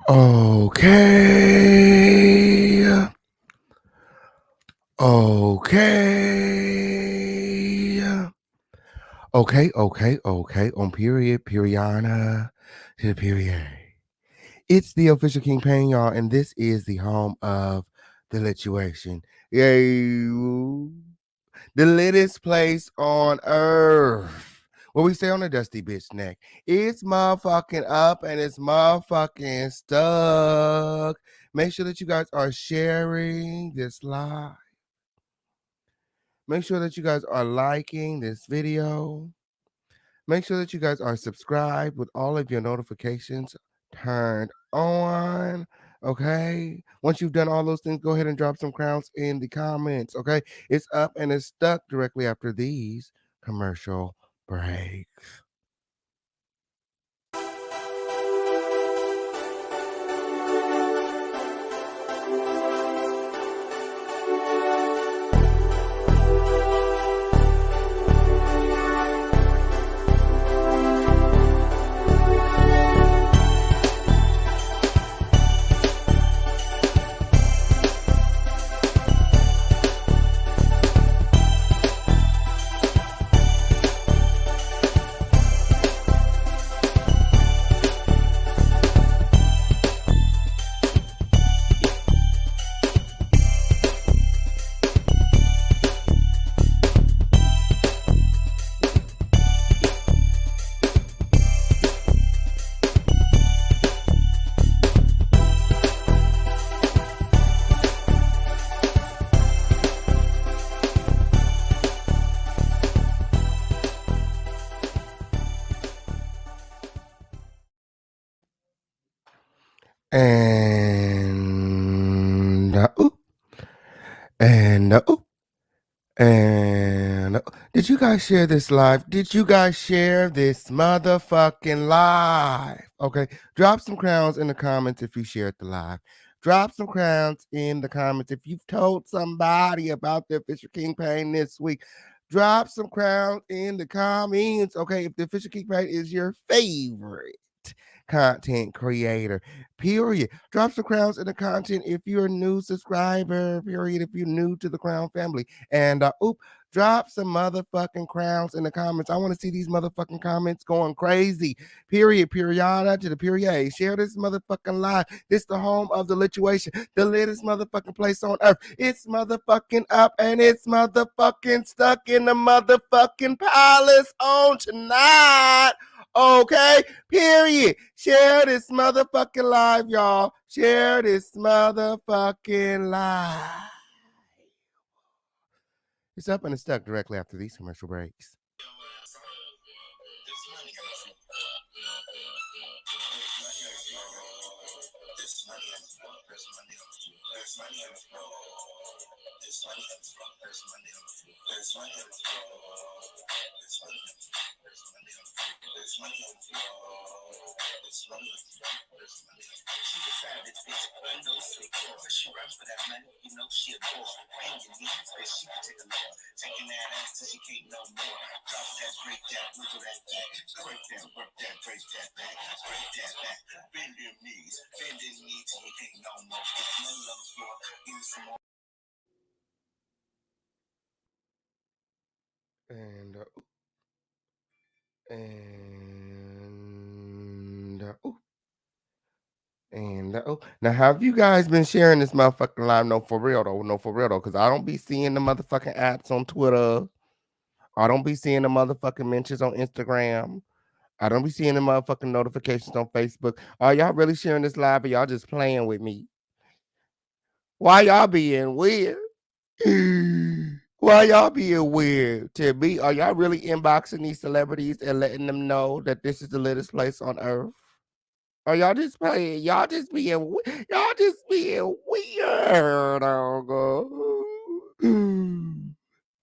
Okay. Okay. On period, to the period. It's the official King Pain, y'all, and this is the home of the Lituation. Yay. The latest place on earth. Where we stay on the dusty bitch neck. It's motherfucking up and it's motherfucking stuck. Make sure that you guys are sharing this live. Make sure that you guys are liking this video. Make sure that you guys are subscribed with all of your notifications turned on. Okay. Once you've done all those things, go ahead and drop some crowns in the comments. Okay. It's up and it's stuck directly after these commercial breaks. And and and did you guys share this live? Did you guys share this motherfucking live? Okay, drop some crowns in the comments if you shared the live. Drop some crowns in the comments if you've told somebody about the official King Pain this week. Drop some crowns in the comments. Okay, if the official King Pain is your favorite content creator, period. Drop some crowns in the content if you're a new subscriber, period. If you're new to the Crown family. And drop some motherfucking crowns in the comments. I want to see these motherfucking comments going crazy. Period. Period to the period. Share this motherfucking live. This the home of the Lituation, the latest motherfucking place on earth. It's motherfucking up and it's motherfucking stuck in the motherfucking palace on tonight. Okay, period. Share this motherfucking live, y'all. Share this motherfucking live. It's up and it's stuck directly after these commercial breaks. She runs for that money, you know she a bore. Bang your knees, bitch, she can take a look. Taking that ass till she can't no more. Drop that, break that, wiggle that back. Break that, work that, break that back. Break that back, bend them knees. Bend them knees till you can't no more. If money on the floor, give me some more. Now have you guys been sharing this motherfucking live? No, for real though, because I don't be seeing the motherfucking apps on Twitter. I don't be seeing the motherfucking mentions on Instagram. I don't be seeing the motherfucking notifications on Facebook. Are y'all really sharing this live or y'all just playing with me? Why y'all being weird? Why y'all being weird to me? Are y'all really inboxing these celebrities and letting them know that this is the latest place on earth? Are y'all just playing? Y'all just being weird.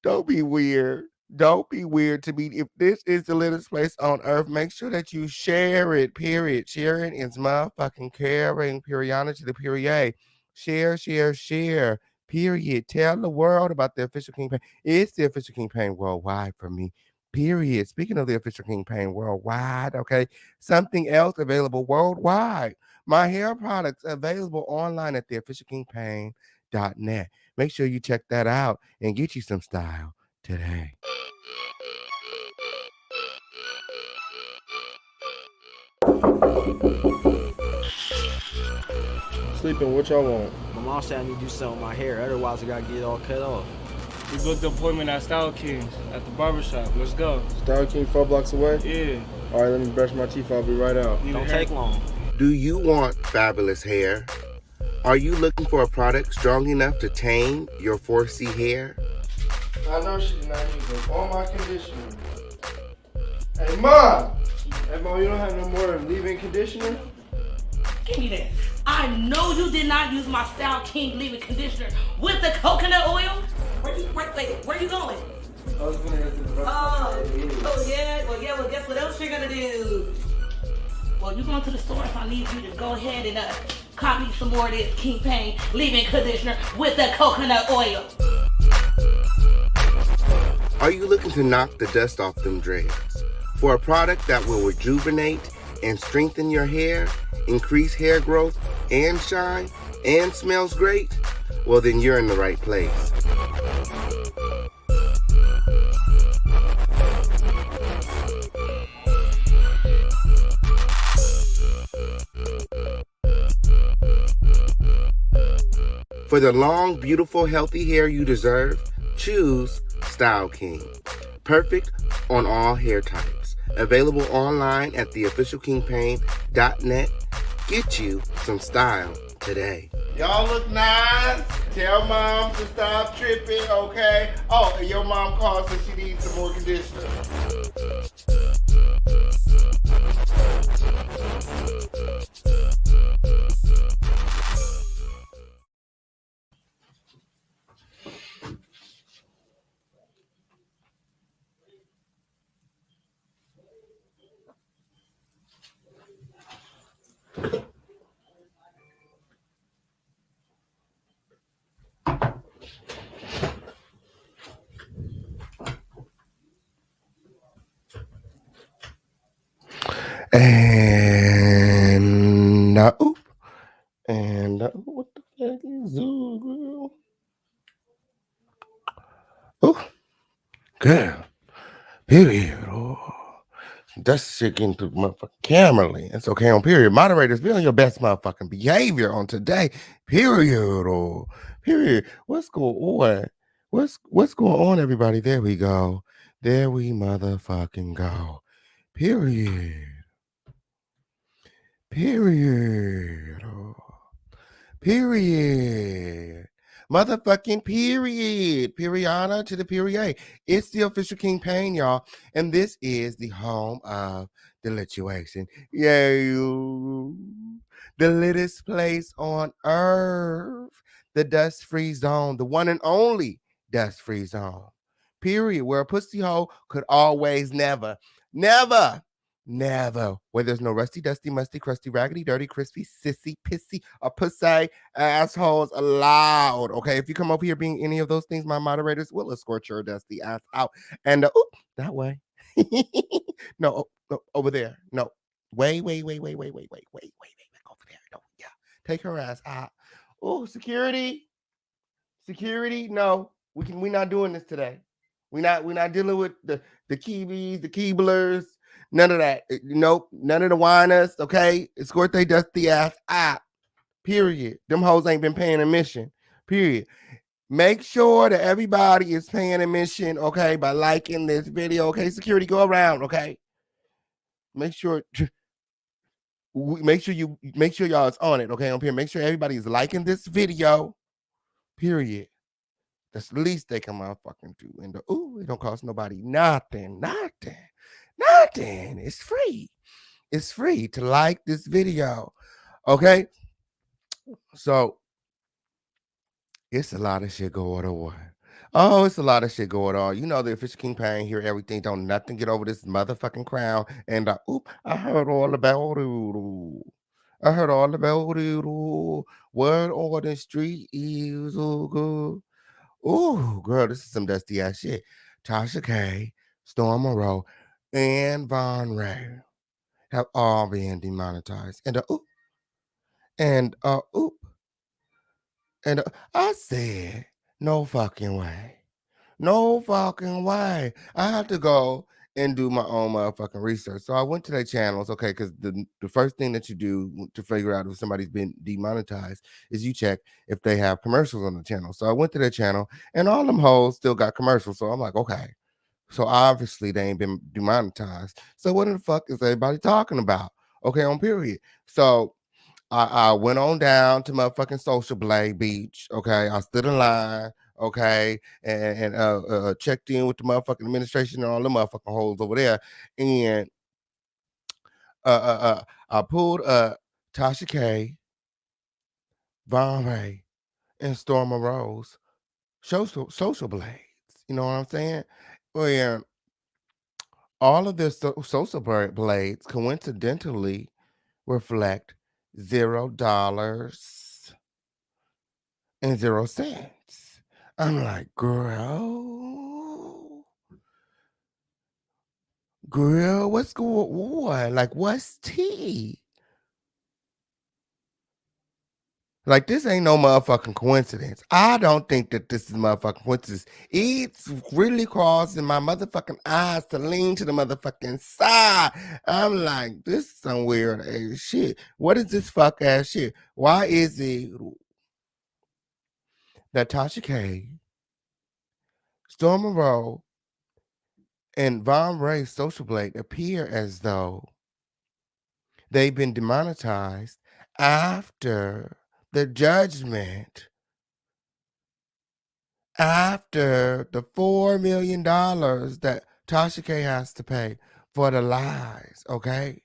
Don't be weird. Don't be weird to me. If this is the latest place on earth, make sure that you share it, period. Sharing is motherfucking caring, period to the period. Share, period. Tell the world about the official King Pain. It's the official King Pain worldwide for me, period. Speaking of the official King Pain worldwide, okay, something else available worldwide. My hair products available online at theofficialkingpain.net. Make sure you check that out and get you some style today. Sleeping, what y'all want? My mom said I need to do something with my hair, otherwise I gotta get it all cut off. We booked the appointment at Style Kings at the barbershop. Let's go. Style King 4 blocks away? Yeah. All right, let me brush my teeth. I'll be right out. Don't take long. Do you want fabulous hair? Are you looking for a product strong enough to tame your 4C hair? I know she's not using all my conditioner. Hey, Mom! Hey, Mom, you don't have no more leave-in conditioner? Give me that. I know you did not use my Style King leave-in conditioner with the coconut oil. Where you going? I was gonna go to the Well, guess what else you're gonna do? Well, you're going to the store, so I need you to go ahead and cop me some more of this King Pain leave-in conditioner with the coconut oil. Are you looking to knock the dust off them dreads? For a product that will rejuvenate and strengthen your hair, increase hair growth and shine, and smells great? Well, then you're in the right place. For the long, beautiful, healthy hair you deserve, choose Style King. Perfect on all hair types. Available online at theofficialkingpain.net. Get you some style today. Y'all look nice. Tell Mom to stop tripping, okay? Oh, and your mom calls and she needs some more conditioner. And what the fuck is girl? Oh, girl, period. Oh, that's shit getting to motherfucking camera lens. Okay, on period. Moderators, be on your best motherfucking behavior on today. Period. Oh, period. What's going on? What's going on, everybody? There we go. There we motherfucking go. Period. Period. Oh. Period. Motherfucking period. Periana to the period. It's the official King Pain, y'all. And this is the home of the Lituation. Yay. The littest place on earth. The dust-free zone. The one and only dust-free zone. Period. Where a pussy hole could always never, where there's no rusty, dusty, musty, crusty, raggedy, dirty, crispy, sissy, pissy, or pussy assholes allowed. Okay, if you come over here being any of those things, my moderators will escort your dusty ass out. And that way. No, over there. No, wait. Over there. No, yeah, take her ass out. Oh, security. No, we're not doing this today. We're not dealing with the Kiwis, the Keeblers. None of that. Nope. None of the whiners. Okay. Escort they dusty ass out. Period. Them hoes ain't been paying admission. Period. Make sure that everybody is paying admission, okay, by liking this video. Okay, security, go around, okay. Make sure y'all is on it, okay, on here. Make sure everybody is liking this video. Period. That's the least they can motherfucking do. And it don't cost nobody nothing. It's free. It's free to like this video. Okay. So it's a lot of shit going on. Oh, it's a lot of shit going on. You know, the official King Pain here, everything. Don't nothing get over this motherfucking crown. And I heard all about it. Word on the street is so good. Ooh, girl, this is some dusty ass shit. TASHA K, Storm MONROE, and MONROE have all been demonetized. And And I said, no fucking way. No fucking way. I had to go and do my own motherfucking research. So I went to their channels, okay, because the first thing that you do to figure out if somebody's been demonetized is you check if they have commercials on the channel. So I went to their channel and all them hoes still got commercials. So I'm like, okay. So obviously they ain't been demonetized. So what in the fuck is everybody talking about? Okay, on period. So I went on down to motherfucking Social Blade Beach. Okay, I stood in line. Okay, and checked in with the motherfucking administration and all the motherfucking holes over there. And I pulled Tasha K, Von Ray, and Storma Rose social blades. You know what I'm saying? Well, all of their social blades coincidentally reflect $0 and 0 cents. I'm like, girl, what's going on? Like, what's tea? Like, this ain't no motherfucking coincidence. I don't think that this is motherfucking coincidence. It's really causing my motherfucking eyes to lean to the motherfucking side. I'm like, this is some weird ass shit. What is this fuck ass shit? Why is it that Tasha K, Storm Monroe, and Von Ray's Social Blade appear as though they've been demonetized after the judgment, after the $4 million that Tasha K has to pay for the lies, okay?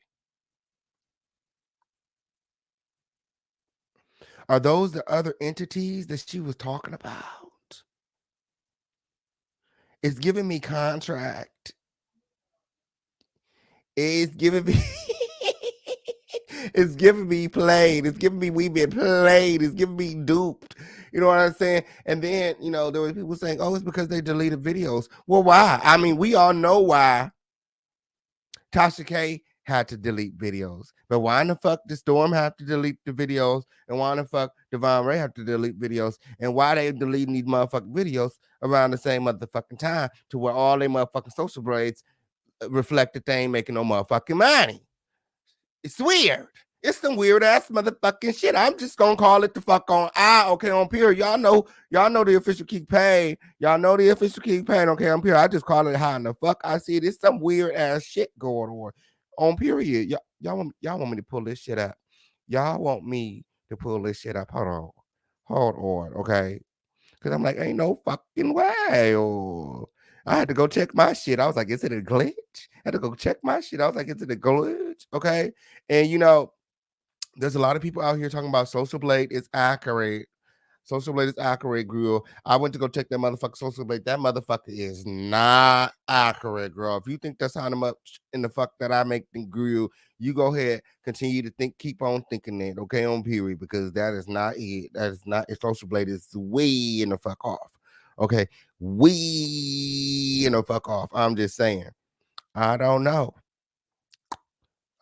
Are those the other entities that she was talking about? It's giving me contract. It's giving me it's giving me played. It's giving me we've been played. It's giving me duped. You know what I'm saying? And then, there were people saying, oh, it's because they deleted videos. Well, why? I mean, we all know why Tasha K had to delete videos. But why in the fuck did Storm have to delete the videos? And why in the fuck Devon Ray have to delete videos? And why they deleting these motherfucking videos around the same motherfucking time to where all they motherfucking social blades reflect that they ain't making no motherfucking money? It's weird. It's some weird ass motherfucking shit. I'm just gonna call it the fuck on okay, on period. Y'all know the official keep paying. Y'all know the official keep paying, okay, on period. I just call it how in the fuck I see it. It's some weird ass shit going on period. Y'all want me to pull this shit up. Y'all want me to pull this shit up. Hold on, okay. Cause I'm like, ain't no fucking way. Oh. I had to go check my shit. I was like, is it a glitch? I had to go check my shit. I was like, is it a glitch? Okay. And there's a lot of people out here talking about Social Blade is accurate. Social Blade is accurate, girl. I went to go check that motherfucker Social Blade. That motherfucker is not accurate, girl. If you think that's how much in the fuck that I make the grill, you go ahead, continue to keep on thinking that, okay, on period, because that is not it. That is not it. Social Blade is way in the fuck off. Okay, way in the fuck off. I'm just saying. I don't know.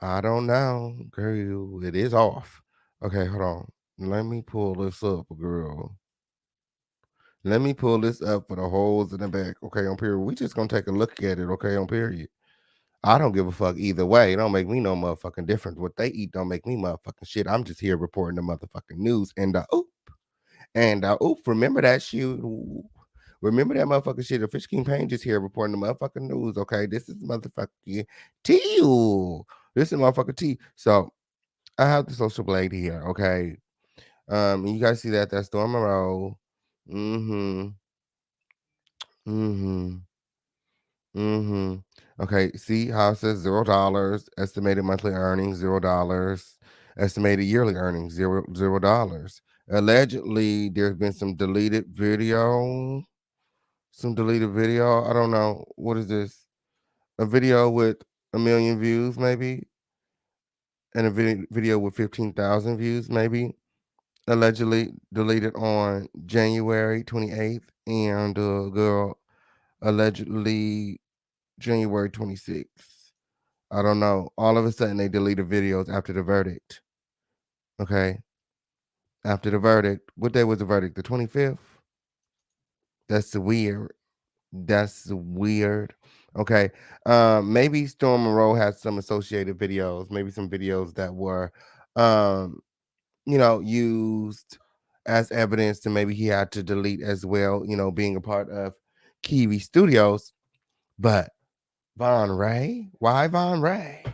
Girl. It is off. Okay, hold on. Let me pull this up, girl. Let me pull this up for the holes in the back. Okay, on period. We just gonna take a look at it. Okay, on period. I don't give a fuck either way. It don't make me no motherfucking difference. What they eat don't make me motherfucking shit. I'm just here reporting the motherfucking news. Remember that shit. Remember that motherfucking shit. The Fish King Payne just here reporting the motherfucking news. Okay, this is motherfucking tea. This is motherfucking tea. So I have the Social Blade here. Okay, you guys see that's Storm Monroe. Mm-hmm. Mm-hmm. Mm-hmm. Okay, see how it says $0, estimated monthly earnings, $0, estimated yearly earnings, $0. Allegedly, there's been some deleted video. I don't know. What is this? A video with 1 million views, maybe, and a video with 15,000 views, maybe. Allegedly deleted on January 28th, and girl allegedly January 26th. I don't know. All of a sudden, they deleted videos after the verdict. Okay. after the verdict. What day was the verdict? The 25th? That's weird. That's weird. Okay. Maybe Storm Monroe had some associated videos, maybe some videos that were um, used as evidence to maybe he had to delete as well, being a part of Kiwi Studios. But Von Ray? Why Von Ray?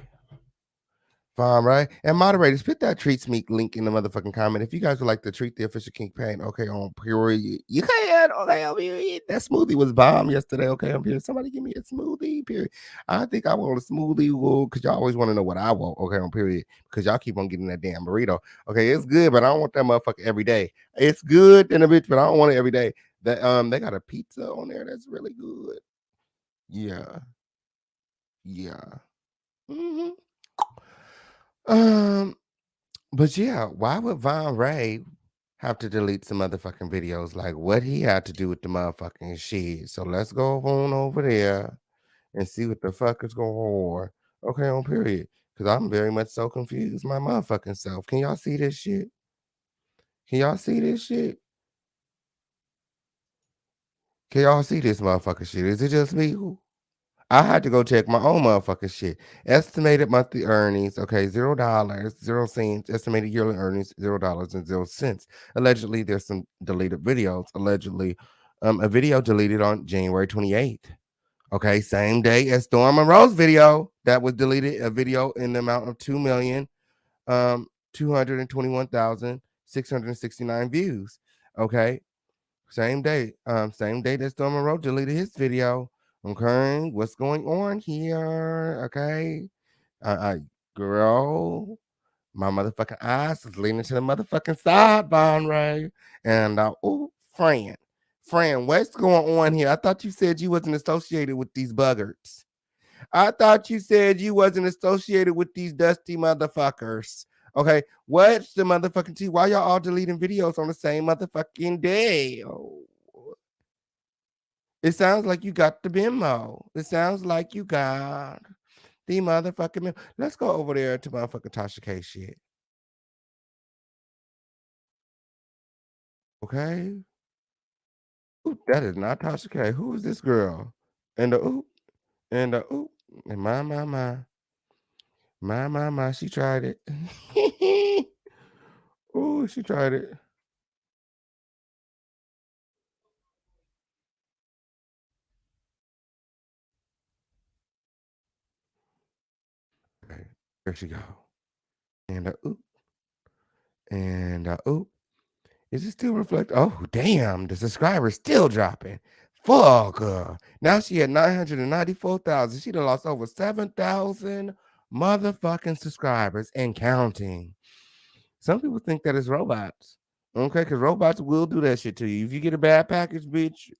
Fine, right? And moderators, put that Treats Meek link in the motherfucking comment. If you guys would like to treat the official King Pain, okay, on period. You can, okay, on period. That smoothie was bomb yesterday, okay, on period. Somebody give me a smoothie, period. I think I want a smoothie, because y'all always want to know what I want, okay, on period. Because y'all keep on getting that damn burrito. Okay, it's good, but I don't want that motherfucker every day. It's good in a bitch, but I don't want it every day. They got a pizza on there that's really good. Yeah. Yeah. Mm-hmm. But yeah, why would Von Ray have to delete some motherfucking videos? Like, what he had to do with the motherfucking shit? So let's go on over there and see what the fuck is going on. Okay, on period. Because I'm very much so confused my motherfucking self. Can y'all see this shit? Can y'all see this shit? Can y'all see this motherfucking shit? Is it just me? I had to go check my own motherfucking shit. Estimated monthly earnings, okay, $0, 0 cents. Estimated yearly earnings, $0.00. Allegedly, there's some deleted videos. Allegedly, a video deleted on January 28th. Okay, same day as Storm Monroe's video that was deleted. A video in the amount of 2,221,669 views. Okay, same day that Storm Monroe deleted his video. Okay, what's going on here? Okay, girl, my motherfucking eyes is leaning to the motherfucking side, Von Ray. And Fran, what's going on here? I thought you said you wasn't associated with these buggarts. I thought you said you wasn't associated with these dusty motherfuckers. Okay, what's the motherfucking tea? Why y'all all deleting videos on the same motherfucking day? Oh. It sounds like you got the memo. It sounds like you got the motherfucking memo. Let's go over there to motherfucking Tasha K shit. Okay. Ooh, that is not Tasha K. Who is this girl? And the oop, and the oop, and my, she tried it. Ooh, she tried it. Okay, there she go. And the oop, and the oop. Is it still reflect? Oh, damn, the subscribers still dropping. Fuck her. Now she had 994,000. She done lost over 7,000 motherfucking subscribers and counting. Some people think that it's robots. Okay, because robots will do that shit to you. If you get a bad package, bitch,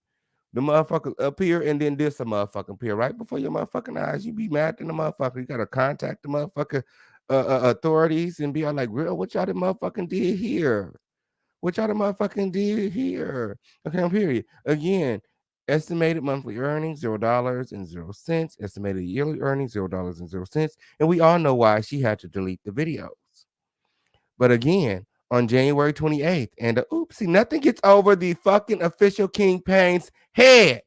the motherfucker appear and then this a motherfucking appear right before your motherfucking eyes. You be mad at the motherfucker. You gotta contact the motherfucker authorities and be all like, real, what y'all the motherfucking did here? What y'all the motherfucking did here? Okay, period. Again, estimated monthly earnings $0.00. Estimated yearly earnings $0.00. And we all know why she had to delete the videos. But again, on January 28th, and oopsie, nothing gets over the fucking official King Payne's head.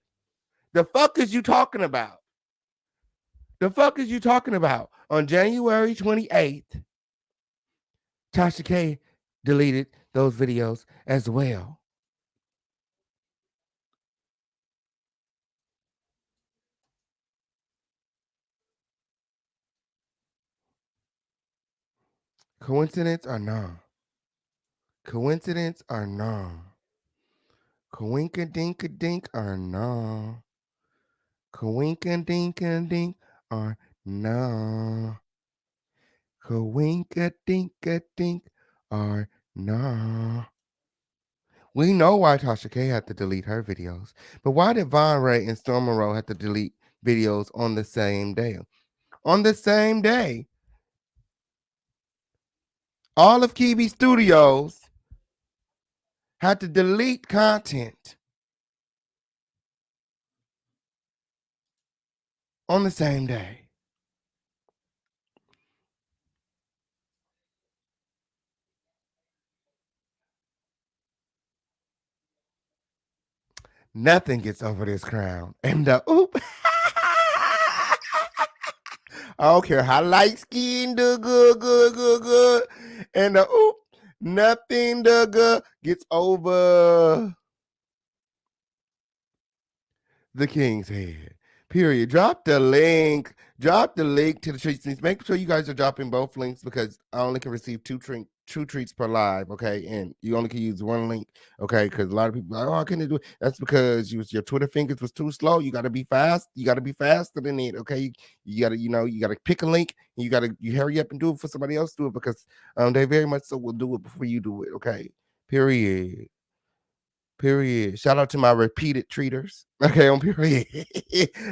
The fuck is you talking about? The fuck is you talking about? On January 28th, Tasha K deleted those videos as well. Coincidence or no? Coincidence or no? Coinka dinka dink or no? Coinka dinka dink or no? Coinka dinka dink or no? We know why Tasha K had to delete her videos, but why did Von Ray and Storm Monroe have to delete videos on the same day? On the same day, all of Kiwi Studios had to delete content on the same day. Nothing gets over this crown. And oop. I don't care how light skinned the good. And oop, nothing the good gets over the king's head. Period. Drop the link. Drop the link to the treats. Make sure you guys are dropping both links because I only can receive two treats per live. Okay, and you only can use one link. Okay, because a lot of people are like, oh, I couldn't do it. That's because your Twitter fingers was too slow. You got to be fast. You got to be faster than it. Okay, you got to you got to pick a link and you hurry up and do it for somebody else to do it because they very much so will do it before you do it. Okay, period. Period. Shout out to my repeated treaters. Okay, on period.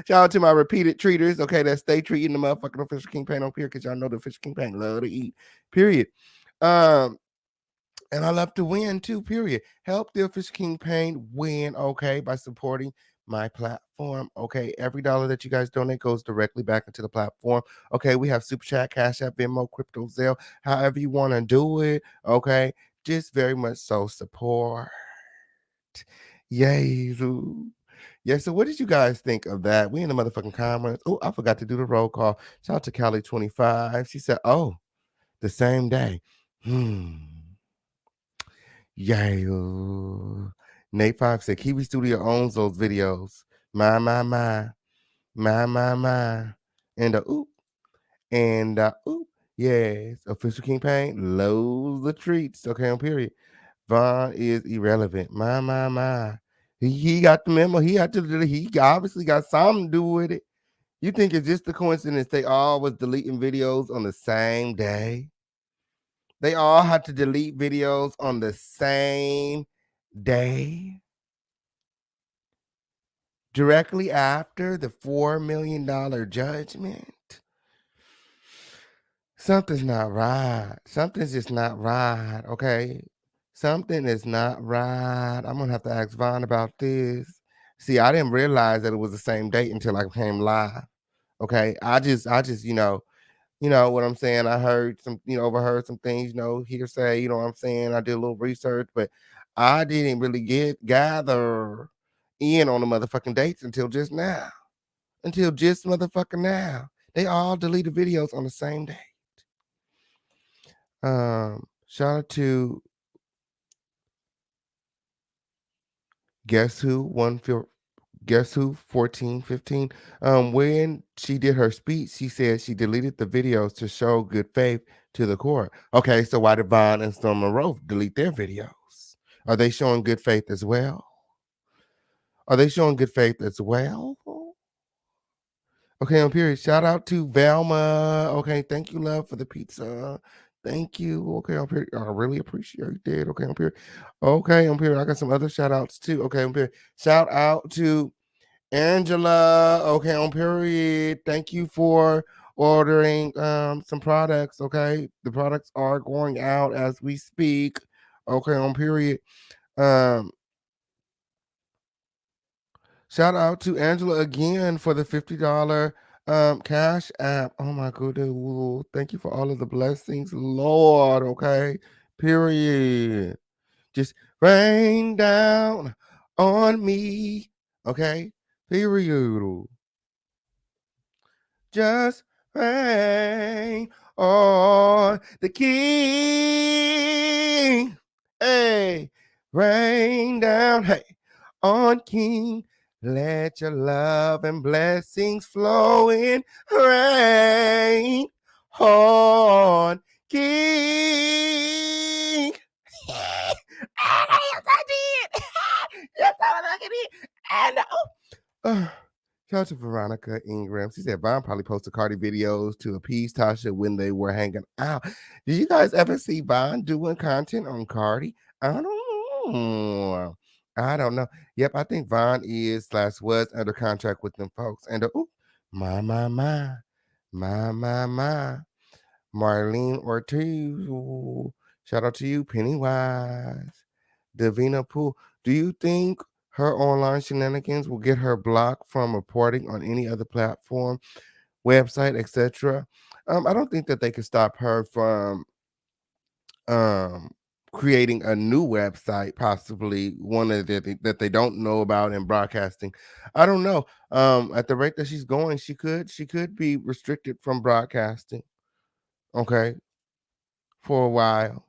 Shout out to my repeated treaters. Okay, that stay treating the motherfucking official king pain on period because y'all know the official king pain love to eat. Period. And I love to win too. Period. Help the official king pain win. Okay, by supporting my platform. Okay, every dollar that you guys donate goes directly back into the platform. Okay, we have Super Chat, Cash App, Venmo, Crypto, Zelle, however you want to do it. Okay, just very much so support. Yay. Yeah, so what did you guys think of that? We in the motherfucking comments. Oh, I forgot to do the roll call. Shout out to Callie25. She said, oh, the same day. Yay. Nate 5 said, Kiwi Studio owns those videos. My. And oop. And oop. Yes. Official King Pain. Loads of treats. Okay, on period. Vaughn is irrelevant. My. He got the memo. He obviously got something to do with it. You think it's just a coincidence they all was deleting videos on the same day? They all had to delete videos on the same day? Directly after the $4 million judgment? Something's not right. Something's just not right, okay? Something is not right. I'm gonna have to ask Vaughn about this. See, I didn't realize that it was the same date until I came live. Okay. I just, you know what I'm saying? I heard some, overheard some things, hearsay, you know what I'm saying? I did a little research, but I didn't really gather in on the motherfucking dates until just now. Until just motherfucking now. They all deleted videos on the same day. Shout out to Guess Who 1415. When she did her speech, she said she deleted the videos to show good faith to the court. Okay, so why did Vaughn and Storm Monroe delete their videos? Are they showing good faith as well? Okay, on period. Shout out to Velma. Okay, thank you, love, for the pizza. Thank you. Okay, on period. I really appreciate it. Okay, on period. Okay, on period. I got some other shout outs too. Okay, on period. Shout out to Angela. Okay, on period. Thank you for ordering some products. Okay, the products are going out as we speak. Okay, on period. Shout out to Angela again for the $50 cash app. Oh my goodness. Ooh, thank you for all of the blessings, Lord. Okay. Period. Just rain down on me. Okay. Period. Just rain on the king. Hey, rain down. Hey, on King. Let your love and blessings flow in rain on King. Yes, I did. Yes, I did. And shout out to Veronica Ingram. She said Vaughn probably posted CARDI videos to appease TASHA when they were hanging out. Did you guys ever see Vaughn doing content on CARDI? I don't know. I don't know. Yep, I think Vaughn is / was under contract with them folks. And my. Marlene Ortiz. Ooh, shout out to you, Pennywise. Davina Poole. Do you think her online shenanigans will get her blocked from reporting on any other platform, website, etc.? I don't think that they can stop her from creating a new website, possibly one that they don't know about in broadcasting. I don't know. At the rate that she's going, she could be restricted from broadcasting. Okay, for a while,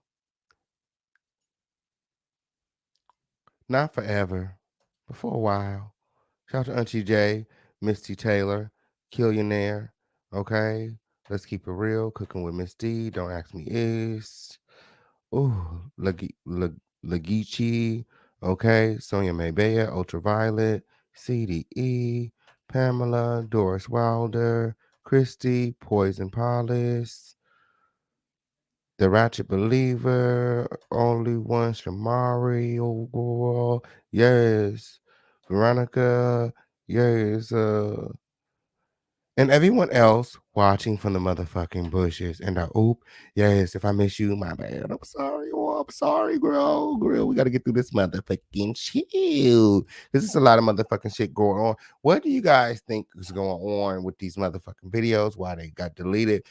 not forever, but for a while. Shout out to Auntie J, Misty Taylor, Killionaire. Okay, let's keep it real. Cooking with Miss D. Don't ask me is. Ooh, Lagichi, okay, Sonia Maybea, Ultraviolet, CDE, Pamela, Doris Wilder, Christy, Poison Police, The Ratchet Believer, Only One, Shamari, oh girl, yes, Veronica, yes, and everyone else watching from the motherfucking bushes. And oop, yes, if I miss you, my bad. I'm sorry. Oh, I'm sorry, girl. Girl, we got to get through this motherfucking chill. This is a lot of motherfucking shit going on. What do you guys think is going on with these motherfucking videos? Why they got deleted?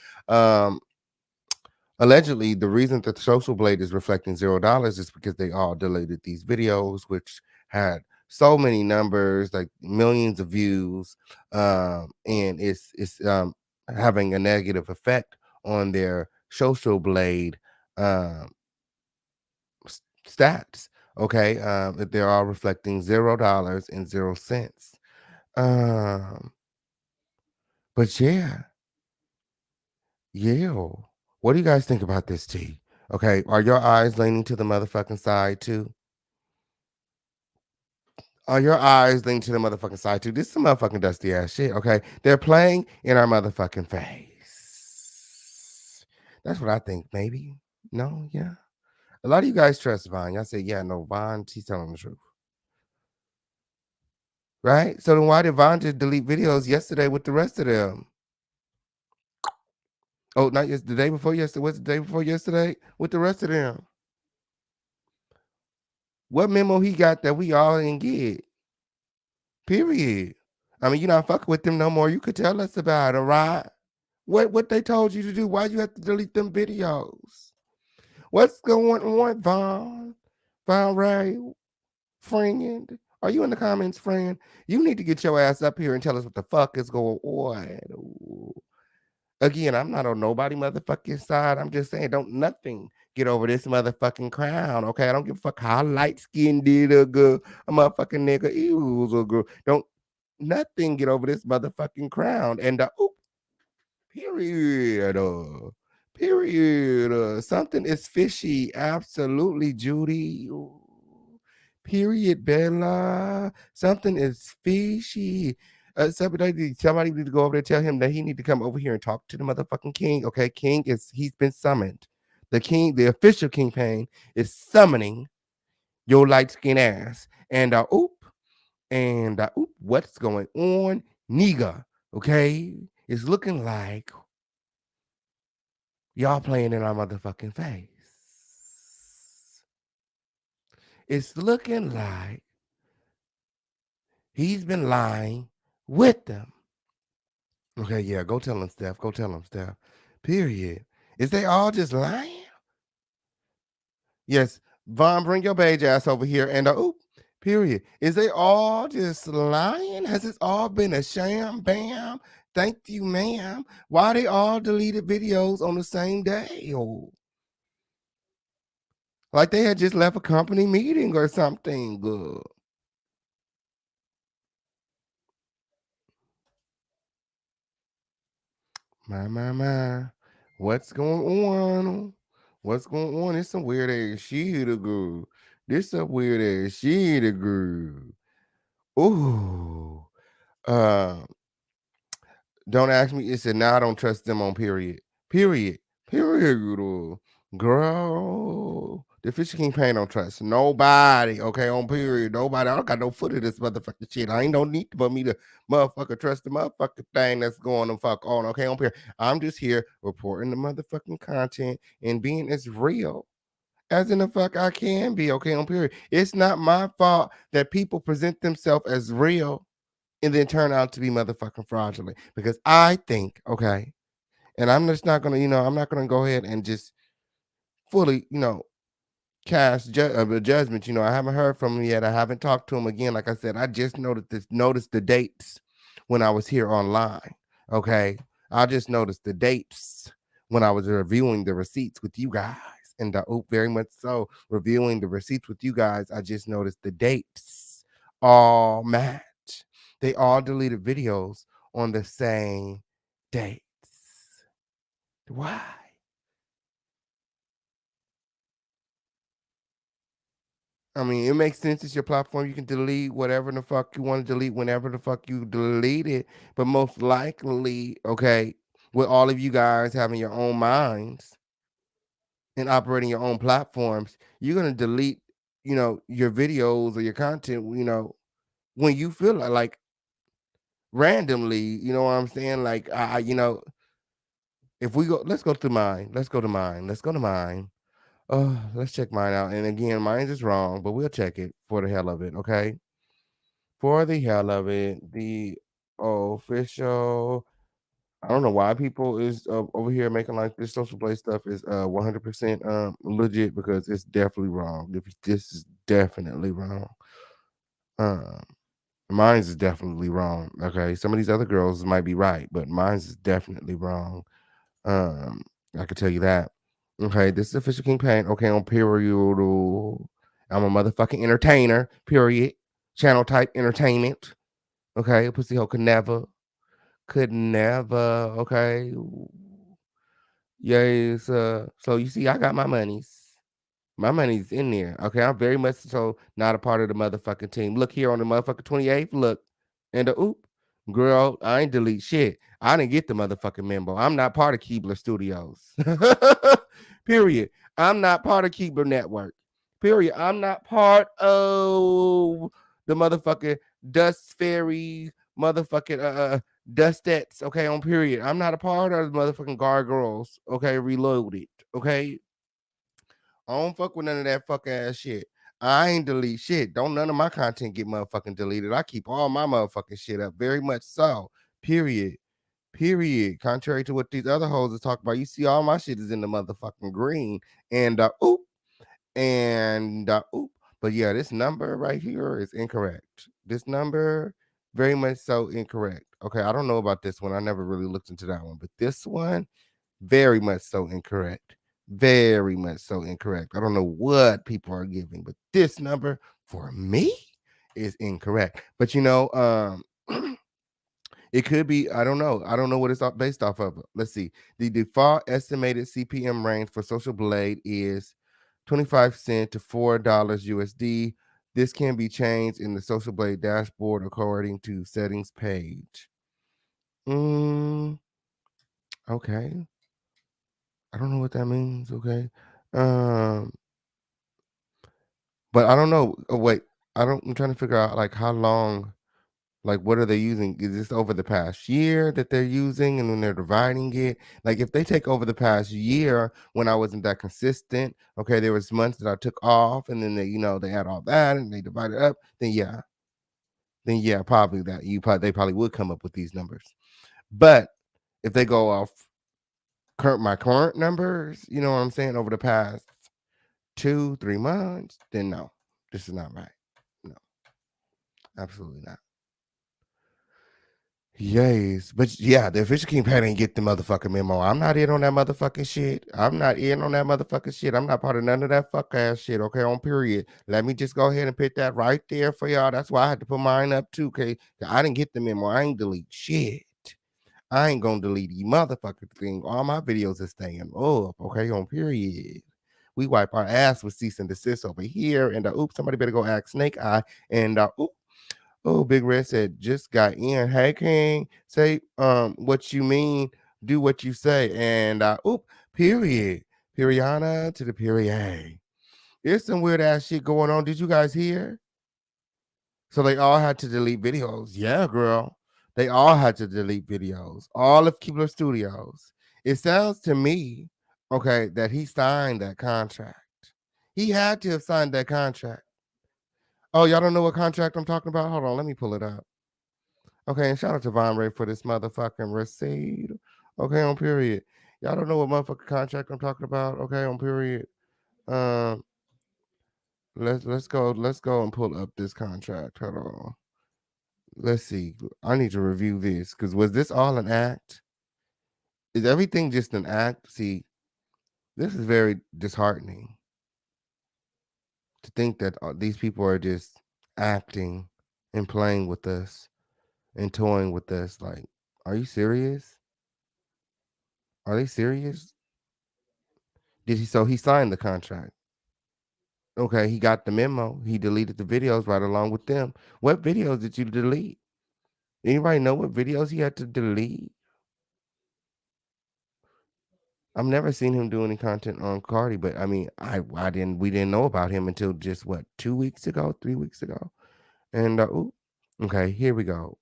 Allegedly, the reason that the Social Blade is reflecting $0 is because they all deleted these videos, which had so many numbers, like millions of views, and it's having a negative effect on their Social Blade um, stats. Okay, that they're all reflecting $0 and 0 cents. Um, but yeah. What do you guys think about this, T? Okay, are your eyes leaning to the motherfucking side too? Are your eyes leaning to the motherfucking side too? This is some motherfucking dusty ass shit, okay? They're playing in our motherfucking face. That's what I think, maybe. No, yeah. A lot of you guys trust Vine. Y'all say, yeah, no, Vine, she's telling the truth. Right? So then why did Vine just delete videos yesterday with the rest of them? Oh, not yes, the day before yesterday. What's the day before yesterday? With the rest of them. What memo he got that we all didn't get? Period. I mean, you're not fucking with them no more. You could tell us about it, right? What they told you to do? Why you have to delete them videos? What's going on, Vaughn? Vaughn Ray, friend? Are you in the comments, friend? You need to get your ass up here and tell us what the fuck is going on. Ooh. Again, I'm not on nobody motherfucking side. I'm just saying, don't nothing get over this motherfucking crown. Okay, I don't give a fuck how light skinned did a girl, a motherfucking nigga, ew, a girl. Don't nothing get over this motherfucking crown. And oop, period. Period. Something is fishy. Absolutely, Judy. Ooh. Period, Bella. Something is fishy. Somebody need to go over there, tell him that he need to come over here and talk to the motherfucking king. Okay, king he's been summoned. The king, the official king pain, is summoning your light skin ass. And what's going on, nigga? Okay, it's looking like y'all playing in our motherfucking face. It's looking like he's been lying with them. Okay, yeah, go tell him, Steph. Go tell him, Steph. Period. Is they all just lying? Yes, Vaughn, bring your beige ass over here. And period. Is they all just lying? Has this all been a sham? Bam. Thank you, ma'am. Why they all deleted videos on the same day? Oh, like they had just left a company meeting or something. Good. My. What's going on? What's going on? It's some weird ass shit to go. This a weird ass shit to go. Ooh. Uh, don't ask me. It said now I don't trust them on period. Period. Period. Girl. The Fisher King Pain don't trust nobody. Okay, on period. Nobody. I don't got no foot of this motherfucking shit. I ain't no need for me to motherfucker trust the motherfucking thing that's going to fuck on. Okay, on period. I'm just here reporting the motherfucking content and being as real as in the fuck I can be. Okay, on period. It's not my fault that people present themselves as real and then turn out to be motherfucking fraudulent. Because I think, okay, and I'm just not gonna, I'm not gonna go ahead and just fully, cast judgment. You know, I haven't heard from him yet. I haven't talked to him again. Like I said, I just noticed the dates when I was here online. Okay, I just noticed the dates when I was reviewing the receipts with you guys, and very much so reviewing the receipts with you guys. I just noticed the dates all match. They all deleted videos on the same dates. Why? I mean, it makes sense. It's your platform. You can delete whatever the fuck you want to delete whenever the fuck you delete it. But most likely, okay, with all of you guys having your own minds and operating your own platforms, you're gonna delete, your videos or your content, when you feel like randomly. You know what I'm saying? Like, if we go, let's go to mine. Let's go to mine. Let's go to mine. Oh, let's check mine out. And again, mine is wrong, but we'll check it for the hell of it. Okay. For the hell of it, the official. I don't know why people is over here making like this social play stuff is 100% legit, because it's definitely wrong. This is definitely wrong. Um, mine's is definitely wrong. Okay, some of these other girls might be right, but mine's is definitely wrong. I can tell you that. Okay, this is official King Pain. Okay, on period. I'm a motherfucking entertainer. Period. Channel type entertainment. Okay, a pussy hoe could never. Okay, yes. So you see, I got my monies. My money's in there. Okay, I'm very much so not a part of the motherfucking team. Look here on the motherfucking 28th. Look, and the oop, girl, I ain't delete shit. I didn't get the motherfucking memo. I'm not part of Keebler Studios. Period. I'm not part of Keebler Network. Period. I'm not part of the motherfucking Dust Fairy motherfucking Dustettes. Okay, on period. I'm not a part of the motherfucking Gargoyles. Okay, reloaded. Okay. I don't fuck with none of that fuck ass shit. I ain't delete shit. Don't none of my content get motherfucking deleted. I keep all my motherfucking shit up. Very much so. Period. Period. Contrary to what these other hoes are talking about, you see all my shit is in the motherfucking green. And oop. And oop. But yeah, this number right here is incorrect. This number, very much so incorrect. Okay, I don't know about this one. I never really looked into that one. But this one, very much so incorrect. Very much so incorrect. I don't know what people are giving, but this number for me is incorrect. But it could be, I don't know. I don't know what it's based off of. Let's see. The default estimated CPM range for Social Blade is 25 cents to $4 USD. This can be changed in the Social Blade dashboard according to settings page. Okay. I don't know what that means. Okay. Um, but I don't know. Oh, wait, I'm trying to figure out like how long, like what are they using? Is this over the past year that they're using, and then they're dividing it? Like if they take over the past year when I wasn't that consistent, okay, there was months that I took off, and then they add all that and they divide it up. Then yeah, probably they probably would come up with these numbers. But if they go off my current numbers, you know what I'm saying, over the past 2-3 months, then no, this is not right. No, absolutely not. Yes, but yeah, the official campaign ain't get the motherfucking memo. I'm not in on that motherfucking shit. I'm not in on that motherfucking shit. I'm not part of none of that fuck ass shit. Okay, on period. Let me just go ahead and put that right there for y'all. That's why I had to put mine up too. Okay, I didn't get the memo. I ain't delete shit. I ain't gonna delete the motherfucking thing. All my videos is staying up. Okay, on period. We wipe our ass with cease and desist over here. And oops, somebody better go ask Snake Eye. And oh, Big Red said, just got in. Hey, King, say what you mean, do what you say. And period. Periana to the period. There's some weird ass shit going on. Did you guys hear? So they all had to delete videos. Yeah, girl. They all had to delete videos. All of Keebler Studios. It sounds to me, okay, that he signed that contract. He had to have signed that contract. Oh, y'all don't know what contract I'm talking about? Hold on, let me pull it up. Okay, and shout out to Von Ray for this motherfucking receipt. Okay, on period. Y'all don't know what motherfucking contract I'm talking about. Okay, on period. Um, Let's go and pull up this contract. Hold on. Let's see. I need to review this because was this all an act? Is everything just an act? See, this is very disheartening to think that these people are just acting and playing with us and toying with us. Like, are you serious? Are they serious? Did he? So he signed the contract. Okay, he got the memo. He deleted the videos right along with them. What videos did you delete? Anybody know what videos he had to delete? I've never seen him do any content on Cardi, but I mean, I didn't we didn't know about him until just what 2 weeks ago, 3 weeks ago, and ooh, okay, here we go.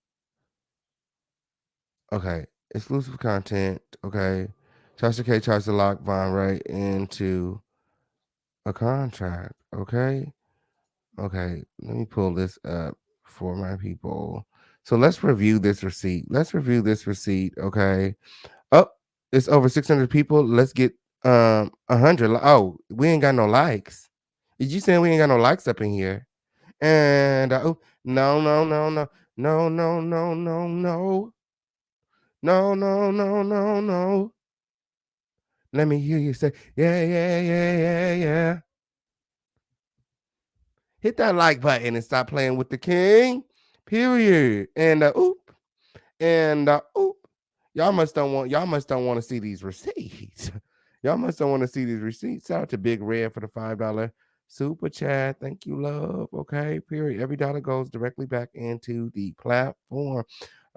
Okay, exclusive content. Okay, Tasha K tries to lock Von right into a contract. Okay, okay, let me pull this up for my people. So let's review this receipt. Let's review this receipt. Okay. Oh, it's over 600 people. Let's get 100. Oh, we ain't got no likes. Is you saying we ain't got no likes up in here? And oh, no, no, no, no, no, no, no, no, no, no, no, no, no, no. Let me hear you say, yeah, yeah, yeah, yeah, yeah. Hit that like button and stop playing with the king. Period. And oop. And oop. Y'all must don't want to see these receipts. Y'all must don't want to see these receipts. Shout out to Big Red for the $5 super chat. Thank you, love. Okay, period. Every dollar goes directly back into the platform.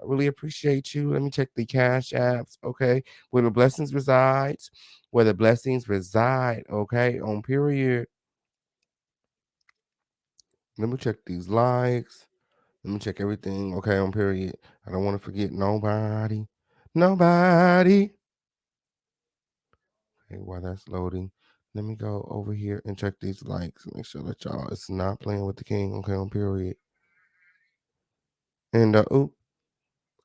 I really appreciate you. Let me check the cash apps. Okay, where the blessings resides, where the blessings reside. Okay, on period. Let me check these likes. Let me check everything. Okay, on period. I don't want to forget nobody. Nobody. Okay, while that's loading, let me go over here and check these likes. Make sure that y'all it's not playing with the king. Okay, on period. And oop.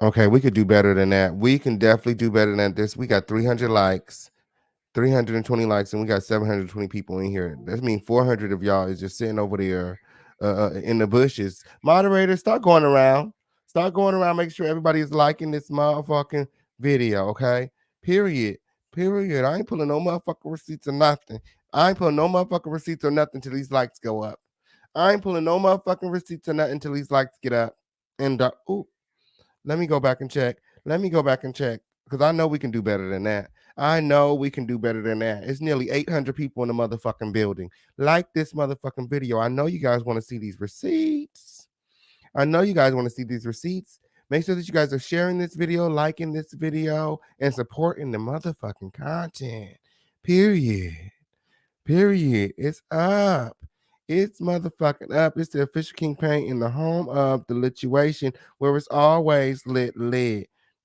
Okay, we could do better than that. We can definitely do better than this. We got 300 likes. 320 likes, and we got 720 people in here. That means 400 of y'all is just sitting over there in the bushes. Moderators, start going around. Start going around. Make sure everybody is liking this motherfucking video, okay? Period. Period. I ain't pulling no motherfucking receipts or nothing. I ain't pulling no motherfucking receipts or nothing until these likes go up. I ain't pulling no motherfucking receipts or nothing until these likes get up. And ooh, let me go back and check. Let me go back and check because I know we can do better than that. I know we can do better than that. It's nearly 800 people in the motherfucking building. Like this motherfucking video. I know you guys want to see these receipts. I know you guys want to see these receipts. Make sure that you guys are sharing this video, liking this video, and supporting the motherfucking content. Period. Period. It's up. It's motherfucking up. It's the official King Paint in the home of the Lituation, where it's always lit.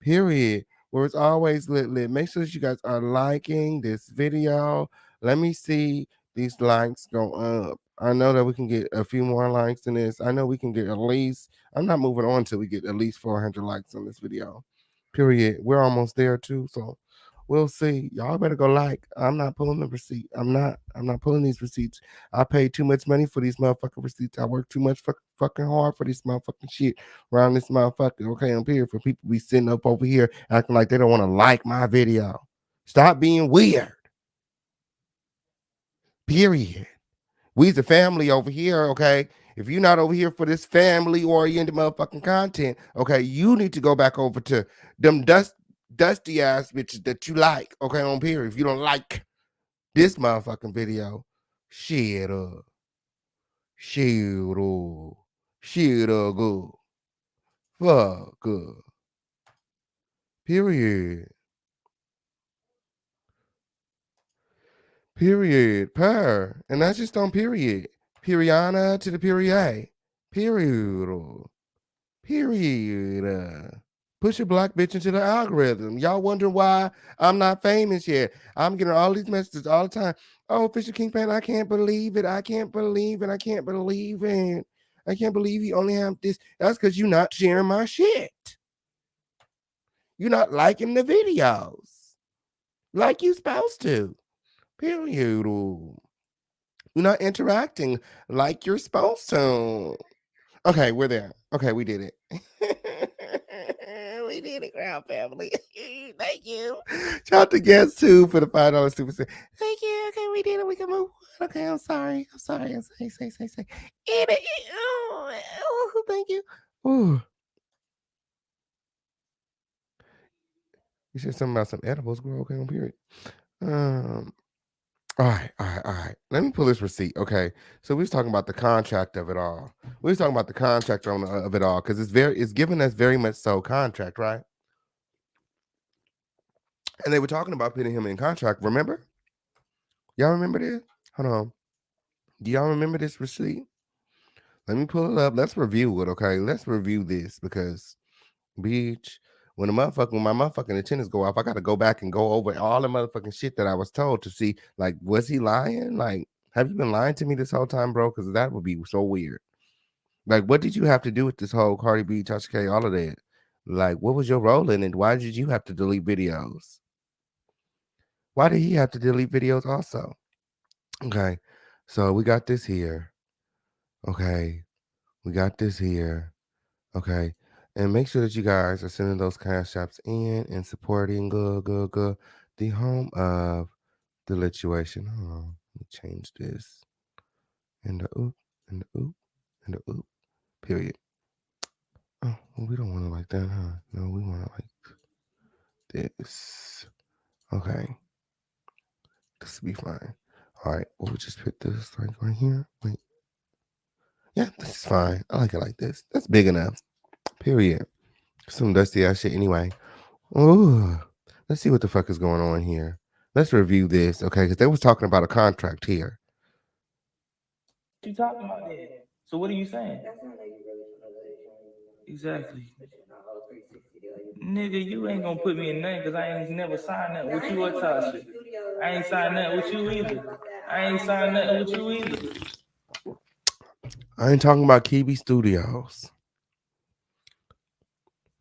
Period. Where it's always lit. Make sure that you guys are liking this video. Let me see these likes go up. I know that we can get a few more likes than this. I know we can get at least, I'm not moving on till we get at least 400 likes on this video. Period. We're almost there too. So we'll see. Y'all better go like. I'm not pulling the receipt. I'm not pulling these receipts. I paid too much money for these motherfucking receipts. I worked too much fucking hard for this motherfucking shit around this motherfucker. Okay, I'm here for people be sitting up over here acting like they don't want to like my video. Stop being weird. Period. We's the family over here, okay? If you're not over here for this family-oriented motherfucking content, okay, you need to go back over to them dusty ass bitches that you like, okay, on period. If you don't like this motherfucking video, shit up. Shit up. Shit up good. Fuck good. Period. Period. Per. And that's just on period. Periana to the period. Period. Period. Push a black bitch into the algorithm. Y'all wondering why I'm not famous yet. I'm getting all these messages all the time. Oh, Fisher King Pan, I can't believe it. I can't believe it. I can't believe it. I can't believe you only have this. That's because you're not sharing my shit. You're not liking the videos like you supposed to. Period. You're not interacting like you're supposed to. Okay, we're there. Okay, we did it. We did it, Ground Family. Thank you. Shout out to Guest 2 for the $5 super set. Thank you. Okay, we did it. We can move on. Okay, I'm sorry. I'm sorry. I'm sorry. Say. Oh, thank you. Ooh. You said something about some edibles. We're okay on period. All right. Let me pull this receipt. Okay. So we was talking about the contract of it all. We was talking about the contract of it all because it's giving us very much so contract, right? And they were talking about putting him in contract. Remember? Y'all remember this? Hold on. Do y'all remember this receipt? Let me pull it up. Let's review it. Okay. Let's review this because bitch, when my motherfucking attendants go off, I gotta go back and go over all the motherfucking shit that I was told to see. Like, was he lying? Like, have you been lying to me this whole time, bro? Because that would be so weird. Like, what did you have to do with this whole Cardi B, Tasha K, all of that? Like, what was your role in it? Why did you have to delete videos? Why did he have to delete videos also? Okay, so we got this here. Okay, we got this here. Okay, and make sure that you guys are sending those cash apps in and supporting good the home of the lituation. Hold on, let me change this. And the oop, and the oop, and the oop. Period. Oh, well, we don't want it like that, huh? No, we want it like this. Okay, this will be fine. All right, we'll just put this like right here. Wait. Yeah, this is fine. I like it like this. That's big enough. Period. Some dusty ass shit anyway. Ooh. Let's see what the fuck is going on here. Let's review this, okay? Because they was talking about a contract here. What you talking about then? So what are you saying? Exactly. Nigga, you ain't gonna put me in nothing because I ain't never signed nothing with you or Tasha. I ain't signed nothing with you either. I ain't signed nothing with you either. I ain't talking about Kiwi Studios.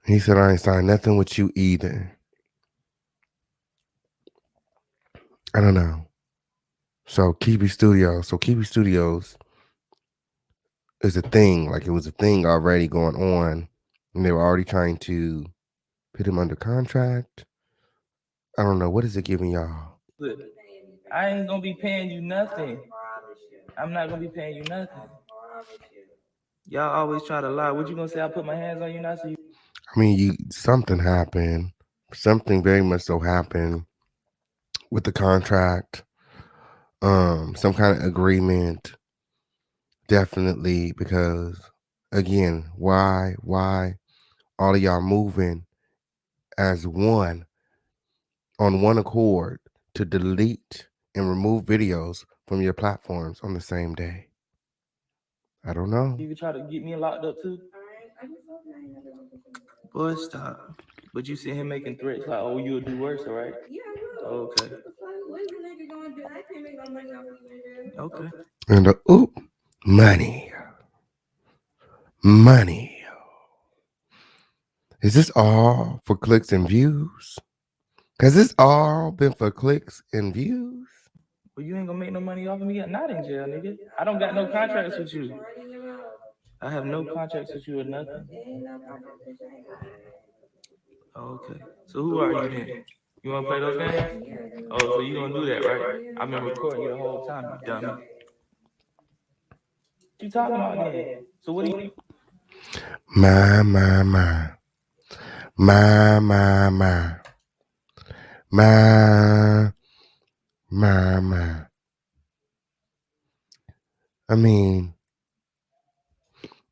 He said I ain't signed nothing with you either. I don't know. So Kiwi Studios is a thing. Like it was a thing already going on. And they were already trying to put him under contract. I don't know. What is it giving y'all? Look, I ain't gonna be paying you nothing. I'm not gonna be paying you nothing. Y'all always try to lie. What you gonna say? I put my hands on you now? So you... I mean, something happened. Something very much so happened with the contract. Some kind of agreement. Definitely, because again, why all of y'all moving as one on one accord to delete and remove videos from your platforms on the same day? I don't know. You try to get me locked up too? Boy, stop. But you see him making threats like, oh, you'll do worse, all right? Okay. Okay. And money. Is this all for clicks and views? Has this all been for clicks and views? Well, you ain't gonna make no money off of me. I'm not in jail, nigga. I don't got no contracts with you. I have no contracts with you or nothing. Okay. So who are you then? You wanna play those games? Oh, so you gonna do that, right? I've been recording you the whole time, you dummy. What you talking about then? So what do you... My. I mean,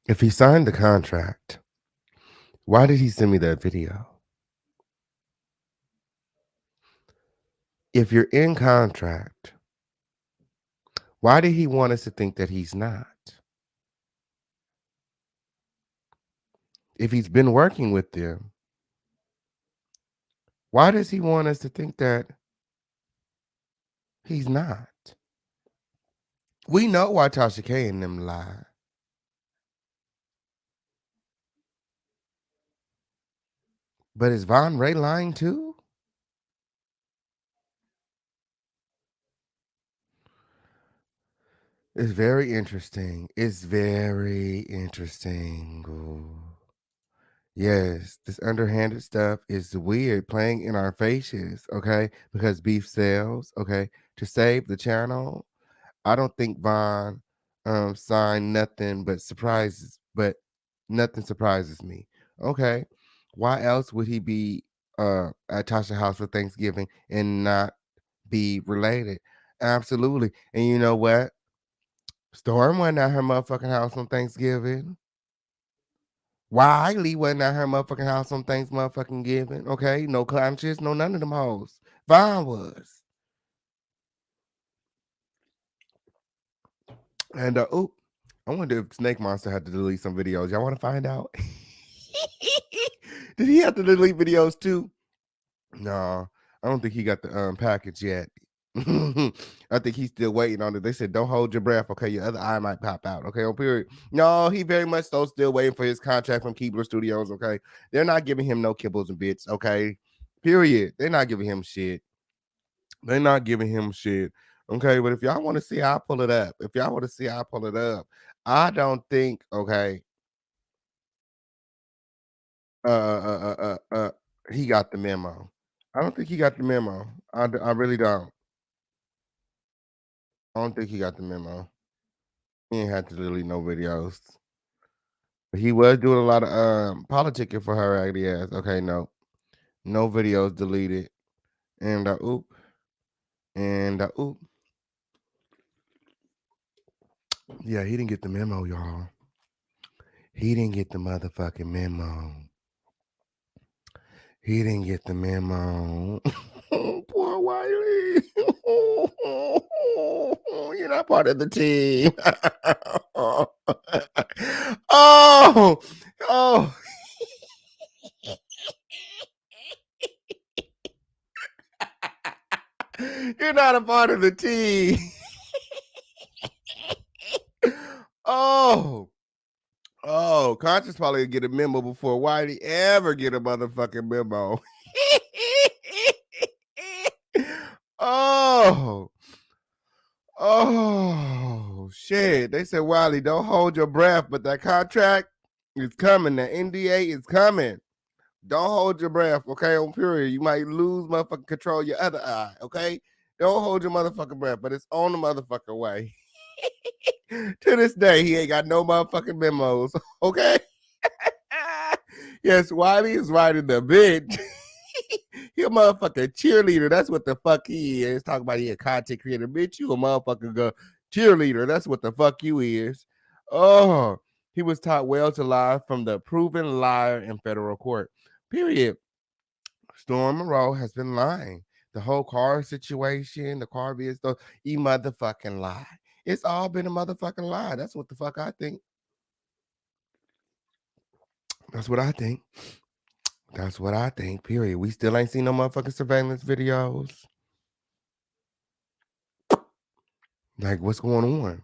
if he signed the contract, why did he send me that video? If you're in contract, why did he want us to think that he's not? If he's been working with them, why does he want us to think that he's not? We know why Tasha K and them lie. But is Von Ray lying too? It's very interesting. It's very interesting. Ooh. Yes, this underhanded stuff is weird playing in our faces, okay? Because beef sells, okay? To save the channel, I don't think Vaughn signed nothing but surprises, but nothing surprises me. Okay. Why else would he be at Tasha house for Thanksgiving and not be related? Absolutely. And you know what? Storm wasn't at her motherfucking house on Thanksgiving. Wiley wasn't at her motherfucking house on Thanksgiving giving. Okay. No conscious, no none of them hoes. Vaughn was. And oop, I wonder if Snake Monster had to delete some videos. Y'all want to find out? Did he have to delete videos too? No, I don't think he got the package yet. I think he's still waiting on it. They said, "Don't hold your breath, okay? Your other eye might pop out, okay?" On period. No, he very much so still waiting for his contract from Keebler Studios, okay? They're not giving him no kibbles and bits, okay? Period. They're not giving him shit. They're not giving him shit. Okay, but if y'all want to see how I pull it up, if y'all want to see how I pull it up, I don't think, okay, he got the memo. I don't think he got the memo. I really don't. I don't think he got the memo. He ain't had to delete no videos. But he was doing a lot of politicking for her raggedy ass. Okay, no videos deleted. And oop. And oop. Yeah, he didn't get the memo, y'all. He didn't get the motherfucking memo. He didn't get the memo. Poor Wiley. You're not part of the team. Oh. You're not a part of the team. Conscious probably get a memo before Whitey ever get a motherfucking memo. Shit. They said, Wiley, don't hold your breath, but that contract is coming. The NDA is coming. Don't hold your breath, okay? On period. You might lose motherfucking control of your other eye, okay? Don't hold your motherfucking breath, but it's on the motherfucking way. To this day, he ain't got no motherfucking memos, okay? Yes, Wiley is riding the bitch. He a motherfucking cheerleader. That's what the fuck he is. Talking about he a content creator. Bitch, you a motherfucking cheerleader. That's what the fuck you is. Oh, he was taught well to lie from the proven liar in federal court. Period. Storm Monroe has been lying. The whole car situation, the car being stuff, he motherfucking lie. It's all been a motherfucking lie. That's what the fuck I think. That's what I think. That's what I think, period. We still ain't seen no motherfucking surveillance videos. Like, what's going on?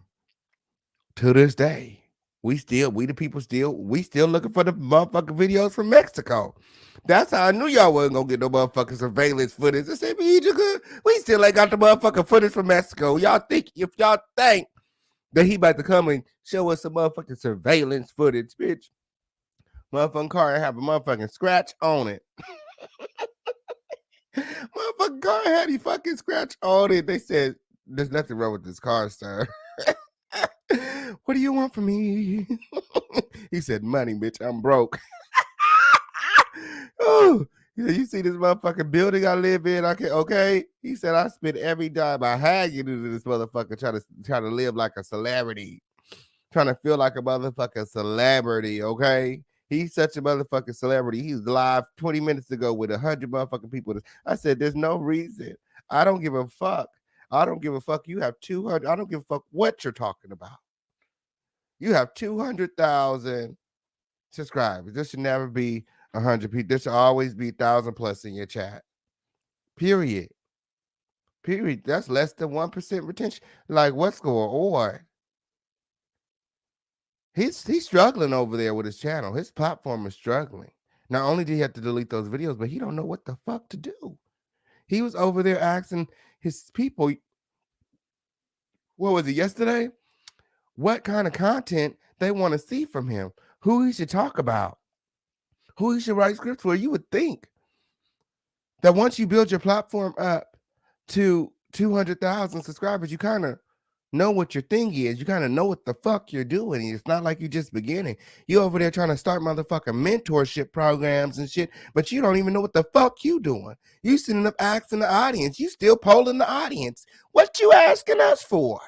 To this day, we still looking for the motherfucking videos from Mexico. That's how I knew y'all wasn't gonna get no motherfucking surveillance footage. I said, we still ain't got the motherfucking footage from Mexico. If y'all think that he about to come and show us some motherfucking surveillance footage, bitch. Motherfucking car have a motherfucking scratch on it. Motherfucking car had a fucking scratch on it. They said, there's nothing wrong with this car, sir. What do you want from me? He said, money, bitch. I'm broke. Oh, you see this motherfucking building I live in? Okay. He said, I spent every dime I had you into this motherfucker trying to live like a celebrity. Trying to feel like a motherfucking celebrity, okay? He's such a motherfucking celebrity. He's live 20 minutes ago with 100 motherfucking people. I said, there's no reason. I don't give a fuck. I don't give a fuck. You have 200. I don't give a fuck what you're talking about. You have 200,000 subscribers. This should never be 100 people. There should always be 1,000 plus in your chat. Period. That's less than 1% retention. Like, what's going on? He's struggling over there with his channel. His platform is struggling. Not only did he have to delete those videos, but he don't know what the fuck to do. He was over there asking his people, what was it, yesterday? what kind of content they want to see from him, who he should talk about, who he should write scripts for. You would think that once you build your platform up to 200,000 subscribers, you kind of know what your thing is. You kind of know what the fuck you're doing. It's not like you're just beginning. You over there trying to start motherfucking mentorship programs and shit, but you don't even know what the fuck you doing. You sitting up asking the audience. You still polling the audience. What you asking us for?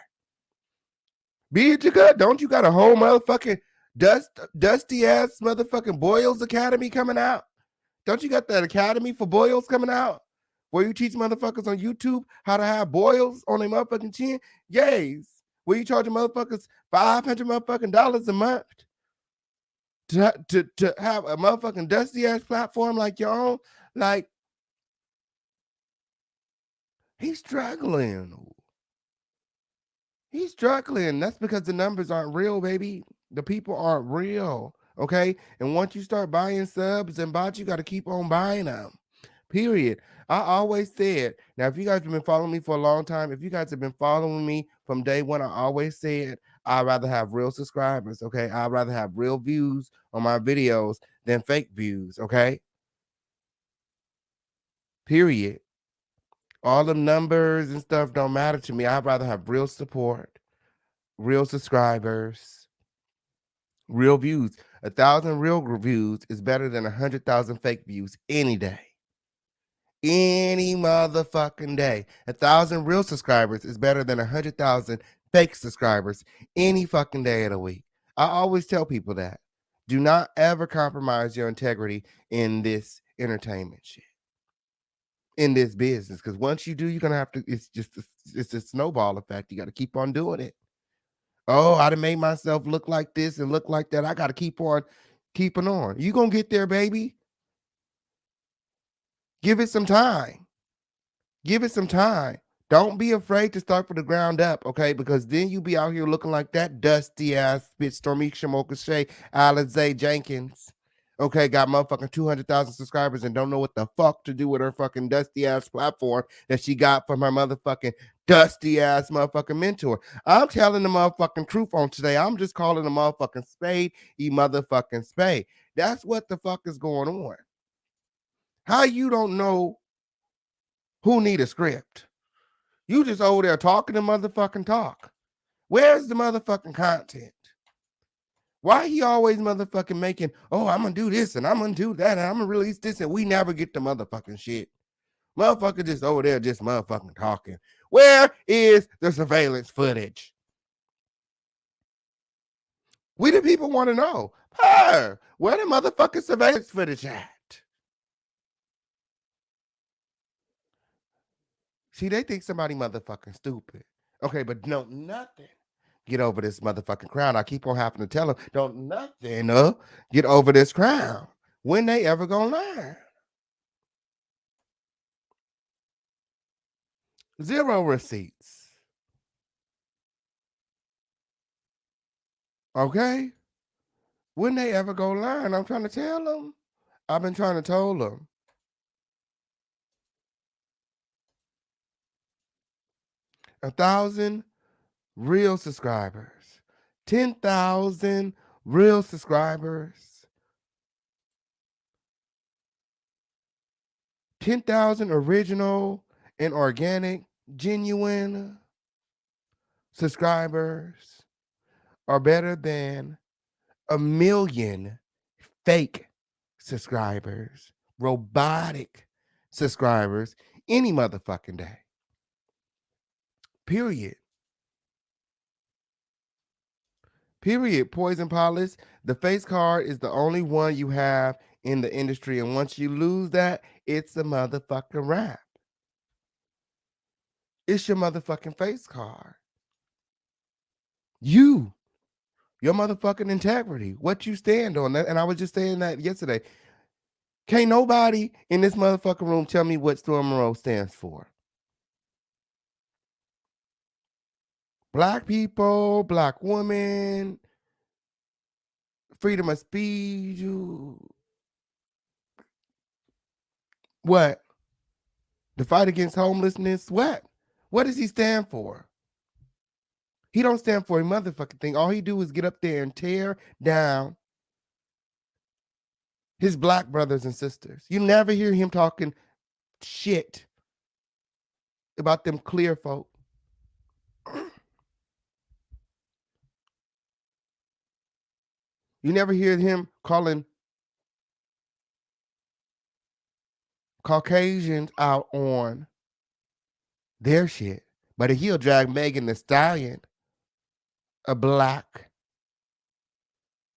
Be it you good. Don't you got a whole motherfucking dusty ass motherfucking Boyles Academy coming out? Don't you got that academy for boils coming out where you teach motherfuckers on YouTube how to have boils on their motherfucking chin? Yays. Where you charging motherfuckers $500 motherfucking dollars a month to have a motherfucking dusty ass platform like your own? Like, he's struggling. He's struggling. That's because the numbers aren't real, baby. The people aren't real. Okay. And once you start buying subs and bots, you got to keep on buying them. Period. I always said, now, if you guys have been following me for a long time, if you guys have been following me from day one, I always said I'd rather have real subscribers. Okay. I'd rather have real views on my videos than fake views. Okay. Period. All the numbers and stuff don't matter to me. I'd rather have real support, real subscribers, real views. 1,000 real views is better than 100,000 fake views any day. Any motherfucking day. 1,000 real subscribers is better than 100,000 fake subscribers any fucking day of the week. I always tell people that. Do not ever compromise your integrity in this entertainment shit, in this business, because once you do, you're gonna have to. It's a snowball effect. You got to keep on doing it. Oh, I done made myself look like this and look like that. I got to keep on keeping on. You gonna get there, baby. Give it some time. Give it some time. Don't be afraid to start from the ground up, okay? Because then you be out here looking like that dusty ass bitch, Stormisha Mokache, Alizé Jenkins. Okay, got motherfucking 200,000 subscribers and don't know what the fuck to do with her fucking dusty ass platform that she got from her motherfucking dusty ass motherfucking mentor. I'm telling the motherfucking truth on today. I'm just calling the motherfucking spade, motherfucking spade. That's what the fuck is going on. How you don't know who need a script? You just over there talking the motherfucking talk. Where's the motherfucking content? Why he always motherfucking making, oh, I'm gonna do this and I'm gonna do that and I'm gonna release this and we never get the motherfucking shit. Motherfucker just over there just motherfucking talking. Where is the surveillance footage? We the people want to know. Hey, where the motherfucking surveillance footage at? See, they think somebody motherfucking stupid. Okay, but no, nothing. Get over this motherfucking crown. I keep on having to tell them, don't nothing get over this crown. When they ever gonna learn? Zero receipts. Okay? When they ever gonna learn? I'm trying to tell them. I've been trying to tell them. 1,000 real subscribers. 10,000 real subscribers. 10,000 original and organic, genuine subscribers are better than 1 million fake subscribers, robotic subscribers any motherfucking day. Period. Period. Poison Polish. The face card is the only one you have in the industry. And once you lose that, it's a motherfucking wrap. It's your motherfucking face card. Your motherfucking integrity, what you stand on. And I was just saying that yesterday. Can't nobody in this motherfucking room tell me what Storm MONROE stands for. Black people, black women, freedom of speech. What? The fight against homelessness? What? What does he stand for? He don't stand for a motherfucking thing. All he do is get up there and tear down his black brothers and sisters. You never hear him talking shit about them clear folk. You never hear him calling Caucasians out on their shit. But he'll drag Megan Thee Stallion, a black,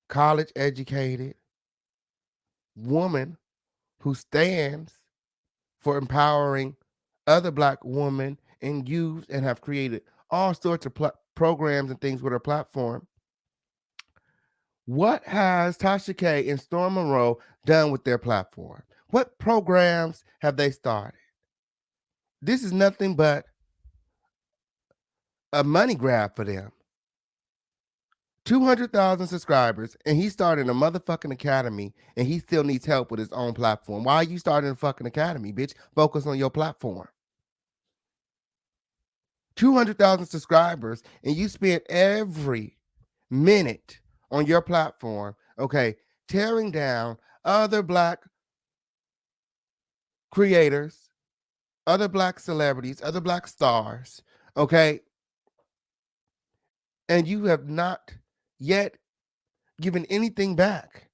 college educated woman who stands for empowering other black women and youth and have created all sorts of programs and things with her platform. What has Tasha K and Storm Monroe done with their platform? What programs have they started? This is nothing but a money grab for them. 200,000 subscribers, and he's starting a motherfucking academy, and he still needs help with his own platform. Why are you starting a fucking academy, bitch? Focus on your platform. 200,000 subscribers, and you spend every minute on your platform, okay, tearing down other black creators, other black celebrities, other black stars, okay? And you have not yet given anything back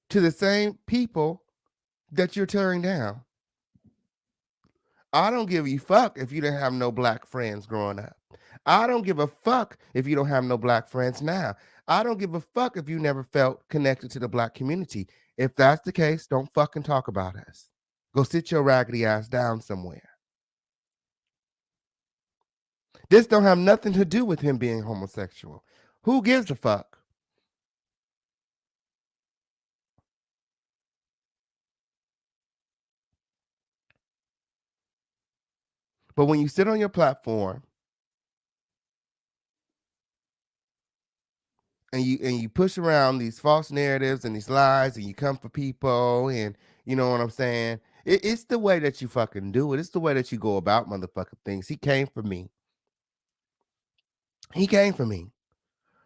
to the same people that you're tearing down. I don't give a fuck if you didn't have no black friends growing up. I don't give a fuck if you don't have no black friends now. I don't give a fuck if you never felt connected to the black community. If that's the case, don't fucking talk about us. Go sit your raggedy ass down somewhere. This don't have nothing to do with him being homosexual. Who gives a fuck? But when you sit on your platform and you push around these false narratives and these lies and you come for people and you know what I'm saying? It's the way that you fucking do it. It's the way that you go about motherfucking things. He came for me. He came for me.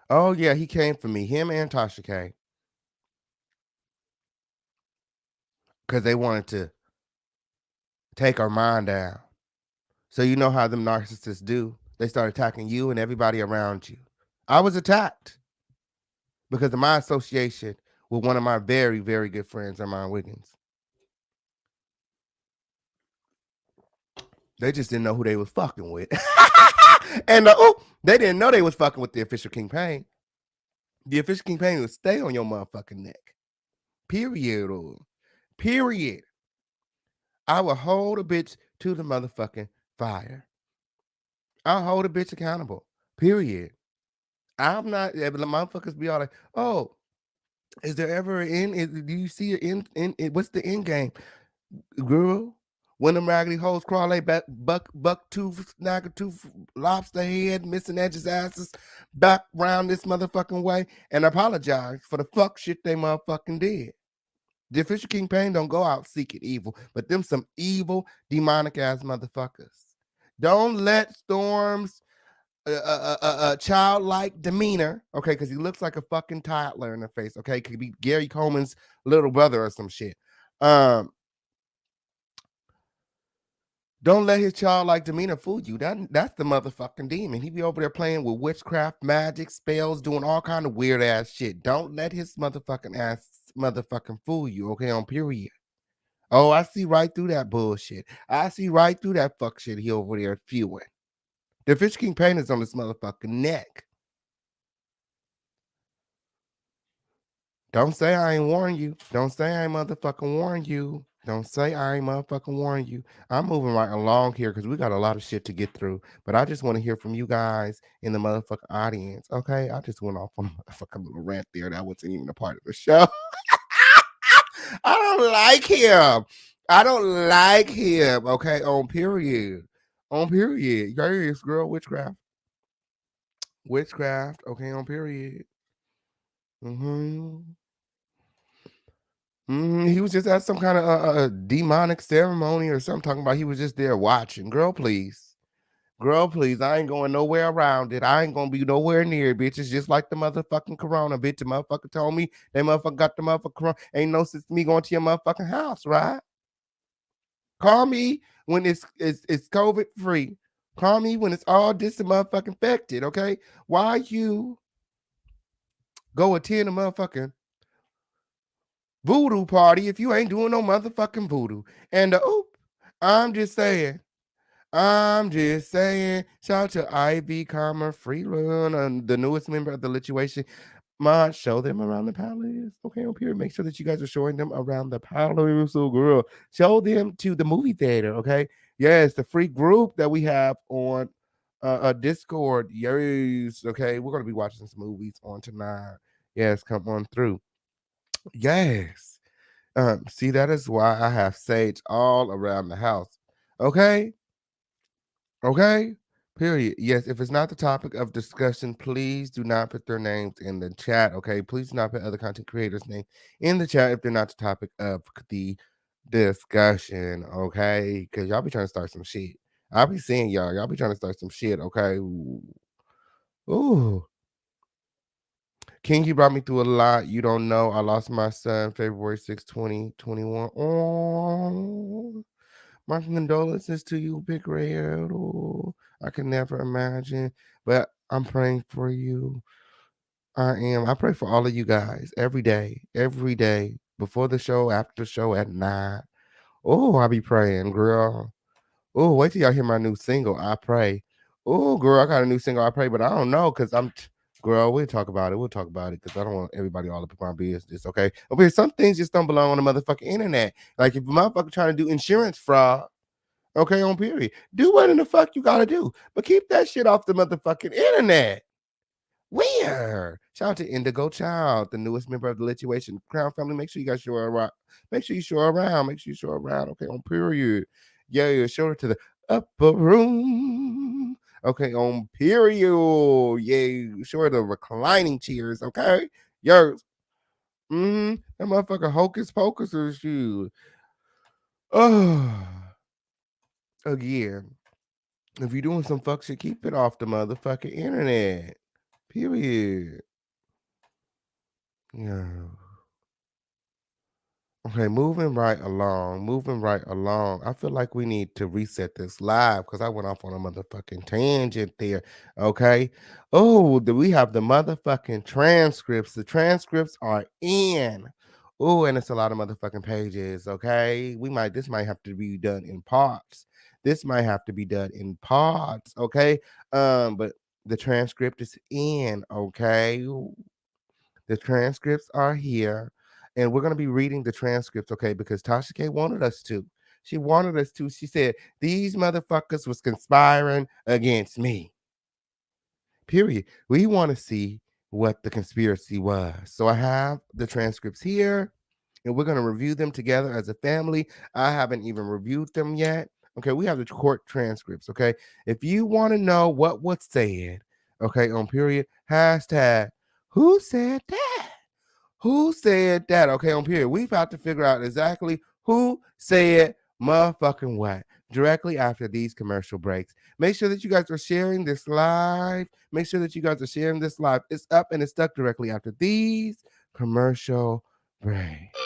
Oh yeah, he came for me. Him and Tasha K. Because they wanted to take our mind down. So you know how them narcissists do. They start attacking you and everybody around you. I was attacked because of my association with one of my very, very good friends, Armand Wiggins. They just didn't know who they was fucking with. And they didn't know they was fucking with the official King Pain. The official King Pain would stay on your motherfucking neck. Period. Period. I will hold a bitch to the motherfucking fire. I'll hold a bitch accountable. Period. I'm not, the motherfuckers be all like, oh, is there ever an end? Do you see an end? What's the end game? Girl, when them raggedy hoes crawl they back, buck tooth, snagger tooth, lobster head, missing edges asses back round this motherfucking way and apologize for the fuck shit they motherfucking did. The official King Pain don't go out seeking evil, but them some evil, demonic ass motherfuckers. Don't let Storm's childlike demeanor, okay, because he looks like a fucking toddler in the face, okay, could be Gary Coleman's little brother or some shit. Don't let his childlike demeanor fool you. That's the motherfucking demon. He be over there playing with witchcraft, magic, spells, doing all kind of weird ass shit. Don't let his motherfucking ass motherfucking fool you, okay, on period. Oh, I see right through that bullshit. I see right through that fuck shit he over there spewing. The Fish King Pain is on this motherfucking neck. Don't say I ain't warn you. Don't say I ain't motherfucking warn you. Don't say I ain't motherfucking warn you. I'm moving right along here because we got a lot of shit to get through. But I just want to hear from you guys in the motherfucking audience. Okay, I just went off on a motherfucking little rant there. That wasn't even a part of the show. I don't like him. I don't like him. Okay, on period. On period. Yes, girl, witchcraft. Witchcraft. Okay, on period. He was just at some kind of a demonic ceremony or something, talking about he was just there watching. Girl, please. Girl, please, I ain't going nowhere around it. I ain't gonna be nowhere near it, bitch. It's just like the motherfucking corona, bitch. The motherfucker told me they motherfucker got the motherfucking corona. Ain't no sense me going to your motherfucking house, right? Call me when it's COVID free. Call me when it's all this and motherfucking infected, okay? Why you go attend a motherfucking voodoo party if you ain't doing no motherfucking voodoo? And I'm just saying. Shout out to Ivy, Freeland, the newest member of the Lituation. Ma, show them around the palace. Okay, up here. Make sure that you guys are showing them around the palace. So, girl, show them to the movie theater. Okay. Yes, the free group that we have on Discord. Yes. Okay, we're gonna be watching some movies on tonight. Yes, come on through. Yes. See, that is why I have sage all around the house. Okay. Okay. Period. Yes, if it's not the topic of discussion, please do not put their names in the chat. Okay. Please do not put other content creators' name in the chat if they're not the topic of the discussion. Okay. Because y'all be trying to start some shit. I'll be seeing y'all. Y'all be trying to start some shit. Okay. Ooh. King, you brought me through a lot. You don't know. I lost my son February 6, 2021. Oh. My condolences to you, Big Red. Oh, I can never imagine, but I'm praying for you. I am. I pray for all of you guys every day, before the show, after the show, at night. Oh, I be praying, girl. Oh, wait till y'all hear my new single, I Pray. Oh, girl, I got a new single, I Pray, but I don't know because girl, we'll talk about it. We'll talk about it because I don't want everybody all up in my business, okay? Okay, some things just don't belong on the motherfucking internet. Like if a motherfucker trying to do insurance fraud, okay, on period, do what in the fuck you gotta do. But keep that shit off the motherfucking internet. Weird. Shout out to Indigo Child, the newest member of the Lituation Crown family. Make sure you guys show her around. Make sure you show her around. Okay, on period. Yeah, show her to the upper room. Okay, on period. Yeah, show her the reclining chairs. Okay, yours. That motherfucker hocus pocus or shoot. Oh, again. If you're doing some fuck shit, keep it off the motherfucking internet. Period. Yeah. Okay, moving right along. I feel like we need to reset this live because I went off on a motherfucking tangent there. Okay. Oh, we have the motherfucking transcripts. The transcripts are in. Oh, and it's a lot of motherfucking pages. Okay. This might have to be done in parts. Okay. But the transcript is in. Okay. The transcripts are here. And we're going to be reading the transcripts, okay? Because Tasha K wanted us to. She wanted us to. She said, these motherfuckers was conspiring against me. Period. We want to see what the conspiracy was. So I have the transcripts here, and we're going to review them together as a family. I haven't even reviewed them yet. Okay, we have the court transcripts, okay? If you want to know what was said, okay, on period, hashtag, who said that? Who said that? Okay, on period. We've got to figure out exactly who said motherfucking what directly after these commercial breaks. Make sure that you guys are sharing this live. It's up and it's stuck directly after these commercial breaks.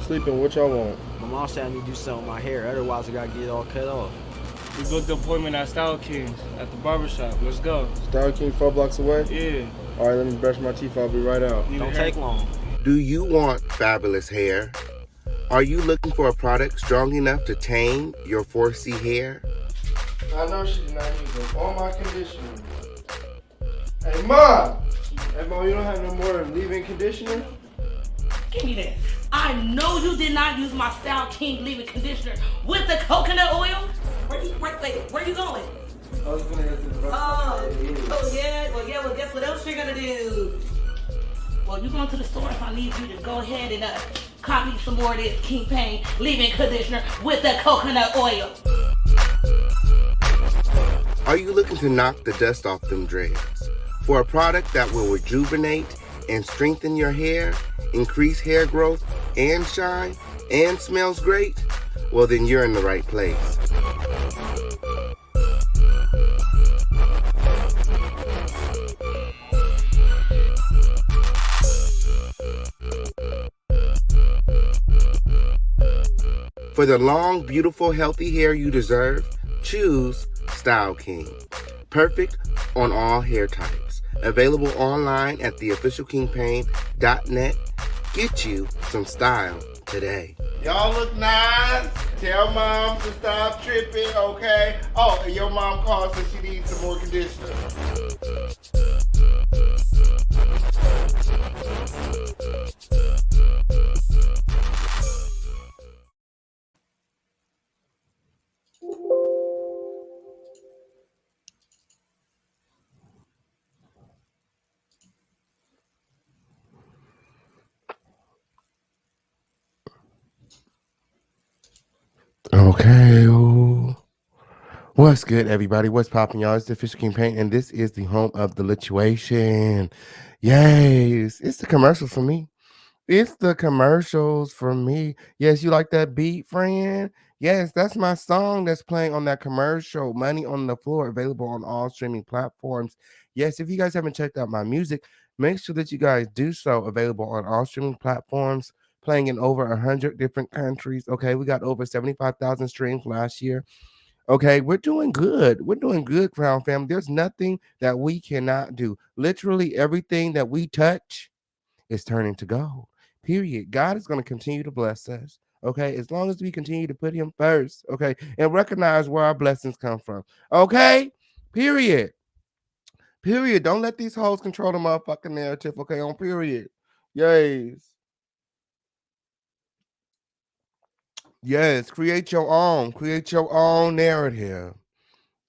Sleeping, what y'all want? My mom said I need to do something with my hair, otherwise I gotta get it all cut off. We booked the appointment at Style Kings at the barbershop. Let's go. Star King 4 blocks away? Yeah. All right, let me brush my teeth. I'll be right out. Don't take long. Do you want fabulous hair? Are you looking for a product strong enough to tame your 4C hair? I know she's not using all my conditioner. Hey, Mom! Hey, Mom, you don't have no more leave-in conditioner? Give me that. I know you did not use my Style King leave-in conditioner with the coconut oil. Where you going? I was gonna go to the Well, guess what else you're gonna do? Well, you're going to the store, so I need you to go ahead and cop me some more of this King Pain leave-in conditioner with the coconut oil. Are you looking to knock the dust off them dreads? For a product that will rejuvenate and strengthen your hair increase hair growth and shine and smells great, well then you're in the right place. For the long, beautiful, healthy hair you deserve, choose Style King. Perfect on all hair types. Available online at theofficialkingpain.net. Get you some style today. Y'all look nice. Tell mom to stop tripping, okay? Oh, and your mom calls and she needs some more conditioner. Okay. Ooh. What's good, everybody? What's popping, y'all? It's the Official King Paint, and this is the home of the Lituation. Yes, it's the commercial for me. It's the commercials for me. Yes, you like that beat, friend? Yes, that's my song that's playing on that commercial. Money on the Floor, available on all streaming platforms. Yes, if you guys haven't checked out my music, make sure that you guys do so. Available on all streaming platforms, playing in over 100 different countries. Okay, we got over 75,000 streams last year. Okay, we're doing good. We're doing good, Crown Family. There's nothing that we cannot do. Literally everything that we touch is turning to gold. Period. God is going to continue to bless us. Okay, as long as we continue to put Him first. Okay, and recognize where our blessings come from. Okay, period. Period. Don't let these hoes control the motherfucking narrative. Okay, on period. Yes. Yes. Create your own. Create your own narrative.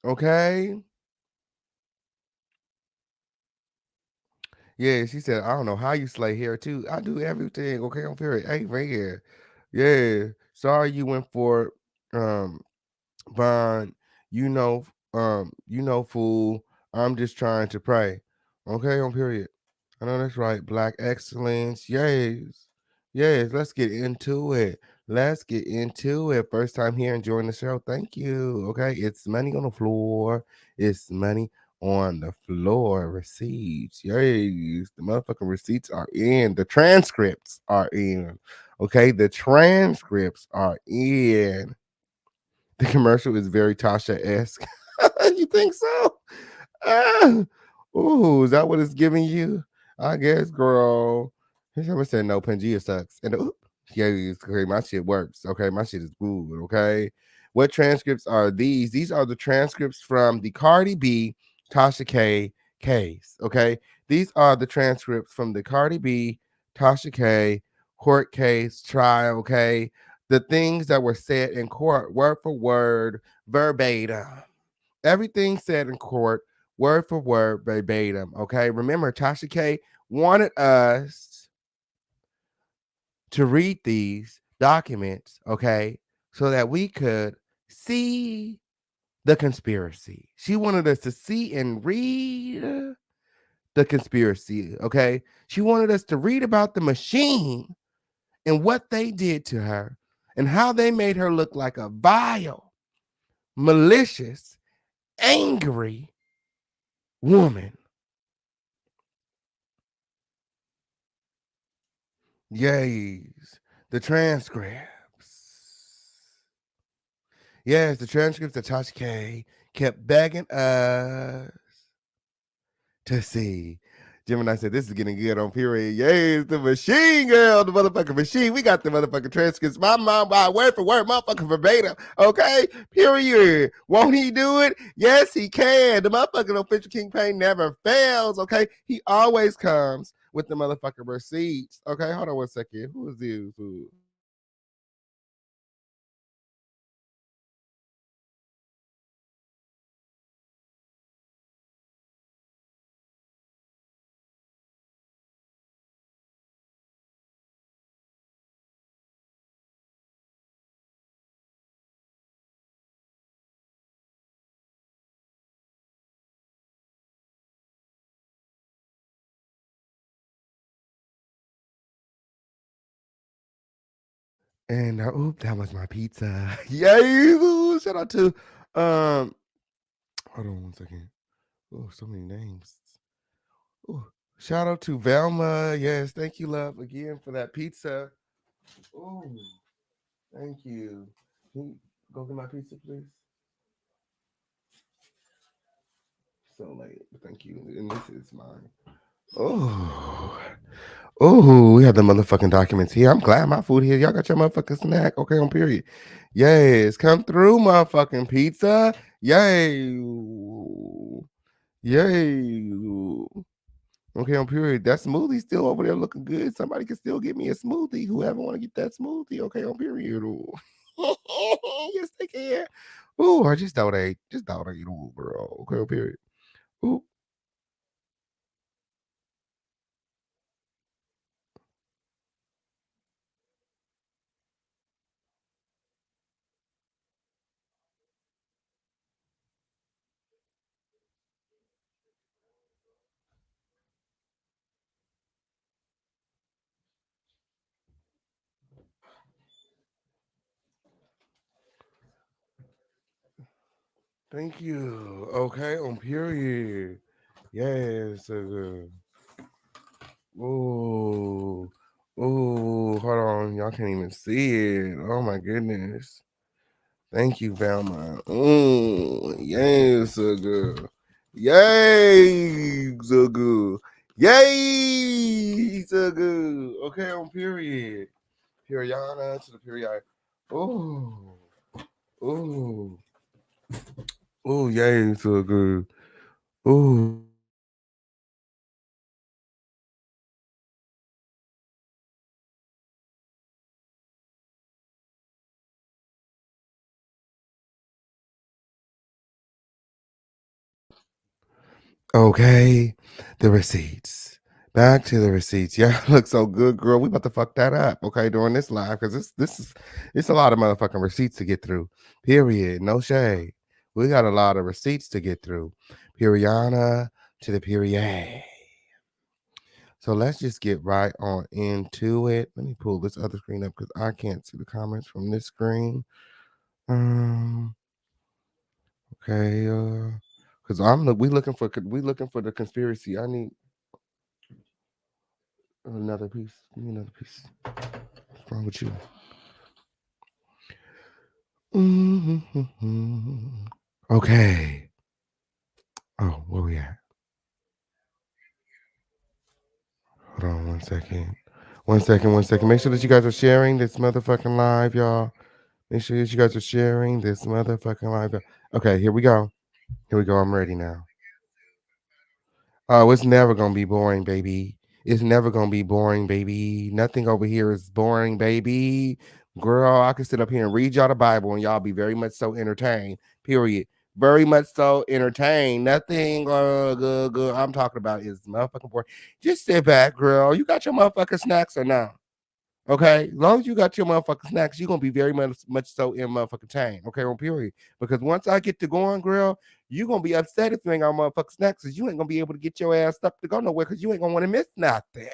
Okay. Yeah, she said, I don't know how you slay hair too. I do everything. Okay, on period. Hey, right here. Yeah. Sorry you went for Bond, fool. I'm just trying to pray. Okay, on period. I know that's right. Black excellence. Yes. Yes. Let's get into it. Let's get into it. First time here enjoying the show. Thank you. Okay. It's money on the floor. It's money on the floor. Receipts. Yes. The motherfucking receipts are in. The transcripts are in. Okay. The transcripts are in. The commercial is very Tasha-esque. You think so? Ah, ooh, is that what it's giving you? I guess, girl. Someone said no, Pangea sucks. And yeah, it's okay. My shit works. Okay, my shit is good. Okay. What transcripts are these? These are the transcripts from the Cardi B, Tasha K case. Okay. These are the transcripts from the Cardi B, Tasha K court case trial. Okay. The things that were said in court, word for word, verbatim. Everything said in court, word for word, verbatim. Okay. Remember, Tasha K wanted us to read these documents, okay, so that we could see the conspiracy. She wanted us to see and read the conspiracy, okay? She wanted us to read about the machine and what they did to her and how they made her look like a vile, malicious, angry woman. Yes, the transcripts. Yes, the transcripts that Tasha K kept begging us to see. Gemini said, this is getting good on period. Yes, the machine girl, the motherfucking machine. We got the motherfucking transcripts. My mom, by word for word, motherfucking verbatim. Okay, period. Won't he do it? Yes, he can. The motherfucking official King Pain never fails. Okay, he always comes with the motherfucking receipts. Okay, hold on 1 second. Who is this? And oop, that was my pizza. Yay! Ooh, shout out to hold on one second. Oh, so many names. Ooh, shout out to Velma. Yes, thank you, love, again for that pizza. Oh, thank you. Can you go get my pizza, please? So late. Thank you. And this is mine. Oh. Oh, we have the motherfucking documents here. I'm glad my food here. Y'all got your motherfucking snack. Okay, on period. Yes, come through, motherfucking pizza. Yay. Yay. Okay, on period. That smoothie still over there looking good. Somebody can still get me a smoothie. Whoever want to get that smoothie. Okay, on period. Ooh. Yes, they can. Ooh, I just thought I ooh, girl. Okay, on period. Ooh. Thank you. Okay, on period. Yes, so good. Ooh. Ooh, hold on. Y'all can't even see it. Oh my goodness. Thank you, Velma. Ooh, yay, so good. Yay, so good. Yay, so good. Okay, on period. Periana to the period. Ooh. Ooh. Ooh, yay, so good. Ooh. Okay, the receipts. Back to the receipts. Yeah, look so good, girl. We about to fuck that up, okay, during this live because this is it's a lot of motherfucking receipts to get through. Period. No shade. We got a lot of receipts to get through. Periana to the period. So let's just get right on into it. Let me pull this other screen up because I can't see the comments from this screen. Um. Okay. Because we looking for the conspiracy. I need another piece. Give me another piece. What's wrong with you? Mm-hmm. Okay. Oh, where we at? Hold on 1 second. 1 second, 1 second. Make sure that you guys are sharing this motherfucking live, y'all. Make sure that you guys are sharing this motherfucking live. Okay, here we go. Here we go. I'm ready now. Oh, it's never gonna be boring, baby. It's never gonna be boring, baby. Nothing over here is boring, baby. Girl, I can sit up here and read y'all the Bible and y'all be very much so entertained. Period. Very much so entertained. Nothing good. I'm talking about is motherfucking boring. Just sit back, girl. You got your motherfucking snacks or not? Okay, as long as you got your motherfucking snacks, you're gonna be very much so in motherfucking chain. Okay, on period. Because once I get to going, girl, you're gonna be upset if you ain't got motherfucking snacks, because you ain't gonna be able to get your ass up to go nowhere because you ain't gonna want to miss nothing.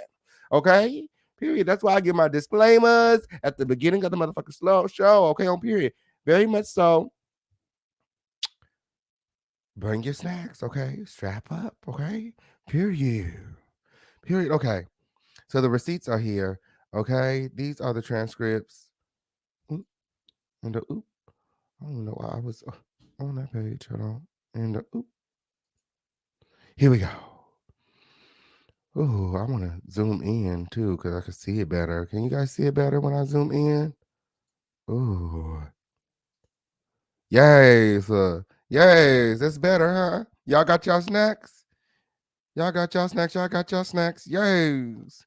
Okay? Period. That's why I give my disclaimers at the beginning of the motherfucking slow show. Okay, on period. Very much so. Bring your snacks, okay? Strap up, okay? Period. Period. Okay. So the receipts are here. Okay. These are the transcripts. Oop, and the oop. I don't know why I was on that page. Hold on. And oop. Here we go. Ooh, I want to zoom in too because I can see it better. Can you guys see it better when I zoom in? Ooh. Yes. Yes. That's better, huh? Y'all got y'all snacks? Y'all got y'all snacks? Y'all got y'all snacks? Yes.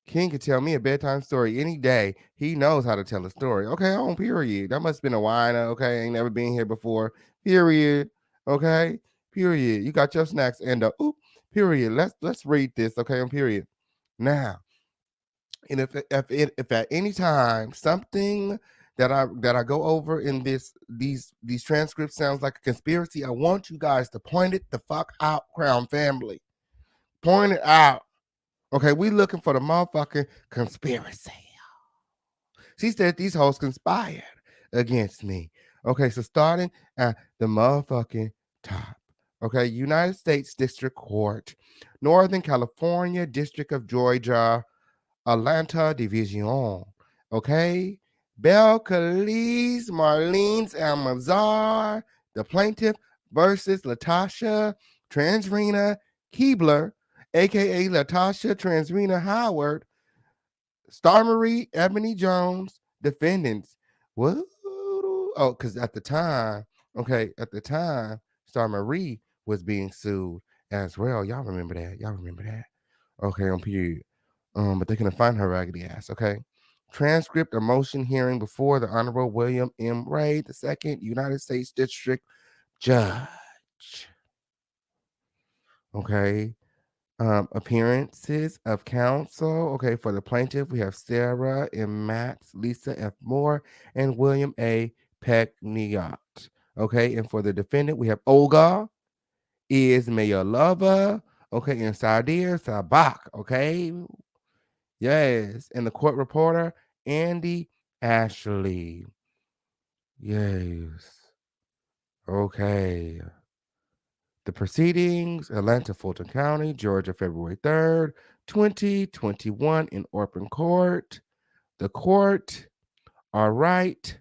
King could tell me a bedtime story any day. He knows how to tell a story. Okay, on period. That must have been a whiner. Okay, ain't never been here before. Period. Okay, period. You got your snacks and oop. Period. Let's read this. Okay, on period. Now, and if at any time something that I go over in these transcripts sounds like a conspiracy, I want you guys to point it the fuck out, Crown family. Point it out. Okay, we looking for the motherfucking conspiracy. She said these hoes conspired against me. Okay, so starting at the motherfucking top. Okay, United States District Court, Northern California, District of Georgia, Atlanta Division. Okay, Belle Calise, Marlene's Almazar, the plaintiff versus Latasha Transrena Keebler, aka Latasha Transrena Howard, Star Marie Ebony Jones, defendants. What? Oh, because at the time, Star Marie was being sued as well. Y'all remember that? Okay, on period. But they couldn't find her raggedy ass. Okay. Transcript a motion hearing before the Honorable William M. Ray II, United States District Judge. Okay. Appearances of counsel. Okay, for the plaintiff, we have Sarah M. Matz, Lisa F. Moore, and William A. Peckniot. Okay, and for the defendant, we have Olga Ismailova. Okay, and Sadir Sabak. Okay, yes, and the court reporter, Andy Ashley. Yes. Okay. The proceedings, Atlanta, Fulton County, Georgia, February 3rd, 2021 in open court. The court, all right.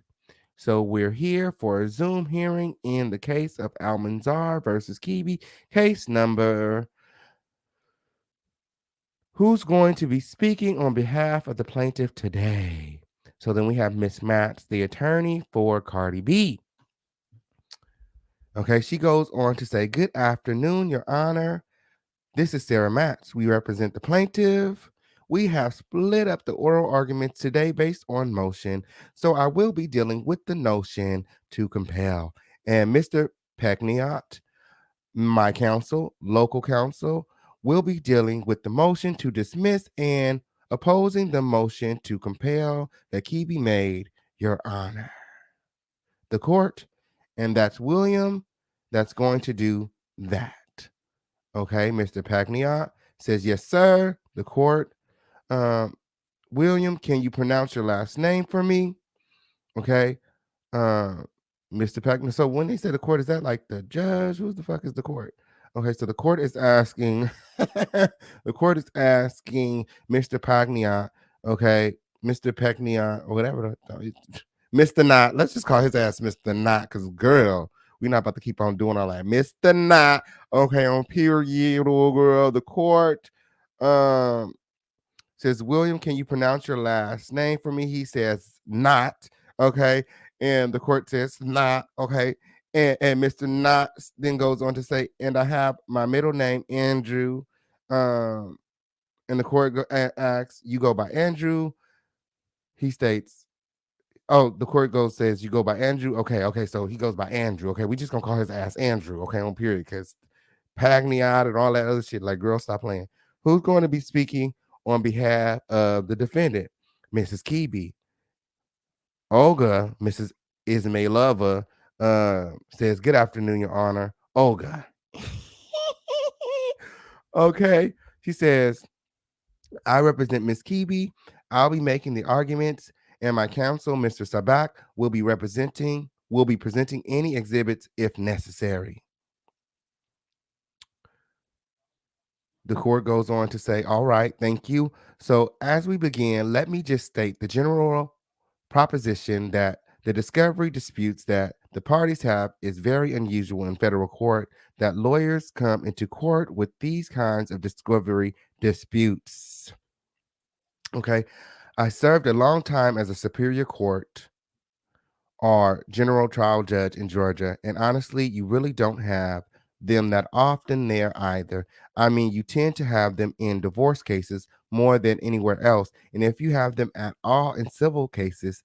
So we're here for a Zoom hearing in the case of Almanzar versus Kibi, case number. Who's going to be speaking on behalf of the plaintiff today? So then we have Miss Matz, the attorney for Cardi B. Okay, she goes on to say, "Good afternoon, Your Honor. This is Sarah Matz. We represent the plaintiff. We have split up the oral arguments today based on motion, so I will be dealing with the notion to compel. And Mr. Peckniot, my counsel, local counsel, will be dealing with the motion to dismiss and opposing the motion to compel that key be made, Your Honor. The court, and that's William, that's going to do that." Okay, Mr. Pagniot says, "Yes, sir." The court, William, can you pronounce your last name for me? Okay, Mr. Pagniot. So when they say the court, is that like the judge? Who the fuck is the court? Okay, so the court is asking, the court is asking Mr. Pagniot, okay, Mr. Pagniot, or whatever, Mr. Knott. Let's just call his ass Mr. Knott, because girl, we're not about to keep on doing all that. Mr. Knott, okay, on period, little girl. The court says, "William, can you pronounce your last name for me?" He says, "Not." Okay, and the court says, "Not." Okay, and Mr. Knott then goes on to say, "And I have my middle name, Andrew." And the court asks, "You go by Andrew?" He states, "Oh," the court says, "You go by Andrew." Okay, so he goes by Andrew. Okay, we just gonna call his ass Andrew, okay, on period, because Pagniot and all that other shit. Like, girl, stop playing. Who's going to be speaking on behalf of the defendant? Mrs. Kibi. Olga, Mrs. Ismailova, says, "Good afternoon, Your Honor." Olga. Okay. She says, "I represent Miss Kibi. I'll be making the arguments, and my counsel, Mr. Sabak, will be presenting any exhibits if necessary." The court goes on to say, "All right, thank you. So as we begin, let me just state the general proposition that the discovery disputes that the parties have is very unusual in federal court, that lawyers come into court with these kinds of discovery disputes." Okay. "I served a long time as a superior court or general trial judge in Georgia, and honestly, you really don't have them that often there either. I mean, you tend to have them in divorce cases more than anywhere else. And if you have them at all in civil cases,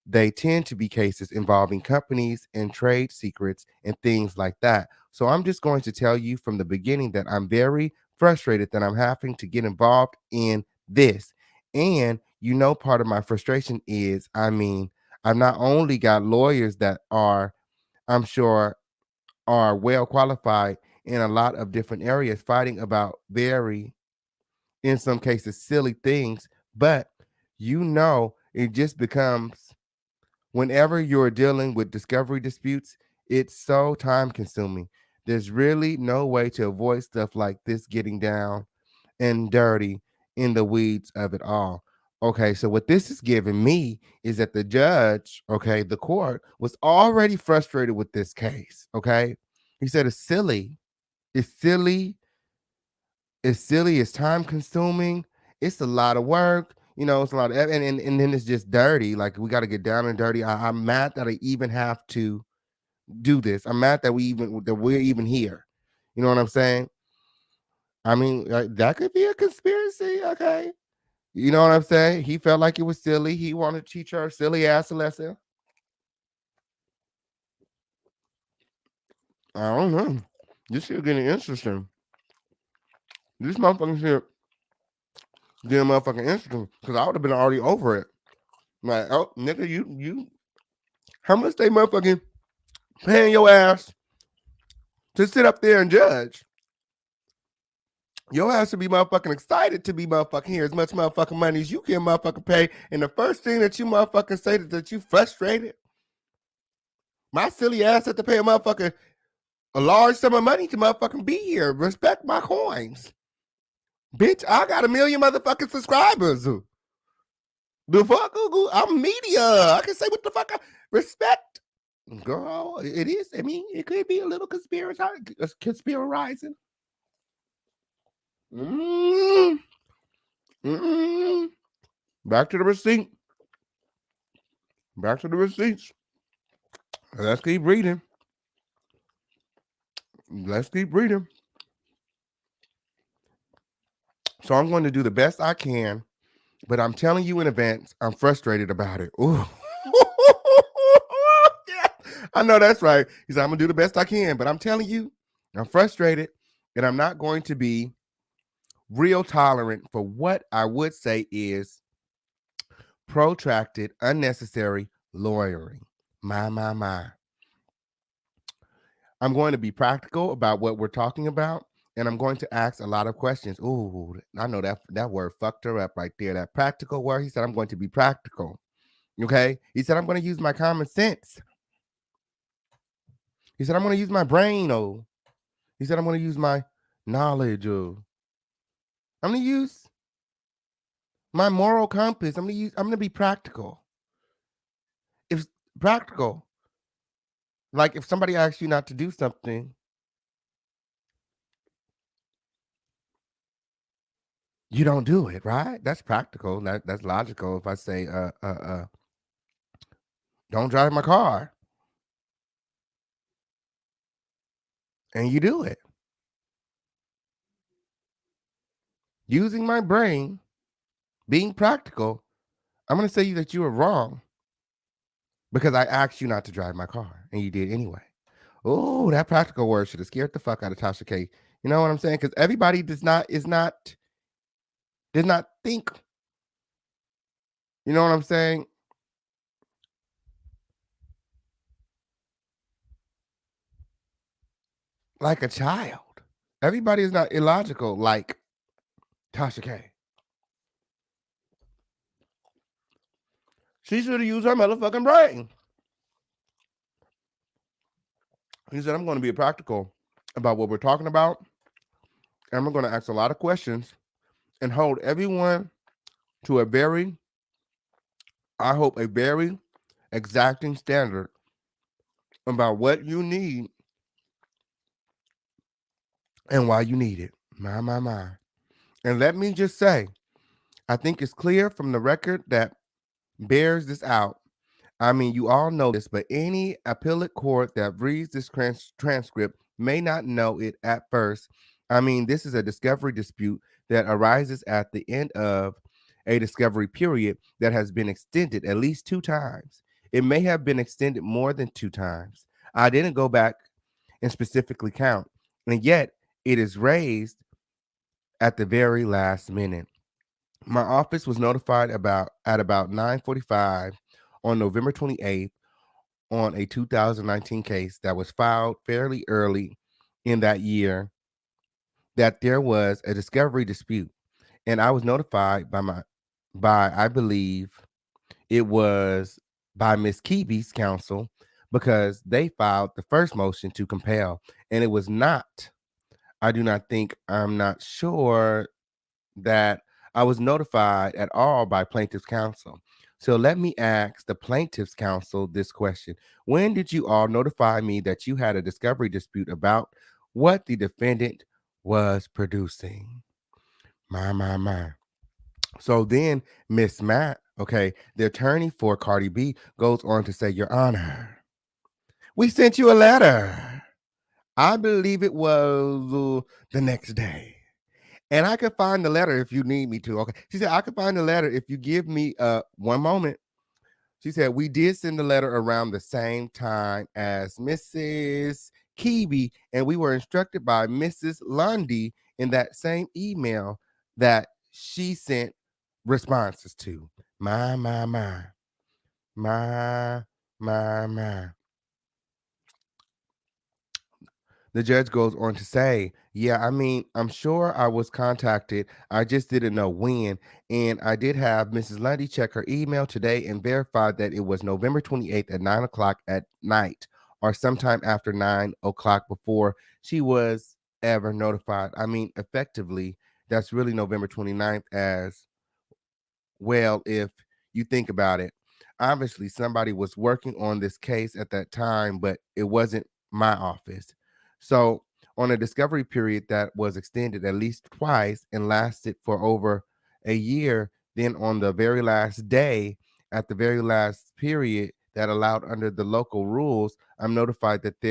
they tend to be cases involving companies and trade secrets and things like that. So I'm just going to tell you from the beginning that I'm very frustrated that I'm having to get involved in this. And part of my frustration is, I've not only got lawyers that are, I'm sure, are well qualified in a lot of different areas fighting about very, in some cases, silly things, but it just becomes, whenever you're dealing with discovery disputes, it's so time consuming. There's really no way to avoid stuff like this getting down and dirty in the weeds of it all. Okay, so what this is giving me is that the judge, okay, the court was already frustrated with this case. Okay, he said it's silly, it's silly, it's silly, it's time consuming, it's a lot of work. It's a lot of, and then it's just dirty. Like, we got to get down and dirty. I'm mad that I even have to do this. I'm mad that we're even here. You know what I'm saying? I mean, that could be a conspiracy. Okay. You know what I'm saying? He felt like it was silly. He wanted to teach her silly ass a lesson. I don't know. This shit getting interesting. This motherfucking shit getting motherfucking interesting. Because I would have been already over it. Like, oh, nigga, you, how much they motherfucking paying your ass to sit up there and judge? Your ass should be motherfucking excited to be motherfucking here as much motherfucking money as you can motherfucking pay. And the first thing that you motherfucking say is that you frustrated. My silly ass had to pay a large sum of money to motherfucking be here. Respect my coins. Bitch, I got 1 million motherfucking subscribers. The fuck? I'm media. I can say what the fuck respect. Girl, it is. I mean, it could be a little conspirarizing. Back to the receipt. Back to the receipts. Let's keep reading. Let's keep reading. So I'm going to do the best I can, but I'm telling you in advance, I'm frustrated about it. Ooh. Yeah, I know that's right. He said, I'm going to do the best I can, but I'm telling you, I'm frustrated, and I'm not going to be real tolerant for what I would say is protracted, unnecessary lawyering. My. I'm going to be practical about what we're talking about, and I'm going to ask a lot of questions. Ooh, I know that word fucked her up right there. That practical word. He said, I'm going to be practical. Okay? He said, I'm going to use my common sense. He said, I'm going to use my brain. Oh, he said, I'm going to use my knowledge. Oh, I'm going to use my moral compass. I'm going to be practical. If practical, like if somebody asks you not to do something, you don't do it, right? That's practical. That's logical. If I say, don't drive my car, and you do it. Using my brain, being practical, I'm going to say that you were wrong because I asked you not to drive my car, and you did anyway. Oh, that practical word should have scared the fuck out of Tasha K. You know what I'm saying? Because everybody does not think. You know what I'm saying? Like a child. Everybody is not illogical like Tasha K. She should have used her motherfucking brain. He said, I'm going to be practical about what we're talking about. And we're going to ask a lot of questions and hold everyone to a very exacting standard about what you need and why you need it. My. And let me just say, I think it's clear from the record that bears this out. I mean, you all know this, but any appellate court that reads this transcript may not know it at first. I mean, this is a discovery dispute that arises at the end of a discovery period that has been extended at least 2 times. It may have been extended more than 2 times. I didn't go back and specifically count, and yet it is raised at the very last minute. My office was notified at about 9:45 on November 28th on a 2019 case that was filed fairly early in that year that there was a discovery dispute, and I was notified by I believe it was by Miss Keeby's counsel because they filed the first motion to compel, and it was not. I'm not sure that I was notified at all by plaintiff's counsel. So let me ask the plaintiff's counsel this question. When did you all notify me that you had a discovery dispute about what the defendant was producing? My. So then Miss Matt, okay, the attorney for Cardi B, goes on to say, Your Honor, we sent you a letter. I believe it was the next day. And I could find the letter if you need me to. Okay. She said, I could find the letter if you give me one moment. She said, we did send the letter around the same time as Mrs. Keeby, and we were instructed by Mrs. Lundy in that same email that she sent responses to. My. The judge goes on to say, yeah, I mean, I'm sure I was contacted. I just didn't know when. And I did have Mrs. Lundy check her email today and verify that it was November 28th at 9 o'clock at night or sometime after 9 o'clock before she was ever notified. I mean, effectively, that's really November 29th as well, if you think about it. Obviously, somebody was working on this case at that time, but it wasn't my office. So, on a discovery period that was extended at least twice and lasted for over a year, then on the very last day, at the very last period that allowed under the local rules, I'm notified that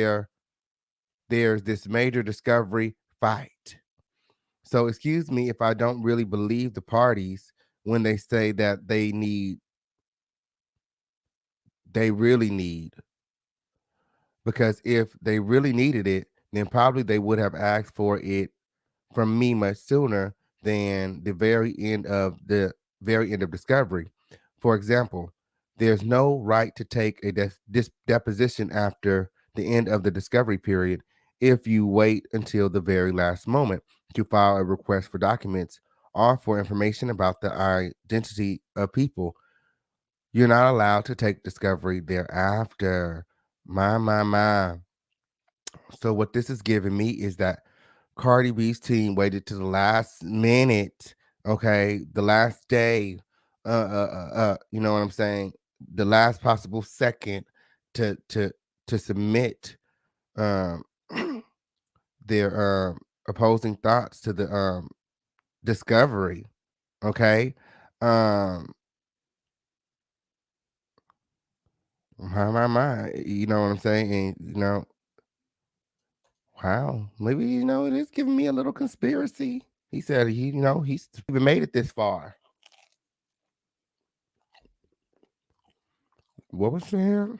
there's this major discovery fight. So, excuse me if I don't really believe the parties when they say that they really need, because if they really needed it, then probably they would have asked for it from me much sooner than the very end of discovery. For example, there's no right to take a deposition after the end of the discovery period if you wait until the very last moment to file a request for documents or for information about the identity of people. You're not allowed to take discovery thereafter. My. So what this is giving me is that Cardi B's team waited to the last minute, okay, the last day, you know what I'm saying, the last possible second to submit um their opposing thoughts to the discovery, okay. Um, my, you know what I'm saying, and wow, maybe it is giving me a little conspiracy. He said he's even made it this far. What was there?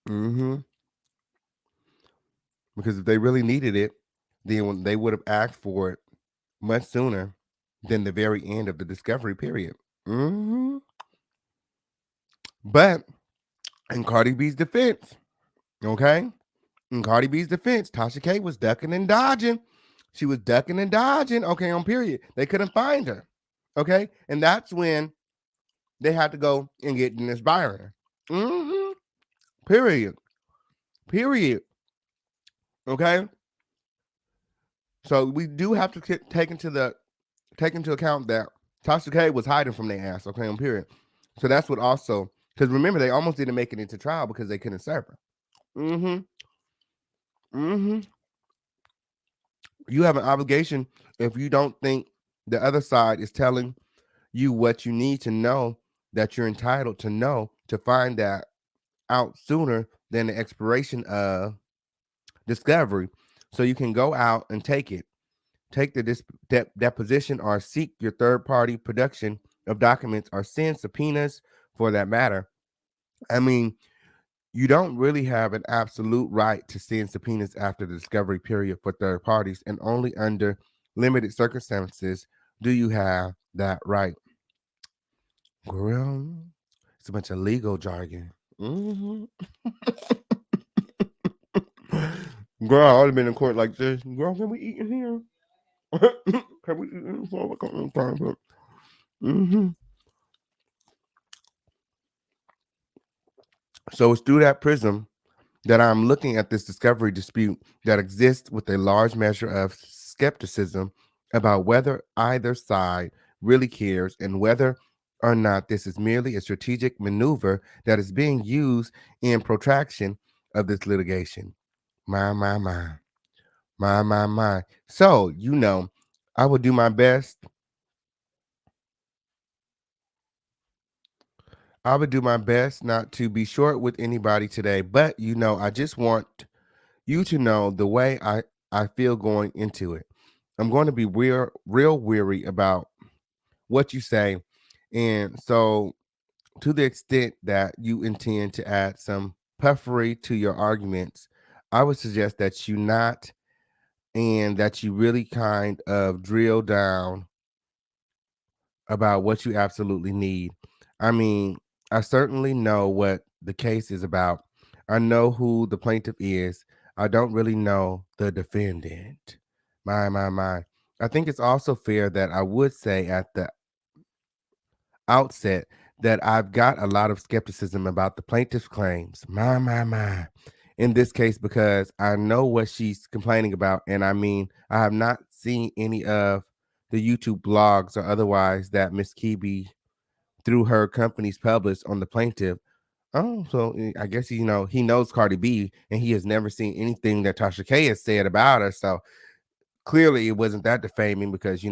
Mm-hmm. Because if they really needed it, then they would have asked for it much sooner than the very end of the discovery period. Mm-hmm. But in Cardi B's defense, okay, in Cardi B's defense, Tasha K was ducking and dodging. She was ducking and dodging. Okay, on period. They couldn't find her. Okay, and that's when they had to go and get Dennis Byron. Mm-hmm. Period. Period. Okay. So we do have to take into account that Tasha K was hiding from their ass. Okay, on period. So that's what also, because remember they almost didn't make it into trial because they couldn't serve her. Mm-hmm. Mm-hmm. You have an obligation if you don't think the other side is telling you what you need to know, that you're entitled to know, to find that out sooner than the expiration of discovery, so you can go out and take the deposition or seek your third party production of documents or send subpoenas for that matter. I mean, you don't really have an absolute right to send subpoenas after the discovery period for third parties, and only under limited circumstances do you have that right. Girl, it's a bunch of legal jargon. Mm-hmm. Girl, I would have been in court like this. Girl, can we eat in here? Can we eat this motherfucker? Mm-hmm. So it's through that prism that I'm looking at this discovery dispute that exists with a large measure of skepticism about whether either side really cares and whether or not this is merely a strategic maneuver that is being used in protraction of this litigation. My. So, I will do my best. I would do my best not to be short with anybody today, but I just want you to know the way I feel going into it. I'm going to be real weary about what you say. And so to the extent that you intend to add some puffery to your arguments, I would suggest that you not, and that you really kind of drill down about what you absolutely need. I mean, I certainly know what the case is about. I know who the plaintiff is. I don't really know the defendant. My. I think it's also fair that I would say at the outset that I've got a lot of skepticism about the plaintiff's claims. My. In this case, because I know what she's complaining about. And I mean, I have not seen any of the YouTube blogs or otherwise that Miss Kibi through her companies published on the plaintiff. Oh, so I guess he knows Cardi B, and he has never seen anything that Tasha K has said about her. So clearly, it wasn't that defaming because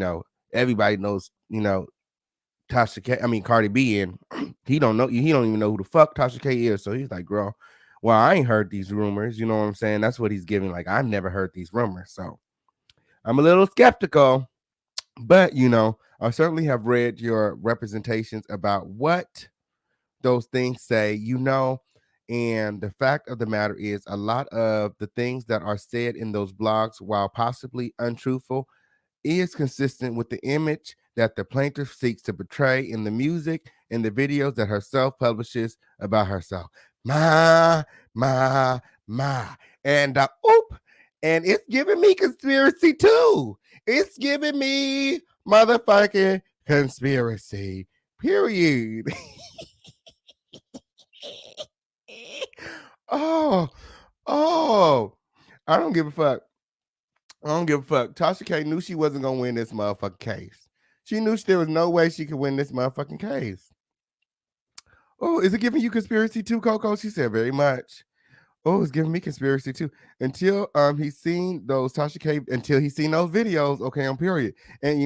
everybody knows Tasha K. I mean Cardi B, and he don't know. He don't even know who the fuck Tasha K is. So he's like, girl, well, I ain't heard these rumors. You know what I'm saying? That's what he's giving. Like, I've never heard these rumors. So I'm a little skeptical. But, I certainly have read your representations about what those things say, and the fact of the matter is a lot of the things that are said in those blogs, while possibly untruthful, is consistent with the image that the plaintiff seeks to portray in the music and the videos that herself publishes about herself. My. And and it's giving me conspiracy too. It's giving me motherfucking conspiracy. Period. oh, I don't give a fuck. Tasha K knew she wasn't gonna win this motherfucking case. She knew there was no way she could win this motherfucking case. Oh, is it giving you conspiracy too, Coco? She said very much. Oh, it's giving me conspiracy too. Until he's seen those Tasha K, until he's seen those videos, okay, on period. And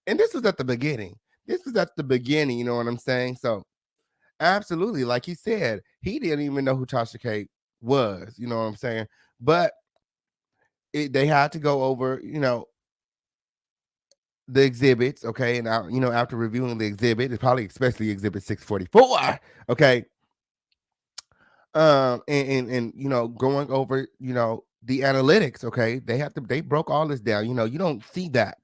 and this was at the beginning. You know what I'm saying? So absolutely, like he said, he didn't even know who Tasha K was, you know what I'm saying? But they had to go over, the exhibits, okay? And after reviewing the exhibit, it's probably especially exhibit 644, okay? And going over, the analytics, okay? They broke all this down. You don't see that,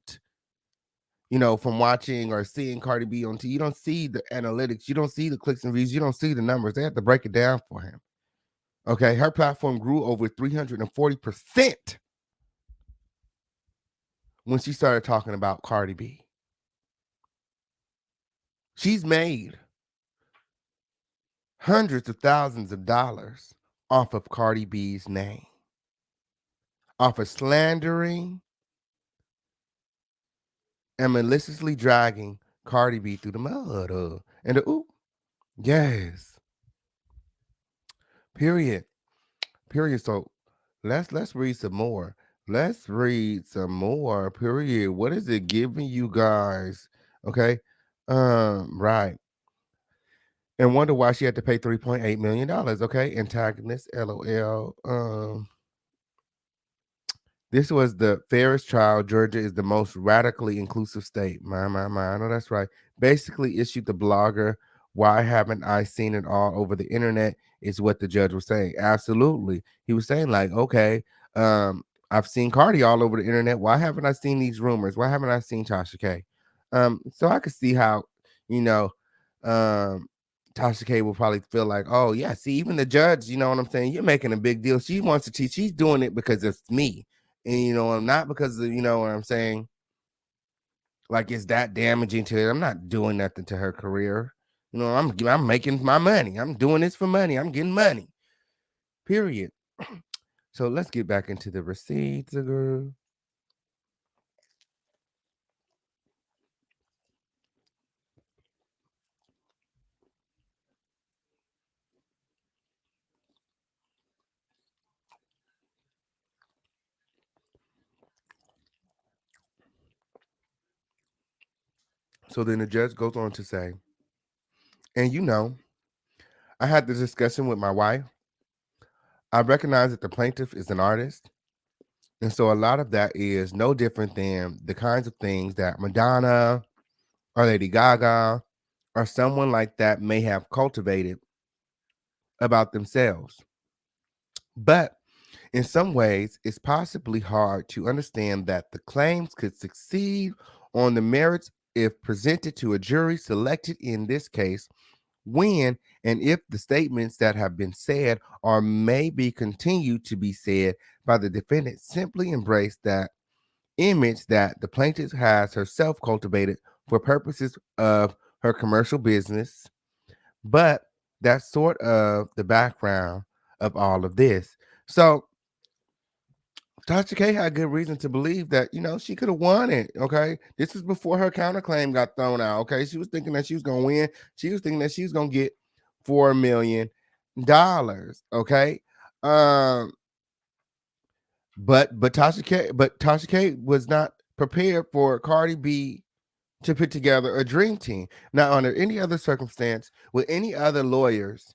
from watching or seeing Cardi B on TV. You don't see the analytics, you don't see the clicks and views, you don't see the numbers. They have to break it down for him. Okay, her platform grew over 340% when she started talking about Cardi B. She's made hundreds of thousands of dollars off of Cardi B's name, off of slandering and maliciously dragging Cardi B through the mud. Yes. Period. So let's read some more. Period. What is it giving you guys? Okay. Right. And wonder why she had to pay $3.8 million. Okay. Antagonist, LOL. This was the fairest trial. Georgia is the most radically inclusive state. My. I know that's right. Basically issued the blogger, why haven't I seen it all over the internet? Is what the judge was saying. Absolutely. He was saying, like, okay, I've seen Cardi all over the internet. Why haven't I seen these rumors? Why haven't I seen Tasha K? So I could see how, Tasha K will probably feel like, oh yeah, see, even the judge, you know what I'm saying? You're making a big deal. She wants to teach. She's doing it because it's me. And not because of, what I'm saying, like it's that damaging to it. I'm not doing nothing to her career. I'm making my money. I'm doing this for money. I'm getting money. Period. So let's get back into the receipts, girl. So then the judge goes on to say, and I had the discussion with my wife. I recognize that the plaintiff is an artist. And so a lot of that is no different than the kinds of things that Madonna or Lady Gaga or someone like that may have cultivated about themselves. But in some ways, it's possibly hard to understand that the claims could succeed on the merits if presented to a jury selected in this case when and if the statements that have been said or maybe continue to be said by the defendant simply embrace that image that the plaintiff has herself cultivated for purposes of her commercial business. But that's sort of the background of all of this. So Tasha K had good reason to believe that, she could have won it. Okay. This is before her counterclaim got thrown out. Okay. She was thinking that she was going to win. She was thinking that she was going to get $4 million. Okay. But Tasha K was not prepared for Cardi B to put together a dream team. Now, under any other circumstance, with any other lawyers,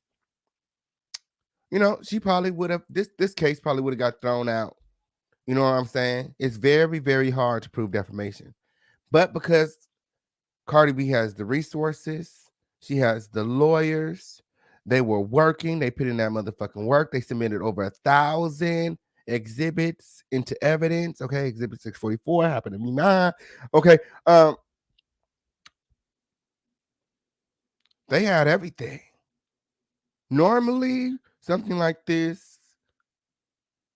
she probably would have this case probably would have got thrown out. You know what I'm saying? It's very, very hard to prove defamation. But because Cardi B has the resources, she has the lawyers, they were working, they put in that motherfucking work. They submitted over 1,000 exhibits into evidence. Okay, exhibit 644 happened to be mine. Okay, they had everything. Normally, something like this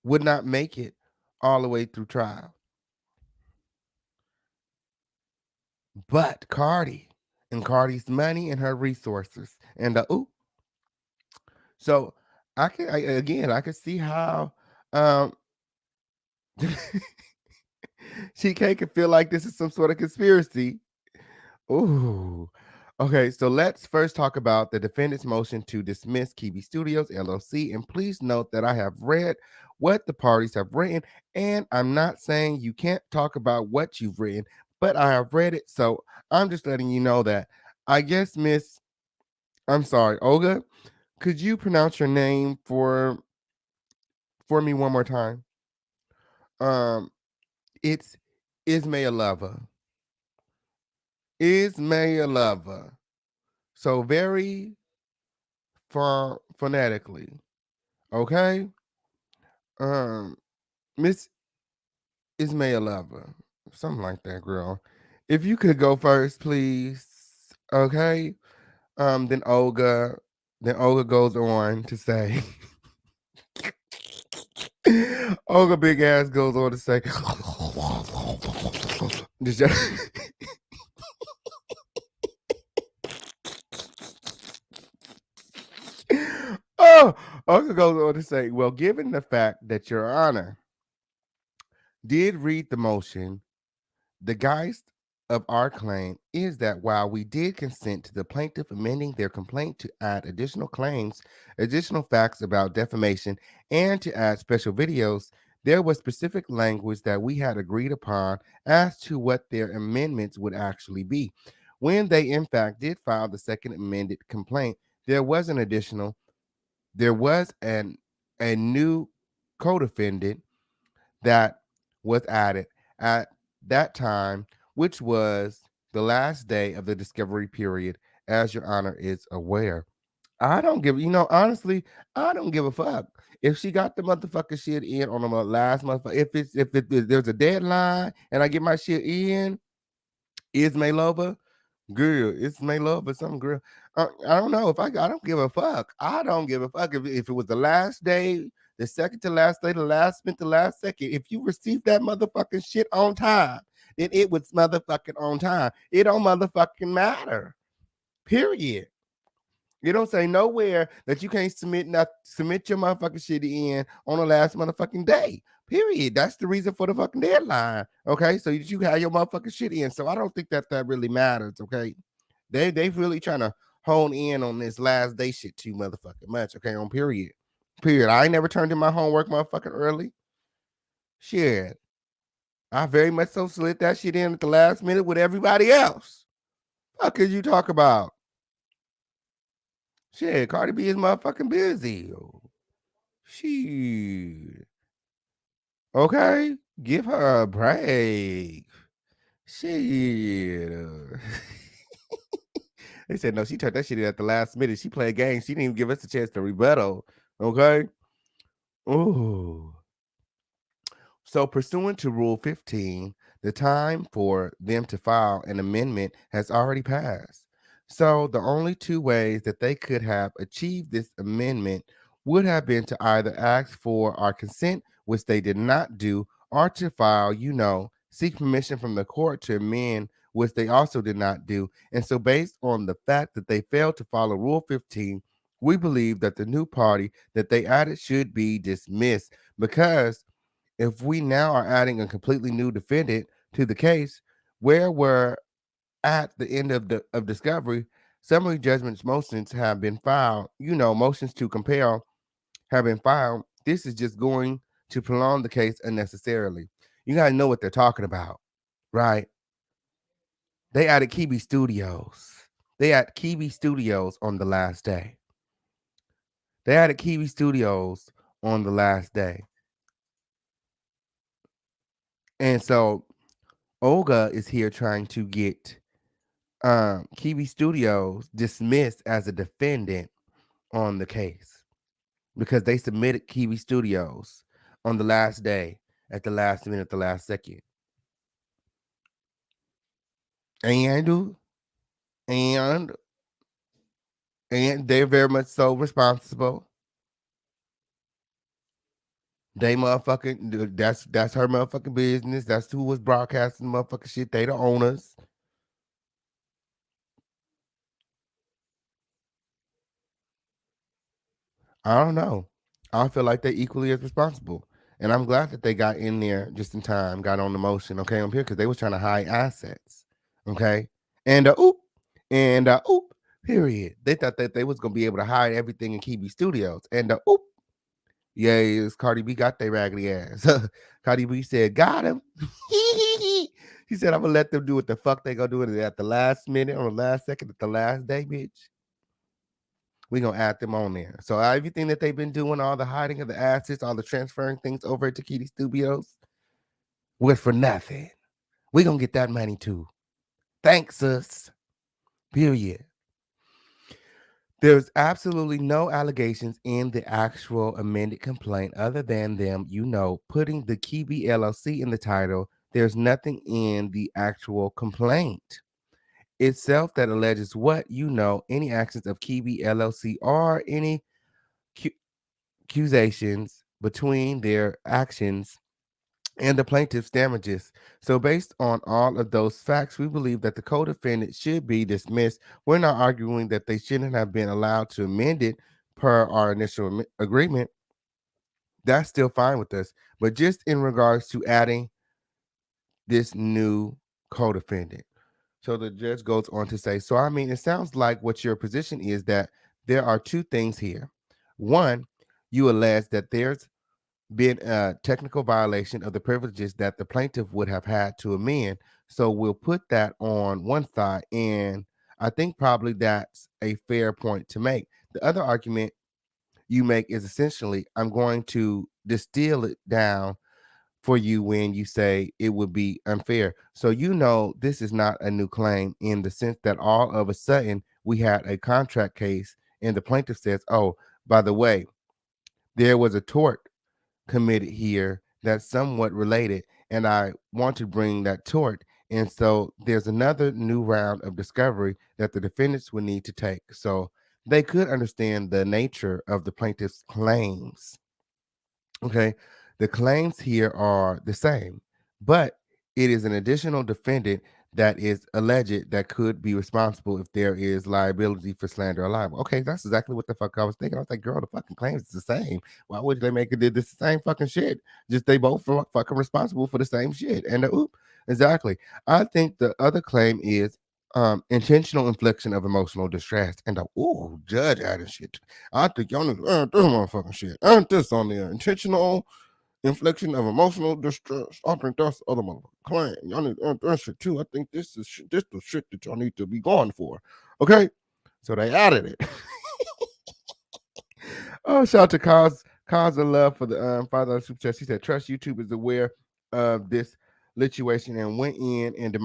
would not make it all the way through trial. But Cardi and Cardi's money and her resources and so I can see how CK could feel like this is some sort of conspiracy. Ooh. Okay, so let's first talk about the defendant's motion to dismiss Kiwi Studios LLC. And please note that I have read what the parties have written, and I'm not saying you can't talk about what you've written, but I have read it. So I'm just letting you know that I guess I'm sorry, Olga, could you pronounce your name for me one more time? It's Ismailova. Ismailova. So very phonetically. Okay? Miss Ismailova. Something like that, girl. If you could go first, please. Okay? Then Olga goes on to say Olga big ass goes on to say oh, Olga goes on to say, well, given the fact that Your Honor did read the motion, the geist of our claim is that while we did consent to the plaintiff amending their complaint to add additional claims, additional facts about defamation, and to add special videos, there was specific language that we had agreed upon as to what their amendments would actually be. When they, in fact, did file the second amended complaint, there was a new co-defendant that was added at that time, which was the last day of the discovery period, as Your Honor is aware. Honestly, I don't give a fuck. If she got the motherfucking shit in on the last motherfucker, if there's a deadline and I get my shit in, Ismailova, girl, Ismailova, some girl. I don't know if I don't give a fuck. I don't give a fuck if it was the last day the second to last day, the last minute, the last second. If you receive that motherfucking shit on time, then it was motherfucking on time. It don't motherfucking matter. Period. You don't say nowhere that you can't submit your motherfucking shit in on the last motherfucking day. Period. That's the reason for the fucking deadline. Okay, so you have your motherfucking shit in. So I don't think that really matters. Okay, they really trying to hone in on this last day shit too motherfucking much. Okay, on period. Period. I ain't never turned in my homework motherfucking early. Shit. I very much so slid that shit in at the last minute with everybody else. How could you talk about? Shit, Cardi B is motherfucking busy. Shit. Okay, give her a break. Shit. They said no, she turned that shit in at the last minute. She played games. She didn't even give us a chance to rebuttal. Okay. Ooh. So, pursuant to Rule 15, the time for them to file an amendment has already passed. So, the only two ways that they could have achieved this amendment would have been to either ask for our consent, which they did not do, or to file, seek permission from the court to amend, which they also did not do. And so, based on the fact that they failed to follow Rule 15, we believe that the new party that they added should be dismissed, because if we now are adding a completely new defendant to the case, where we're at the end of discovery, summary judgments motions have been filed. Motions to compel have been filed. This is just going to prolong the case unnecessarily. You gotta know what they're talking about, right? They added Kiwi Studios. They added Kiwi Studios on the last day. They added Kiwi Studios on the last day. And so Olga is here trying to get Kiwi Studios dismissed as a defendant on the case because they submitted Kiwi Studios on the last day, at the last minute, the last second. And they're very much so responsible. They motherfucking, that's her motherfucking business. That's who was broadcasting the motherfucking shit. They the owners. I don't know. I feel like they're equally as responsible. And I'm glad that they got in there just in time, got on the motion, okay, I'm here because they was trying to hide assets. Okay. And oop, period. They thought that they was gonna be able to hide everything in Kiwi Studios. And oop, yes, Cardi B got their raggedy ass. Cardi B said, got him. He said, I'm gonna let them do what the fuck they gonna do it at the last minute or the last second, at the last day, bitch. We're gonna add them on there. So everything that they've been doing, all the hiding of the assets, all the transferring things over to Kiwi Studios, was for nothing. We're gonna get that money too. Thanks, us. Period. There's absolutely no allegations in the actual amended complaint other than them, putting the Kiwi LLC in the title. There's nothing in the actual complaint itself that alleges any actions of Kiwi LLC or any accusations between their actions and the plaintiff's damages. So based on all of those facts, we believe that the co-defendant should be dismissed. We're not arguing that they shouldn't have been allowed to amend it per our initial agreement. That's still fine with us. But just in regards to adding this new co-defendant. So the judge goes on to say, so I mean, it sounds like what your position is that there are two things here. One, you allege that there's been a technical violation of the privileges that the plaintiff would have had to amend. So we'll put that on one side, and I think probably that's a fair point to make. The other argument you make is essentially, I'm going to distill it down for you when you say it would be unfair. So this is not a new claim in the sense that all of a sudden we had a contract case and the plaintiff says, oh, by the way, there was a tort committed here that's somewhat related, and I want to bring that tort. And so there's another new round of discovery that the defendants would need to take. So they could understand the nature of the plaintiff's claims. Okay, the claims here are the same, but it is an additional defendant that is alleged that could be responsible if there is liability for slander or libel. Okay, that's exactly what the fuck I was thinking. I was like, girl, the fucking claims is the same. Why would they make it do this same fucking shit? Just they both fucking responsible for the same shit. And exactly. I think the other claim is intentional infliction of emotional distress. And judge adding shit. I think y'all need to learn this motherfucking shit. Aren't this on there? Intentional infliction of emotional distress. I think that's the other motherfucking claim. Y'all need to earn that shit too. I think this is this the shit that y'all need to be going for. Okay? So they added it. Oh, shout out to Cause of Love for the $5 super chat. She said, trust YouTube is aware of this lituation and went in and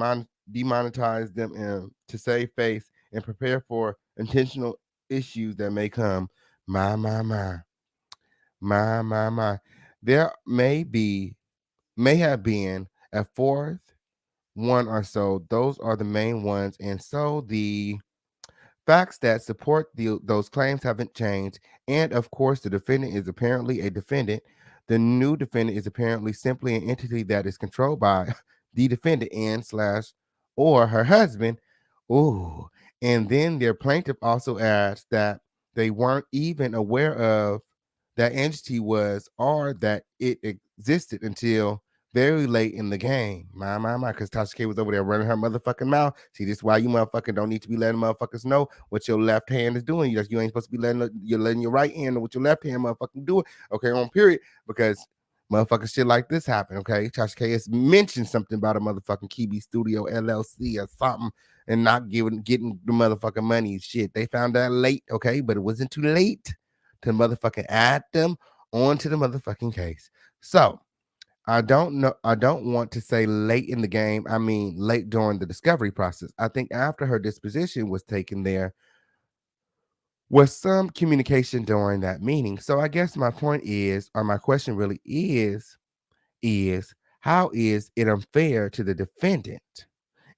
demonetized them to save face and prepare for intentional issues that may come. My. There may have been a fourth one or so. Those are the main ones. And so the facts that support those claims haven't changed. And of course, the defendant is apparently a defendant. The new defendant is apparently simply an entity that is controlled by the defendant and slash or her husband. Ooh. And then their plaintiff also adds that they weren't even aware of that entity was or that it existed until very late in the game. Because Tasha K was over there running her motherfucking mouth. See, this is why you motherfucking don't need to be letting motherfuckers know what your left hand is doing. You ain't supposed to be letting your right hand know what your left hand motherfucking doing. Okay, on period. Because motherfucking shit like this happen. Okay, Tasha K has mentioned something about a motherfucking Kiwi Studio LLC or something and not getting the motherfucking money. Shit, they found out late. Okay, but it wasn't too late to motherfucking add them onto the motherfucking case. So I don't know. I don't want to say late in the game. I mean, late during the discovery process. I think after her disposition was taken, there was some communication during that meeting. So I guess my point is, or my question really is how is it unfair to the defendant?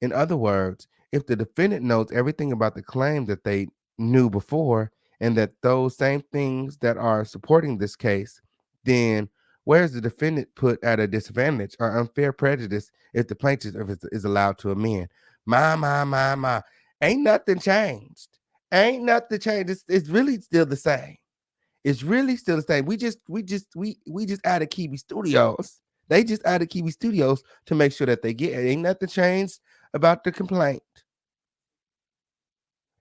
In other words, if the defendant knows everything about the claim that they knew before and that those same things that are supporting this case, then where is the defendant put at a disadvantage or unfair prejudice if the plaintiff is allowed to amend? My. Ain't nothing changed. Ain't nothing changed. It's really still the same. It's really still the same. We just added Kiwi Studios. They just added Kiwi Studios to make sure that they get it. Ain't nothing changed about the complaint.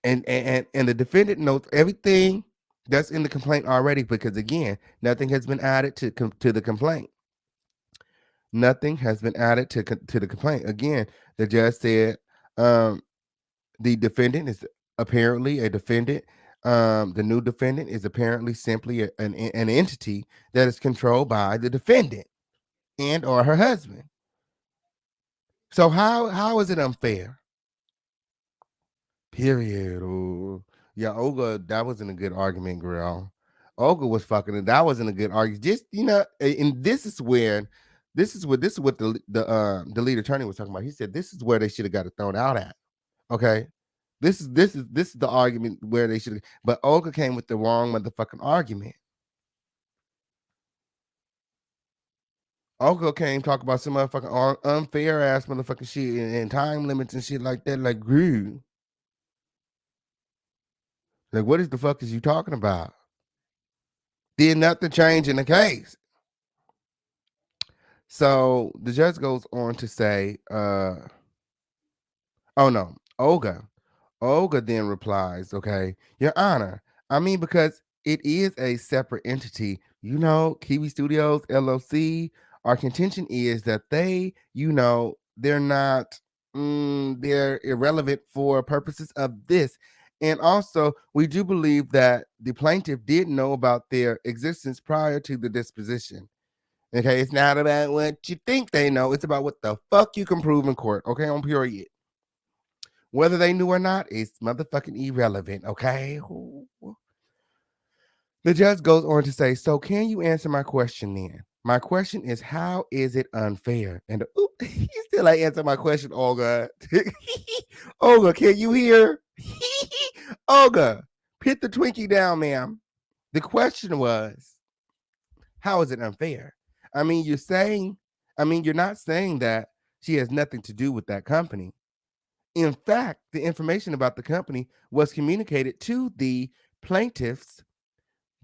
And the defendant knows everything that's in the complaint already because again, nothing has been added to the complaint. Nothing has been added to the complaint. Again, the judge said the defendant is apparently a defendant. The new defendant is apparently simply an entity that is controlled by the defendant and or her husband. So how is it unfair? Period. Ooh. Yeah, Olga, that wasn't a good argument, girl. Olga was fucking it. That wasn't a good argument. Just and this is what the lead attorney was talking about. He said this is where they should have got it thrown out at. Okay. This is the argument where they should have, but Olga came with the wrong motherfucking argument. Olga came talk about some motherfucking unfair ass motherfucking shit and time limits and shit like that. Like, grew. Like, what is the fuck is you talking about? Did nothing change in the case? So the judge goes on to say, oh no, Olga then replies, okay, Your Honor, I mean, because it is a separate entity, Kiwi Studios, LLC, our contention is that they, they're not, they're irrelevant for purposes of this. And also, we do believe that the plaintiff did know about their existence prior to the disposition. Okay, it's not about what you think they know. It's about what the fuck you can prove in court. Okay, on period. Whether they knew or not is motherfucking irrelevant. Okay. The judge goes on to say, so can you answer my question then? My question is, how is it unfair? And he still ain't answer my question, Olga. Olga, can you hear? Olga, put the Twinkie down, ma'am. The question was, How is it unfair? I mean, you're not saying that she has nothing to do with that company. In fact, the information about the company was communicated to the plaintiffs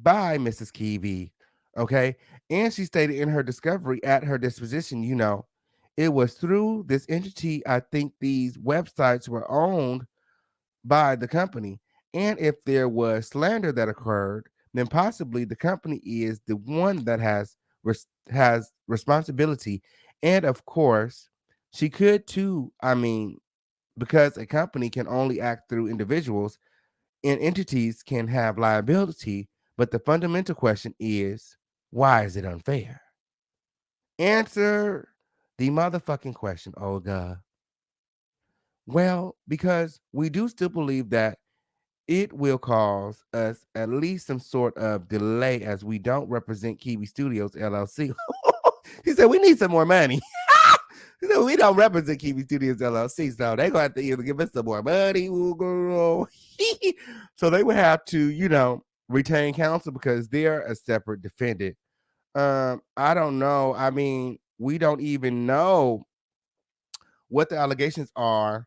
by Mrs. Keevee. Okay. And she stated in her discovery at her disposition, it was through this entity. I think these websites were owned by the company. And if there was slander that occurred, then possibly the company is the one that has responsibility. And of course, she could too. I mean, because a company can only act through individuals and entities can have liability, but the fundamental question is, why is it unfair? Answer the motherfucking question, Olga. Well, because we do still believe that it will cause us at least some sort of delay as we don't represent Kiwi Studios LLC. He said we need some more money. He said we don't represent Kiwi Studios LLC, so they're gonna have to either give us some more money. So they would have to, retain counsel because they're a separate defendant. I don't know. I mean, we don't even know what the allegations are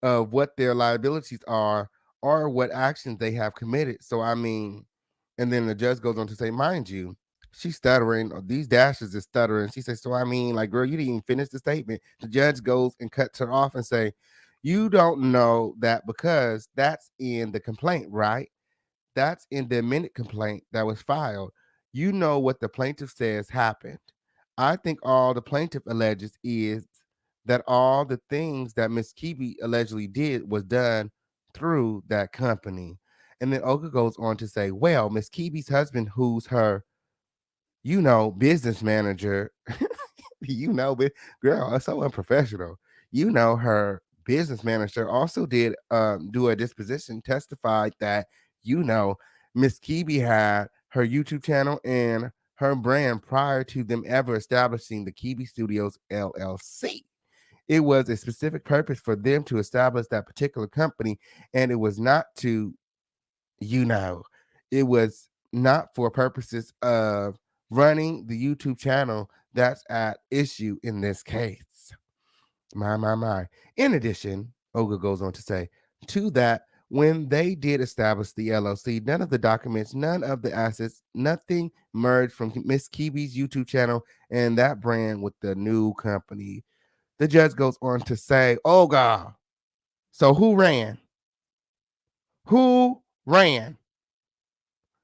of what their liabilities are or what actions they have committed. So I mean, and then the judge goes on to say, mind you, she's stuttering, or these dashes is stuttering. She says, so I mean, like, girl, you didn't even finish the statement. The judge goes and cuts her off and say, you don't know that because that's in the complaint, right? That's in the amended complaint that was filed. You know what the plaintiff says happened. I think all the plaintiff alleges is that all the things that Miss Keevee allegedly did was done through that company. And then Olga goes on to say, well, Miss Keevee's husband, who's her, business manager, but girl, it's so unprofessional. Her business manager also did do a disposition, testified that, Miss Keevee had her YouTube channel and her brand prior to them ever establishing the Keevee Studios LLC. It was a specific purpose for them to establish that particular company, and it was not to, it was not for purposes of running the YouTube channel that's at issue in this case. My. In addition, Olga goes on to say, to that, when they did establish the LLC, none of the documents, none of the assets, nothing merged from Miss Keevee's YouTube channel and that brand with the new company. The judge goes on to say, Olga, so who ran? Who ran?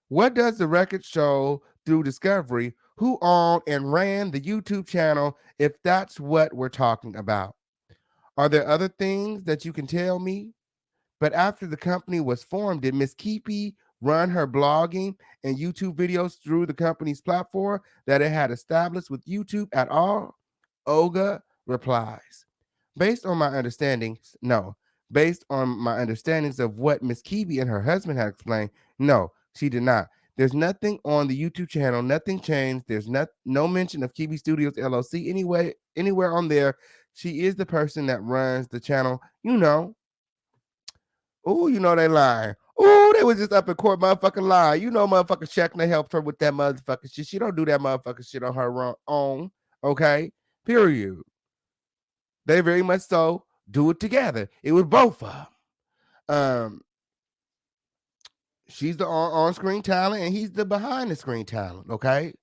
What does the record show through discovery? Who owned and ran the YouTube channel if that's what we're talking about? Are there other things that you can tell me? But after the company was formed, did Miss Keevee run her blogging and YouTube videos through the company's platform that it had established with YouTube at all? Olga replies, based on my understandings, no. Based on my understandings of what Miss Keevee and her husband had explained, no, she did not. There's nothing on the YouTube channel, nothing changed. There's no mention of Keevee Studios LLC anywhere on there. She is the person that runs the channel, Oh, they lying. Oh, they was just up in court, motherfucking lying. Motherfucking Scheckner helped her with that motherfucking shit. She don't do that motherfucking shit on her own. Okay? Period. They very much so do it together. It was both of them. She's the on-screen talent, and he's the behind-the-screen talent. Okay?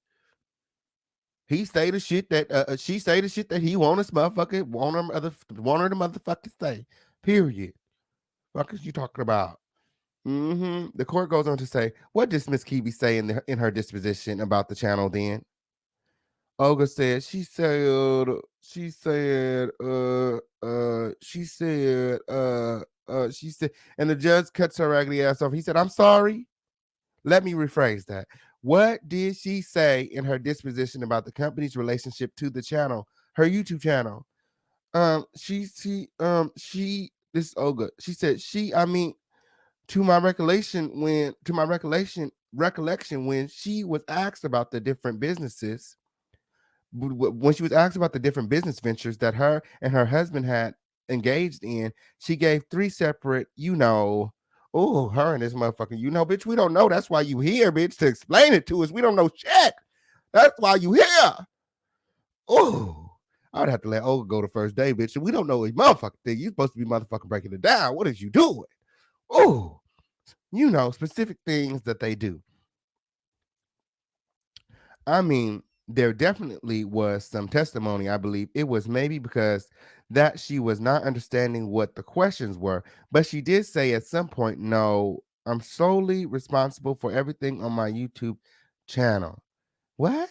He say the shit that she say the shit that he want her to motherfucking say. Period. What is you talking about? The court goes on to say, what does Miss Keevee say in her disposition about the channel then? Olga said, she said, and the judge cuts her raggedy ass off. He said, I'm sorry. Let me rephrase that. What did she say in her disposition about the company's relationship to the channel, her YouTube channel? This is Olga. She said, to my recollection, when she was asked about the different businesses, when she was asked about the different business ventures that her and her husband had engaged in, she gave three separate, her and this motherfucker, bitch, we don't know. That's why you here, bitch, to explain it to us. We don't know shit. That's why you here. Oh, I would have to let Olga go the first day, bitch. We don't know a motherfucking thing. You supposed to be motherfucking breaking it down. What is you doing? Oh, specific things that they do. I mean, there definitely was some testimony. I believe it was maybe because that she was not understanding what the questions were, but she did say at some point, "No, I'm solely responsible for everything on my YouTube channel." What?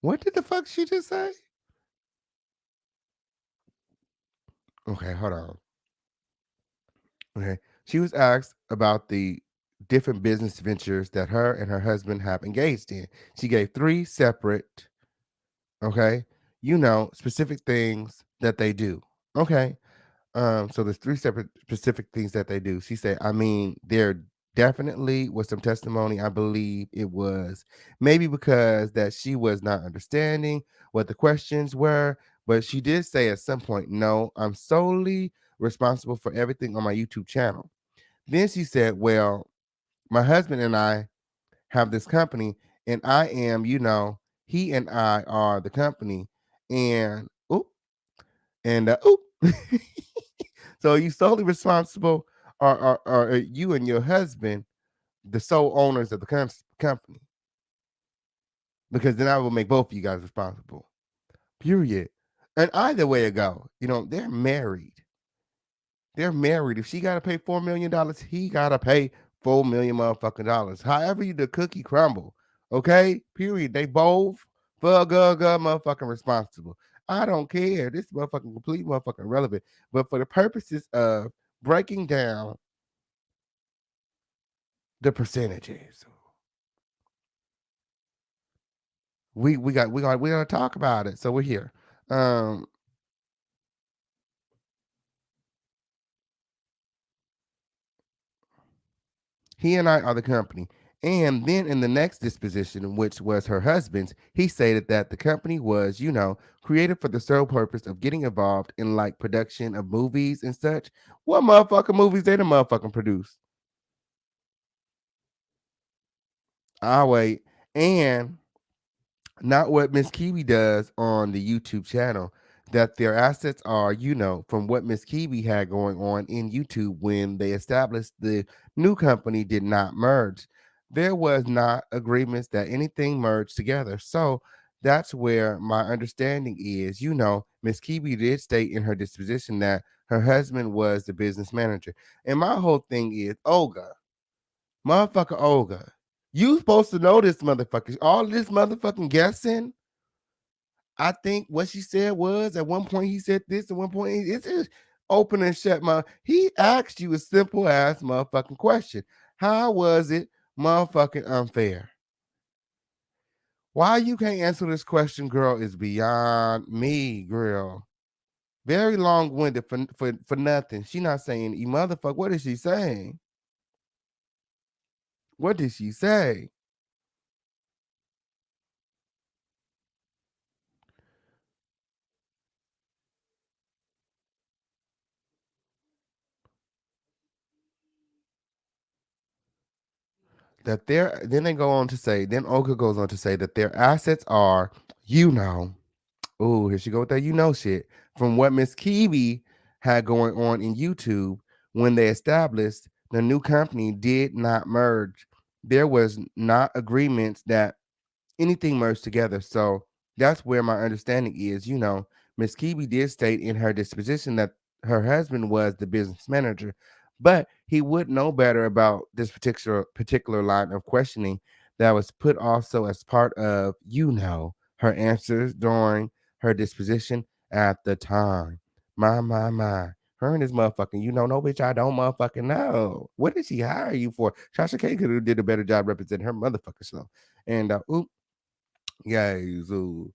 What did the fuck she just say? Okay, hold on. Okay. She was asked about the different business ventures that her and her husband have engaged in. She gave three separate, okay, specific things that they do. Okay. So there's three separate specific things that they do. She said, I mean, there definitely was some testimony. I believe it was maybe because that she was not understanding what the questions were, but she did say at some point, no, I'm solely responsible for everything on my YouTube channel. Then she said, well, my husband and I have this company, and I am, he and I are the company. And oop, and oop. So are you solely responsible, or are you and your husband the sole owners of the company? Because then I will make both of you guys responsible. Period. And either way it go, they're married. They're married. If she gotta pay $4 million, he gotta pay $4 million motherfucking dollars. However the cookie crumble. Okay? Period. They both motherfucking responsible. I don't care. This motherfucking complete motherfucking relevant. But for the purposes of breaking down the percentages, we gotta talk about it. So we're here. He and I are the company. And then in the next disposition, which was her husband's, he stated that the company was, created for the sole purpose of getting involved in like production of movies and such. What motherfucking movies they the motherfucking produce? I'll wait. And not what Miss Kiwi does on the YouTube channel. That their assets are, from what Miss Kiwi had going on in YouTube when they established the new company did not merge. There was not agreements that anything merged together. So that's where my understanding is, Miss Kiwi did state in her disposition that her husband was the business manager. And my whole thing is, Olga, motherfucker Olga, you supposed to know this motherfucker. All this motherfucking guessing. I think what she said was at one point he said this, at one point it's just open and shut my. He asked you a simple ass motherfucking question. How was it motherfucking unfair? Why you can't answer this question, girl, is beyond me, girl. Very long-winded for nothing. She not saying you motherfucker. What is she saying? What did she say? That then they go on to say, then Olga goes on to say that their assets are, oh, here she go with that shit. From what Miss Kiwi had going on in YouTube when they established the new company did not merge. There was not agreements that anything merged together. So that's where my understanding is, Miss Kiwi did state in her disposition that her husband was the business manager, but he would know better about this particular line of questioning that was put also as part of, her answers during her disposition at the time. My. Her and this motherfucking, no bitch, I don't motherfucking know. What did she hire you for? TASHA K could have did a better job representing her motherfucking self. And yeah, so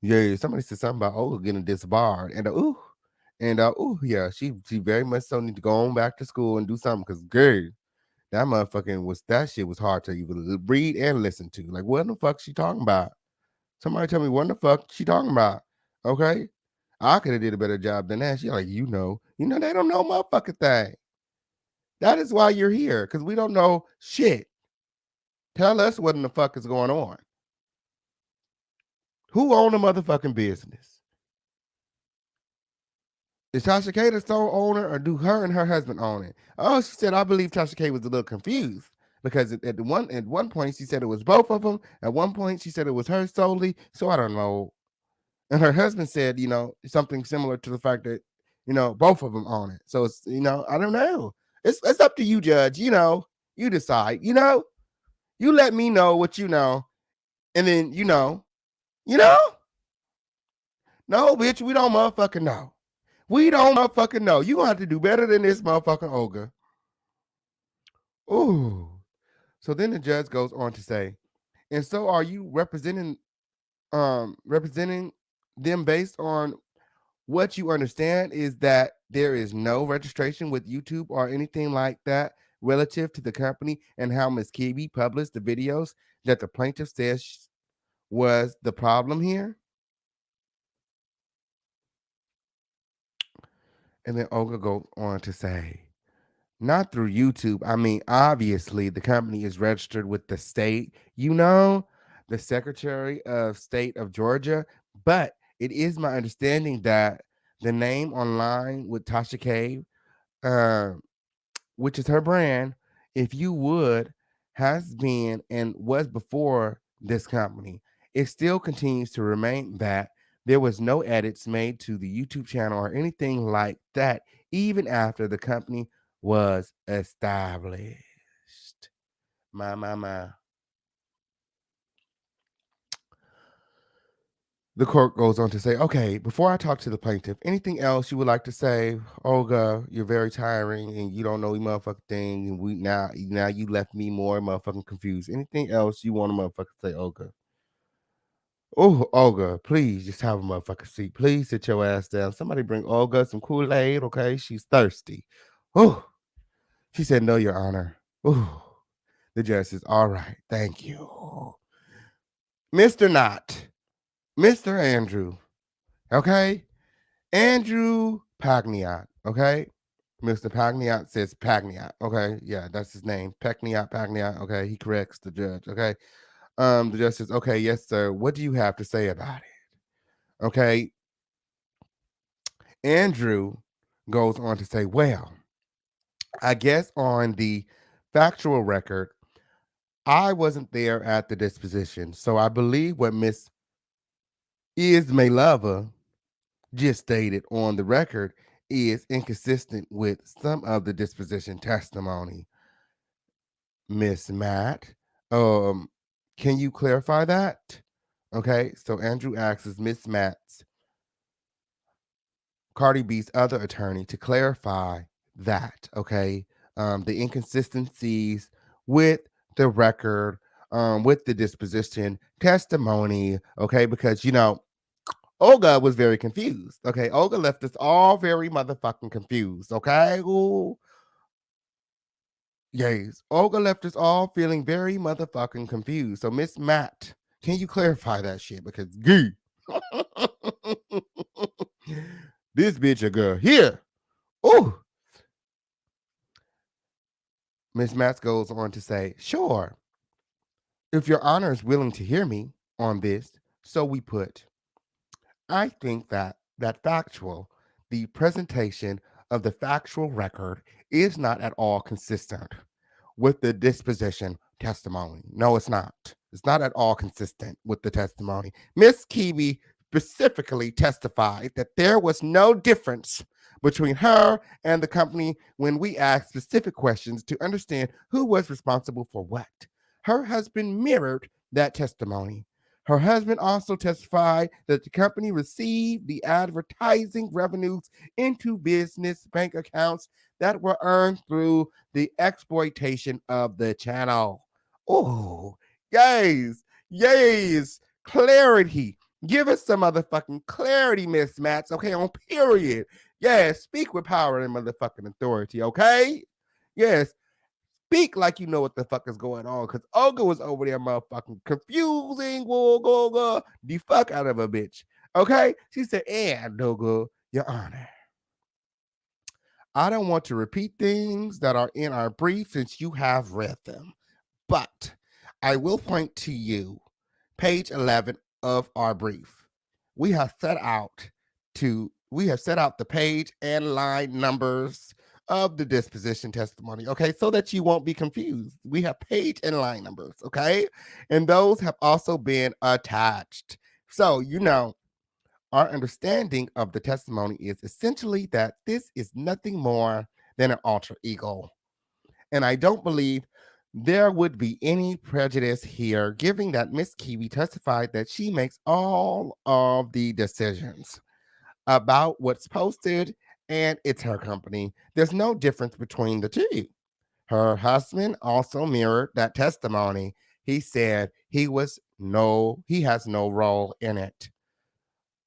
yeah, somebody said something about getting disbarred, yeah, she very much so need to go on back to school and do something because girl, that shit was hard to even read and listen to. Like, what the fuck she talking about? Somebody tell me what the fuck she talking about? Okay, I could have did a better job than that. She like, they don't know motherfucking thing. That is why you're here because we don't know shit. Tell us what in the fuck is going on. Who owned the motherfucking business? Is Tasha K the sole owner, or do her and her husband own it? Oh, she said, I believe Tasha K was a little confused because at one point she said it was both of them. At one point she said it was her solely. So I don't know. And her husband said, something similar to the fact that, both of them own it. So it's, I don't know. It's up to you, Judge. You decide. You let me know what you know, and then No, bitch, we don't motherfucking know. We don't motherfucking know. You gonna have to do better than this motherfucking Olga. Ooh. So then the judge goes on to say, and so are you representing them based on what you understand is that there is no registration with YouTube or anything like that relative to the company and how Ms. Kibi published the videos that the plaintiff says was the problem here? And then Olga goes on to say, not through YouTube. I mean, obviously, the company is registered with the state, the Secretary of State of Georgia. But it is my understanding that the name online with Tasha K, which is her brand, if you would, has been and was before this company. It still continues to remain that there was no edits made to the YouTube channel or anything like that, even after the company was established. My. The court goes on to say, okay, before I talk to the plaintiff, anything else you would like to say? Olga, you're very tiring and you don't know the motherfucking thing. And now you left me more motherfucking confused. Anything else you want to motherfucking say, Olga? Oh, Olga, please just have a motherfucking seat. Please sit your ass down. Somebody bring Olga some Kool-Aid, okay? She's thirsty. Oh, she said, no, Your Honor. Oh, the judge says, all right, thank you. Mr. Knott, Mr. Andrew, okay? Andrew Pagniat, okay? Mr. Pagniat says Pagniat, okay? Yeah, that's his name. Pagniat, okay? He corrects the judge, okay? The judge says, okay, yes, sir. What do you have to say about it? Okay. Andrew goes on to say, well, I guess on the factual record, I wasn't there at the disposition, so I believe what Miss Ismailova just stated on the record is inconsistent with some of the disposition testimony. Miss Matt, can you clarify that? Okay, so Andrew asks Miss Matt's, Cardi B's other attorney, to clarify that. Okay, the inconsistencies with the record, with the disposition testimony. Okay, because Olga was very confused. Okay, Olga left us all very motherfucking confused. Okay, ooh. Yes, Olga left us all feeling very motherfucking confused. So, Miss Matt, can you clarify that shit? Because gee, this bitch a girl here. Ooh. Miss Matt goes on to say, sure, if Your Honor is willing to hear me on this, so we put. I think that the presentation of the factual record is not at all consistent with the disposition testimony. No, it's not. It's not at all consistent with the testimony. Miss Kibi specifically testified that there was no difference between her and the company when we asked specific questions to understand who was responsible for what. Her husband mirrored that testimony. Her husband also testified that the company received the advertising revenues into business bank accounts that were earned through the exploitation of the channel. Oh, yes, clarity. Give us some motherfucking clarity, Miss Matz, okay, on period. Yes, speak with power and motherfucking authority, okay? Yes, speak like you know what the fuck is going on, because Olga was over there motherfucking confusing the fuck out of a bitch. Okay? She said, and Olga, Your Honor, I don't want to repeat things that are in our brief since you have read them, but I will point to you, page 11 of our brief, we have set out the page and line numbers of the disposition testimony, okay, so that you won't be confused. We have page and line numbers, okay, and those have also been attached. So, our understanding of the testimony is essentially that this is nothing more than an alter ego. And I don't believe there would be any prejudice here, given that Miss Kiwi testified that she makes all of the decisions about what's posted, and it's her company. There's no difference between the two. Her husband also mirrored that testimony. He said he has no role in it.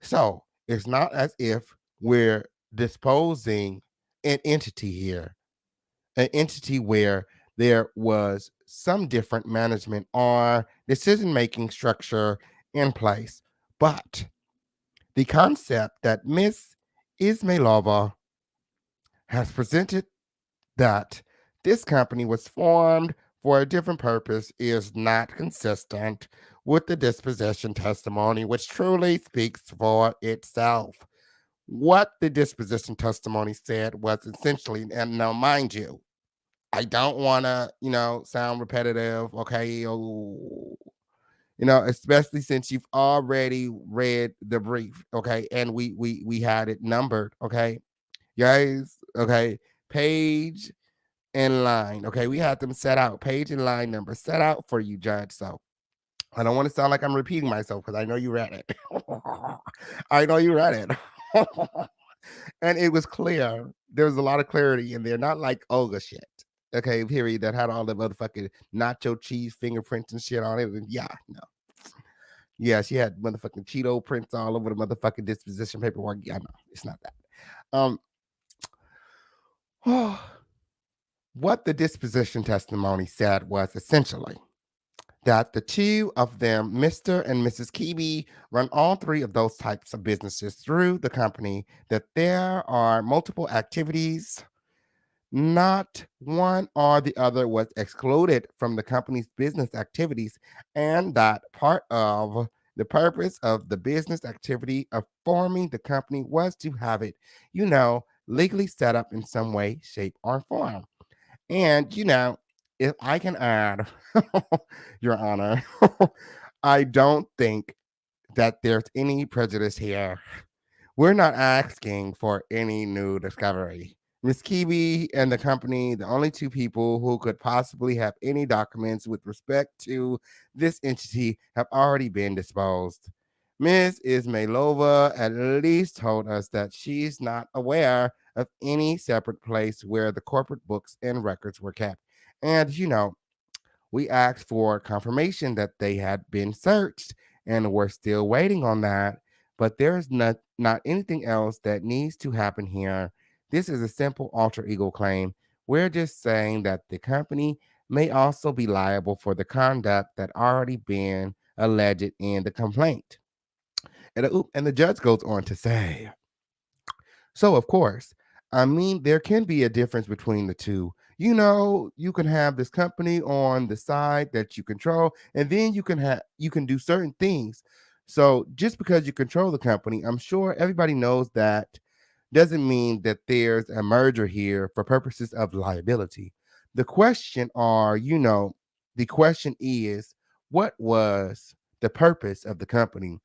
So it's not as if we're disposing an entity here, an entity where there was some different management or decision making structure in place. But the concept that Miss Ismailova has presented, that this company was formed for a different purpose, is not consistent with the disposition testimony, which truly speaks for itself. What the disposition testimony said was essentially, and now mind you, I don't want to, sound repetitive, okay? Oh, especially since you've already read the brief, okay? And we had it numbered, okay? Guys, okay? Page and line, okay? We had them set out, page and line number set out for you, Judge. So I don't want to sound like I'm repeating myself because I know you read it. I know you read it. And it was clear. There was a lot of clarity in there, not like Olga shit. Okay, period. That had all the motherfucking nacho cheese fingerprints and shit on it. And yeah, no. Yeah, she had motherfucking Cheeto prints all over the motherfucking disposition paperwork. Yeah, no, it's not that. What the disposition testimony said was essentially that the two of them, Mr. and Mrs. Kiwi, run all three of those types of businesses through the company, that there are multiple activities. Not one or the other was excluded from the company's business activities, and that part of the purpose of the business activity of forming the company was to have it, legally set up in some way, shape, or form. And, if I can add, Your Honor, I don't think that there's any prejudice here. We're not asking for any new discovery. Miss Kiwi and the company, the only two people who could possibly have any documents with respect to this entity, have already been disposed. Ms. Ismailova at least told us that she's not aware of any separate place where the corporate books and records were kept. And, we asked for confirmation that they had been searched, and we're still waiting on that. But there's not anything else that needs to happen here. This is a simple alter ego claim. We're just saying that the company may also be liable for the conduct that already been alleged in the complaint. And the judge goes on to say, so of course, there can be a difference between the two. You can have this company on the side that you control, and then you can do certain things. So just because you control the company, I'm sure everybody knows that doesn't mean that there's a merger here for purposes of liability. The question the question is, what was the purpose of the company?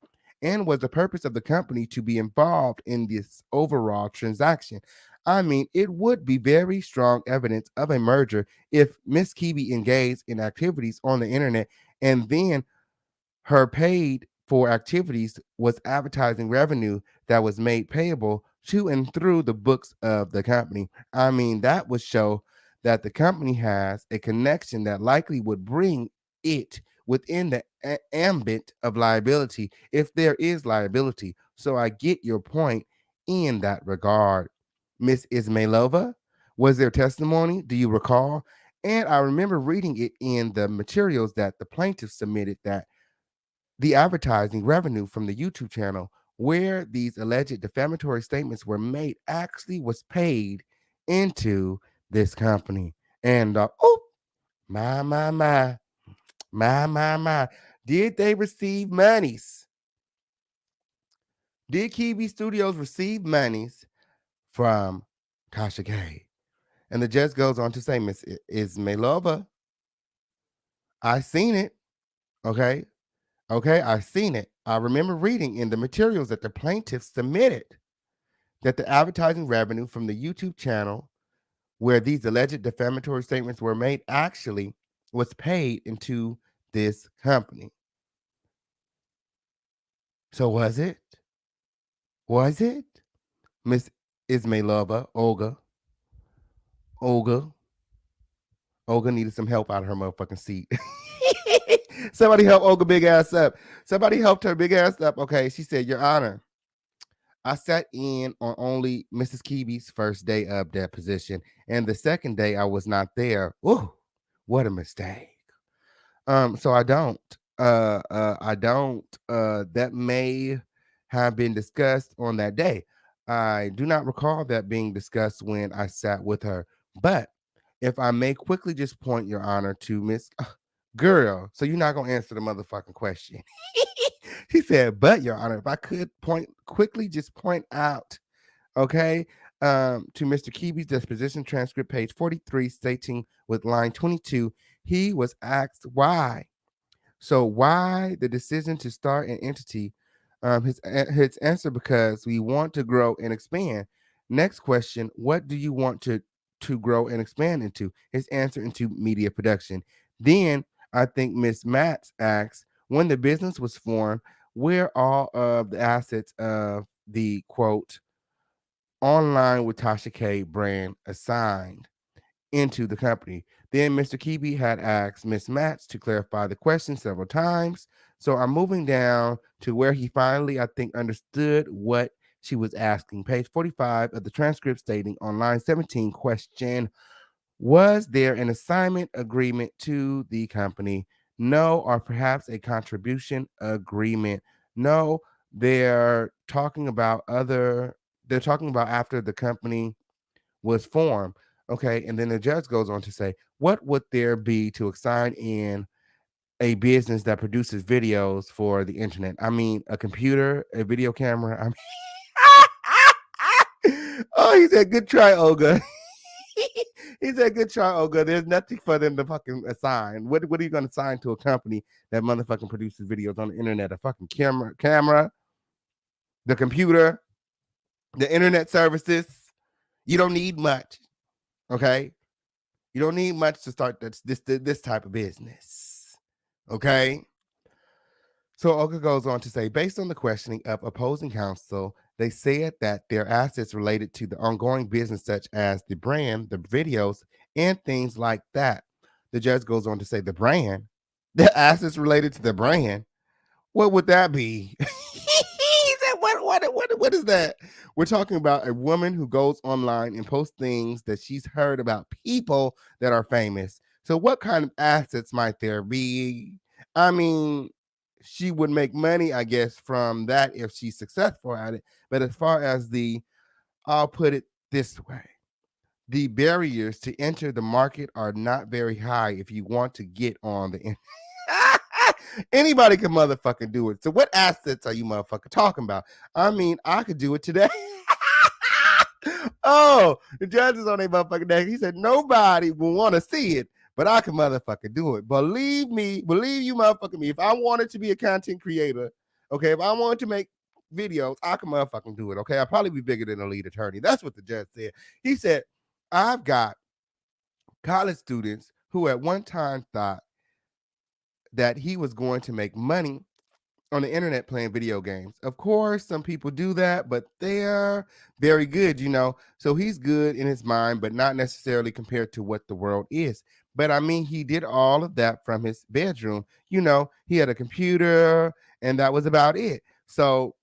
And was the purpose of the company to be involved in this overall transaction? It would be very strong evidence of a merger if Miss Kiwi engaged in activities on the internet, and then her paid for activities was advertising revenue that was made payable to and through the books of the company. That would show that the company has a connection that likely would bring it within the ambit of liability, if there is liability. So I get your point in that regard. Miss Ismailova, was there testimony? Do you recall? And I remember reading it in the materials that the plaintiff submitted, that the advertising revenue from the YouTube channel where these alleged defamatory statements were made actually was paid into this company. And my, my, my, my, my, my. Did they receive monies Did Kiwi Studios receive monies from Tasha K? And the judge goes on to say, Miss Ismailova, I seen it. Okay. Okay. I seen it. I remember reading in the materials that the plaintiff submitted that the advertising revenue from the YouTube channel where these alleged defamatory statements were made actually was paid into this company. So was it? Was it? Miss Ismailova, Olga needed some help out of her motherfucking seat. Somebody help Olga big ass up. Somebody helped her big ass up. Okay, she said, Your Honor, I sat in on only Mrs. Kiwi's first day of deposition, and the second day I was not there. Ooh, what a mistake. So I don't. That may have been discussed on that day. I do not recall that being discussed when I sat with her. But if I may quickly just point, Your Honor, to Miss Girl, so you're not gonna answer the motherfucking question. He said, but Your Honor, if I could just point out, okay, to Mr. Kiwi's disposition transcript, page 43, stating with line 22, he was asked why. So why the decision to start an entity? His answer, because we want to grow and expand. Next question, what do you want to grow and expand into? His answer, into media production. Then I think Miss Matz asks, when the business was formed, where all of the assets of the quote online with Tasha K brand assigned into the company? Then Mr. Kiwi had asked Miss Matz to clarify the question several times. So I'm moving down to where he finally, I think, understood what she was asking. Page 45 of the transcript, stating on line 17, question, was there an assignment agreement to the company? No, or perhaps a contribution agreement? No, they're talking about after the company was formed. Okay, and then the judge goes on to say, what would there be to assign in a business that produces videos for the internet? I mean, a computer, a video camera. Oh, he said, good try, Olga. He said, good try, Olga. There's nothing for them to fucking assign. What are you going to assign to a company that motherfucking produces videos on the internet? A fucking camera, the computer, the internet services. You don't need much. Okay. You don't need much to start this type of business. Okay. So Olga goes on to say, based on the questioning of opposing counsel, they said that their assets related to the ongoing business, such as the brand, the videos, and things like that. The judge goes on to say, the brand, the assets related to the brand. What would that be? He said, what is that? We're talking about a woman who goes online and posts things that she's heard about people that are famous. So what kind of assets might there be? I mean, she would make money, I guess, from that if she's successful at it. But as far as I'll put it this way. The barriers to enter the market are not very high if you want to get on the internet. Anybody can motherfucking do it. So what assets are you motherfucking talking about? I mean, I could do it today. Oh, the judge is on a motherfucking day. He said nobody will want to see it, but I can motherfucking do it. Believe me, believe you motherfucking me. If I wanted to be a content creator, okay, if I wanted to make videos, I can motherfucking do it. Okay, I'll probably be bigger than a lead attorney. That's what the judge said. He said, I've got college students who at one time thought that he was going to make money on the internet playing video games. Of course, some people do that, but they're very good, So he's good in his mind, but not necessarily compared to what the world is. But I mean, he did all of that from his bedroom. He had a computer and that was about it. So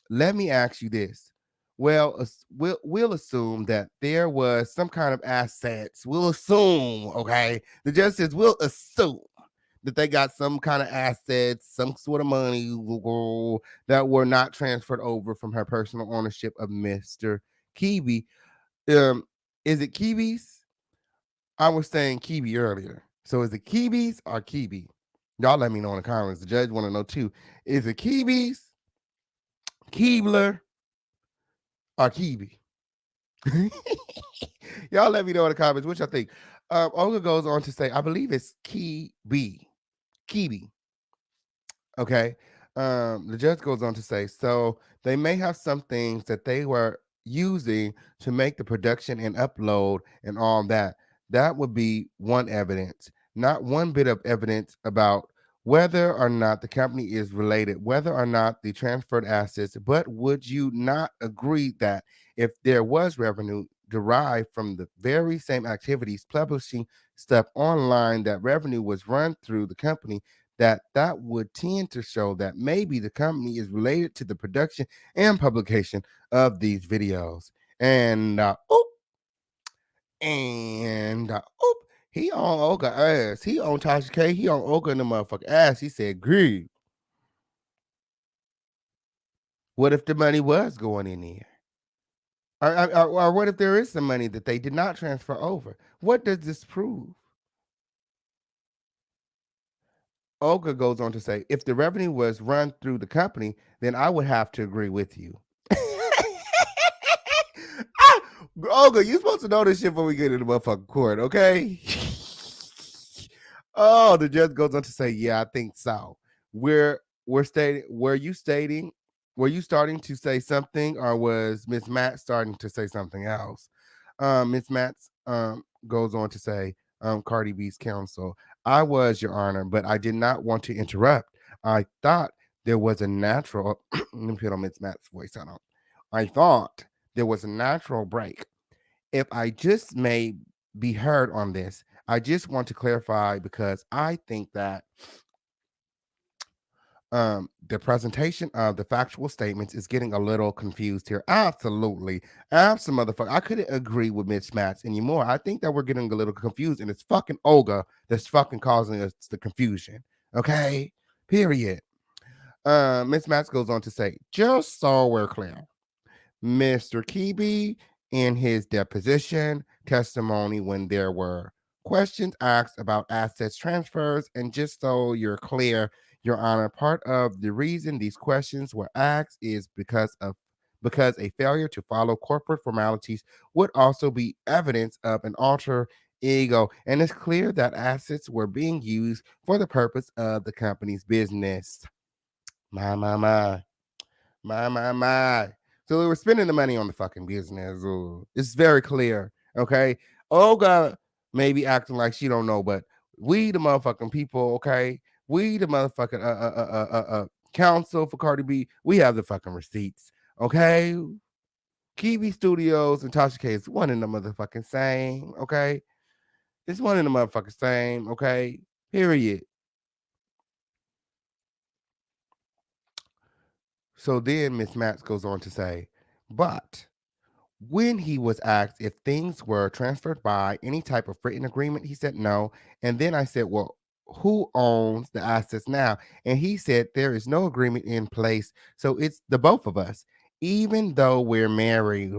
let me ask you this. Well, we'll assume that there was some kind of assets. We'll assume, okay? The judge says we'll assume that they got some kind of assets, some sort of money that were not transferred over from her personal ownership of Mr. Kiwi. Is it Kiwis? I was saying Kiwi earlier. So is it Kiwis or Kiwi? Y'all let me know in the comments. The judge want to know too. Is it Kiwis? Keebler, or Kibi? Y'all let me know in the comments what y'all think. Olga goes on to say, I believe it's Kibi. Kibi. Okay. The judge goes on to say, so they may have some things that they were using to make the production and upload and all that. That would be one evidence, not one bit of evidence about whether or not the company is related, whether or not the transferred assets. But would you not agree that if there was revenue derived from the very same activities, publishing stuff online, that revenue was run through the company, that would tend to show that maybe the company is related to the production and publication of these videos. And he on Olga ass. He on Tasha K. He on Olga in the motherfucker ass. He said, "Greed. What if the money was going in there? Or what if there is some money that they did not transfer over? What does this prove?" Olga goes on to say, if the revenue was run through the company, then I would have to agree with you. Olga, you supposed to know this shit before we get into the motherfucking court, okay? Oh, the judge goes on to say, yeah, I think so. Were you starting to say something, or was Miss Matt starting to say something else? Miss Matt goes on to say, Cardi B's counsel, I was, Your Honor, but I did not want to interrupt. I thought there was a natural let me put on Miss Matt's voice. I thought there was a natural break. If I just may be heard on this, I just want to clarify because I think that the presentation of the factual statements is getting a little confused here. Absolutely. Absolutely. I couldn't agree with Miss Matz anymore. I think that we're getting a little confused, and it's fucking Olga that's fucking causing us the confusion. Okay? Period. Miss Matz goes on to say, just so we're clear, Mr. Kibi in his deposition testimony when there were questions asked about assets transfers, and just so you're clear, Your Honor, part of the reason these questions were asked is because a failure to follow corporate formalities would also be evidence of an alter ego, and it's clear that assets were being used for the purpose of the company's business. My, my, my. My. So we were spending the money on the fucking business. Ooh. It's very clear. Okay. Olga may be acting like she don't know, but we the motherfucking people, okay? We the motherfucking counsel for Cardi B. We have the fucking receipts. Okay. Kiwi Studios and Tasha K is one in the motherfucking same. Okay. It's one in the motherfucking same. Okay. Period. So then Miss Matz goes on to say, but when he was asked if things were transferred by any type of written agreement, he said no. And then I said, well, who owns the assets now? And he said there is no agreement in place. So it's the both of us, even though we're married.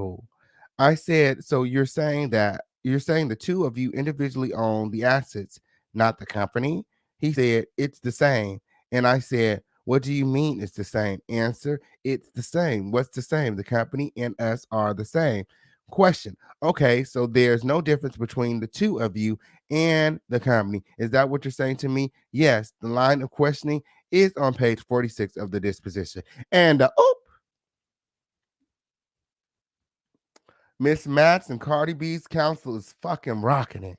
I said, so you're saying the two of you individually own the assets, not the company? He said, it's the same. And I said, what do you mean it's the same? Answer, it's the same. What's the same? The company and us are the same. Question, okay, so there's no difference between the two of you and the company. Is that what you're saying to me? Yes, the line of questioning is on page 46 of the disposition. And Miss Matz and Cardi B's counsel is fucking rocking it.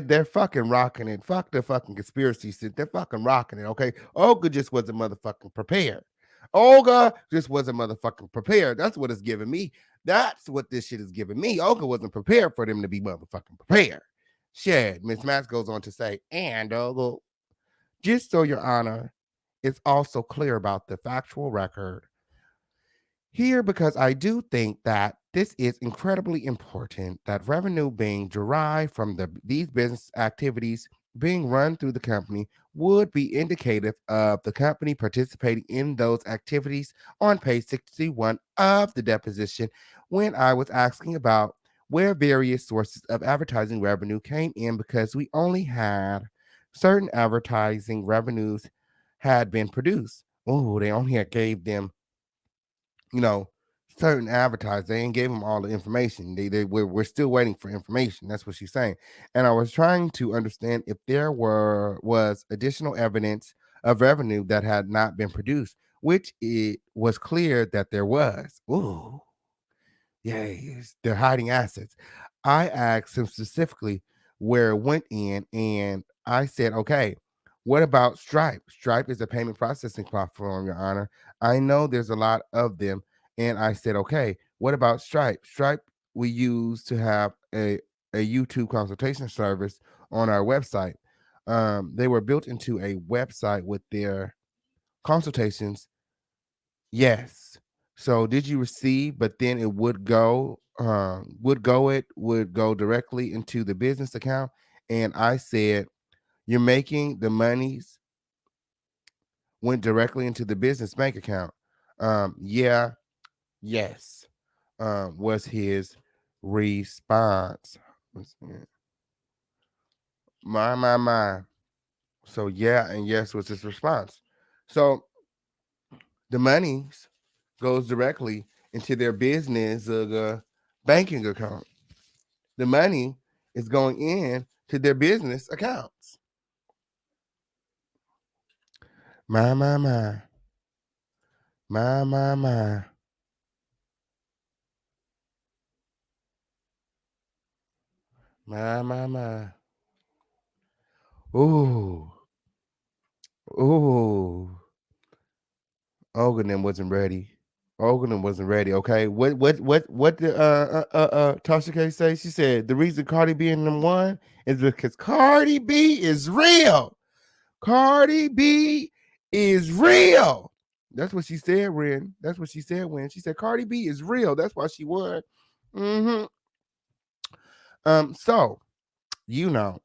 They're fucking rocking it. Fuck the fucking conspiracy shit. They're fucking rocking it, okay? Olga just wasn't motherfucking prepared. Olga just wasn't motherfucking prepared. That's what it's giving me. That's what this shit is giving me. Olga wasn't prepared for them to be motherfucking prepared. Shit. Miss Matz goes on to say, and Olga, just so Your Honor, it's also clear about the factual record here, because I do think that this is incredibly important, that revenue being derived from these business activities being run through the company would be indicative of the company participating in those activities on page 61 of the deposition, when I was asking about where various sources of advertising revenue came in, because we only had certain advertising revenues had been produced. Oh, they only had gave them you know, certain advertisers. They ain't gave them all the information. We're still waiting for information. That's what she's saying. And I was trying to understand if there was additional evidence of revenue that had not been produced, which it was clear that there was. Ooh, yes, they're hiding assets. I asked him specifically where it went in, and I said, okay, what about Stripe? Stripe is a payment processing platform, Your Honor. I know there's a lot of them. And I said, okay, what about Stripe? Stripe we use to have a YouTube consultation service on our website. They were built into a website with their consultations. Yes. So did you receive? But then it would go directly into the business account. And I said, you're making the monies went directly into the business bank account. Yeah, yes, was his response. Let's see. My. So yeah, and yes was his response. So the monies goes directly into their business banking account. The money is going in to their business accounts. My, my, my. My, my, my. My, my, my. Ooh. Ooh. Oganim wasn't ready. Oganim wasn't ready. Okay. What did Tasha K say? She said the reason Cardi B in them won is because Cardi B is real. Cardi B is real. That's what she said, Ren. That's what she said when she said Cardi B is real. That's why she won. Mm-hmm. So you know,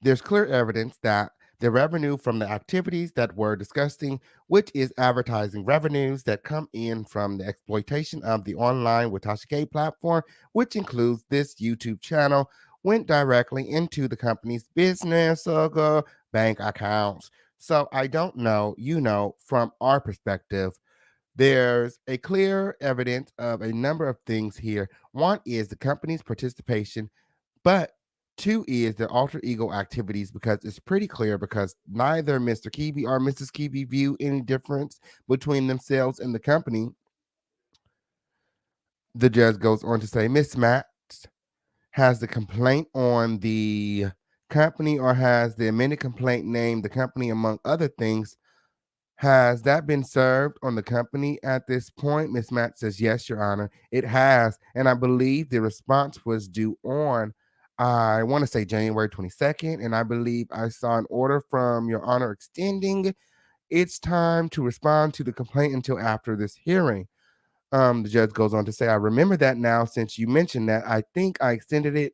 there's clear evidence that the revenue from the activities that we're discussing, which is advertising revenues that come in from the exploitation of the online Tasha K platform, which includes this YouTube channel, went directly into the company's business bank accounts. So I don't know, from our perspective, there's a clear evidence of a number of things here. One is the company's participation, but two is their alter ego activities, because it's pretty clear because neither Mr. Kibi or Mrs. Kibi view any difference between themselves and the company. The judge goes on to say, Miss Matt has the complaint on the company or has the amended complaint named the company among other things. Has that been served on the company at this point? Miss Matt says, yes, Your Honor, it has. And I believe the response was due on, I want to say January 22nd. And I believe I saw an order from Your Honor extending its time to respond to the complaint until after this hearing. The judge goes on to say, I remember that now since you mentioned that. I think I extended it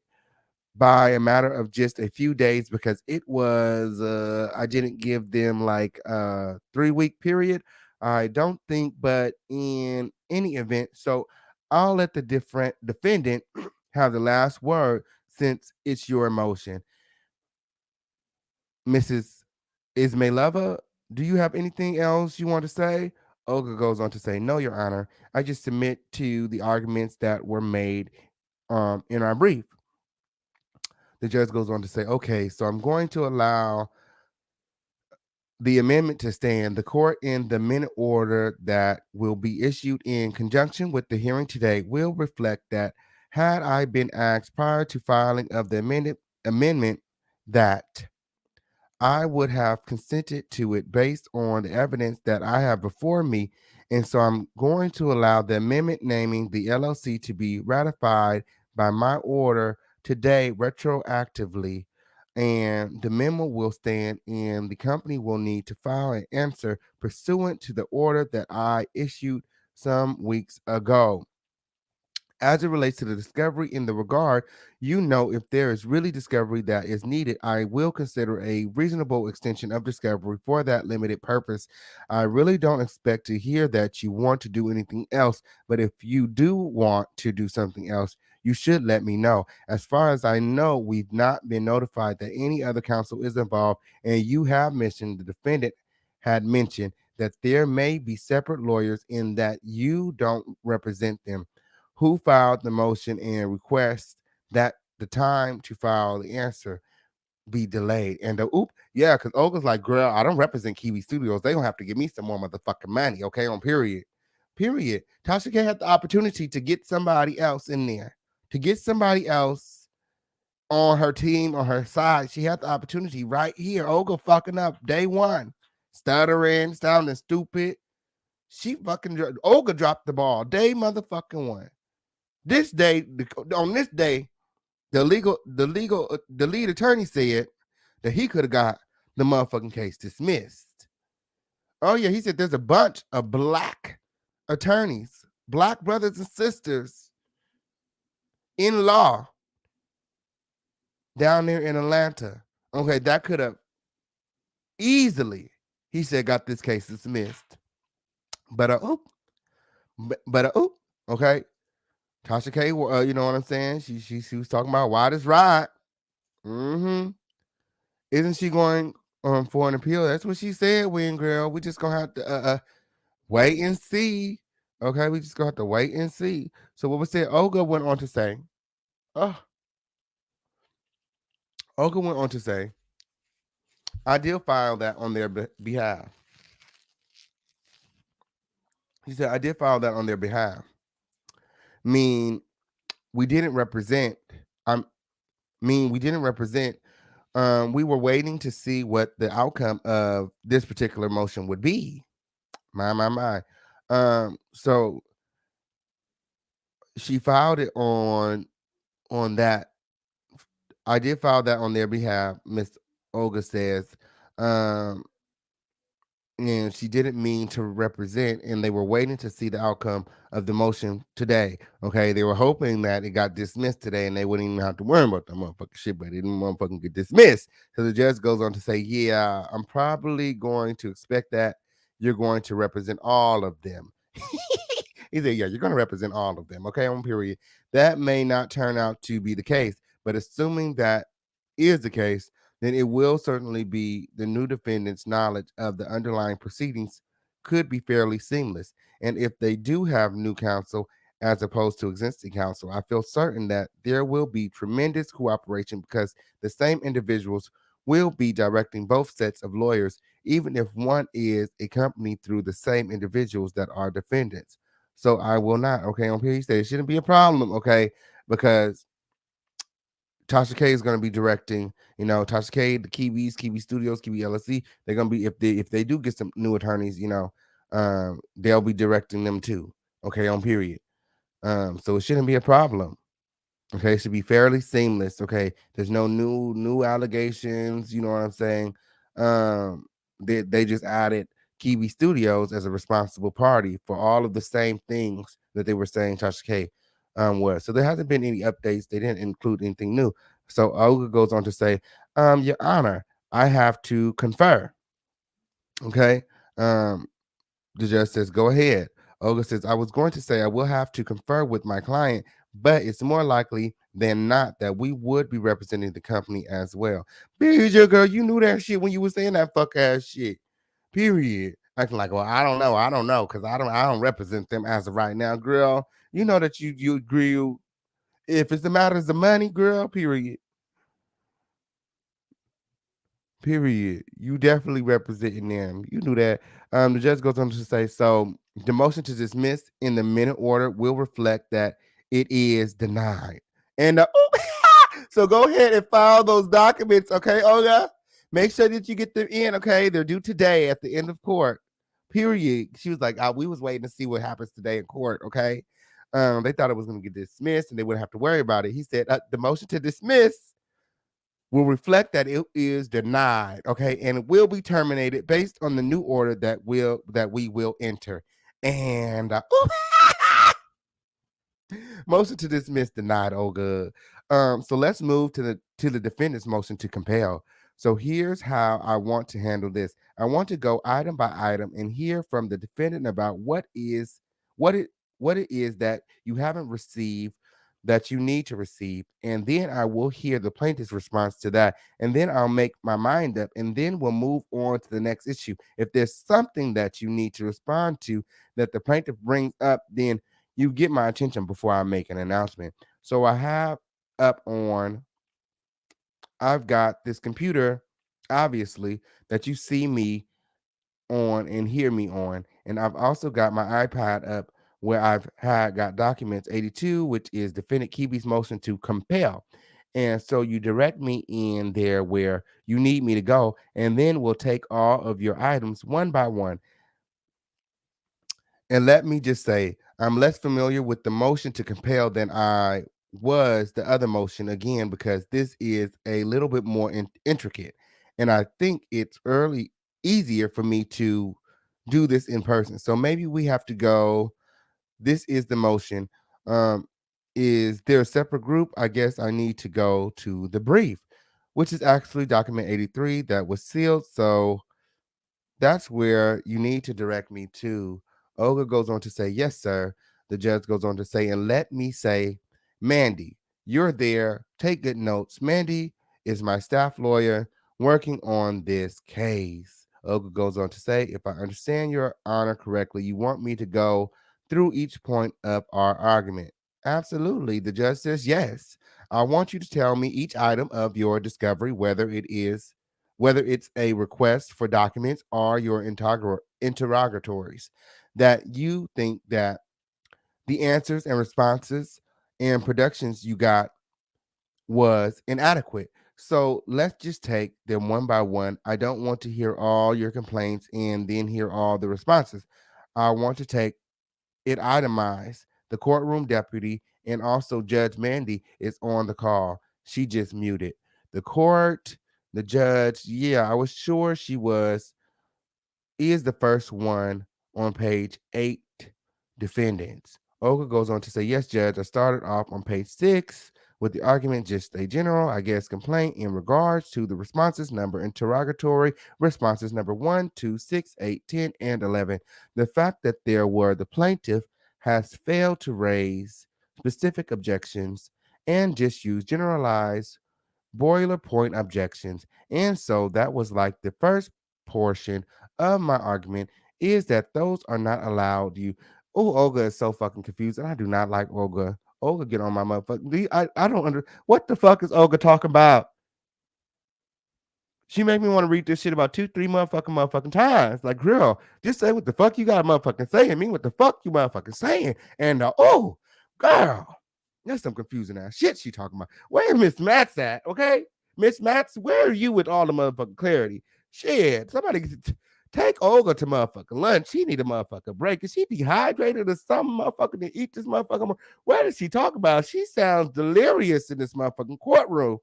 by a matter of just a few days because it was I didn't give them like a 3-week period. I don't think, but in any event, so I'll let the different defendant have the last word since it's your motion. Mrs. Ismailova, do you have anything else you want to say? Olga goes on to say, no, Your Honor. I just submit to the arguments that were made in our brief. The judge goes on to say, okay, so I'm going to allow the amendment to stand. The court in the minute order that will be issued in conjunction with the hearing today will reflect that had I been asked prior to filing of the amendment that I would have consented to it based on the evidence that I have before me. And so I'm going to allow the amendment naming the LLC to be ratified by my order today retroactively. And the memo will stand, and the company will need to file an answer pursuant to the order that I issued some weeks ago. As it relates to the discovery in the regard, if there is really discovery that is needed, I will consider a reasonable extension of discovery for that limited purpose. I really don't expect to hear that you want to do anything else, but if you do want to do something else, you should let me know. As far as I know, we've not been notified that any other counsel is involved, and you have mentioned the defendant had mentioned that there may be separate lawyers and that you don't represent them, who filed the motion and request that the time to file the answer be delayed. And yeah, because Olga's like, girl, I don't represent Kiwi Studios. They gonna have to give me some more motherfucking money, okay? On period. Period. Tasha K had the opportunity to get somebody else in there, to get somebody else on her team, on her side. She had the opportunity right here. Olga fucking up day one, stuttering, sounding stupid. She fucking Olga dropped the ball day motherfucking one. This day, on this day, the lead attorney said that he could have got the motherfucking case dismissed. Oh yeah, he said there's a bunch of black attorneys, black brothers and sisters in law down there in Atlanta. Okay, that could have easily, he said, got this case dismissed. But okay. Tasha K, you know what I'm saying? She was talking about why this ride. Mm-hmm. Isn't she going for an appeal? That's what she said, Wing Girl. We just gonna have to wait and see. Okay, we just gonna have to wait and see. So what was said, Olga went on to say, Olga went on to say, I did file that on their behalf. He said, I did file that on their behalf. We didn't represent. We didn't represent. We were waiting to see what the outcome of this particular motion would be. My. So she filed it on that. I did file that on their behalf, Miss Olga says. And she didn't mean to represent, and they were waiting to see the outcome of the motion today. Okay, they were hoping that it got dismissed today, and they wouldn't even have to worry about that motherfucking shit, but it didn't motherfucking get dismissed. So the judge goes on to say, "Yeah, I'm probably going to expect that you're going to represent all of them." He said, "Yeah, you're going to represent all of them." Okay, on period. That may not turn out to be the case, but assuming that is the case, then it will certainly be the new defendant's knowledge of the underlying proceedings could be fairly seamless. And if they do have new counsel as opposed to existing counsel, I feel certain that there will be tremendous cooperation because the same individuals will be directing both sets of lawyers, even if one is accompanied through the same individuals that are defendants. So I will not, okay, on here he said it shouldn't be a problem, okay, because Tasha K is going to be directing, Tasha K, the Kiwi Studios, Kiwi LLC. They're going to be, if they do get some new attorneys, they'll be directing them too. Okay, on period. So it shouldn't be a problem. Okay, it should be fairly seamless. Okay, there's no new allegations. You know what I'm saying? They just added Kiwi Studios as a responsible party for all of the same things that they were saying Tasha K was. So there hasn't been any updates. They didn't include anything new. So Olga goes on to say, Your Honor, I have to confer. Okay. The judge says, go ahead. Olga says, I was going to say I will have to confer with my client, but it's more likely than not that we would be representing the company as well. Bitch, girl, you knew that shit when you were saying that fuck ass shit. Period. Acting like, well, I don't know, because I don't represent them as of right now, girl. You know that you agree. If it's the matters of money, girl, period. Period. You definitely representing them. You knew that. The judge goes on to say, so the motion to dismiss in the minute order will reflect that it is denied. And so go ahead and file those documents, okay, Olga? Make sure that you get them in, okay? They're due today at the end of court. Period. She was like, we was waiting to see what happens today in court, okay? They thought it was going to get dismissed and they wouldn't have to worry about it. He said the motion to dismiss will reflect that it is denied, okay, and it will be terminated based on the new order that we will enter. And motion to dismiss denied, Olga. So let's move to the defendant's motion to compel. So here's how I want to handle this. I want to go item by item and hear from the defendant about what it is that you haven't received that you need to receive, and then I will hear the plaintiff's response to that, and then I'll make my mind up, and then we'll move on to the next issue. If there's something that you need to respond to that the plaintiff brings up, then you get my attention before I make an announcement. So I have up on, I've got this computer, obviously, that you see me on and hear me on. And I've also got my iPad up where I've had got documents 82, which is defendant Kibi's motion to compel. And so you direct me in there where you need me to go, and then we'll take all of your items one by one. And let me just say, I'm less familiar with the motion to compel than I was the other motion, again, because this is a little bit more intricate. And I think it's easier for me to do this in person. So maybe we have to go. This is the motion. Is there a separate group? I guess I need to go to the brief, which is actually document 83 that was sealed. So that's where you need to direct me to. Olga goes on to say, yes, sir. The judge goes on to say, and let me say, Mandy, you're there. Take good notes. Mandy is my staff lawyer working on this case. Olga goes on to say, if I understand your honor correctly, you want me to go through each point of our argument. Absolutely. The judge says, yes. I want you to tell me each item of your discovery, whether it's a request for documents or your interrogatories, that you think that the answers and responses and productions you got was inadequate. So let's just take them one by one. I don't want to hear all your complaints and then hear all the responses. I want to take it itemized. The courtroom deputy and also Judge Mandy is on the call. She just muted. The court, the judge, yeah, I was sure she is the first one on page 8, defendants. Olga goes on to say, yes, Judge, I started off on page 6 with the argument, just a general, I guess, complaint in regards to the responses number interrogatory, responses number 1, 2, 6, 8, 10, and 11. The fact that the plaintiff has failed to raise specific objections and just use generalized boilerplate objections. And so that was like the first portion of my argument, is that those are not allowed. Oh, Olga is so fucking confused, and I do not like Olga. Olga, get on my motherfucker. I don't what the fuck is Olga talking about? She made me want to read this shit about 2-3 motherfucking times. Like, girl, just say what the fuck you got motherfucking saying. Mean what the fuck you motherfucking saying. And oh, girl, that's some confusing ass shit she talking about. Where Miss Matz at? Okay, Miss Matz, where are you with all the motherfucking clarity? Shit, somebody take Olga to motherfucking lunch. She need a motherfucking break. Is she dehydrated or something, motherfucker, to eat this motherfucker? What does she talk about? She sounds delirious in this motherfucking courtroom.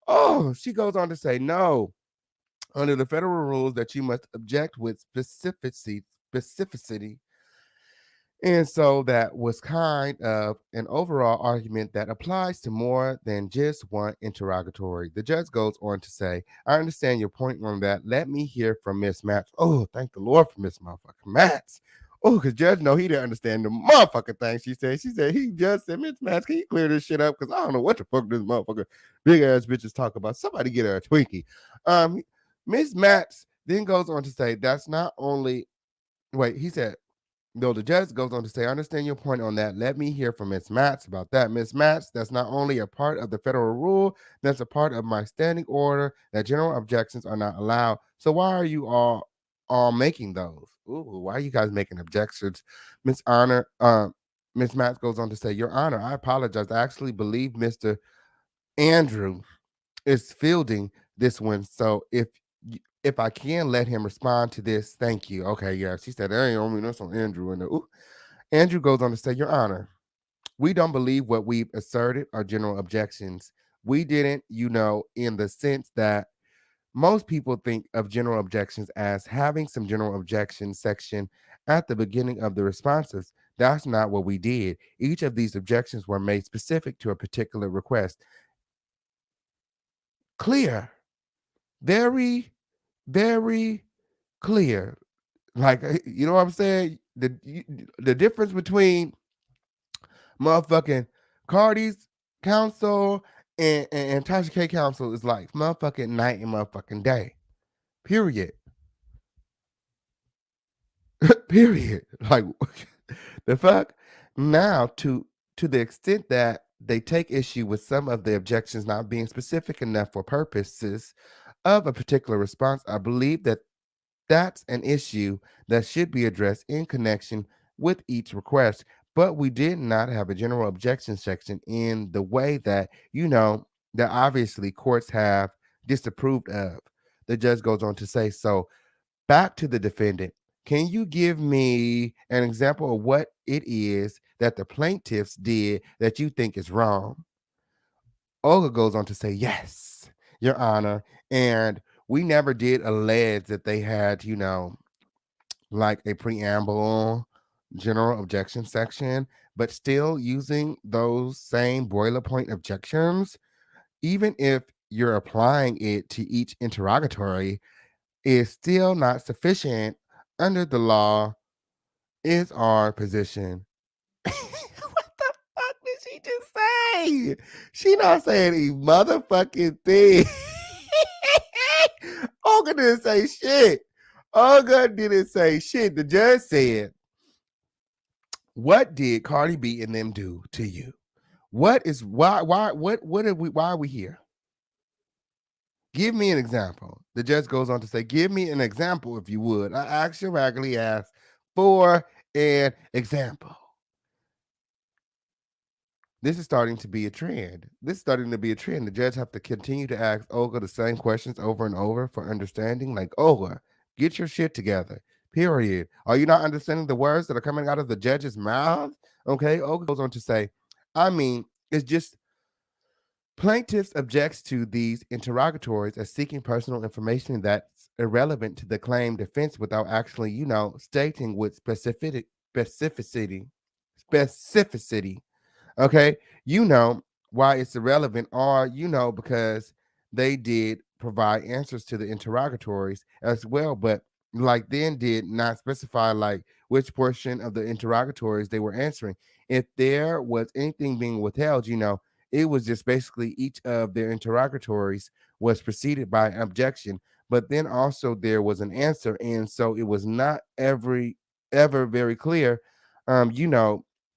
Oh, she goes on to say, no, under the federal rules that you must object with specificity. And so that was kind of an overall argument that applies to more than just one interrogatory. The judge goes on to say, I understand your point on that. Let me hear from Miss Matz. Oh, thank the Lord for Miss motherfucking Matz. Oh, because Judge know he didn't understand the motherfucking thing she said. She said, he just said, Miss Matz, can you clear this shit up? Because I don't know what the fuck this motherfucker big ass bitches talk about. Somebody get her a Twinkie. Miss Matz then goes on to say, that's not only, he said, no, the judge goes on to say, I understand your point on that. Let me hear from Ms. Matz about that. Ms. Matz, that's not only a part of the federal rule, that's a part of my standing order that general objections are not allowed. So why are you all making those? Ooh, why are you guys making objections? Ms. Matz goes on to say, Your Honor, I apologize. I actually believe Mr. Andrew is fielding this one. So if I can let him respond to this, thank you. Okay, yes. He said, there ain't on me, that's on Andrew. And Andrew goes on to say, Your Honor, we don't believe what we've asserted are general objections. We didn't, in the sense that most people think of general objections as having some general objections section at the beginning of the responses. That's not what we did. Each of these objections were made specific to a particular request. Clear. Very, very clear. Like, you know what I'm saying? The difference between motherfucking Cardi's counsel and Tasha K counsel is like motherfucking night and motherfucking day. Period. Period. Like the fuck? Now to the extent that they take issue with some of the objections not being specific enough for purposes of a particular response, I believe that that's an issue that should be addressed in connection with each request. But we did not have a general objection section in the way that, that obviously courts have disapproved of. The judge goes on to say, so back to the defendant. Can you give me an example of what it is that the plaintiffs did that you think is wrong? Olga goes on to say, yes, Your Honor. And we never did allege that they had, like a preamble, general objection section, but still using those same boilerplate objections, even if you're applying it to each interrogatory, is still not sufficient under the law, is our position. What the fuck did she just say? She not saying a motherfucking thing. Olga didn't say shit. Olga didn't say shit. The judge said, what did Cardi B and them do to you? What is what are we why are we here? Give me an example. The judge goes on to say, give me an example if you would. I actually asked for an example. This is starting to be a trend. The judge have to continue to ask Olga the same questions over and over for understanding. Like, Olga, get your shit together. Period. Are you not understanding the words that are coming out of the judge's mouth? Okay. Olga goes on to say, I mean, it's just plaintiffs objects to these interrogatories as seeking personal information that's irrelevant to the claim defense without actually, stating with specificity. Okay, why it's irrelevant, or because they did provide answers to the interrogatories as well, but like then did not specify like which portion of the interrogatories they were answering. If there was anything being withheld, it was just basically each of their interrogatories was preceded by an objection, but then also there was an answer, and so it was not ever very clear,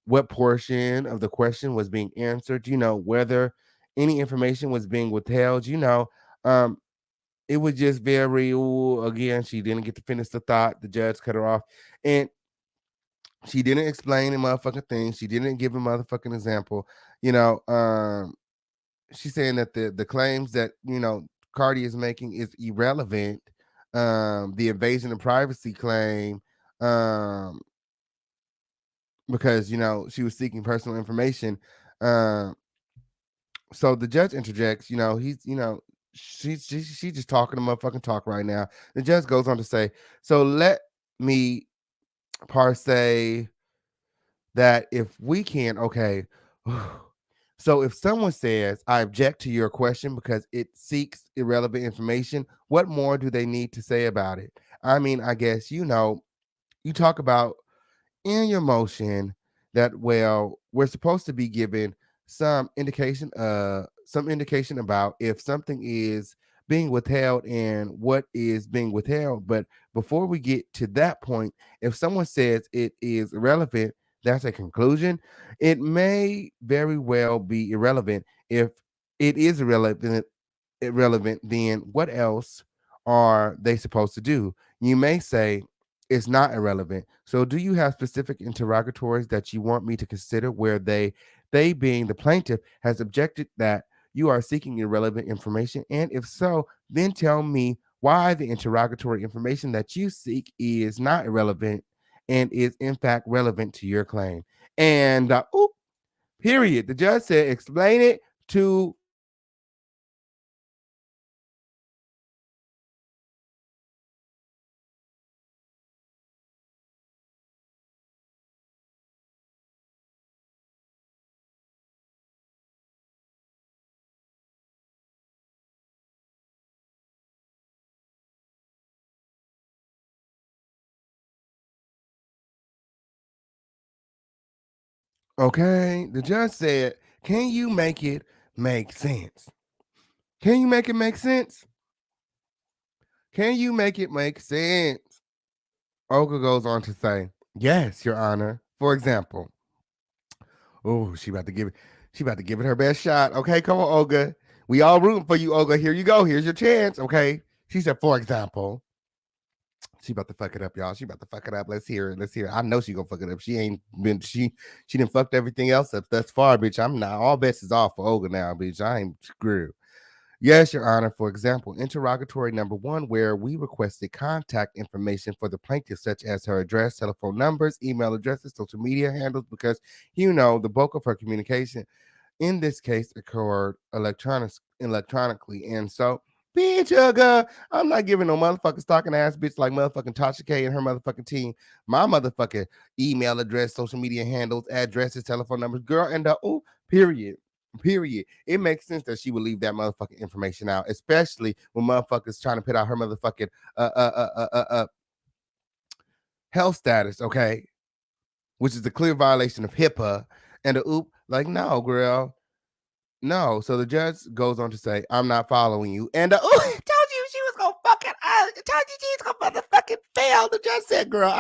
what portion of the question was being answered, whether any information was being withheld, um, it was just very, ooh, again, she didn't get to finish the thought. The judge cut her off, and she didn't explain the motherfucking thing. She didn't give a motherfucking example. She's saying that the claims that, Cardi is making is irrelevant. The invasion of privacy claim, because she was seeking personal information. So the judge interjects. She's just talking to motherfucking talk right now. The judge goes on to say, so let me parse that if we can, okay. So if someone says, I object to your question because it seeks irrelevant information, what more do they need to say about it? I mean, I guess, you talk about in your motion that, well, we're supposed to be given some indication about if something is being withheld and what is being withheld. But before we get to that point, if someone says it is irrelevant, that's a conclusion. It may very well be irrelevant. If it is irrelevant, then what else are they supposed to do? You may say it's not irrelevant. So do you have specific interrogatories that you want me to consider where they being the plaintiff has objected that you are seeking irrelevant information? And if so, then tell me why the interrogatory information that you seek is not irrelevant and is in fact relevant to your claim. And period. The judge said, explain it to. Okay, the judge said, Can you make it make sense? Can you make it make sense? Can you make it make sense? Olga goes on to say, yes, Your Honor. For example, oh, she about to give it her best shot. Okay, come on, Olga. We all rooting for you, Olga. Here you go. Here's your chance. Okay. She said, for example. She about to fuck it up, y'all. She about to fuck it up. Let's hear it. Let's hear it. I know she gonna fuck it up. She ain't been. She didn't fucked everything else up thus far, bitch. I'm not. All bets is off for Olga now, bitch. I ain't screwed. Yes, Your Honor. For example, interrogatory number 1, where we requested contact information for the plaintiff, such as her address, telephone numbers, email addresses, social media handles, because the bulk of her communication in this case occurred electronically. And so, bitch, I'm not giving no motherfucking stalking ass bitch like motherfucking Tasha K and her motherfucking team my motherfucking email address, social media handles, addresses, telephone numbers, girl, and period. It makes sense that she would leave that motherfucking information out, especially when motherfuckers trying to put out her motherfucking health status, okay, which is a clear violation of HIPAA. And like, no, girl, no. So the judge goes on to say, I'm not following you. And told you she was gonna fucking told you she was gonna motherfucking fail. The judge said, girl,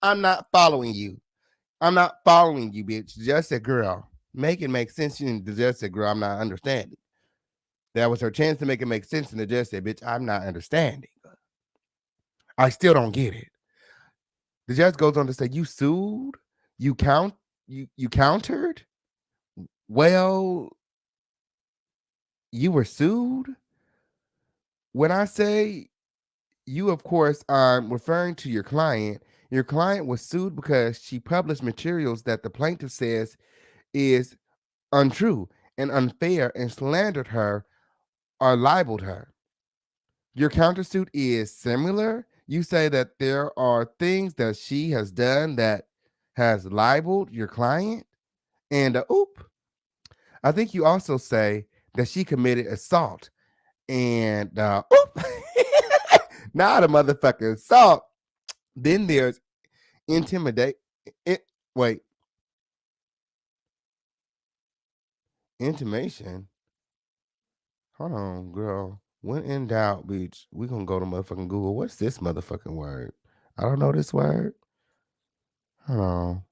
I'm not following you. I'm not following you, bitch. The judge said, girl, make it make sense. And the judge said, girl, I'm not understanding. That was her chance to make it make sense. And the judge said, bitch, I'm not understanding. I still don't get it. The judge goes on to say, you sued? You countered? Well, you were sued? When I say you, of course, I'm referring to your client. Your client was sued because she published materials that the plaintiff says is untrue and unfair and slandered her or libeled her. Your countersuit is similar. You say that there are things that she has done that has libeled your client. And I think you also say that she committed assault. And not a motherfucking assault. Then there's intimidate. Intimation. Hold on, girl. When in doubt, bitch, we gonna go to motherfucking Google. What's this motherfucking word? I don't know this word. Hold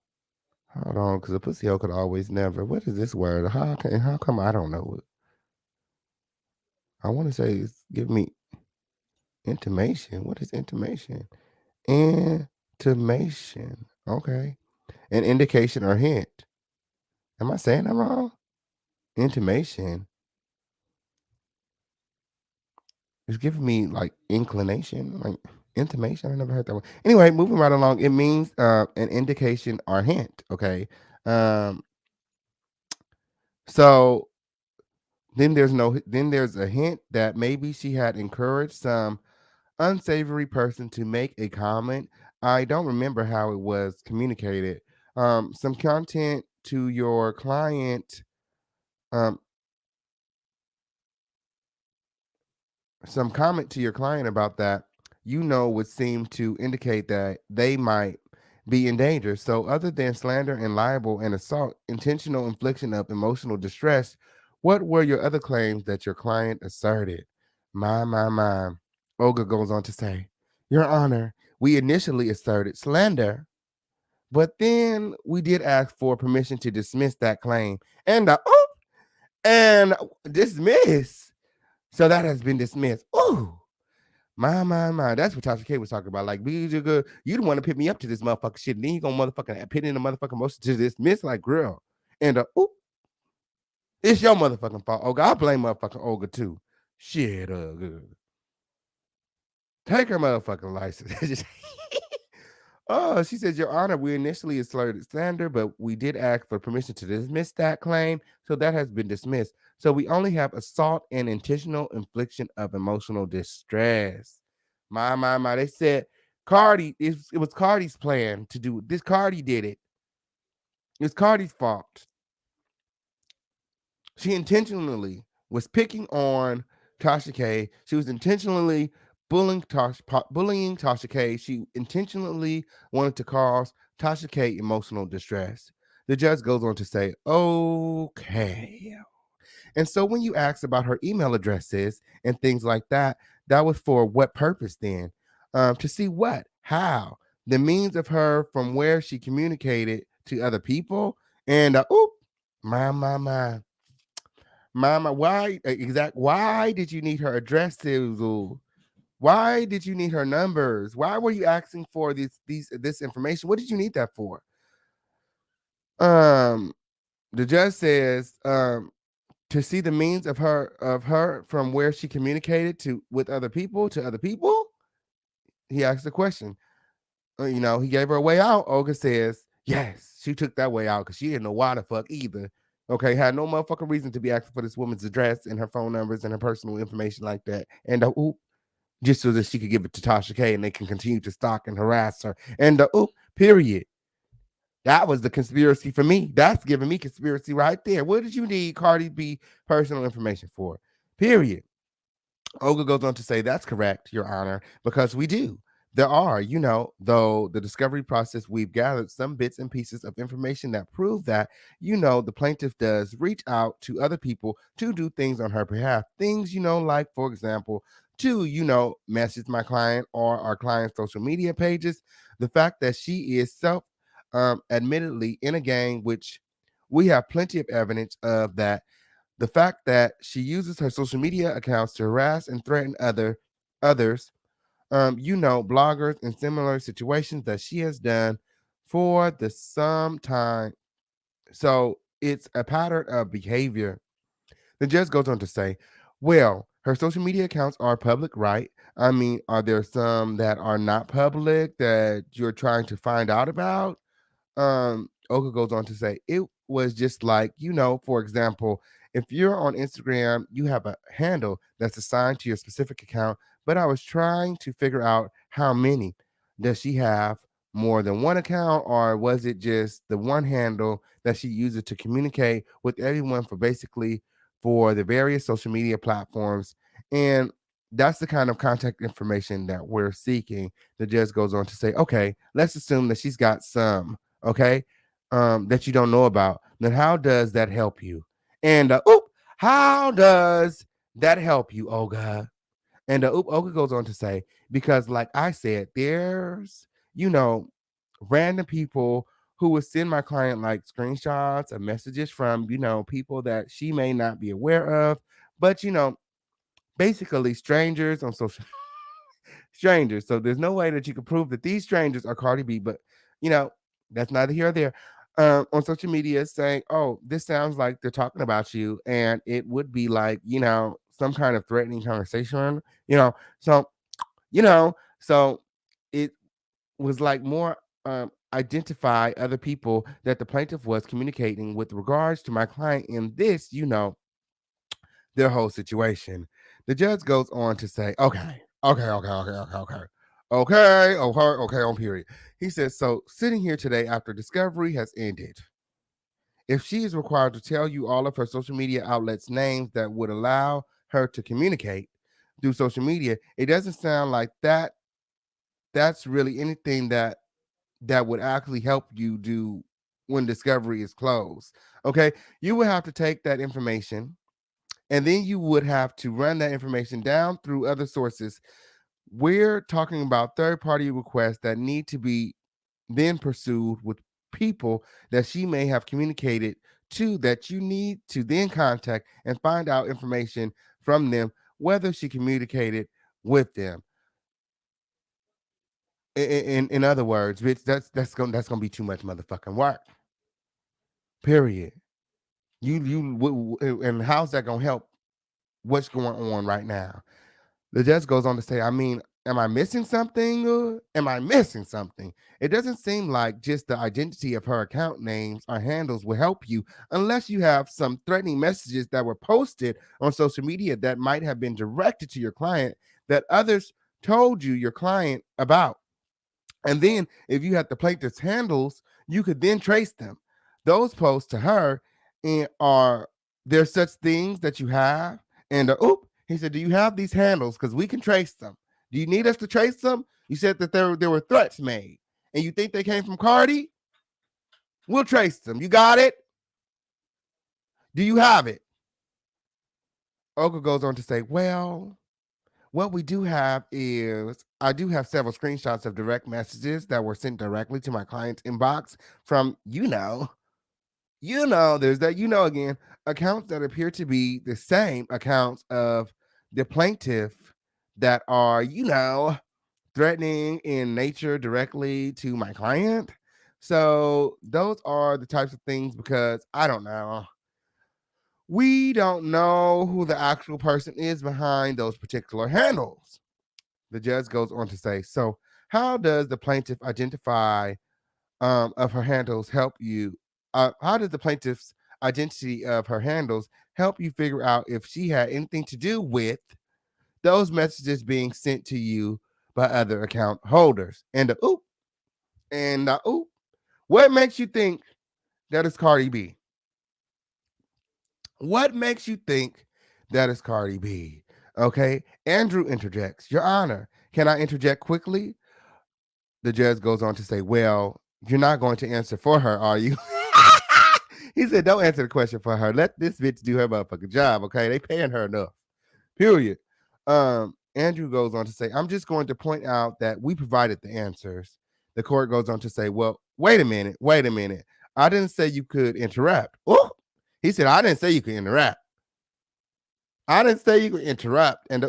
on, because a pussy hole could always never. What is this word? How come I don't know it? I want to say give me intimation. What is intimation? Intimation. Okay. An indication or hint. Am I saying that wrong? Intimation. It's giving me like inclination, like intimation. I never heard that one. Anyway, moving right along. It means an indication or hint. Okay. So then there's a hint that maybe she had encouraged some unsavory person to make a comment. I don't remember how it was communicated. Some content to your client. Some comment to your client about that, would seem to indicate that they might be in danger. So, other than slander and libel and assault, intentional infliction of emotional distress, what were your other claims that your client asserted? My. Olga goes on to say, Your Honor, we initially asserted slander, but then we did ask for permission to dismiss that claim and dismiss. So that has been dismissed. Ooh, my. That's what Tasha K was talking about. Like, you don't want to pick me up to this motherfucking shit. And then you gonna motherfucking put in a motherfucking motion to dismiss, like, girl. And it's your motherfucking fault. Olga, I blame motherfucking Olga too. Shit, good. Take her motherfucking license. Oh, she says, Your Honor, we initially asserted slander, but we did ask for permission to dismiss that claim. So that has been dismissed. So we only have assault and intentional infliction of emotional distress. My. They said CARDI, it was CARDI's plan to do this. CARDI did it. It's CARDI's fault. She intentionally was picking on Tasha K. She was intentionally bullying Tasha K. She intentionally wanted to cause Tasha K emotional distress. The judge goes on to say, okay. And so when you ask about her email addresses and things like that, that was for what purpose then? To see what? How? The means of her from where she communicated to other people. And my. Mama, why did you need her addresses? Why did you need her numbers? Why were you asking for this information? What did you need that for? The judge says, to see the means of her from where she communicated with other people to other people. He asked the question. He gave her a way out. Olga says, yes, she took that way out because she didn't know why the fuck either. Okay, had no motherfucking reason to be asking for this woman's address and her phone numbers and her personal information like that. And just so that she could give it to Tasha K and they can continue to stalk and harass her. And period. That was the conspiracy for me. That's giving me conspiracy right there. What did you need Cardi B personal information for? Period. Olga goes on to say, that's correct, Your Honor, because we do. There are, though the discovery process, we've gathered some bits and pieces of information that prove that, the plaintiff does reach out to other people to do things on her behalf. Things, like, for example, to, message my client or our client's social media pages. The fact that she is admittedly in a gang, which we have plenty of evidence of that. The fact that she uses her social media accounts to harass and threaten others, bloggers in similar situations that she has done for the some time. So it's a pattern of behavior. The judge goes on to say, well, her social media accounts are public, right? I mean, are there some that are not public that you're trying to find out about? Oka goes on to say, it was just like, for example, if you're on Instagram, you have a handle that's assigned to your specific account, but I was trying to figure out how many. Does she have more than one account, or was it just the one handle that she uses to communicate with everyone for the various social media platforms? And that's the kind of contact information that we're seeking. The judge goes on to say, okay, let's assume that she's got some, okay, that you don't know about. Then how does that help you? And how does that help you, Olga? And Olga goes on to say, because like I said, there's, random people who would send my client like screenshots of messages from, people that she may not be aware of, but, basically strangers on social strangers. So there's no way that you can prove that these strangers are Cardi B, but, that's neither here or there. On social media saying, oh, this sounds like they're talking about you. And it would be like, some kind of threatening conversation, So, so it was like more identify other people that the plaintiff was communicating with regards to my client in this, their whole situation. The judge goes on to say, okay, on period. He says, so sitting here today after discovery has ended, if she is required to tell you all of her social media outlets' names that would allow her to communicate through social media, it doesn't sound like that's really anything that would actually help you do when discovery is closed. Okay, you would have to take that information and then you would have to run that information down through other sources. We're talking about third-party requests that need to be then pursued with people that she may have communicated to that you need to then contact and find out information from them, whether she communicated with them. In other words, bitch, that's gonna be too much motherfucking work. Period. And how's that gonna help what's going on right now? The judge goes on to say, I mean, am I missing something? It doesn't seem like just the identity of her account names or handles will help you unless you have some threatening messages that were posted on social media that might have been directed to your client that others told you your client about. And then if you have the plaintiff's handles, you could then trace them. Those posts to her and are there such things that you have? And he said, do you have these handles? Because we can trace them. Do you need us to trace them? You said that there were threats made. And you think they came from Cardi? We'll trace them. You got it? Do you have it? Olga goes on to say, well, what we do have is I do have several screenshots of direct messages that were sent directly to my client's inbox from, there's that, again, accounts that appear to be the same accounts of the plaintiff that are, threatening in nature directly to my client. So those are the types of things because I don't know. We don't know who the actual person is behind those particular handles. The judge goes on to say, so how does the plaintiff identify of her handles help you? How does the plaintiff's identity of her handles help you figure out if she had anything to do with those messages being sent to you by other account holders? And what makes you think that is Cardi B? What makes you think that is Cardi B? Okay. Andrew interjects, Your Honor, can I interject quickly? The judge goes on to say, well, you're not going to answer for her, are you? He said, don't answer the question for her. Let this bitch do her motherfucking job, okay? They paying her enough. Period. Andrew goes on to say, I'm just going to point out that we provided the answers. The court goes on to say, well, wait a minute. I didn't say you could interrupt. Oh, he said, I didn't say you could interrupt. And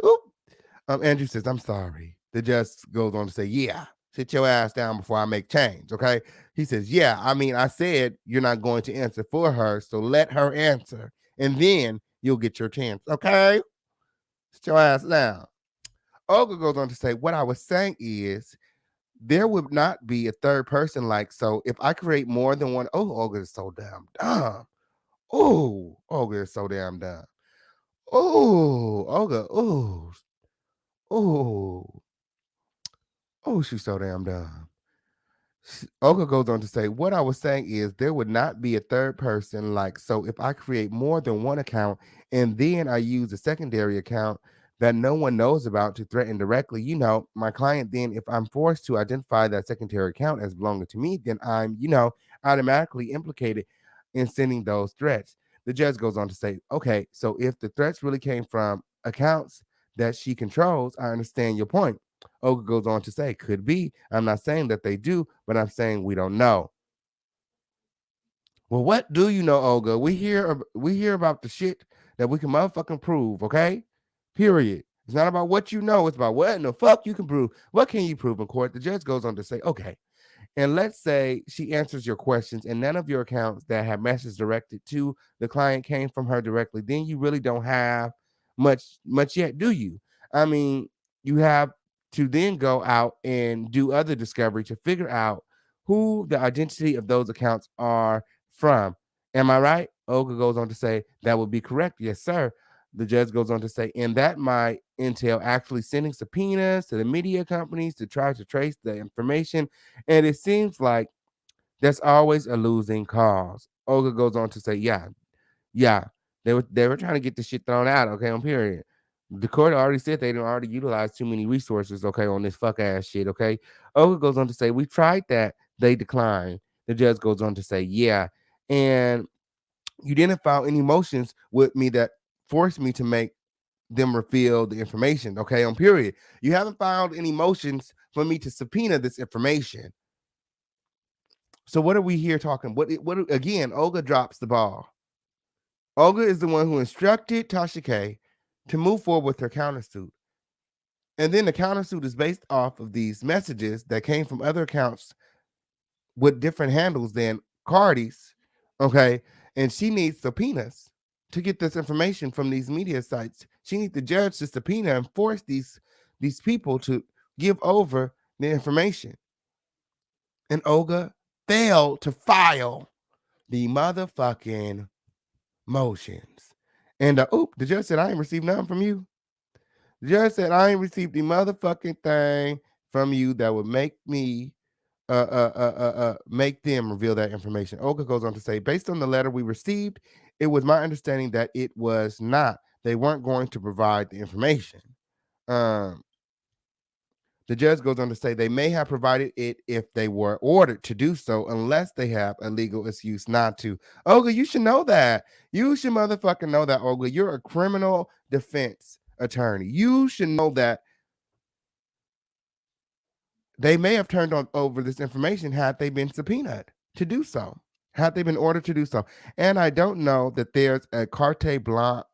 Andrew says, I'm sorry. The judge goes on to say, yeah, sit your ass down before I make change, okay? He says, yeah, I said you're not going to answer for her, so let her answer, and then you'll get your chance, okay? Sit your ass down. Olga goes on to say, what I was saying is there would not be a third person so if I create more than one, Olga is so damn dumb. Olga is so damn dumb. Olga, she's so damn dumb. Olga goes on to say, what I was saying is there would not be a third person so if I create more than one account and then I use a secondary account that no one knows about to threaten directly, my client, then if I'm forced to identify that secondary account as belonging to me, then I'm, automatically implicated in sending those threats. The judge goes on to say, okay, so if the threats really came from accounts that she controls, I understand your point. Olga goes on to say, could be. I'm not saying that they do, but I'm saying we don't know. Well, what do you know, Olga? We hear about the shit that we can motherfucking prove, okay? Period. It's not about what you know. It's about what in the fuck you can prove. What can you prove in court? The judge goes on to say, okay, and let's say she answers your questions and none of your accounts that have messages directed to the client came from her directly, then you really don't have much yet, do you? I mean, you have to then go out and do other discovery to figure out who the identity of those accounts are from. Am I right? Olga goes on to say, that would be correct. Yes, sir. The judge goes on to say, and that might entail actually sending subpoenas to the media companies to try to trace the information. And it seems like that's always a losing cause. Olga goes on to say, yeah, they were trying to get the shit thrown out, okay, on period. The court already said they didn't already utilize too many resources, okay, on this fuck ass shit, okay. Olga goes on to say, we tried that, they declined. The judge goes on to say, yeah, and you didn't file any motions with me that forced me to make them reveal the information, okay, on period. You haven't filed any motions for me to subpoena this information. So what are we here talking? What again, Olga drops the ball. Olga is the one who instructed TASHA K to move forward with her countersuit. And then the countersuit is based off of these messages that came from other accounts with different handles than Cardi's, okay? And she needs subpoenas to get this information from these media sites. She needs the judge to subpoena and force these people to give over the information. And Olga failed to file the motherfucking motions. And the judge said, I ain't received nothing from you. The judge said, I ain't received the motherfucking thing from you that would make me make them reveal that information. Olga goes on to say, based on the letter we received, it was my understanding that it was not. They weren't going to provide the information. The The judge goes on to say they may have provided it if they were ordered to do so, unless they have a legal excuse not to. Olga, you should know that. You should motherfucking know that, Olga. You're a criminal defense attorney. You should know that they may have turned over this information had they been subpoenaed to do so, had they been ordered to do so. And I don't know that there's a carte blanche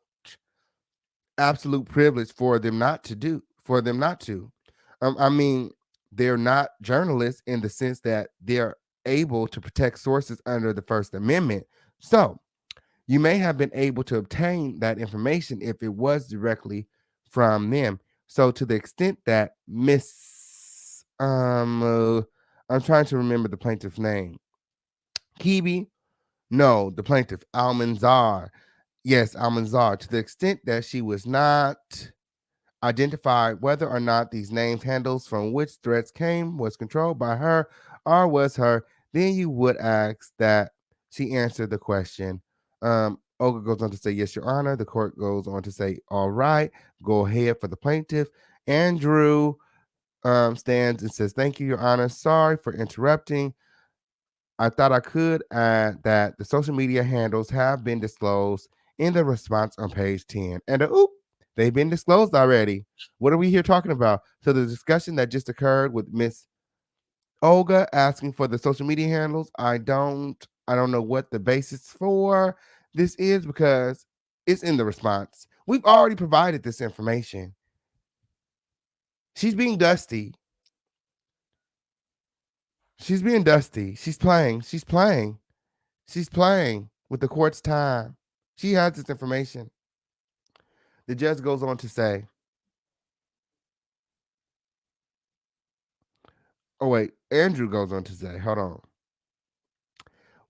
absolute privilege for them not to do, for them not to. I mean, they're not journalists in the sense that they're able to protect sources under the First Amendment. So you may have been able to obtain that information if it was directly from them. So to the extent that I'm trying to remember the plaintiff's name. Kibi? No, the plaintiff, Almanzar. Yes, Almanzar. To the extent that she was not identified whether or not these names handles from which threats came was controlled by her or was her, then you would ask that she answer the question. Olga goes on to say, yes, Your Honor. The court goes on to say, all right, go ahead for the plaintiff. Andrew stands and says, thank you, Your Honor. Sorry for interrupting. I thought I could add that the social media handles have been disclosed in the response on page 10. And they've been disclosed already. What are we here talking about? So the discussion that just occurred with Miss Olga asking for the social media handles, I don't know what the basis for this is because it's in the response. We've already provided this information. She's being dusty. She's being dusty. She's playing with the court's time. She has this information. The judge goes on to say, oh, wait, Andrew goes on to say, hold on.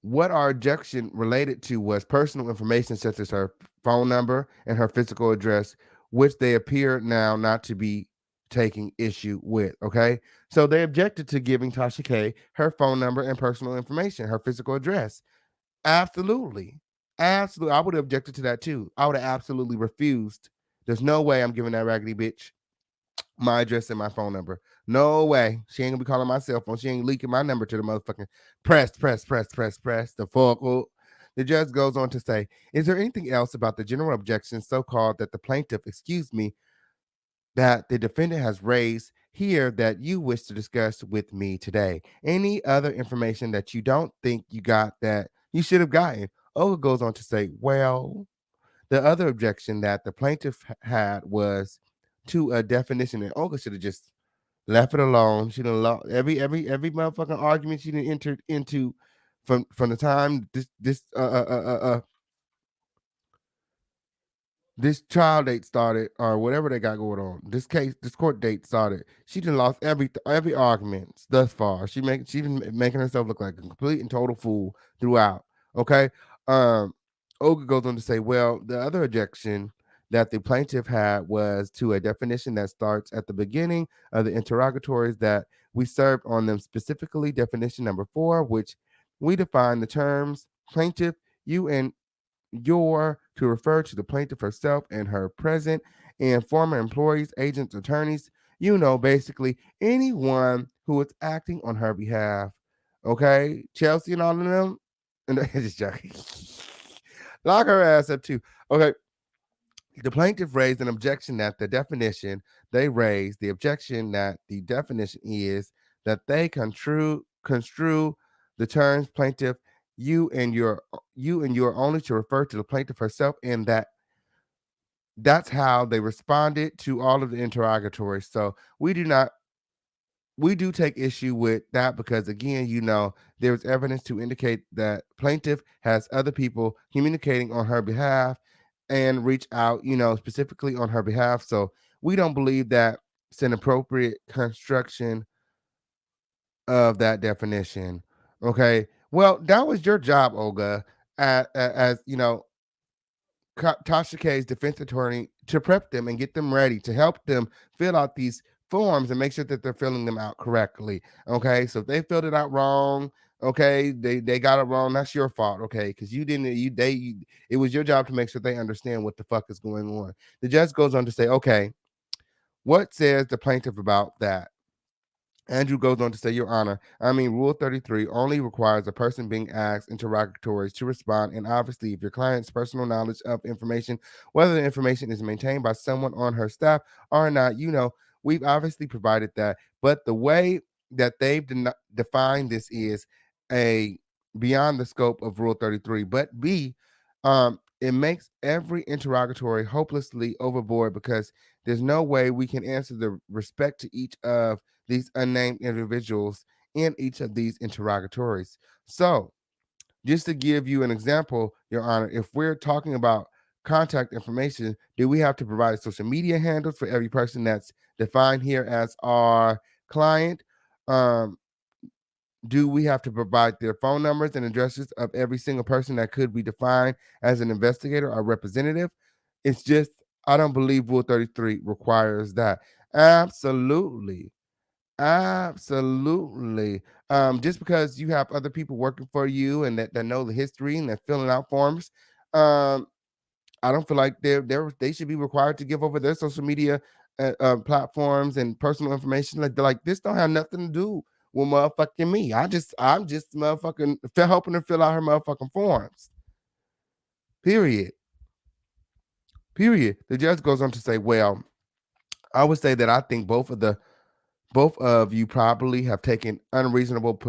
What our objection related to was personal information such as her phone number and her physical address, which they appear now not to be taking issue with. Okay. So they objected to giving Tasha K her phone number and personal information, her physical address. Absolutely. Absolutely. I would have objected to that too. I would have absolutely refused. There's no way I'm giving that raggedy bitch my address and my phone number. No way. She ain't gonna be calling my cell phone. She ain't leaking my number to the motherfucking press. The fuck. The judge goes on to say, is there anything else about the general objection so-called that the plaintiff, that the defendant has raised here that you wish to discuss with me today? Any other information that you don't think you got that you should have gotten? Olga goes on to say, well, the other objection that the plaintiff had was to a definition, and Olga should have just left it alone. She done lost every motherfucking argument she done entered into from the time this trial date started, or whatever they got going on. This court date started. She done lost every argument thus far. She been making herself look like a complete and total fool throughout. Okay. Olga goes on to say, well, the other objection that the plaintiff had was to a definition that starts at the beginning of the interrogatories that we served on them, specifically definition number 4, which we define the terms plaintiff, you, and your to refer to the plaintiff herself and her present and former employees, agents, attorneys, basically anyone who is acting on her behalf. Okay, Chelsea and all of them. And just joking. Lock her ass up too. Okay. The plaintiff raised an objection that the definition they raised, the objection that the definition is that they construe the terms plaintiff, you and your only to refer to the plaintiff herself, and that's how they responded to all of the interrogatories. So we do take issue with that because, again, there's evidence to indicate that plaintiff has other people communicating on her behalf and reach out, specifically on her behalf. So we don't believe that it's an appropriate construction of that definition. Okay. Well, that was your job, Olga, as Tasha K's defense attorney, to prep them and get them ready to help them fill out these forms and make sure that they're filling them out correctly. Okay. So if they filled it out wrong, okay, they got it wrong, that's your fault. Okay. Because it was your job to make sure they understand what the fuck is going on. The judge goes on to say, okay, what says the plaintiff about that? Andrew goes on to say, Your Honor, Rule 33 only requires a person being asked interrogatories to respond. And obviously, if your client's personal knowledge of information, whether the information is maintained by someone on her staff or not, we've obviously provided that. But the way that they've defined this is a beyond the scope of Rule 33. But B, it makes every interrogatory hopelessly overboard because there's no way we can answer the respect to each of these unnamed individuals in each of these interrogatories. So, just to give you an example, Your Honor, if we're talking about contact information, do we have to provide social media handles for every person that's defined here as our client? Um, do we have to provide their phone numbers and addresses of every single person that could be defined as an investigator or representative? It's just, I don't believe Rule 33 requires that. Absolutely. Absolutely. Just because you have other people working for you and that know the history and they're filling out forms, um, I don't feel like they should be required to give over their social media platforms and personal information. Like this don't have nothing to do with motherfucking me. I'm just motherfucking helping her fill out her motherfucking forms. Period. Period. The judge goes on to say, well, I would say that I think both of you probably have taken unreasonable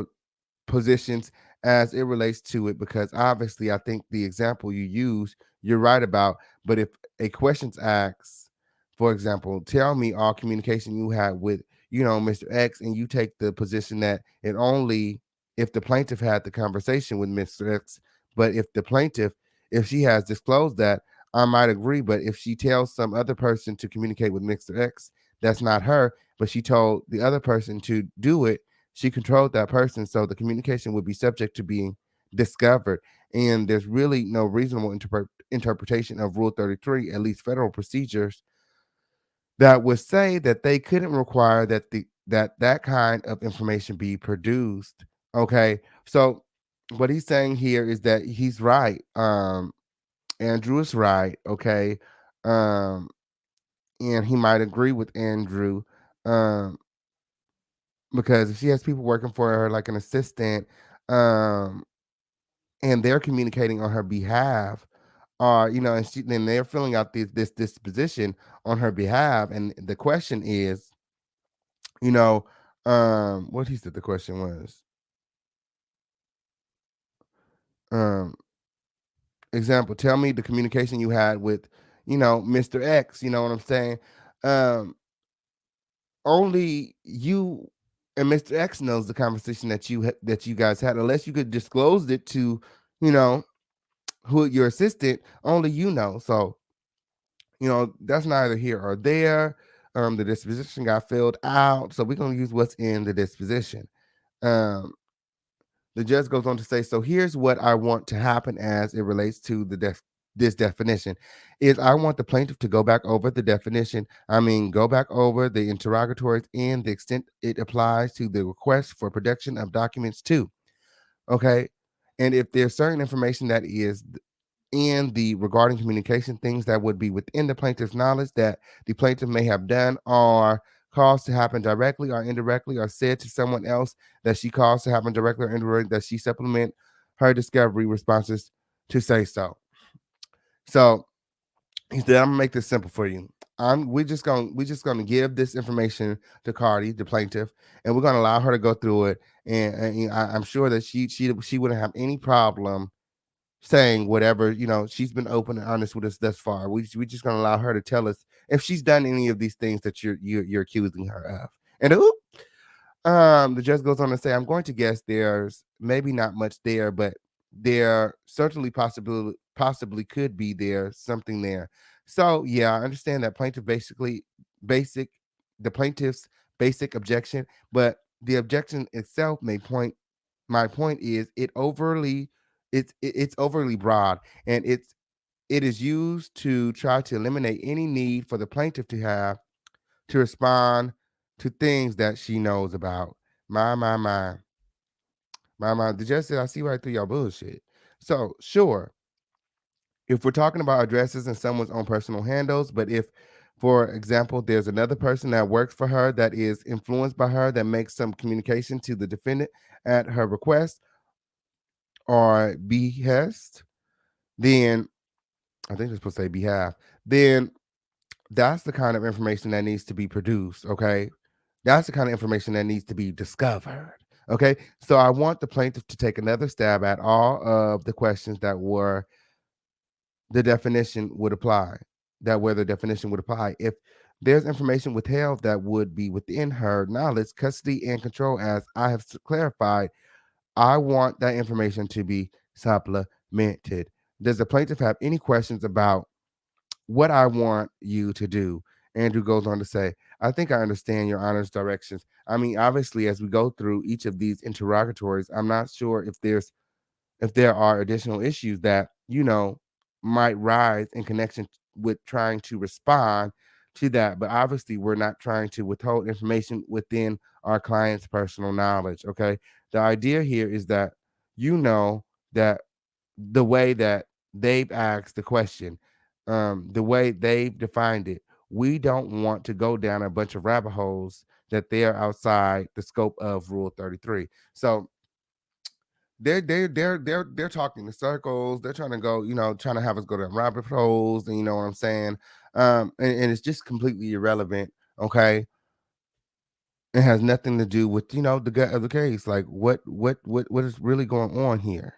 positions as it relates to it, because obviously I think the example you use, you're right about. But if a question's asked, for example, tell me all communication you had with, Mr. X, and you take the position that it only if the plaintiff had the conversation with Mr. X, but if she has disclosed that, I might agree. But if she tells some other person to communicate with Mr. X, that's not her, but she told the other person to do it, she controlled that person, so the communication would be subject to being discovered. And there's really no reasonable interpretation of Rule 33, at least federal procedures, that would say that they couldn't require that kind of information be produced. Okay, so what he's saying here is that he's right. Andrew is right. Okay, and he might agree with Andrew. Um, because if she has people working for her like an assistant, um and they're communicating on her behalf, and then they're filling out this position on her behalf, and the question is, you know what he said the question was, um example, tell me the communication you had with, Mr. X, you know what I'm saying? um Only you and Mr. X knows the conversation that you guys had, unless you could disclose it to, you know, who your assistant. Only you know. So, that's neither here or there. The disposition got filled out, so we're gonna use what's in the disposition. Um, the judge goes on to say, so here's what I want to happen as it relates to this definition is I want the plaintiff to go back over the definition. Go back over the interrogatories and the extent it applies to the request for production of documents too. Okay. And if there's certain information that is in the regarding communication, things that would be within the plaintiff's knowledge that the plaintiff may have done or caused to happen directly or indirectly, or said to someone else that she caused to happen directly or indirectly, that she supplement her discovery responses to say so. So he said, I'm gonna make this simple for you. We're just gonna give this information to CARDI, the plaintiff, and we're gonna allow her to go through it. And I'm sure that she wouldn't have any problem saying whatever. She's been open and honest with us thus far. We just gonna allow her to tell us if she's done any of these things that you're accusing her of. And the judge goes on to say, I'm going to guess there's maybe not much there, but there certainly possibly could be there something there. So yeah, I understand that basic the plaintiff's basic objection, but the objection itself my point is it's overly broad, and it is used to try to eliminate any need for the plaintiff to have to respond to things that she knows about. My. The judge said, I see right through y'all bullshit. So sure, if we're talking about addresses and someone's own personal handles, but if For example, there's another person that works for her that is influenced by her that makes some communication to the defendant at her request or behest, then I think it's supposed to say behalf, then that's the kind of information that needs to be produced. Okay. That's the kind of information that needs to be discovered. Okay. So I want the plaintiff to take another stab at all of the questions that were the definition would apply, that where the definition would apply. If there's information withheld that would be within her knowledge, custody, and control, as I have clarified, I want that information to be supplemented. Does the plaintiff have any questions about what I want you to do? Andrew goes on to say, I think I understand your Honor's directions. I mean, obviously, as we go through each of these interrogatories, I'm not sure if there are additional issues that, might rise in connection with trying to respond to that. But obviously, we're not trying to withhold information within our client's personal knowledge. Okay. The idea here is that that the way that they've asked the question, the way they've defined it, we don't want to go down a bunch of rabbit holes that they are outside the scope of Rule 33. So they're talking in circles. They're trying to go, trying to have us go down rabbit holes, and you know what I'm saying. And it's just completely irrelevant. Okay, it has nothing to do with the gut of the case. Like what is really going on here?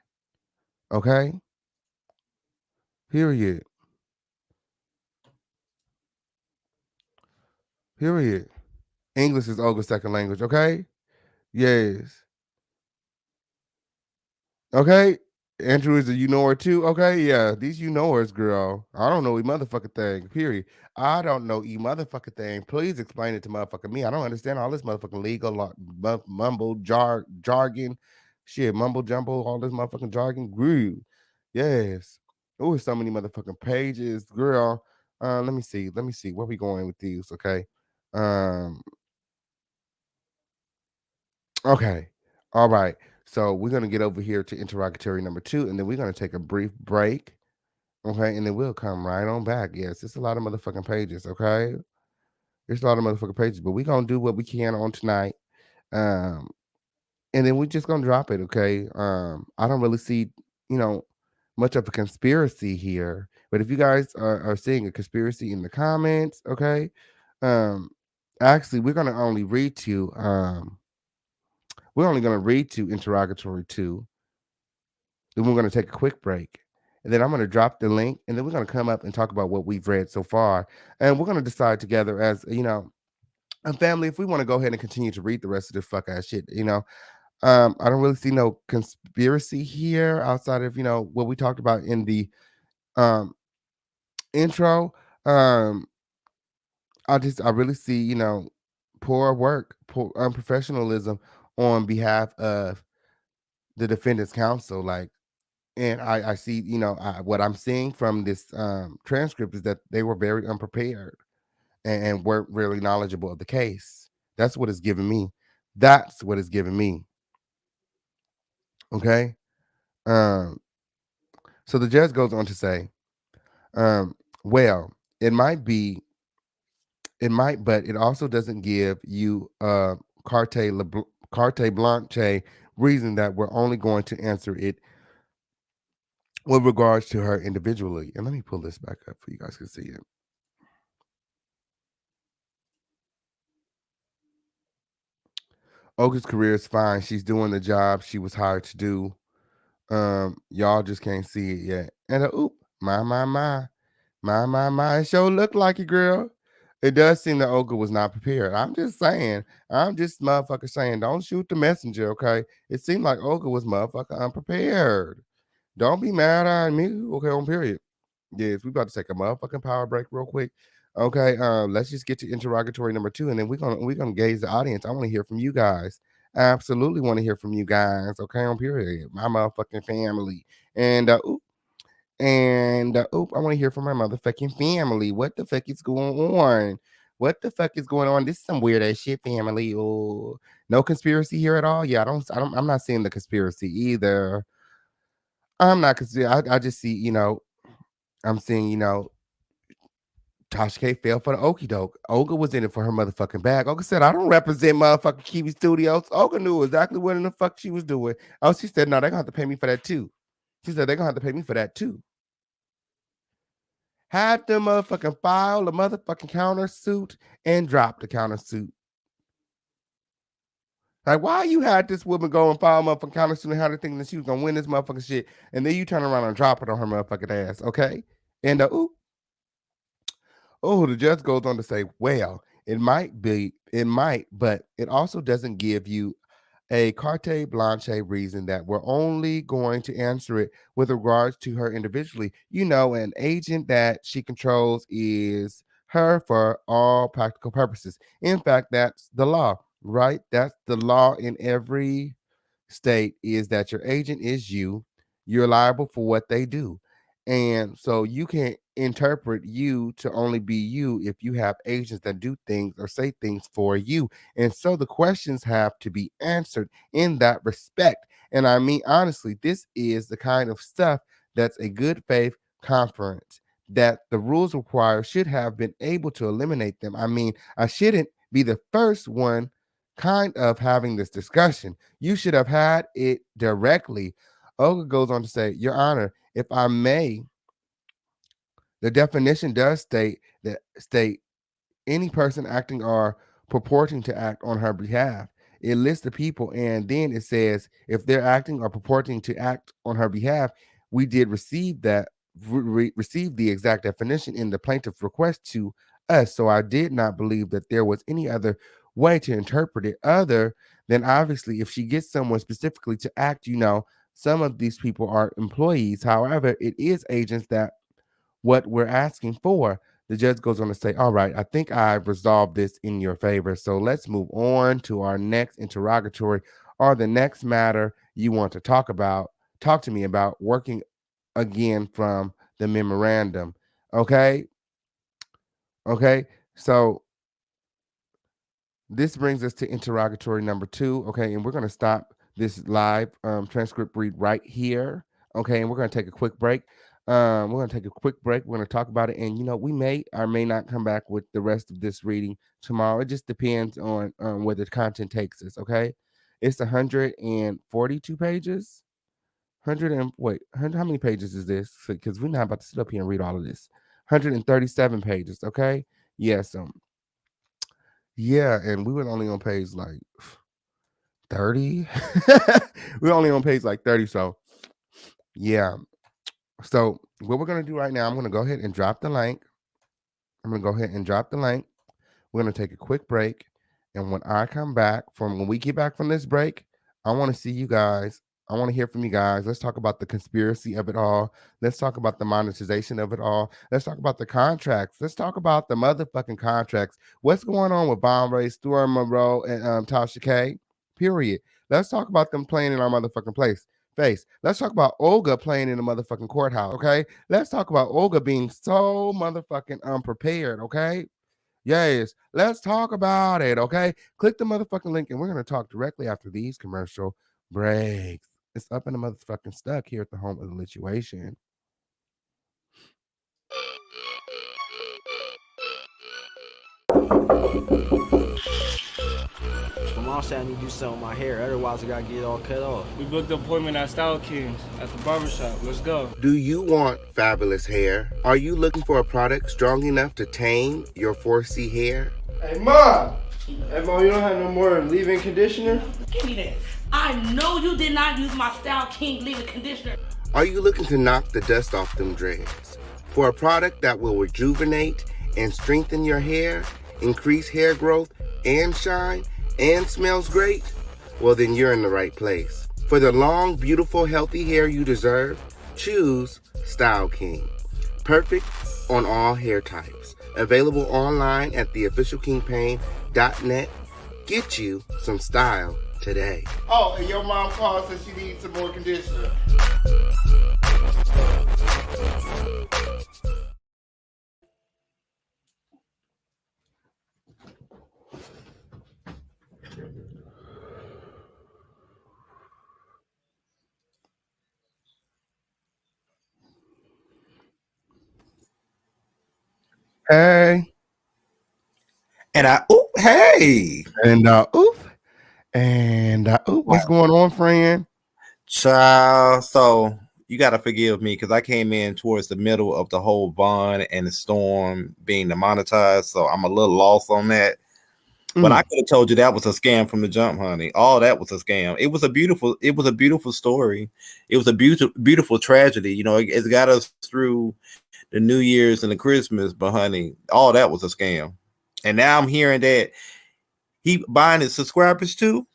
Okay, period. Period. English is Olga's second language. Okay, yes. Okay. Andrew is a you knower too. Okay, yeah. These you knowers, girl. I don't know a motherfucking thing. Period. I don't know a motherfucking thing. Please explain it to motherfucking me. I don't understand all this motherfucking legal mumble jargon, shit, mumble jumble, all this motherfucking jargon. Grew. Yes. Oh, so many motherfucking pages, girl. Let me see. Let me see where we going with these. Okay. Um. Okay. All right. So we're going to get over here to interrogatory number 2, and then we're going to take a brief break. Okay. And then we'll come right on back. Yes, it's a lot of motherfucking pages. Okay. It's a lot of motherfucking pages, but we're going to do what we can on tonight. Um, and then we're just going to drop it. Okay. I don't really see, you know, much of a conspiracy here, but if you guys are seeing a conspiracy in the comments, okay. Um, actually, we're only going to read to interrogatory 2. Then we're going to take a quick break. And then I'm going to drop the link. And then we're going to come up and talk about what we've read so far. And we're going to decide together as, a family, if we want to go ahead and continue to read the rest of this fuck ass shit. I don't really see no conspiracy here outside of, what we talked about in the um, intro. I really see, poor work, poor unprofessionalism on behalf of the defendant's counsel. Like, and I see, what I'm seeing from this transcript is that they were very unprepared and weren't really knowledgeable of the case. That's what it's giving me. That's what it's giving me. Okay. Um, so the judge goes on to say, well, it might be, but it also doesn't give you carte blanche reason that we're only going to answer it with regards to her individually. And let me pull this back up for you guys can see it. Olga's career is fine. She's doing the job she was hired to do. Y'all just can't see it yet. And oop, my, it sure looked like it, girl. It does seem that Olga was not prepared. I'm just saying. I'm just motherfucker saying, don't shoot the messenger, okay? It seemed like Olga was motherfucker unprepared. Don't be mad at me, okay, on period. Yes, we about to take a motherfucking power break real quick. Okay, let's just get to interrogatory number 2, and then we're gonna gauge the audience. I want to hear from you guys. I absolutely want to hear from you guys. Okay, on period. My motherfucking family. And I want to hear from my motherfucking family. What the fuck is going on? What the fuck is going on? This is some weird ass shit, family. Oh, no conspiracy here at all. Yeah, I'm not seeing the conspiracy either. I'm not considering. I just see, I'm seeing, Tasha K fell for the okie doke. Olga was in it for her motherfucking bag. Olga said, I don't represent motherfucking Kiwi Studios. Olga knew exactly what in the fuck she was doing. Oh, she said, no, they're going to have to pay me for that too. She said, they're going to have to pay me for that too. Had the motherfucking file the motherfucking countersuit and dropped the countersuit. Like, why you had this woman go and file motherfucking countersuit and had her thinking that she was going to win this motherfucking shit, and then you turn around and drop it on her motherfucking ass, okay? And the judge goes on to say, well, it might, but it also doesn't give you a carte blanche reason that we're only going to answer it with regards to her individually. An agent that she controls is her for all practical purposes. In fact, that's the law, right? That's the law in every state, is that your agent is you. You're liable for what they do. And so you can't interpret you to only be you if you have agents that do things or say things for you. And so the questions have to be answered in that respect. And I mean, honestly, this is the kind of stuff that's a good faith conference that the rules require should have been able to eliminate them. I mean, I shouldn't be the first one kind of having this discussion. You should have had it directly. Olga goes on to say, Your Honor, if I may, the definition does state any person acting or purporting to act on her behalf. It lists the people, and then it says if they're acting or purporting to act on her behalf, we did receive receive the exact definition in the plaintiff's request to us. So I did not believe that there was any other way to interpret it other than, obviously, if she gets someone specifically to act, some of these people are employees. However, it is agents that what we're asking for. The judge goes on to say, all right, I think I've resolved this in your favor. So let's move on to our next interrogatory or the next matter you want to talk to me about, working again from the memorandum. Okay. So this brings us to interrogatory number 2. Okay. And we're going to stop this live transcript read right here. Okay. And we're going to take a quick break. We're going to take a quick break. We're going to talk about it. And, we may or may not come back with the rest of this reading tomorrow. It just depends on where the content takes us. Okay. It's 142 pages. 100, how many pages is this? Because we're not about to sit up here and read all of this. 137 pages. Okay. Yes. Yeah. And we were only on page like 30. We're only on page like 30. So, yeah. So what we're going to do right now, I'm going to go ahead and drop the link. We're going to take a quick break. And when we get back from this break, I want to see you guys. I want to hear from you guys. Let's talk about the conspiracy of it all. Let's talk about the monetization of it all. Let's talk about the contracts. Let's talk about the motherfucking contracts. What's going on with MONROE, Stuart Monroe, and Tasha K? Period. Let's talk about them playing in our motherfucking face. Let's talk about Olga playing in the motherfucking courthouse, okay? Let's talk about Olga being so motherfucking unprepared, okay? Yes, let's talk about it, okay? Click the motherfucking link, and we're going to talk directly after these commercial breaks. It's up in the motherfucking stuck here at the home of the Lituation. My mom said I need to do something with my hair, otherwise I gotta get it all cut off. We booked an appointment at Style Kings at the barbershop. Let's go. Do you want fabulous hair? Are you looking for a product strong enough to tame your 4C hair? Hey, Mom! Hey, Mom, you don't have no more leave-in conditioner? Give me that. I know you did not use my Style King leave-in conditioner. Are you looking to knock the dust off them dreads? For a product that will rejuvenate and strengthen your hair, increase hair growth and shine, and smells great? Well, then you're in the right place. For the long, beautiful, healthy hair you deserve, choose Style King. Perfect on all hair types. Available online at theofficialkingpain.net. Get you some style today. Oh, and your mom called said she needs some more conditioner. Hey. And hey. And oof. And oof. What's going on, friend? Child. So you gotta forgive me because I came in towards the middle of the whole Vaughn and the Storm being demonetized. So I'm a little lost on that. But I could have told you that was a scam from the jump, honey. All that was a scam. It was a beautiful story. It was a beautiful tragedy. You know, it's got us through the New Year's and the Christmas, but honey, all that was a scam. And now I'm hearing that he buying his subscribers too.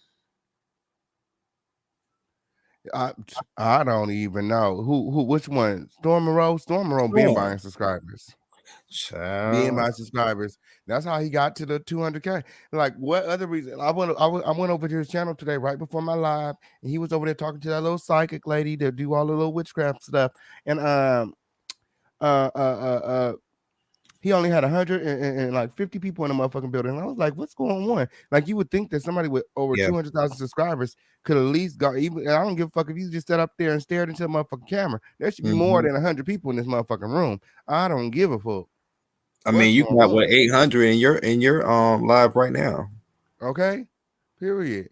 I don't even know which one. Storm being buying subscribers. Being my subscribers. That's how he got to the 200K. Like, what other reason? I went over to his channel today right before my live, and he was over there talking to that little psychic lady that do all the little witchcraft stuff. And he only had 150 people in the motherfucking building. And I was like, what's going on? Like, you would think that somebody with over 200,000 subscribers could at least go. Even I don't give a fuck if you just sat up there and stared into the motherfucking camera. There should be more than 100 people in this motherfucking room. I don't give a fuck. I mean, you got 800 in your live right now. Okay, period.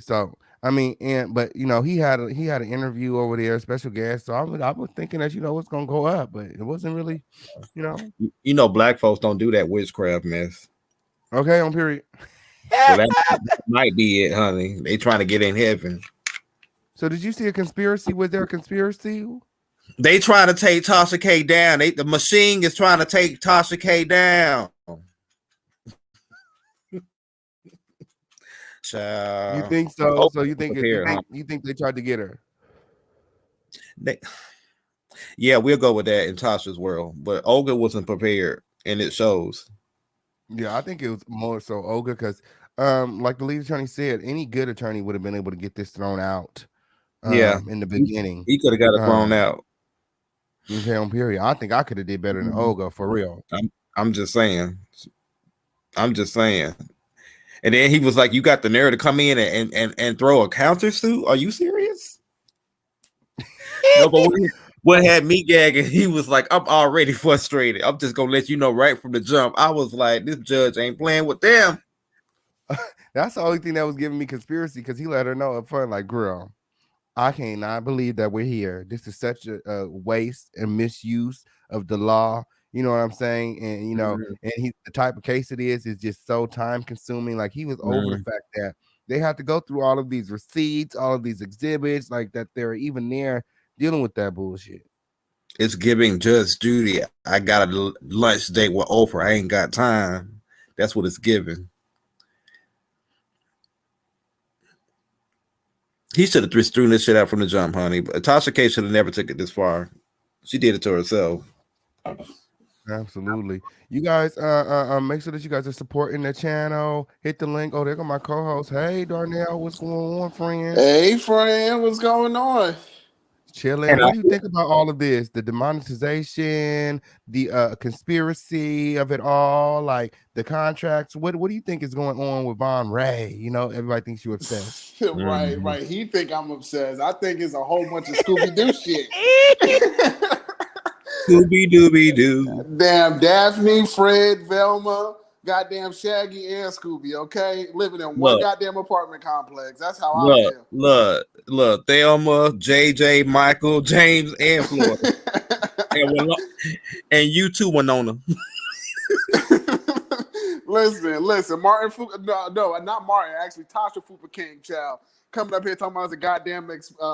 So I mean, but you know, he had an interview over there, special guest. So I was thinking that it's gonna go up, but it wasn't really, You know, black folks don't do that witchcraft mess. Okay, on period. So that might be it, honey. They trying to get in heaven. So did you see a conspiracy? Was there a conspiracy? They trying to take Tasha K down. The machine is trying to take Tasha K down. You think so? So you think they tried to get her? Yeah, we'll go with that in Tasha's world. But Olga wasn't prepared, and it shows. Yeah, I think it was more so Olga because, like the lead attorney said, any good attorney would have been able to get this thrown out. In the beginning, he could have got it thrown out. Okay, on period. I think I could have did better than Olga for real. I'm just saying. And then he was like, "You got the nerve to come in and throw a countersuit? Are you serious?" No, but what had me gagging? He was like, "I'm already frustrated. I'm just gonna let you know right from the jump." I was like, "This judge ain't playing with them." That's the only thing that was giving me conspiracy because he let her know up front, like, "Girl, I cannot believe that we're here. This is such a waste and misuse of the law." You know what I'm saying? And and the type of case it is just so time consuming. Like, he was over the fact that they had to go through all of these receipts, all of these exhibits, like that they're even there dealing with that bullshit. It's giving Judge Judy, I got a lunch date with Oprah. I ain't got time. That's what it's giving. He should have thrown this shit out from the jump, honey. But Tasha K should have never took it this far. She did it to herself. Absolutely. You guys make sure that you guys are supporting the channel. Hit the link. Oh, there go my co-host. Hey Darnell, what's going on, friend? Hey friend, what's going on? Chilling. What do you think about all of this? The demonetization, the conspiracy of it all, like the contracts. What do you think is going on with MONROE? You know, everybody thinks you're obsessed. Right. He think I'm obsessed. I think it's a whole bunch of Scooby-Doo shit. Scooby-Dooby-Doo. Damn Daphne, Fred, Velma, goddamn Shaggy, and Scooby, okay? Living in one goddamn apartment complex. That's how I feel. Look, Thelma, JJ, Michael, James, and Florida. and you too, Winona. Listen, Martin, no, not Martin, actually Tasha Fupa King, child, coming up here talking about it's a goddamn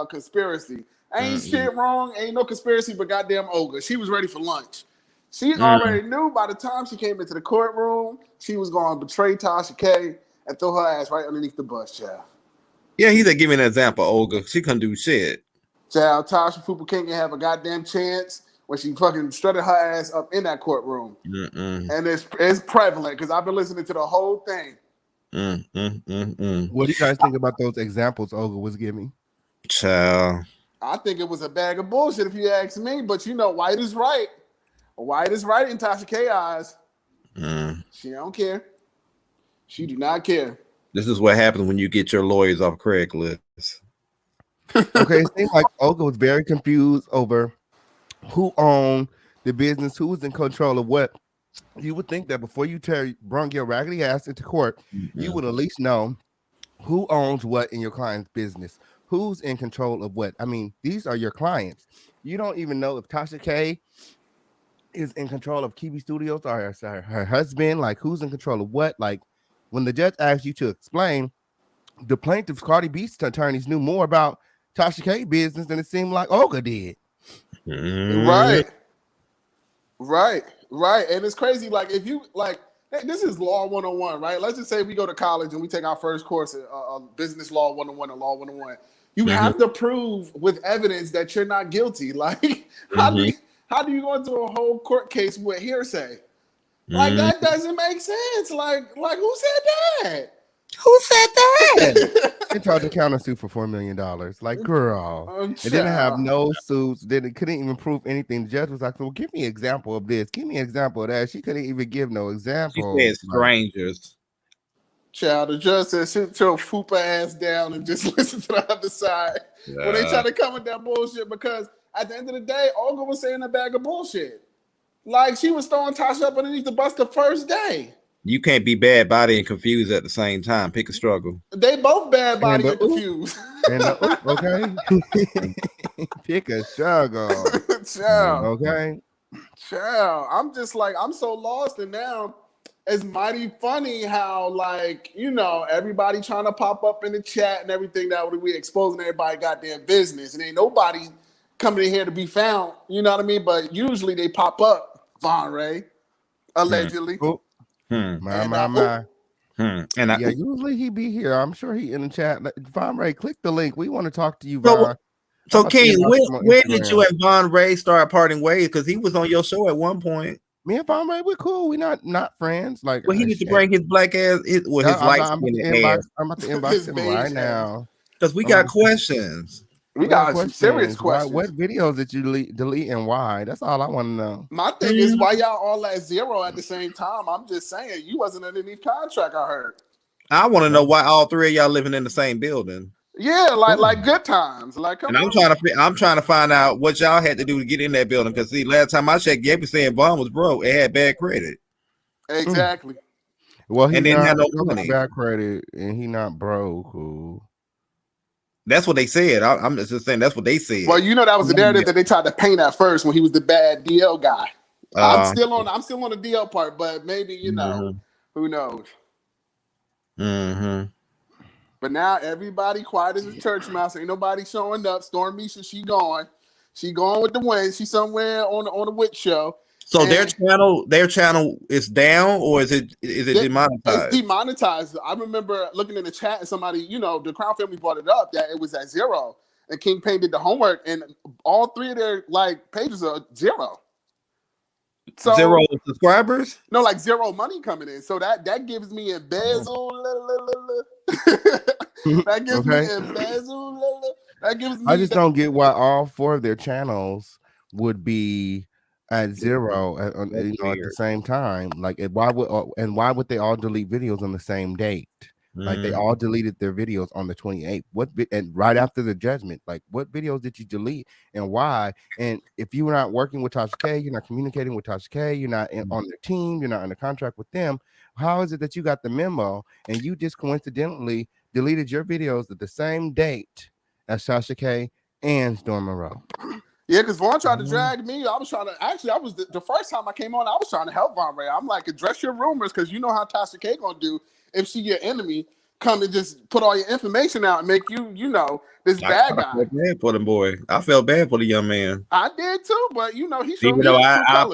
conspiracy. Ain't shit wrong, ain't no conspiracy, but goddamn Olga. She was ready for lunch. She already knew by the time she came into the courtroom, she was going to betray Tasha K and throw her ass right underneath the bus, child. Yeah, he said, give me an example, Olga. She couldn't do shit. Child, Tasha Fupa King can have a goddamn chance when she fucking strutted her ass up in that courtroom. And it's prevalent because I've been listening to the whole thing. What do you guys think about those examples Olga was giving? Child. I think it was a bag of bullshit if you ask me, but you know, white is right. White is right in Tasha K eyes. She don't care. She do not care. This is what happens when you get your lawyers off Craigslist. Okay, it seems like Olga was very confused over who owned the business, who's in control of what. You would think that before you brung your raggedy ass into court, you would at least know who owns what in your client's business, who's in control of what. I mean, these are your clients. You don't even know if Tasha K is in control of Kiwi Studios or her husband, like who's in control of what. Like when the judge asked you to explain, the plaintiff's Cardi B's attorneys knew more about Tasha K business than it seemed like Olga did. Right. And it's crazy. Like if you like, hey, this is law 101, right? Let's just say we go to college and we take our first course of business law 101 and law 101. You have to prove with evidence that you're not guilty. Like how do you go into a whole court case with hearsay? Like that doesn't make sense. Like who said that? Who said that? They tried to countersuit for $4 million. Like, girl, it didn't have no suits. Couldn't even prove anything. The judge was like, "Well, give me an example of this. Give me an example of that." She couldn't even give no example. She said strangers. Child, the judge said, "Sit your fupa ass down and just listen to the other side." When they try to come with that bullshit, because at the end of the day, Olga was saying a bag of bullshit. Like she was throwing Tasha up underneath the bus the first day. You can't be bad body and confused at the same time. Pick a struggle. They both bad body and confused. Okay. Pick a struggle. Child. Okay. Child. I'm just like, I'm so lost. And now it's mighty funny how, like, you know, everybody trying to pop up in the chat and everything that we exposing everybody goddamn business. And ain't nobody coming in here to be found. You know what I mean? But usually they pop up. MONROE, allegedly. My. And usually he be here. I'm sure he in the chat. MONROE, click the link. We want to talk to you, Von. So King, when did you and MONROE start parting ways? Because he was on your show at one point. Me and MONROE, we're cool. We're not friends. Like, well, he needs to bring his black ass, his light skin ass. I'm about to inbox him right now because we got questions. We got some serious questions. What videos did you delete and why? That's all I want to know. My thing is why y'all all at zero at the same time. I'm just saying you wasn't underneath contract. I heard. I want to know why all three of y'all living in the same building. Yeah, like good times. Like, come and I'm trying to find out what y'all had to do to get in that building. Because see, last time I checked, Gabby saying Vaughn was broke. It had bad credit. Exactly. Well, he didn't have no money. Bad credit, and he not broke. Ooh. That's what they said. I'm just saying that's what they said. Well, you know that was the narrative that they tried to paint at first when he was the bad DL guy. I'm still on the DL part, but maybe who knows? But now everybody quiet as a church mouse. Ain't nobody showing up. Storm Misha, she gone with the wind. She's somewhere on the witch show. So their channel is down, or is it demonetized? It's demonetized. I remember looking in the chat and somebody, the Crown family brought it up that it was at zero, and King Payne did the homework, and all three of their pages are zero. So, zero subscribers? No, like zero money coming in. So that gives me embezzle. That gives me embezzle. That gives me. I just don't get why all four of their channels would be at zero at the same time. Like, why would they all delete videos on the same date? Like, they all deleted their videos on the 28th. And right after the judgment, like, what videos did you delete and why? And if you were not working with Tasha K, you're not communicating with Tasha K, you're not on their team, you're not under contract with them, how is it that you got the memo and you just coincidentally deleted your videos at the same date as Tasha K and Storm Monroe? Yeah, because Vaughn tried to drag me. I was trying to the first time I came on, I was trying to help Vaughn Ray. I'm like, address your rumors, because you know how Tasha K gonna do if she your enemy. Come and just put all your information out and make you, this bad guy. I felt bad for the boy. I felt bad for the young man. I did too, but he showed even though I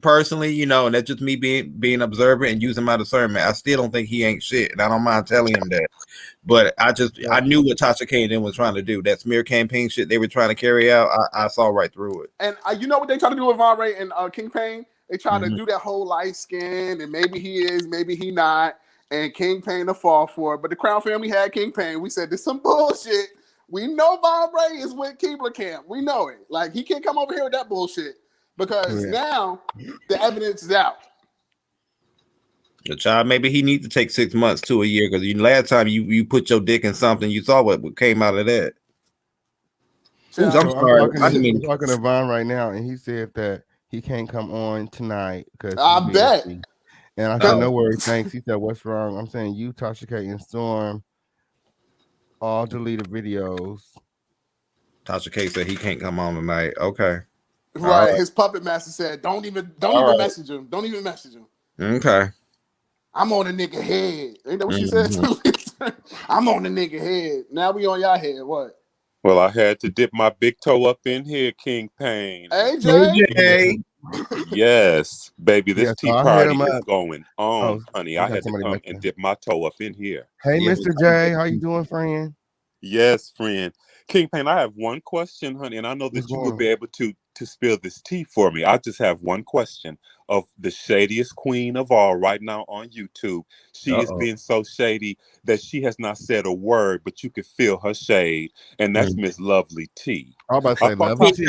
personally, and that's just me being observant and using my discernment. I still don't think he ain't shit, and I don't mind telling him that. But I knew what Tasha K and them was trying to do. That smear campaign shit they were trying to carry out. I saw right through it. And you know what they try to do with Von Ray and King Payne? They try to do that whole light skin, and maybe he is, maybe he not. And King Payne to fall for it. But the Crown family had King Payne. We said, this some bullshit. We know Von Ray is with Keebler Camp. We know it. Like, he can't come over here with that bullshit. Because now the evidence is out. The child, maybe he needs to take 6 months to a year. Because last time you put your dick in something, you saw what came out of that. I'm sorry. I'm talking to Von right now, and he said that he can't come on tonight because he's I bet. busy. And I said, no worries, thanks. He said, what's wrong? I'm saying you, Tasha K, and Storm all deleted videos. Tasha K said he can't come on tonight. Okay. Right. His puppet master said, don't even message him. Don't even message him. Okay. I'm on the nigga head. Ain't that what she said? I'm on the nigga head. Now we on y'all head. What? Well, I had to dip my big toe up in here, King Pain. Hey, Jay. Yes, baby, this tea so party is going on, honey. I got had to somebody come back and there. dip my toe up in here. Hey, Mr. J, how you doing, friend? Yes, friend. King Pain, I have one question, honey, and I know that What's you going will on? be able to spill this tea for me. I just have one question of the shadiest queen of all right now on YouTube. She is being so shady that she has not said a word, but you can feel her shade, and that's Miss Lovely T. I'm about to say Lovely T.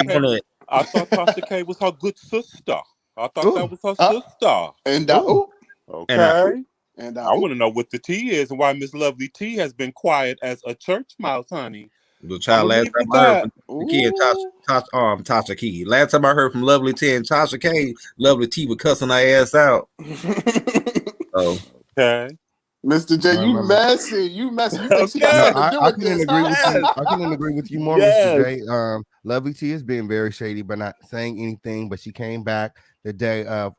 I thought Tasha K was her good sister. I thought that was her sister. And okay. And I want to know what the tea is and why Miss Lovely T has been quiet as a church mouse, honey. The child last time I heard from Key and Tasha Key. Last time I heard from Lovely T and Tasha K, Lovely T was cussing her ass out. Okay. Mr. J, you messy. You messy. You think she got something to do with this? Agree with you. I can agree with you more, Mr. J. Lovely T is being very shady, but not saying anything. But she came back the day of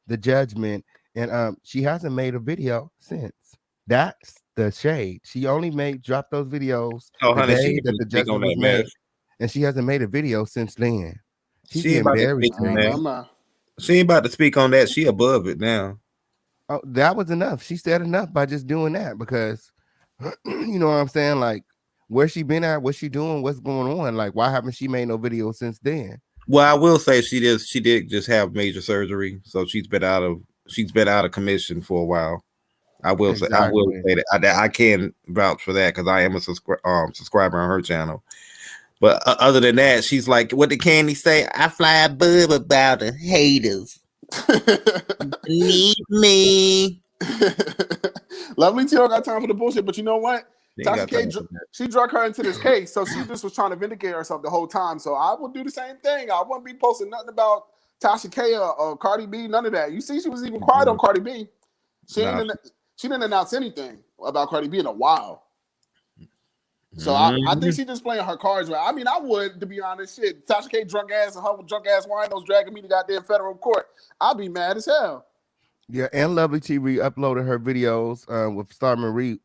the judgment, and she hasn't made a video since. That's the shade. She only dropped those videos the day that the judgment was made, and she hasn't made a video since then. She's being very shady. She ain't about to speak on that. She above it now. Oh, that was enough. She said enough by just doing that because you know what I'm saying? Like, where's she been at? What's she doing? What's going on? Like, why haven't she made no video since then? Well, I will say she did just have major surgery, so she's been out of commission for a while. I will say that I can vouch for that because I am a subscriber on her channel. But other than that, she's like, what did Candy say? I fly above about the haters. Need me. Lovely T don't got time for the bullshit, but you know what? Tasha K, she drug her into this case, so she just was trying to vindicate herself the whole time. So I would do the same thing. I wouldn't be posting nothing about Tasha K or Cardi B, none of that. You see, she was even quiet on Cardi B. She didn't announce anything about Cardi B in a while. So I think she's just playing her cards right. I mean, I would, to be honest. Shit, Tasha K drunk ass and her drunk ass winos dragging me to goddamn federal court. I'd be mad as hell. Yeah, and Lovely T uploaded her videos with Star Marie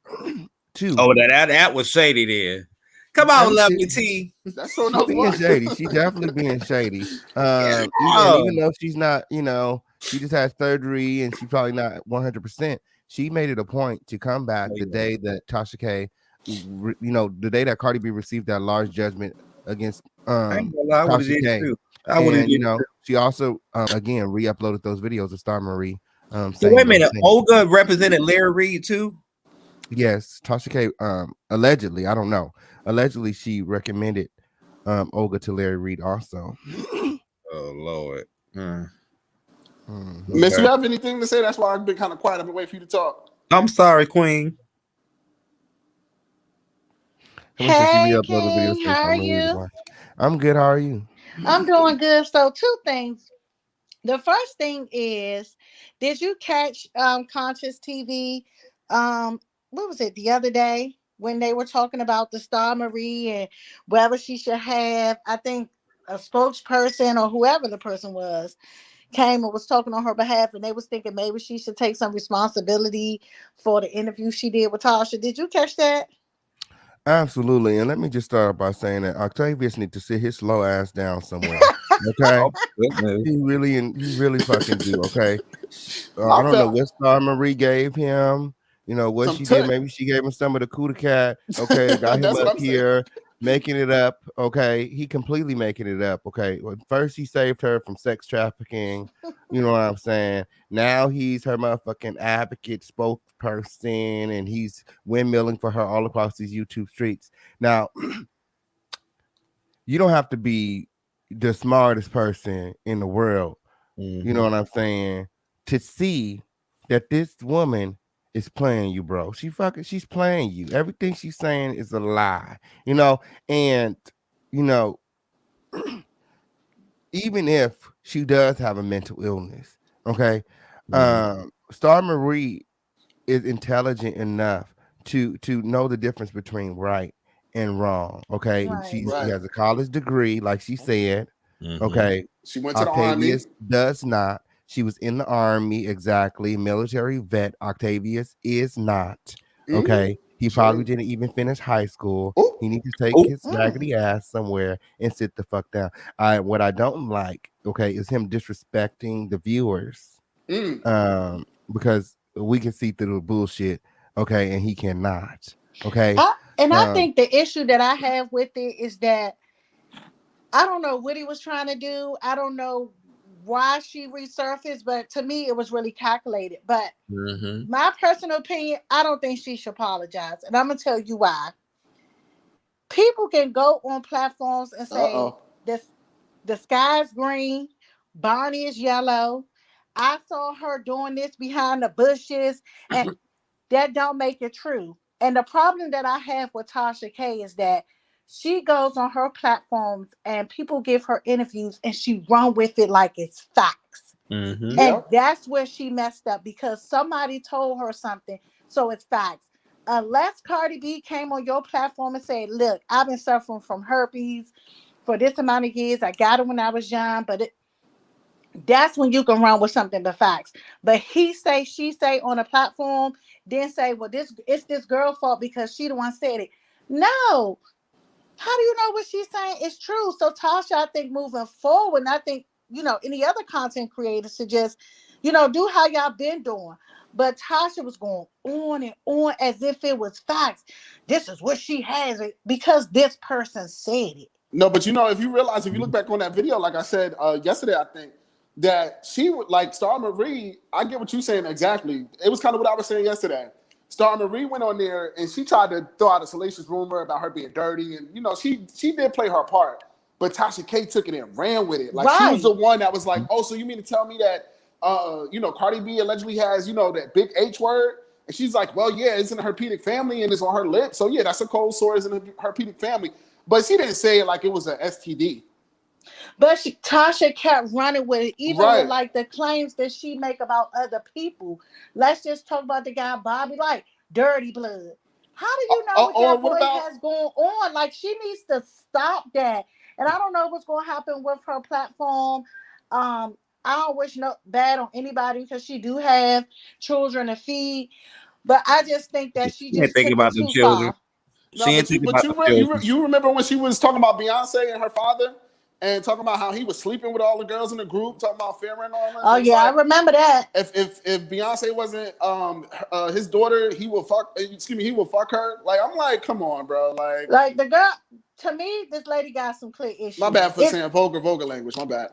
too. Oh, that was shady there. Come on, Lovely T. That's so enough being shady. She's definitely being shady. Even though she's not, she just had surgery and she's probably not 100%. She made it a point to come back the day that Tasha K, the day that Cardi B received that large judgment against Tasha K. And she also again re-uploaded those videos of Star Marie. So wait a minute, Olga represented Larry Reed too? Yes, Tasha K. Allegedly, I don't know. Allegedly, she recommended Olga to Larry Reed also. Oh Lord. Miss, you have anything to say? That's why I've been kind of quiet. I've been waiting for you to talk. I'm sorry, Queen. Hey, King, how are you? I'm good. How are you? I'm doing good. So, two things. The first thing is, did you catch Conscious TV? What was it the other day when they were talking about the Star Marie and whether she should have, I think, a spokesperson or whoever the person was came and was talking on her behalf, and they was thinking maybe she should take some responsibility for the interview she did with Tasha. Did you catch that? Absolutely. And let me just start by saying that Octavius needs to sit his slow ass down somewhere. Okay. He really fucking do. Okay. I don't know what Star Marie gave him. What she did. Maybe she gave him some of the coup de cat. Okay. Got him up here making it up. Okay. He completely making it up. Okay. Well, first he saved her from sex trafficking. You know what I'm saying? Now he's her motherfucking advocate, spokesperson, and he's windmilling for her all across these YouTube streets. Now, you don't have to be the smartest person in the world, you know what I'm saying, to see that this woman is playing you, bro. She's playing you. Everything she's saying is a lie, and even if she does have a mental illness, okay, Mhm. Star Marie is intelligent enough to know the difference between right and wrong. Okay, Right. she Right. has a college degree, like she said. Mhm. Okay, She went to the army. Octavius does not. She was in the army, exactly. Military vet. Octavius is not. Mm-hmm. Okay, he probably Sure. didn't even finish high school. Oh, He needs to take Oh, his raggedy ass somewhere and sit the fuck down. What I don't like, okay, is him disrespecting the viewers. mm. Because we can see through the bullshit, okay, and he cannot. Okay. I Um, think the issue that I have with it is that I don't know what he was trying to do. I don't know why she resurfaced, but to me, it was really calculated. But mhm. my personal opinion, I don't think she should apologize. And I'm going to tell you why. People can go on platforms and say, Uh-oh. this, the sky's green, Bonnie is yellow. I saw her doing this behind the bushes, and that don't make it true. And the problem that I have with Tasha K is that she goes on her platforms and people give her interviews and she run with it like it's facts. Mhm. And Yep. that's where she messed up because somebody told her something, so it's facts. Unless Cardi B came on your platform and said, "Look, I've been suffering from herpes for this amount of years. I got it when I was young, but that's when you can run with something but facts." But he say, she say on a platform, then say, "Well, this it's this girl fault because she the one said it." No, how do you know what she's saying is true? So Tasha, I think moving forward, and I think any other content creators should just do how y'all been doing. But Tasha was going on and on as if it was facts. This is what she has it because this person said it. No, but if you realize, if you look back on that video, like I said yesterday, I think that she would like Star Marie. I get what you're saying exactly. It was kind of what I was saying yesterday. Star Marie went on there and she tried to throw out a salacious rumor about her being dirty, and she did play her part. But Tasha K took it and ran with it. Like she was Right. the one that was like, "Oh, so you mean to tell me that Cardi B allegedly has that big H word?" And she's like, "Well, yeah, it's in the herpetic family and it's on her lips. So yeah, that's a cold sore. It's in the herpetic family." But she didn't say it like it was an STD. But Tasha kept running with it, even with Right. like the claims that she make about other people. Let's just talk about the guy Bobby, like dirty blood. How do you know what Or that what boy about has going on? Like she needs to stop that. And I don't know what's going to happen with her platform. I don't wish no bad on anybody because she do have children to feed, but I just think that she She ain't just thinking took it about them too children. far. no? She ain't thinking But about them children. you remember when she was talking about Beyonce and her father and talking about how he was sleeping with all the girls in the group, talking about fear and all that. Oh It's yeah, I like remember that. if Beyonce wasn't his daughter, he will fuck. Excuse me, he will fuck her. Like I'm like, come on, bro. Like Like the girl, to me, this lady got some clear my issues. bad for saying vulgar language. My bad.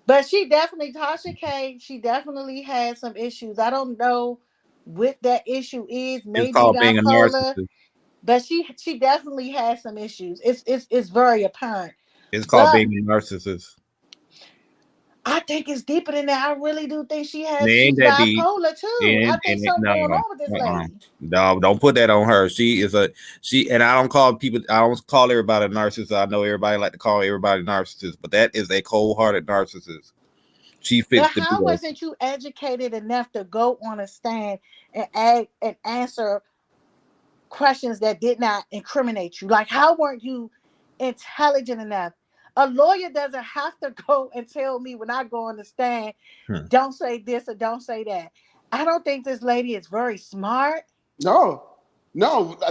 But she definitely, Tasha K, she definitely had some issues. I don't know what that issue is. It's Maybe called being a bipolar, narcissist. but she definitely has some issues. It's very apparent. It's called But being a narcissist. I think it's deeper than that. I really do think It ain't she's that deep. bipolar too. I think something going on with this lady. No, don't put that on her. She, and I don't call everybody a narcissist. I know everybody like to call everybody narcissist, but that is a cold-hearted narcissist. She But fits the how bill. wasn't you educated enough to go on a stand and answer questions that did not incriminate you? Like, how weren't you intelligent enough? A lawyer doesn't have to go and tell me when I go on the stand, Hmm. don't say this or don't say that. I don't think this lady is very smart. No.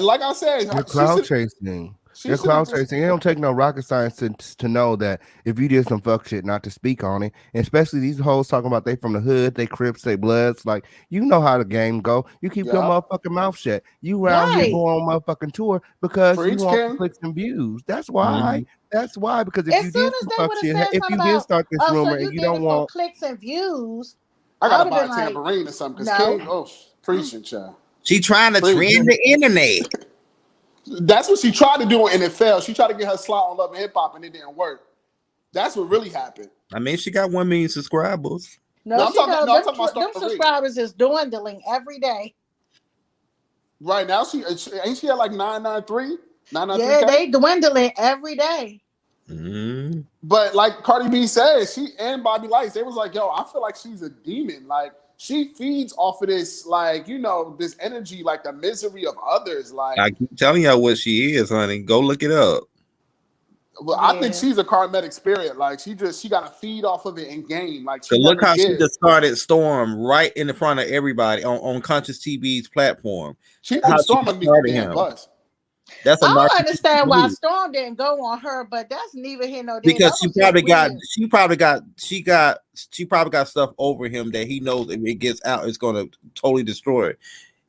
Like I said, They're she cloud should chasing. she They're should have cloud just chasing. It don't take no rocket science to know that if you did some fuck shit, not to speak on it. And especially these hoes talking about they from the hood, they Crips, they Bloods. Like you know how the game go. You keep your yeah. motherfucking mouth shut. You around here Right. going on motherfucking tour because you Preach, want the King. clicks and views. That's why. Mhm. That's why. Because if As you soon did as some they fuck would have shit, said if something you did about, start this oh, so rumor and you you did don't it for want, clicks and views, I I gotta would have buy been a like, tambourine or something because no. King, preaching, child. She trying to Preach. trend the internet. That's what she tried to do and it failed. She tried to get her slot on Love and Hip Hop and it didn't work. That's what really happened. I mean, she got 1 million subscribers. No, she don't. I'm talking about Star Them Marie. subscribers is dwindling every day. Right now, she ain't she at like 993, Yeah, 993K? they dwindling every day. But like Cardi B said, she and Bobby Lights, they was like, yo, I feel like she's a demon. Like she feeds off of this, like, you know, this energy, like the misery of others. Like I keep telling y'all what she is, honey. Go look it up. Well, I think she's a karmatic spirit. Like she got to feed off of it and gain. Like So look how she just started Storm right in the front of everybody on Conscious TV's platform. She put Storm on the bus. That's a I don't understand why Storm didn't go on her, but that's neither here nor there. Because she probably got stuff over him that he knows if it gets out, it's going to totally destroy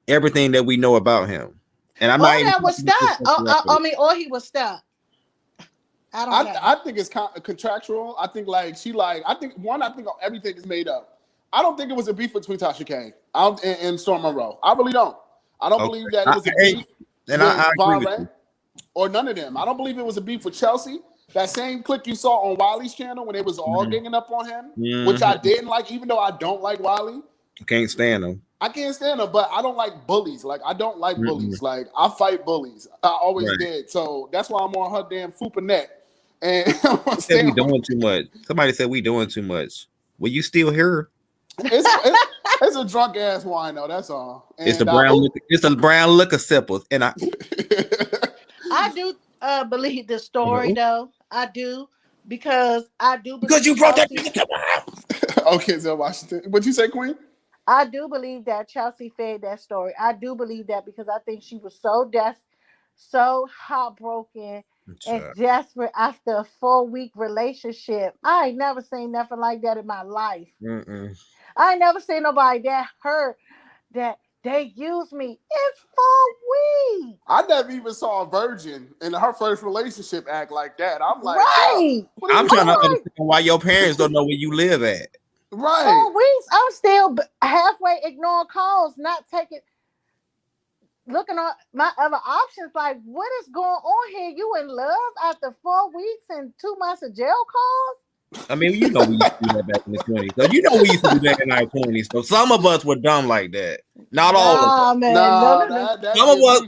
everything that we know about him. And I'm not. That was stuck. I mean, or he was stuck. I think it's contractual. I think like I think everything is made up. I don't think it was a beef between TASHA K and Storm Monroe. I really don't. I don't believe that it was a beef with Von Ray or none of them. I don't believe it was a beef with Chelsea. That same clip you saw on Wiley's channel when they was all ganging up on him, which I didn't like, even though I don't like Wiley. Can't stand him. I can't stand them, but I don't like bullies. Like I don't like bullies. Like I fight bullies. I always did. So that's why I'm on her damn fupa neck. And said we doing too much. Somebody said we doing too much. Well, you still here? It's a drunk ass wine though. That's all. And it's the brown. It's the brown liquor sippers, and I do believe the story though. I do because you brought that. Okay, so Washington. What'd you say, Queen? I do believe that Chelsea fed that story. I do believe that because I think she was so heartbroken and desperate after a 4-week relationship. I ain't never seen nothing like that in my life. I ain't never seen nobody that hurt that they used me. It's 4 weeks. I never even saw a virgin in her first relationship act like that. I'm like, I'm trying to understand why your parents don't know where you live at. Right. 4 weeks. I'm still halfway ignoring calls, not taking. Looking at my other options, like what is going on here? You in love after 4 weeks and 2 months of jail calls? I mean, you know we used to do that back in the 20s. So you know we used to do that in our 20s. So some of us were dumb like that. Not all of us. Man,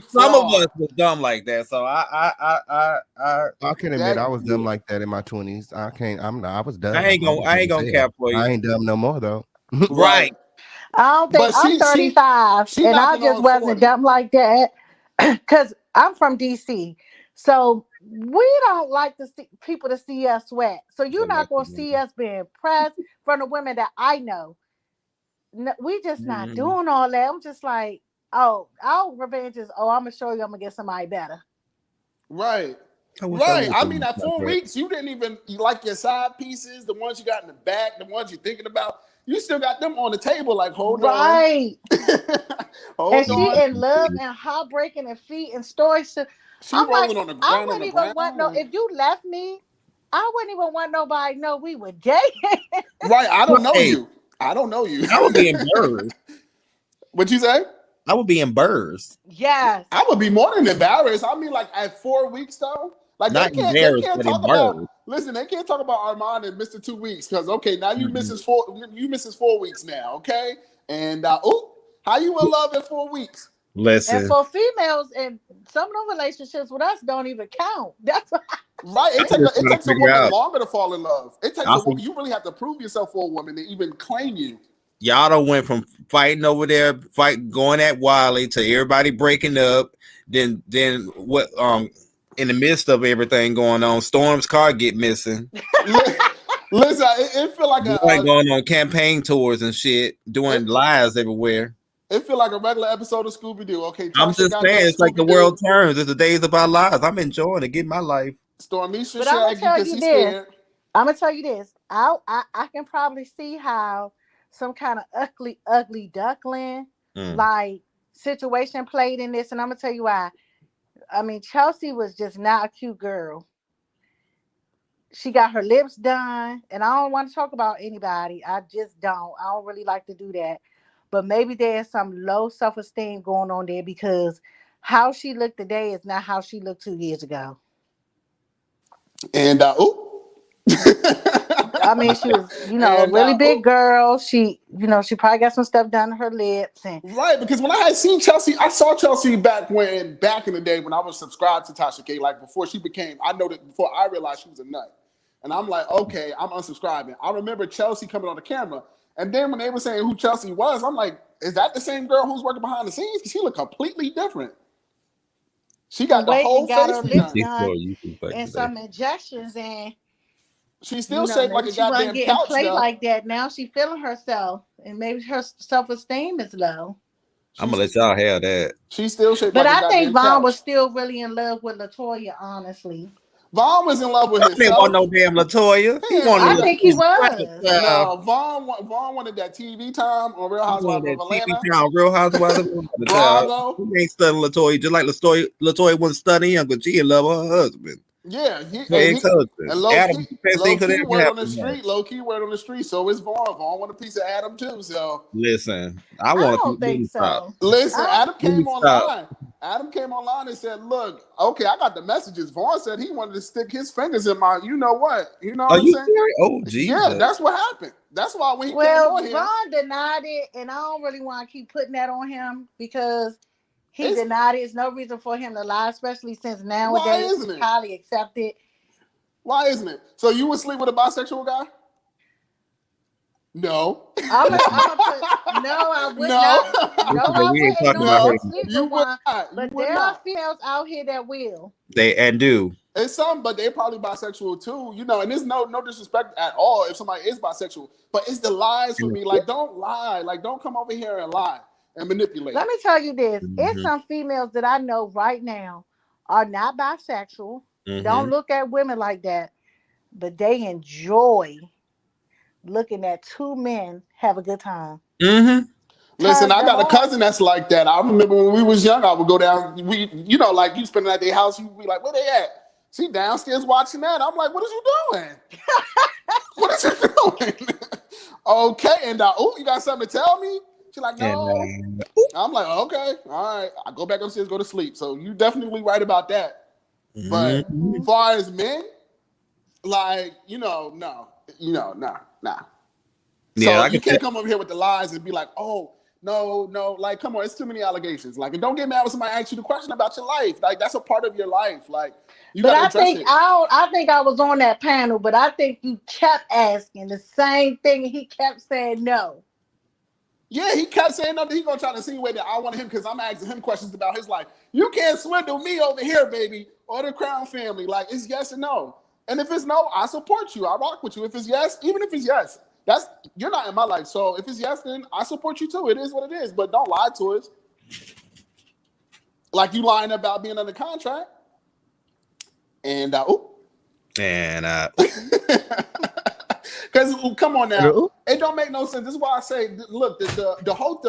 some of us were dumb like that. So I can admit I was dumb like that in my 20s. I was dumb. I ain't gonna cap for you. I ain't dumb no more though. Right. I don't think I'm 35 and I just wasn't dumb like that because I'm from DC. So we don't like to see people to see us sweat. So you're not going to see us being pressed from the women that I know. No, we just not doing all that. I'm just like, our revenge is, I'm going to show you I'm going to get somebody better. Right. Right. I mean, at 4 weeks, you didn't even like your side pieces, the ones you got in the back, the ones you're thinking about. You still got them on the table, like, hold on. Right. She in love and heartbreaking and feet and stories. She rolling on the ground. I wouldn't even want if you left me, I wouldn't even want nobody to know we were dating. Right. I don't know you. I don't know you. I would be embarrassed. What'd you say? I would be embarrassed. Yes. I would be more than embarrassed. I mean, like at 4 weeks though. Like they can't talk about. Listen, they can't talk about Armand and Mr. 2 weeks because now you misses 4 weeks now, okay? And how you in love in 4 weeks? Listen, and for females, and some of the relationships with us don't even count. That's right. It takes a woman longer to fall in love. It takes a woman. You really have to prove yourself for a woman to even claim you. Y'all done went from fighting over there, going at Wiley to everybody breaking up. Then what? In the midst of everything going on, Storm's car get missing. Listen, it feel like going on campaign tours and shit, doing lives everywhere. It feel like a regular episode of Scooby-Doo. Okay, I'm just saying, it's like the world turns. It's the days of our lives. I'm enjoying it, getting my life. Stormisha, but I'm gonna tell you this. I can probably see how some kind of ugly duckling like situation played in this, and I'm gonna tell you why. I mean, Chelsea was just not a cute girl. She got her lips done, and I don't want to talk about anybody. I just don't. I don't really like to do that. But maybe there's some low self-esteem going on there because how she looked today is not how she looked 2 years ago. And I I mean, she was, a really big girl. She, she probably got some stuff done to her lips. Right, because when I had seen Chelsea, I saw Chelsea back in the day when I was subscribed to Tasha K. Like before she became, I know that before I realized she was a nut. And I'm like, okay, I'm unsubscribing. I remember Chelsea coming on the camera. And then when they were saying who Chelsea was, I'm like, is that the same girl who's working behind the scenes? Because she looked completely different. She got the whole face redone and some injections, and she's still shaped like a goddamn getting couch. Played like that. Now she feeling herself, and maybe her self-esteem is low. I'm gonna let y'all have that. She's still shaped but like a I think Vaughn couch. was still really in love with Latoya, honestly. Vaughn was in love with himself. He didn't want no damn Latoya. I think he was. No, Vaughn wanted that TV time on Real Housewives of Atlanta. TV time, Real Housewives of Atlanta. He ain't studying Latoya, just like Latoya wasn't studying him because she in love with her husband. Yeah, and low key word on the street. So it's Vaughn. Vaughn want a piece of Adam too. So listen, I don't think so. Listen, Adam came online. Adam came online and said, "Look, okay, I got the messages." Vaughn said he wanted to stick his fingers in my, you know what? You know what I'm saying? Serious? Oh, geez. Yeah, that's what happened. That's why when he came on here, Vaughn denied it, and I don't really want to keep putting that on him because he denied it. There's no reason for him to lie, especially since nowadays it's highly accepted. Why isn't it? So you would sleep with a bisexual guy? No. I would not. No, I wouldn't. No, you would not. But there are females out here that will. They do. It's some, but they're probably bisexual too, and there's no disrespect at all if somebody is bisexual. But it's the lies for me. Like, don't lie. Like, don't come over here and lie and manipulate. Let me tell you this. It's some females that I know right now are not bisexual. Don't look at women like that. But they enjoy looking at two men have a good time. Listen, I got a cousin that's like that. I remember when we was young, I would go down. Like you spending at their house, you be like, "Where they at?" She downstairs watching that. I'm like, "What is you doing? What is you doing?" Okay, and you got something to tell me? She's like, "No." I'm like, "Okay, all right." I go back upstairs, go to sleep. So you definitely right about that. But as far as men, like, nah. Yeah, so you can't come over here with the lies and be like, "Oh, no, like, come on, it's too many allegations." Like, and don't get mad when somebody asks you the question about your life. Like, that's a part of your life. Like, you gotta address it. I think I was on that panel, but I think you kept asking the same thing, and he kept saying no. Yeah, he kept saying no. He gonna try to insinuate that I wanted him because I'm asking him questions about his life. You can't swindle me over here, baby, or the Crown family. Like, it's yes and no. And if it's no, I support you. I rock with you. If it's yes, even if it's yes, you're not in my life. So if it's yes, then I support you too. It is what it is. But don't lie to us. Like you lying about being under contract. And because come on now, it don't make no sense. This is why I say, look, the whole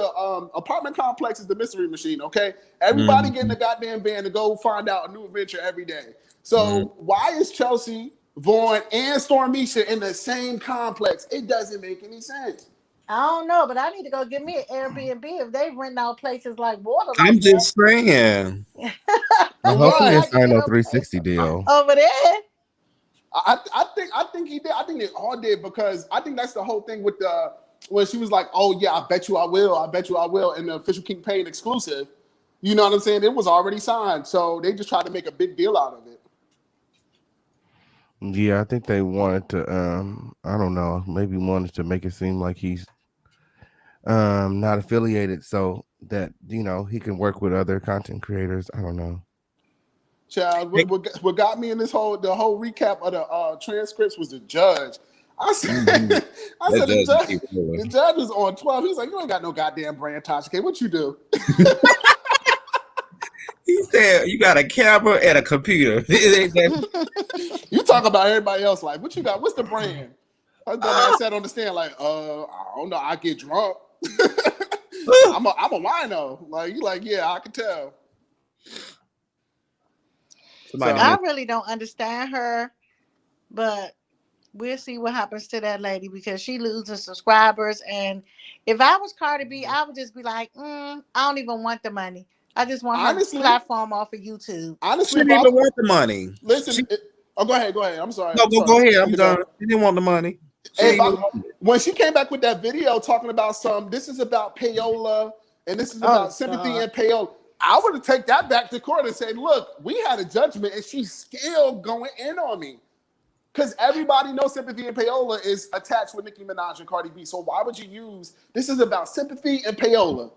apartment complex is the mystery machine. Okay, everybody get in the goddamn van to go find out a new adventure every day. So why is Chelsea, Vaughn, and Stormisha in the same complex? It doesn't make any sense. I don't know, but I need to go get me an Airbnb if they rent out places like water. I'm just saying. Hopefully it's not no 360 deal over there. I think he did. I think they all did because I think that's the whole thing with when she was like, "Oh yeah, I bet you I will. And the official King Payne exclusive. You know what I'm saying? It was already signed, so they just tried to make a big deal out of it. Yeah, I think they wanted to. I don't know. Maybe wanted to make it seem like he's not affiliated, so that he can work with other content creators. I don't know. Child, what got me in the whole recap of the transcripts was the judge. I said, the judge was on 12. He's like, "You ain't got no goddamn brand, Tasha K. What you do?" He said, "You got a camera and a computer." You talk about everybody else. Like, what you got? What's the brand? I sat on the stand like, I don't know. I get drunk. I'm a wino. Like, you like, yeah, I can tell. I really don't understand her, but we'll see what happens to that lady because she loses subscribers. And if I was Cardi B, I would just be like, I don't even want the money. I just want her platform off of YouTube. Honestly, she didn't even want the money. Listen, go ahead. I'm sorry. No, go ahead. I'm done. She didn't want the money. When she came back with that video talking about this is about payola and this is about sympathy and payola, I would have taken that back to court and said, look, we had a judgment and she's still going in on me. Because everybody knows sympathy and payola is attached with Nicki Minaj and Cardi B. So why would you use this is about sympathy and payola?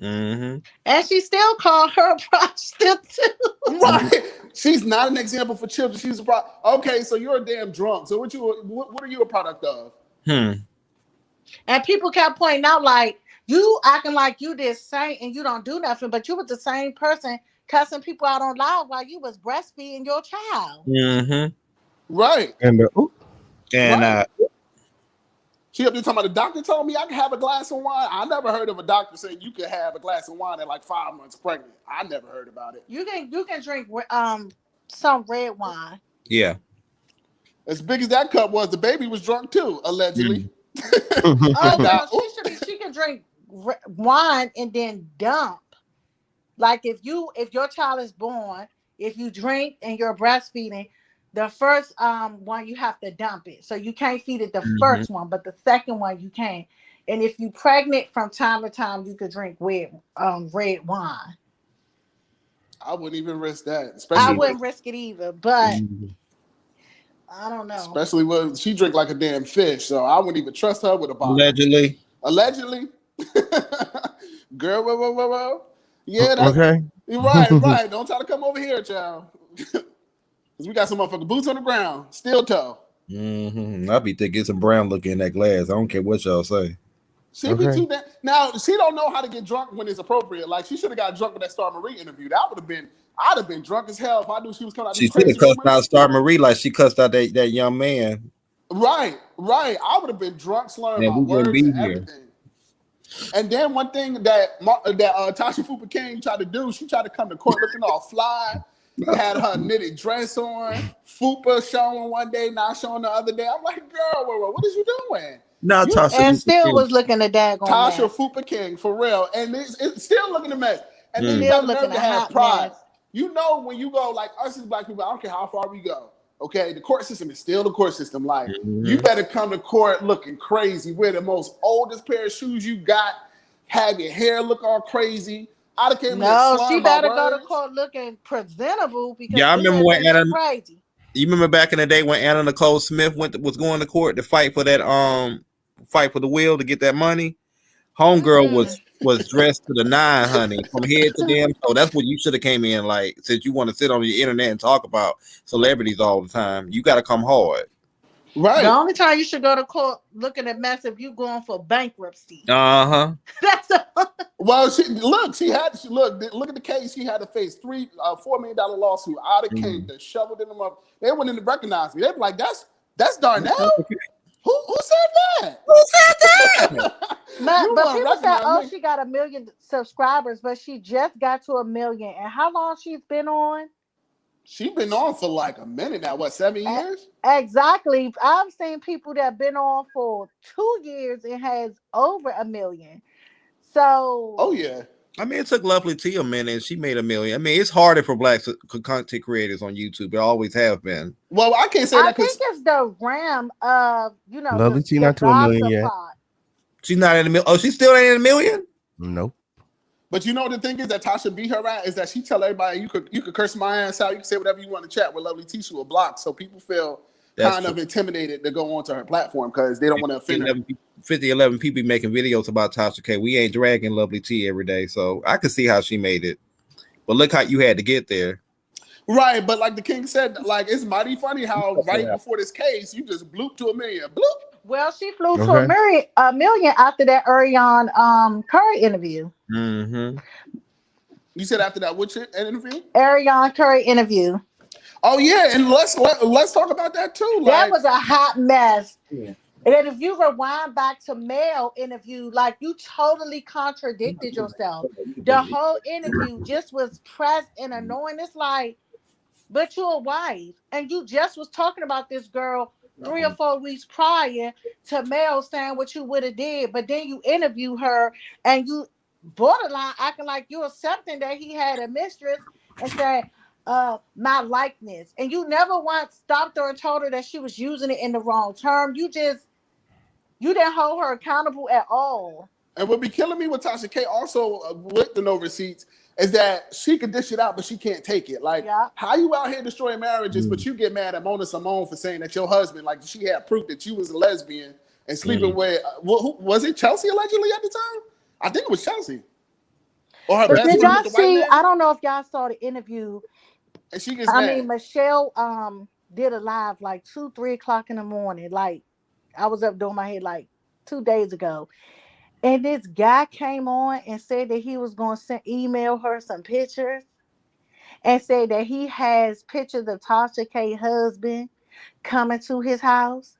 Mm-hmm. And she still called her a prostitute. Right. She's not an example for children. She's a product. Okay, so you're a damn drunk. So what are you a product of? And people kept pointing out, like, you acting like you did same and you don't do nothing, but you was the same person cussing people out on live while you was breastfeeding your child. Mm-hmm. Right. And she up there talking about the doctor told me I could have a glass of wine. I never heard of a doctor saying you could have a glass of wine at like 5 months pregnant. I never heard about it. You can drink some red wine. Yeah. As big as that cup was, the baby was drunk too, allegedly. She can drink wine and then dump. Like if your child is born, if you drink and you're breastfeeding, the first one you have to dump it. So you can't feed it the first one, but the second one you can. And if you're pregnant, from time to time you could drink red wine. I wouldn't even risk that. I wouldn't risk it either, but I don't know. Especially when she drink like a damn fish, so I wouldn't even trust her with a bottle. Allegedly. Girl, whoa. Yeah, that's okay. Right. Don't try to come over here, child. Because we got some motherfucking boots on the ground, steel toe. I'll be thinking some brown look in that glass. I don't care what y'all say. She be too damn. Now she don't know how to get drunk when it's appropriate. Like she should have got drunk with that Star Marie interview. That would have been. I'd have been drunk as hell if I knew she was coming out. She should have cussed out Star Marie like she cussed out that young man. Right. I would have been drunk, slurring my words and everything. And then one thing that Tasha Fupa King tried to do, she tried to come to court looking all fly. Had her knitted dress on. Fupa showing one day, not showing the other day. I'm like, girl, what is you doing? No, Tasha and still was looking a daggone Tasha mess. Fupa King, for real. And it's still looking a mess. And then still looking to have pride. Mess. You know, when you go, like us as black people, I don't care how far we go. Okay, the court system is still the court system. Like, you better come to court looking crazy. Wear the most oldest pair of shoes you got. Have your hair look all crazy. She better go to court looking presentable because I remember when crazy. You remember back in the day when Anna Nicole Smith was going to court to fight for that fight for the will to get that money. Homegirl was dressed to the nine, honey, from head to damn toe. That's what you should have came in like. Since you want to sit on the internet and talk about celebrities all the time, you got to come hard. Right. The only time you should go to court looking at mess if you going for bankruptcy. That's well. Look at the case. She had to face $4 million lawsuit. I'd have came to shoveled them up. They wouldn't even recognize me. They'd be like, that's Darnell. Who said that? Who said that? but people said, she got 1 million subscribers, but she just got to 1 million. And how long she's been on? She's been on for like a minute now. What, 7 years? Exactly. I've seen people that have been on for 2 years and has over 1 million. So. Oh yeah. I mean, it took Lovely T a minute and she made 1 million. I mean, it's harder for black content creators on YouTube. It always have been. Well, I can't say that. I think it's the RAM of, Lovely T not to 1 million yet. She's not in 1 million. Oh, she still ain't in 1 million? Nope. But you know the thing is that Tasha beat her at is that she tell everybody you could curse my ass out, you can say whatever you want to chat with Lovely T. She will block, so people feel kind of intimidated to go onto her platform because they don't want to offend her. 11 people making videos about Tasha K. We ain't dragging Lovely T every day, so I can see how she made it. But look how you had to get there. Right, but like the king said, like it's mighty funny how before this case you just blooped to 1 million. Bloop. Well, she flew to 1 million after that Ariane Curry interview. You said after that which interview? Ariane Curry interview. Oh yeah, and let's talk about that too. That was a hot mess. Yeah. And if you rewind back to Mel interview, like you totally contradicted yourself. The whole interview just was pressed and annoying. It's like, but you're a wife, and you just was talking about this girl 3 or 4 weeks prior to Mel saying what you would have did, but then you interview her and you borderline acting like you're accepting that he had a mistress and said, my likeness. And you never once stopped her and told her that she was using it in the wrong term. You just You didn't hold her accountable at all. And what be killing me with Tasha K also with the no receipts is that she can dish it out, but she can't take it. Like, how you out here destroying marriages, but you get mad at Mona Simone for saying that your husband, like, she had proof that you was a lesbian and sleeping with, who, was it Chelsea allegedly at the time? I think it was Chelsea. Or her But best did friend y'all with the white see? man. I don't know if y'all saw the interview. And she gets mad. Michelle did a live like 2-3 o'clock in the morning. Like, I was up doing my hair like 2 days ago. And this guy came on and said that he was going to email her some pictures and said that he has pictures of Tasha K's husband coming to his house.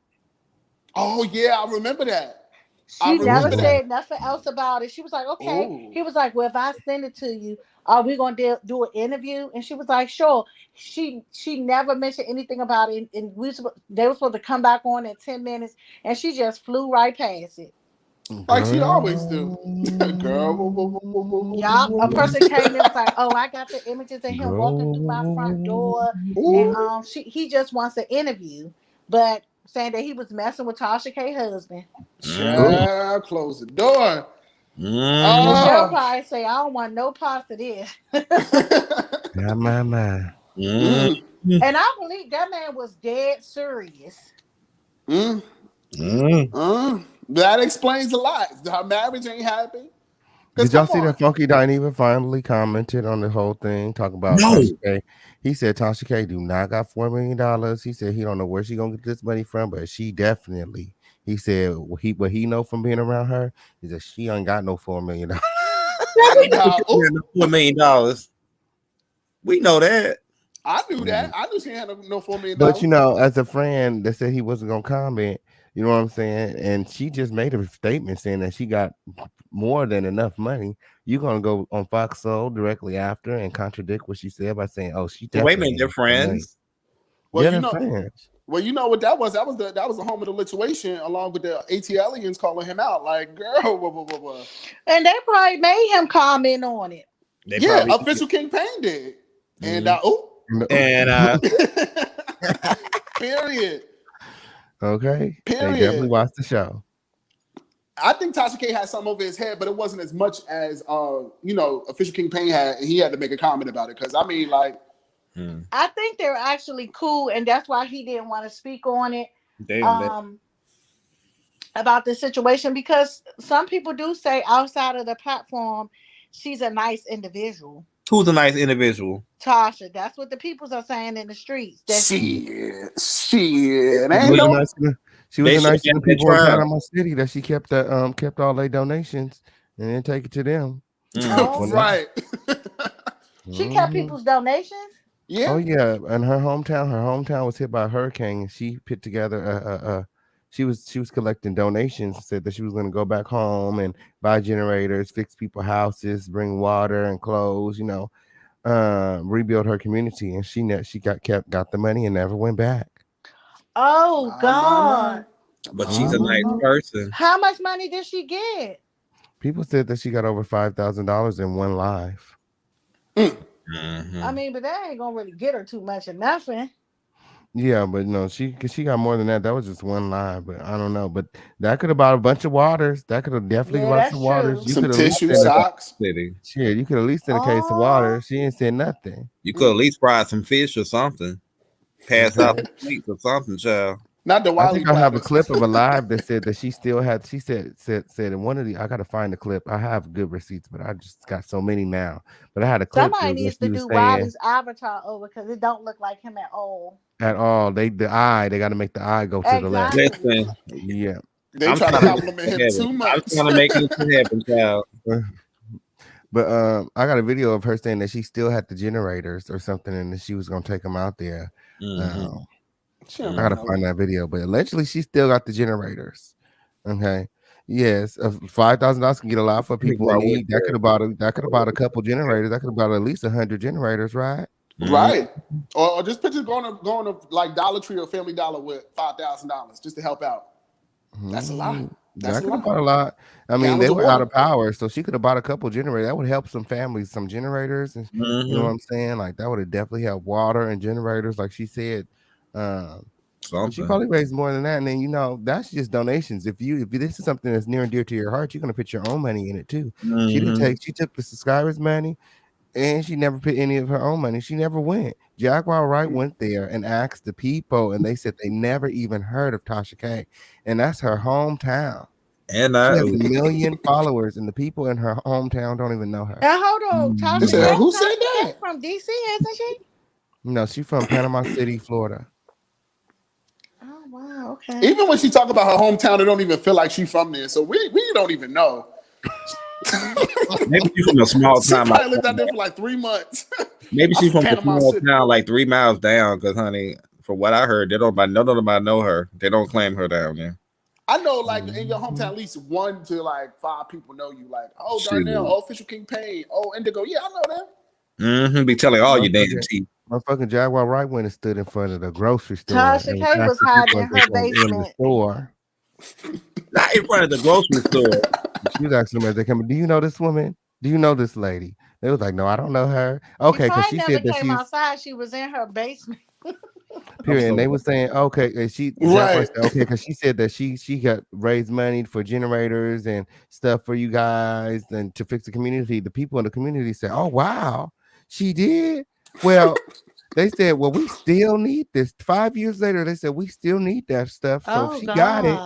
Oh, yeah, I remember that. She never said nothing else about it. She was like, okay. Ooh. He was like, well, if I send it to you, are we going to do an interview? And she was like, sure. She never mentioned anything about it. And they were supposed to come back on in 10 minutes. And she just flew right past it. Like she always do. Girl. Yup. A person came in and was like, oh, I got the images of him walking through my front door. And he just wants an interview. But saying that he was messing with Tasha K's husband. Child, close the door. Michelle probably say, I don't want no parts of this. My. And I believe that man was dead serious. That explains a lot. Her marriage ain't happy. Did y'all see that Funky Dineva finally commented on the whole thing, talking about Tasha K? He said Tasha K do not got $4 million. He said he don't know where she gonna get this money from, but she definitely. He said what he know from being around her is that she ain't got no $4 million. $4 million. We know that. I knew that. I knew she had no $4 million. But you know, as a friend that said he wasn't gonna comment, you know what I'm saying, and she just made a statement saying that she got more than enough money. You're gonna go on Fox Soul directly after and contradict what she said by saying, "Oh, she definitely." Wait a minute, they're friends. Well, yeah, you they're know, friends. Well, you know what that was? That was the home of the Lituation, along with the ATLians calling him out. Like, girl, blah. And they probably made him comment on it. Official King Payne did, and period. Okay. Period. They definitely watched the show. I think Tasha K had something over his head, but it wasn't as much as Official King Payne had, and he had to make a comment about it. Because I mean, like, I think they're actually cool, and that's why he didn't want to speak on it. About the situation, because some people do say outside of the platform, she's a nice individual. Who's a nice individual? Tasha. That's what the peoples are saying in the streets. Shit. She was a nice to the people in Panama City that she kept all their donations and then take it to them. Right. She kept people's donations. Yeah. Oh yeah, and her hometown was hit by a hurricane, and she put together she was collecting donations. Said that she was going to go back home and buy generators, fix people's houses, bring water and clothes, rebuild her community, and she got the money and never went back. Oh God! But she's a nice person. How much money did she get? People said that she got over $5,000 in one live. I mean, but that ain't gonna really get her too much of nothing. Yeah, but no, she got more than that. That was just one live, but I don't know. But that could have bought a bunch of waters. That could have definitely bought some waters. You some tissue socks. Shit, you could at least send a case of water. She ain't said nothing. You could at least fry some fish or something. Pass out the sweets or something, child. Not the I think I have a clip of a live that said that she still had. She said in one of the. I got to find the clip. I have good receipts, but I just got so many now. But I had a clip. Somebody needs to do Wiley's avatar over because it don't look like him at all. At all, they got to make the eye go to the left. Listen, yeah, they try to compliment him too much. I'm trying to make it happen, child. But I got a video of her saying that she still had the generators or something, and that she was gonna take them out there. I gotta find that video, but allegedly she still got the generators. Okay, yes, $5,000 can get a lot for people in need. That could have bought a couple generators. That could have bought at least 100 generators, right? Right. Or just pictures going to like Dollar Tree or Family Dollar with $5,000 just to help out. That's a lot. That could have bought a lot. I mean, they were out of power, so she could have bought a couple generators. That would help some families, some generators, and you know what I'm saying? Like that would have definitely helped water and generators, like she said. She probably raised more than that, and then that's just donations. If this is something that's near and dear to your heart, you're gonna put your own money in it too. She took the subscribers' money, and she never put any of her own money. She never went. Jaguar Wright went there and asked the people, and they said they never even heard of Tasha K, and that's her hometown. And she has 1 million followers, and the people in her hometown don't even know her. Hold on, Tasha K. Who said that? From DC, isn't she? No, she's from Panama City, Florida. Oh wow, okay. Even when she talk about her hometown, it don't even feel like she's from there. So we don't even know. Maybe she's from a small She town. probably lived out there for like 3 months. Maybe she's from a Panama small City. town, like 3 miles down. Because, honey, from what I heard, none of them know her. They don't claim her down there. I know, like in your hometown, at least 1 to like 5 people know you. Like, oh, Darnell, oh, Official King Payne, oh, Indigo. Yeah, I know them. Be telling all your damn tea. Motherfucking Jaguar Wright went and stood in front of the grocery store. Tasha K was hiding in her basement. In the store. Not in front of the grocery store. She was asking them as they come. Do you know this woman? Do you know this lady? They was like, no, I don't know her. Okay, because she said that came outside. She was in her basement. Period. And they were saying, okay, and she said, okay, because she said that she got raised money for generators and stuff for you guys and to fix the community. The people in the community said, oh wow, she did. Well, they said, well, we still need this. 5 years later, they said we still need that stuff. So if she got it.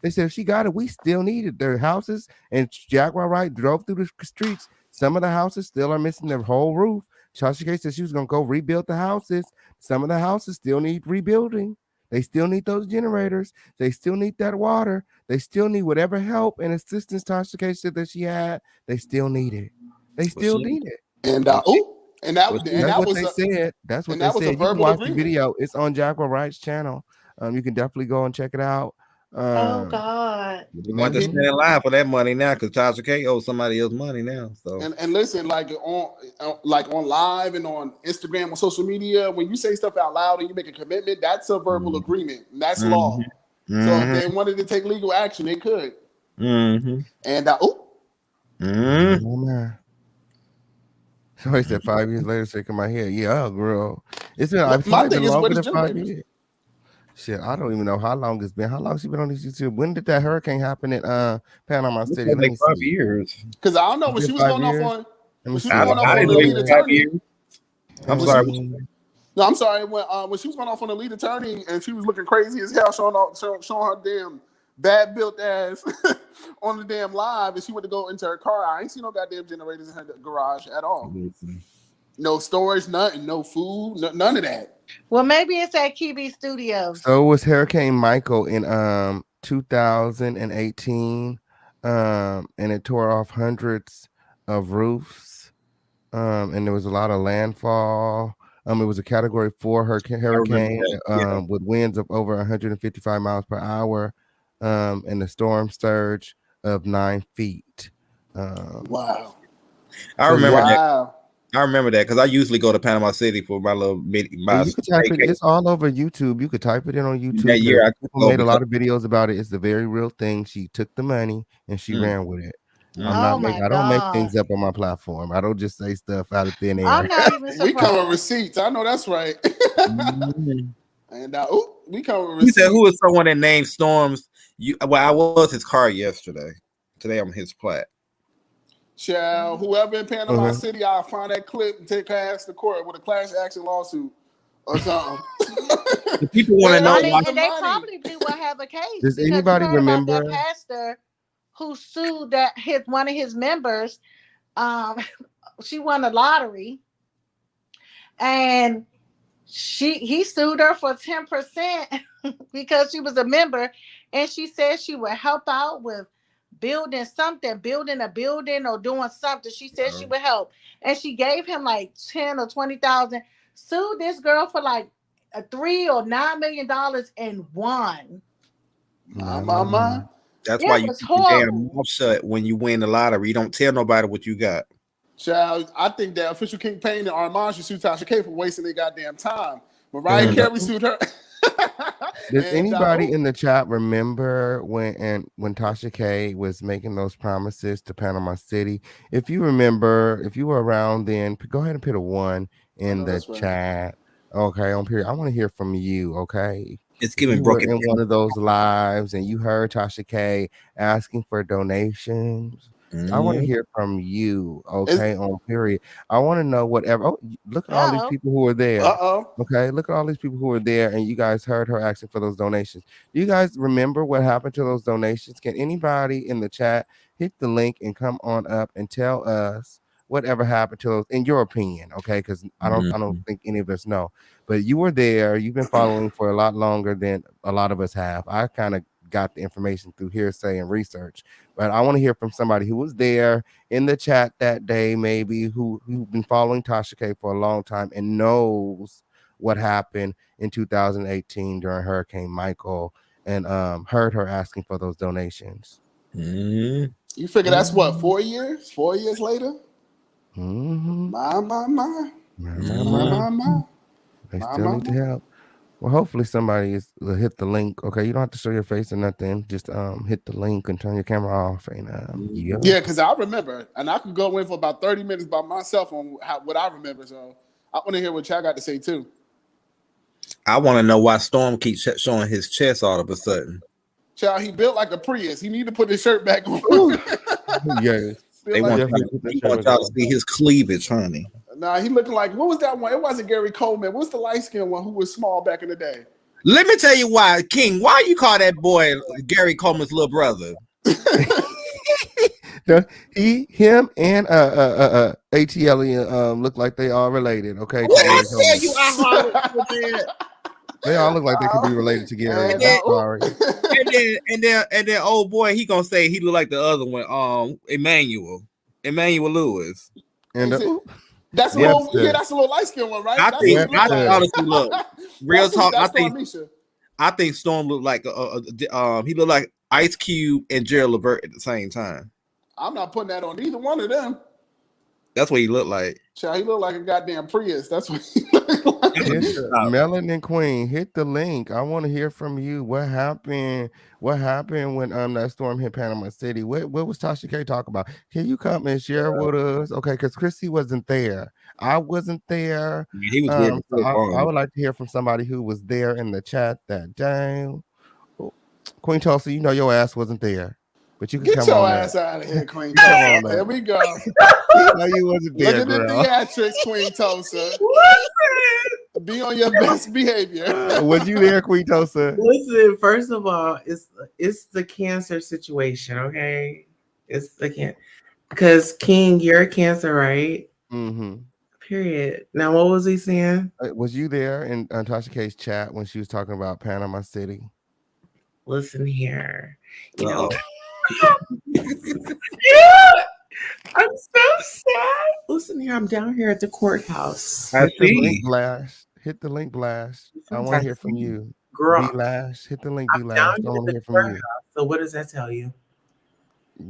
They said if she got it, we still need it. Their houses, and Jaguar Wright drove through the streets. Some of the houses still are missing their whole roof. Tasha K said she was gonna go rebuild the houses. Some of the houses still need rebuilding. They still need those generators. They still need that water. They still need whatever help and assistance Tasha K said that she had. They still need it. They still need it. And that's what they said. That's what they said. You can watch the video. It's on Jaguar Wright's channel. You can definitely go and check it out. Oh God! You want to stand in line for that money now because Tasha K owes somebody else money now. So and listen, like on live and on Instagram, on social media, when you say stuff out loud and you make a commitment, that's a verbal agreement. And that's law. So if they wanted to take legal action, they could. And oh man. Somebody said 5 years later, shaking my head. Yeah, girl. It's been longer than 5 years. Shit, I don't even know how long it's been. How long she been on this YouTube? When did that hurricane happen in Panama City? Like 5 years. Because I don't know when she was going off on. I'm sorry. No, I'm sorry. When she was going off on the lead attorney and she was looking crazy as hell, showing her damn bad built ass on the damn live, and she went to go into her car. I ain't seen no goddamn generators in her garage at all. No storage, nothing, no food, none of that. Well, maybe it's at KB Studios. So it was Hurricane Michael in 2018, and it tore off hundreds of roofs, and there was a lot of landfall. It was a Category 4 hurricane with winds of over 155 miles per hour, and a storm surge of 9 feet. Wow! I remember that. I remember that because I usually go to Panama City for my little you could type it. It's all over YouTube. You could type it in on YouTube. That year, people made a lot of videos about it. It's the very real thing. She took the money and she ran with it. I don't make things up on my platform. I don't just say stuff out of thin air. I'm not even surprised. We come with receipts. I know that's right. And we come with receipts. You said who was someone that named Storms? I was his car yesterday. Today I'm his plat. Child, whoever in Panama City, I'll find that clip and take her ass to court with a class action lawsuit or something. The people want to know. And they probably will have a case. Does anybody remember that pastor who sued one of his members? She won a lottery, and he sued her for 10% because she was a member, and she said she would help out with building a building or doing something. She said she would help, and she gave him like 10 or 20,000. Sued this girl for like $3 or $9 million and won. My. That's why you keep your damn mouth shut when you win the lottery. You don't tell nobody what you got. Child, I think that Official King Payne and Armand should sue Tasha K for wasting their goddamn time. Mariah Carey sued her. Does anybody in the chat remember when Tasha K was making those promises to Panama City? If you remember, if you were around then, go ahead and put a 1 in the chat. Okay, on period. I want to hear from you. Okay, It's if giving you were broken. in one of those lives and you heard Tasha K asking for donations, I want to hear from you, okay, on period. I want to know whatever. Oh, look at all these people who are there. Okay, look at all these people who are there, and you guys heard her asking for those donations. Do you guys remember what happened to those donations? Can anybody in the chat hit the link and come on up and tell us whatever happened to those, in your opinion? Okay, because I don't think any of us know. But you were there. You've been following for a lot longer than a lot of us have. I kind of got the information through hearsay and research, but I want to hear from somebody who was there in the chat that day, maybe who've been following Tasha K for a long time and knows what happened in 2018 during Hurricane Michael and heard her asking for those donations. You figure that's what, 4 years? 4 years later? My. They still need to help. Well, hopefully somebody will hit the link. Okay, you don't have to show your face or nothing. Just hit the link and turn your camera off. And Yeah, because I remember, and I could go in for about 30 minutes by myself on what I remember. So I want to hear what y'all got to say too. I want to know why Storm keeps showing his chest all of a sudden. Child, he built like a Prius. He need to put his shirt back on. Yeah, they want y'all to see his cleavage, honey. Nah, he looking like, what was that one? It wasn't Gary Coleman. What's the light skinned one who was small back in the day? Let me tell you why, King. Why you call that boy Gary Coleman's little brother? Him and ATL look like they all related. Okay, What I tell you, I hollered. They all look like they could be related to Gary. Sorry. And then old boy, he gonna say he look like the other one, Emmanuel Lewis. And that's a little, that's a little light skinned one, right? I think honestly, look, real talk. I think Storm looked like he looked like Ice Cube and Gerald Levert at the same time. I'm not putting that on either one of them. That's what he looked like. Child, he looked like a goddamn Prius. That's what he looked like. Melanin Queen, hit the link. I want to hear from you. What happened? What happened when that storm hit Panama City? What was Tasha K talking about? Can you come and share with us? Okay, because Chrissy wasn't there. I wasn't there. He was so I would like to hear from somebody who was there in the chat that day. Queen Tulsa, you know your ass wasn't there. But you can get come your on ass out of here, Queen Tulsa. Tulsa. Here we go. No, you wasn't there. Look at the theatrics, Queen Tulsa. Be on your best behavior. Was you there, Queen Tulsa? Listen, first of all, it's the cancer situation, okay? It's the because King, you're a Cancer, right? Mm-hmm. Period. Now, what was he saying? Was you there in Tasha K's chat when she was talking about Panama City? Listen here, you know. I'm so sad. Listen here, I'm down here at the courthouse. Hit the link blast. Hit the link blast. I want to hear from you. Girl. B-Lash. Hit the link, B-Lash. I want to hear from you. So what does that tell you?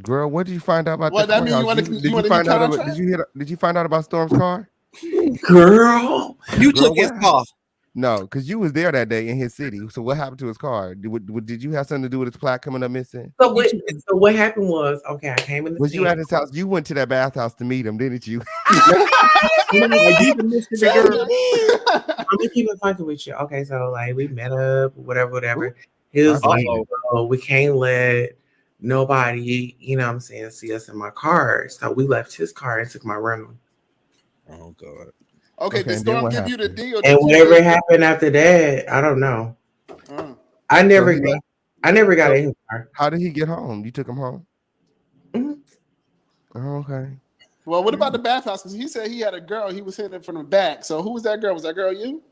Girl, what did you find out about what the courthouse? Did you find out about Storm's car? Girl. You took his car. No, because you was there that day in his city. So what happened to his car? Did you have something to do with his plaque coming up missing? So what happened was, okay, I came in the Was you at his house? You went to that bathhouse to meet him, didn't you? I'm gonna keep it funky with you. Okay, so like we met up, whatever. He was like, oh, we can't let nobody, you know what I'm saying, see us in my car. So we left his car and took my rental. Oh God. Okay, did Storm give you the deal? And whatever happened after that, I don't know. I never got in his car. How did he get home? You took him home? Mm-hmm. Oh, okay. Well, what about the bathhouse? Because he said he had a girl. He was hitting it from the back. So who was that girl? Was that girl you?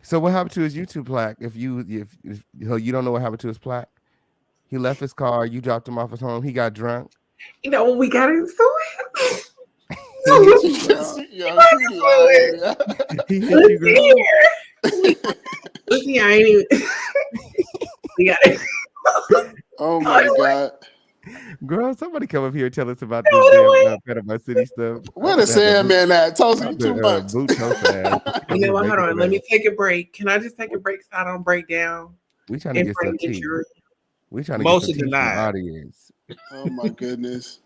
So what happened to his YouTube plaque? If you don't know what happened to his plaque, he left his car. You dropped him off at home. He got drunk. You know when we got into it. Listen, I ain't even. We got it. Oh my God. Girl, somebody come up here and tell us about this Panama City stuff. Where the Sandman at? Tulsa, you too much. You know what? Hold on. Let me take a break. Can I just take a break so I don't break down? We trying to get some tea. We trying to Motion get some tea from the audience. Oh my goodness.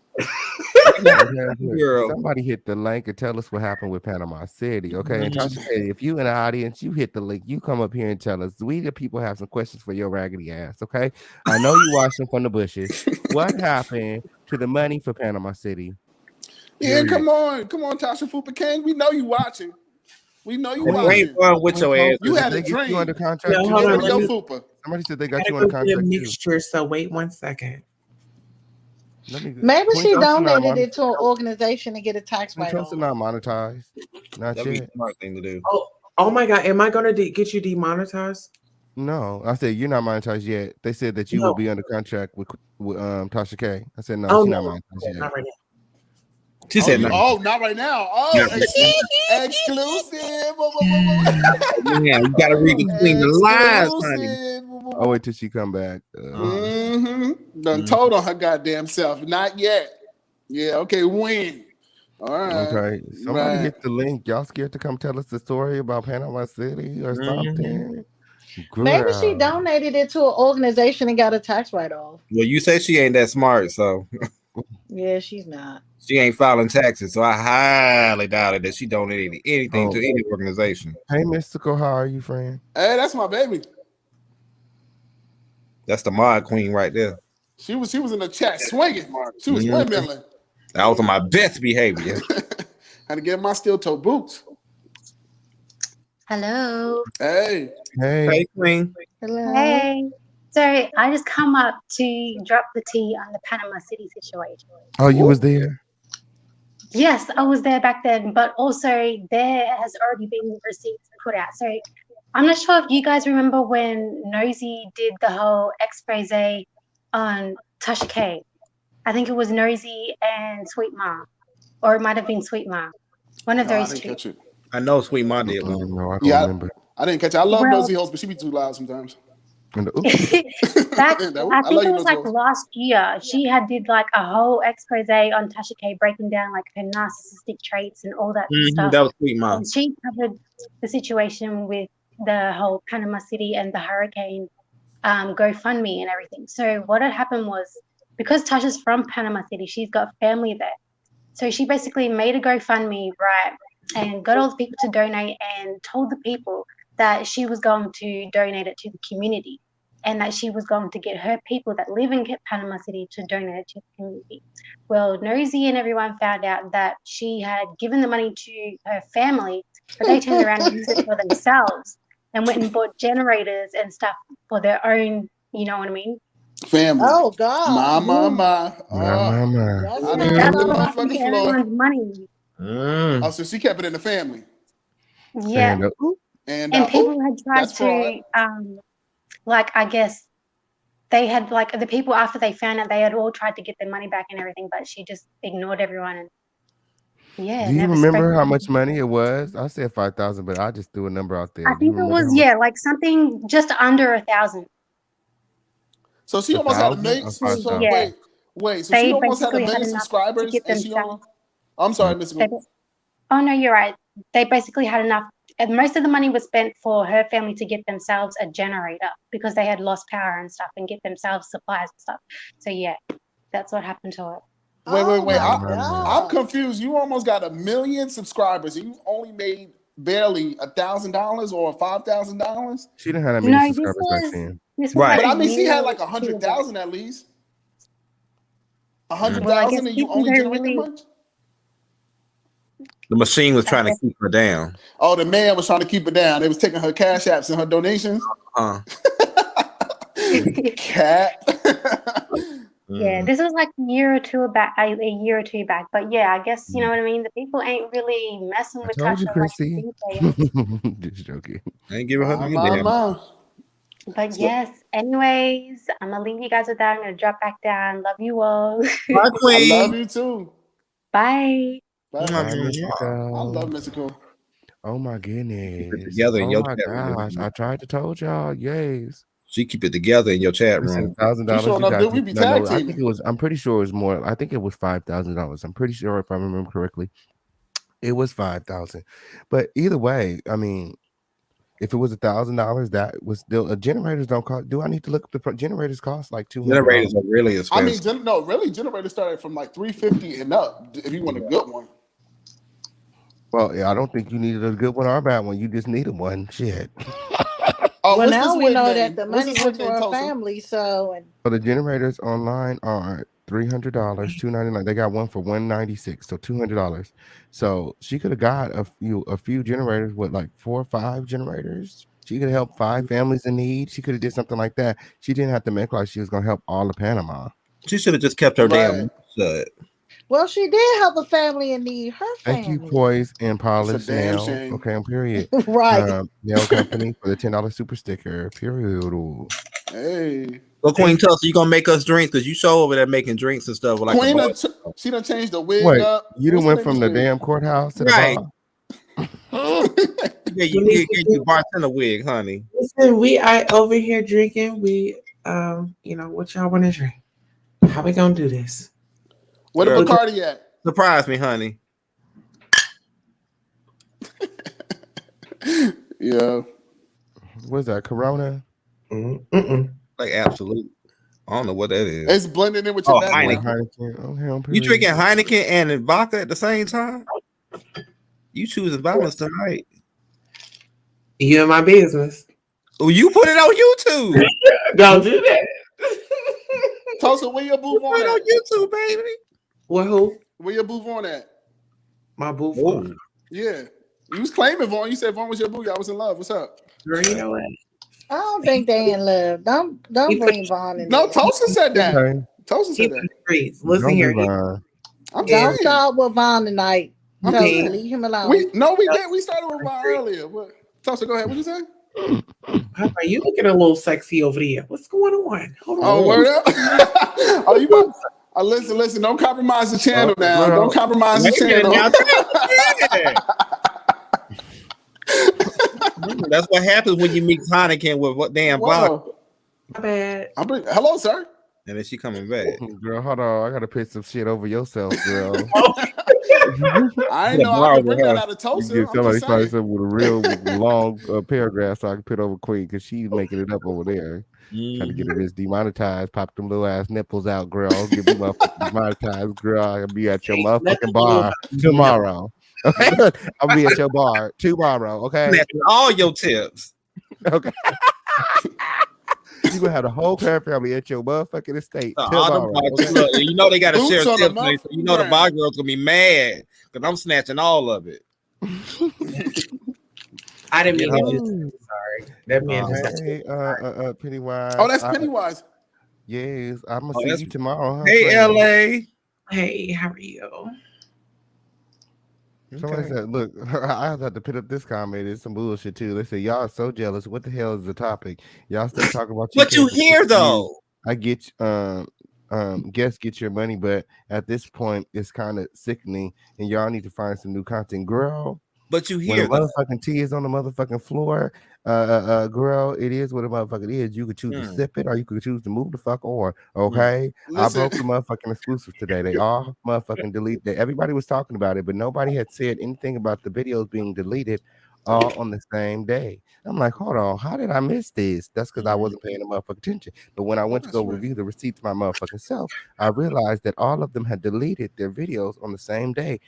Girl. Somebody hit the link and tell us what happened with Panama City, okay? And Tasha, if you in the audience, you hit the link, you come up here and tell us. We the people have some questions for your raggedy ass, okay? I know you watching from the bushes. What happened to the money for Panama City? Yeah, come on, Tasha Fupa King. We know you watching. We know you watching. watching. With your ass. You had they a get dream. you under contract. No, hold on, let me- Somebody said they got Gotta you under go get a contract too. mixture. So wait 1 second. Maybe she donated it to an organization to get a tax write-off. Not monetized. Not That'd be yet. a smart thing to do. Oh my God. Am I going to get you demonetized? No, I said you're not monetized yet. They said that you will be under contract with Tasha K. I said no, she's not monetized yet. Not right now. She said no. Oh, not right now. Oh, exclusive. Yeah, you gotta read between the lines, honey. I'll wait till she come back. Done told on her goddamn self. Not yet. Yeah, okay, when? All right. Okay. Somebody hit the link. Y'all scared to come tell us the story about Panama City or something? Maybe she donated it to an organization and got a tax write-off. Well, you say she ain't that smart, so Yeah, she's not. she ain't filing taxes. So I highly doubt it that she donated anything to any organization. Hey, Mystical, how are you, friend? Hey, that's my baby. That's the mod queen right there. She was in the chat swinging. She was windmilling. I was on my best behavior. Had to get my steel toe boots. Hello. Hey. Hey, queen. Hello. Hey. So I just come up to drop the tea on the Panama City situation. Oh, you was there? Yes, I was there back then, but also there has already been receipts put out. So I'm not sure if you guys remember when Nosy did the whole expose on Tasha K. I think it was Nosy and Sweet Ma, or it might have been Sweet Ma. One of those two. I know Sweet Ma did. No, I don't remember. I didn't catch it. I love Nosy hosts, but she be too loud sometimes. I think it was like last year. She had did like a whole expose on Tasha K, breaking down like her narcissistic traits and all that stuff. That was Sweet Ma. And she covered the situation with the whole Panama City and the hurricane GoFundMe and everything. So what had happened was, because Tasha's from Panama City, she's got family there. So she basically made a GoFundMe, right, and got all the people to donate and told the people that she was going to donate it to the community and that she was going to get her people that live in Panama City to donate it to the community. Well, Nosy and everyone found out that she had given the money to her family, but they turned around and used it for themselves and went and bought generators and stuff for their own, you know what I mean? Family. Oh, God. My. Everyone's money. Oh, so she kept it in the family. Yeah. And people had tried to, like, I guess they had, like, the people after they found out, they had all tried to get their money back and everything, but she just ignored everyone. And yeah. Do you remember how much money it was? I said 5,000, but I just threw a number out there. I think it was, like something just under 1,000. So she almost had a million. Wait. So she almost had 1 million subscribers, and she only. I'm sorry, Miss. Oh no, you're right. They basically had enough. And most of the money was spent for her family to get themselves a generator because they had lost power and stuff, and get themselves supplies and stuff. So yeah, that's what happened to her. Wait. I'm confused. You almost got 1 million subscribers, and you only made barely $1,000 or $5,000. She didn't have that many subscribers back then. Right. But I mean, she had like 100,000 at least. 100,000, and you only generated much? The machine was trying to keep her down. Oh, the man was trying to keep her down. They was taking her cash apps and her donations. Cat. Yeah, this was like a year or two back. But yeah, I guess you know what I mean. The people ain't really messing with Told you, Tasha. Chrissy. Just joking. I ain't giving her the But yes, anyways, I'm gonna leave you guys with that. I'm gonna drop back down. Love you all. I love you too. Bye. I love Mystical. Oh my goodness. Keep it together in your my chat room. gosh. I tried to told y'all. Yes. She keep it together in your chat room. $1,000. I'm pretty sure it was more. I think it was $5,000. I'm pretty sure, if I remember correctly, it was 5,000. But either way, I mean, if it was $1,000, that was still generators don't cost. Do I need to look up the generators cost like $200? Generators are really expensive. I mean, really, generators started from like $350 and up if you want a good one. Well, yeah, I don't think you needed a good one or a bad one. You just needed one. Shit. Oh, well, what's now this we wig know name? that the What's money this went wig to name, her Tulsa? family. So, and So the generators online are $300, $299. They got one for $196, so $200. So she could have got a few generators with like 4 or 5 generators. She could have helped 5 families in need. She could have did something like that. She didn't have to make like she was gonna help all of Panama. She should have just kept her damn shut. well, she did help a family in need. Her Thank you, family, Poise and Polish damn Nails. shame. Okay, period. right? Nail company for the $10 super sticker. Period. Hey. So Queen Tulsa, you gonna make us drinks because you show over there making drinks and stuff like Queen, a she done changed the wig Wait, up. you done What's went the from name the of this wig? damn courthouse to Right. the bar? Yeah, you bartender wig, honey. Listen, we are over here drinking. We, you know, what y'all want to drink? How we gonna do this? Where the Bacardi at? Surprise me, honey. Yeah. What's that? Corona? Like absolute. I don't know what that is. It's blending in with your background. Heineken. You drinking Heineken and vodka at the same time? You choosing violence tonight. You in my business. Oh, you put it on YouTube. Don't do that. Tulsa, where your booth on Put it at? on YouTube, baby. What? Who? Where your booth on at? My booth. Oh. Yeah. You was claiming Vaughn. You said Vaughn was your boo. Y'all was in love. What's up? Girl, you know what? I don't think they in love. Don't bring Vaughn in. No, there. Tulsa said that. Okay. Tulsa said that. Listen Don't here. be lying. I'm Don't saying. start with Vaughn tonight. I'm Tulsa, saying. leave him alone. We did. We started with Vaughn earlier. What? Tulsa, go ahead. What you say? Papa, you looking a little sexy over there. What's going on? Hold on. Oh, word up. Oh, you about? Listen. Don't compromise the channel now. Girl. Don't compromise the channel. That's what happens when you mix Heineken with what damn vodka. Whoa. My bad. Hello, sir. And then she coming back. Girl, hold on. I gotta put some shit over yourself, girl. I ain't know I could bring that out of You Tulsa. give I'm somebody just saying. something with a real long paragraph so I can put over Queen because she's making it up over there. Trying to get her this demonetized, pop them little ass nipples out, girl. Get me motherfucking demonetized, girl. I'll be at your motherfucking bar tomorrow. Okay, I'll be at your bar tomorrow. Okay, Snatching all your tips. Okay. You gonna have the whole Crab family at your motherfucking estate All the tomorrow. bar, Okay? look, you know they got to share Boots on tips, the so you know the bar girl's gonna be mad because I'm snatching all of it. I didn't mean to do. Sorry, that man just. Hey, Pennywise. Oh, that's Pennywise. Yes, I'm gonna see you tomorrow. Huh, Hey, friend? LA. Hey, how are you? Somebody said, "Look, I have to put up this comment. It's some bullshit too." They say, "Y'all are so jealous. What the hell is the topic? Y'all still talking about What you hear though? I get guests get your money, but at this point, it's kind of sickening, and y'all need to find some new content, girl." But you When hear the motherfucking tea is on the motherfucking floor, girl, it is what a motherfucker is. You could choose to sip it or you could choose to move the fuck on. Okay. I broke the motherfucking exclusive today. They all motherfucking deleted. Everybody was talking about it, but nobody had said anything about the videos being deleted all on the same day. I'm like, hold on, how did I miss this? That's because I wasn't paying the motherfucking attention. But when I went to go review the receipts my motherfucking self, I realized that all of them had deleted their videos on the same day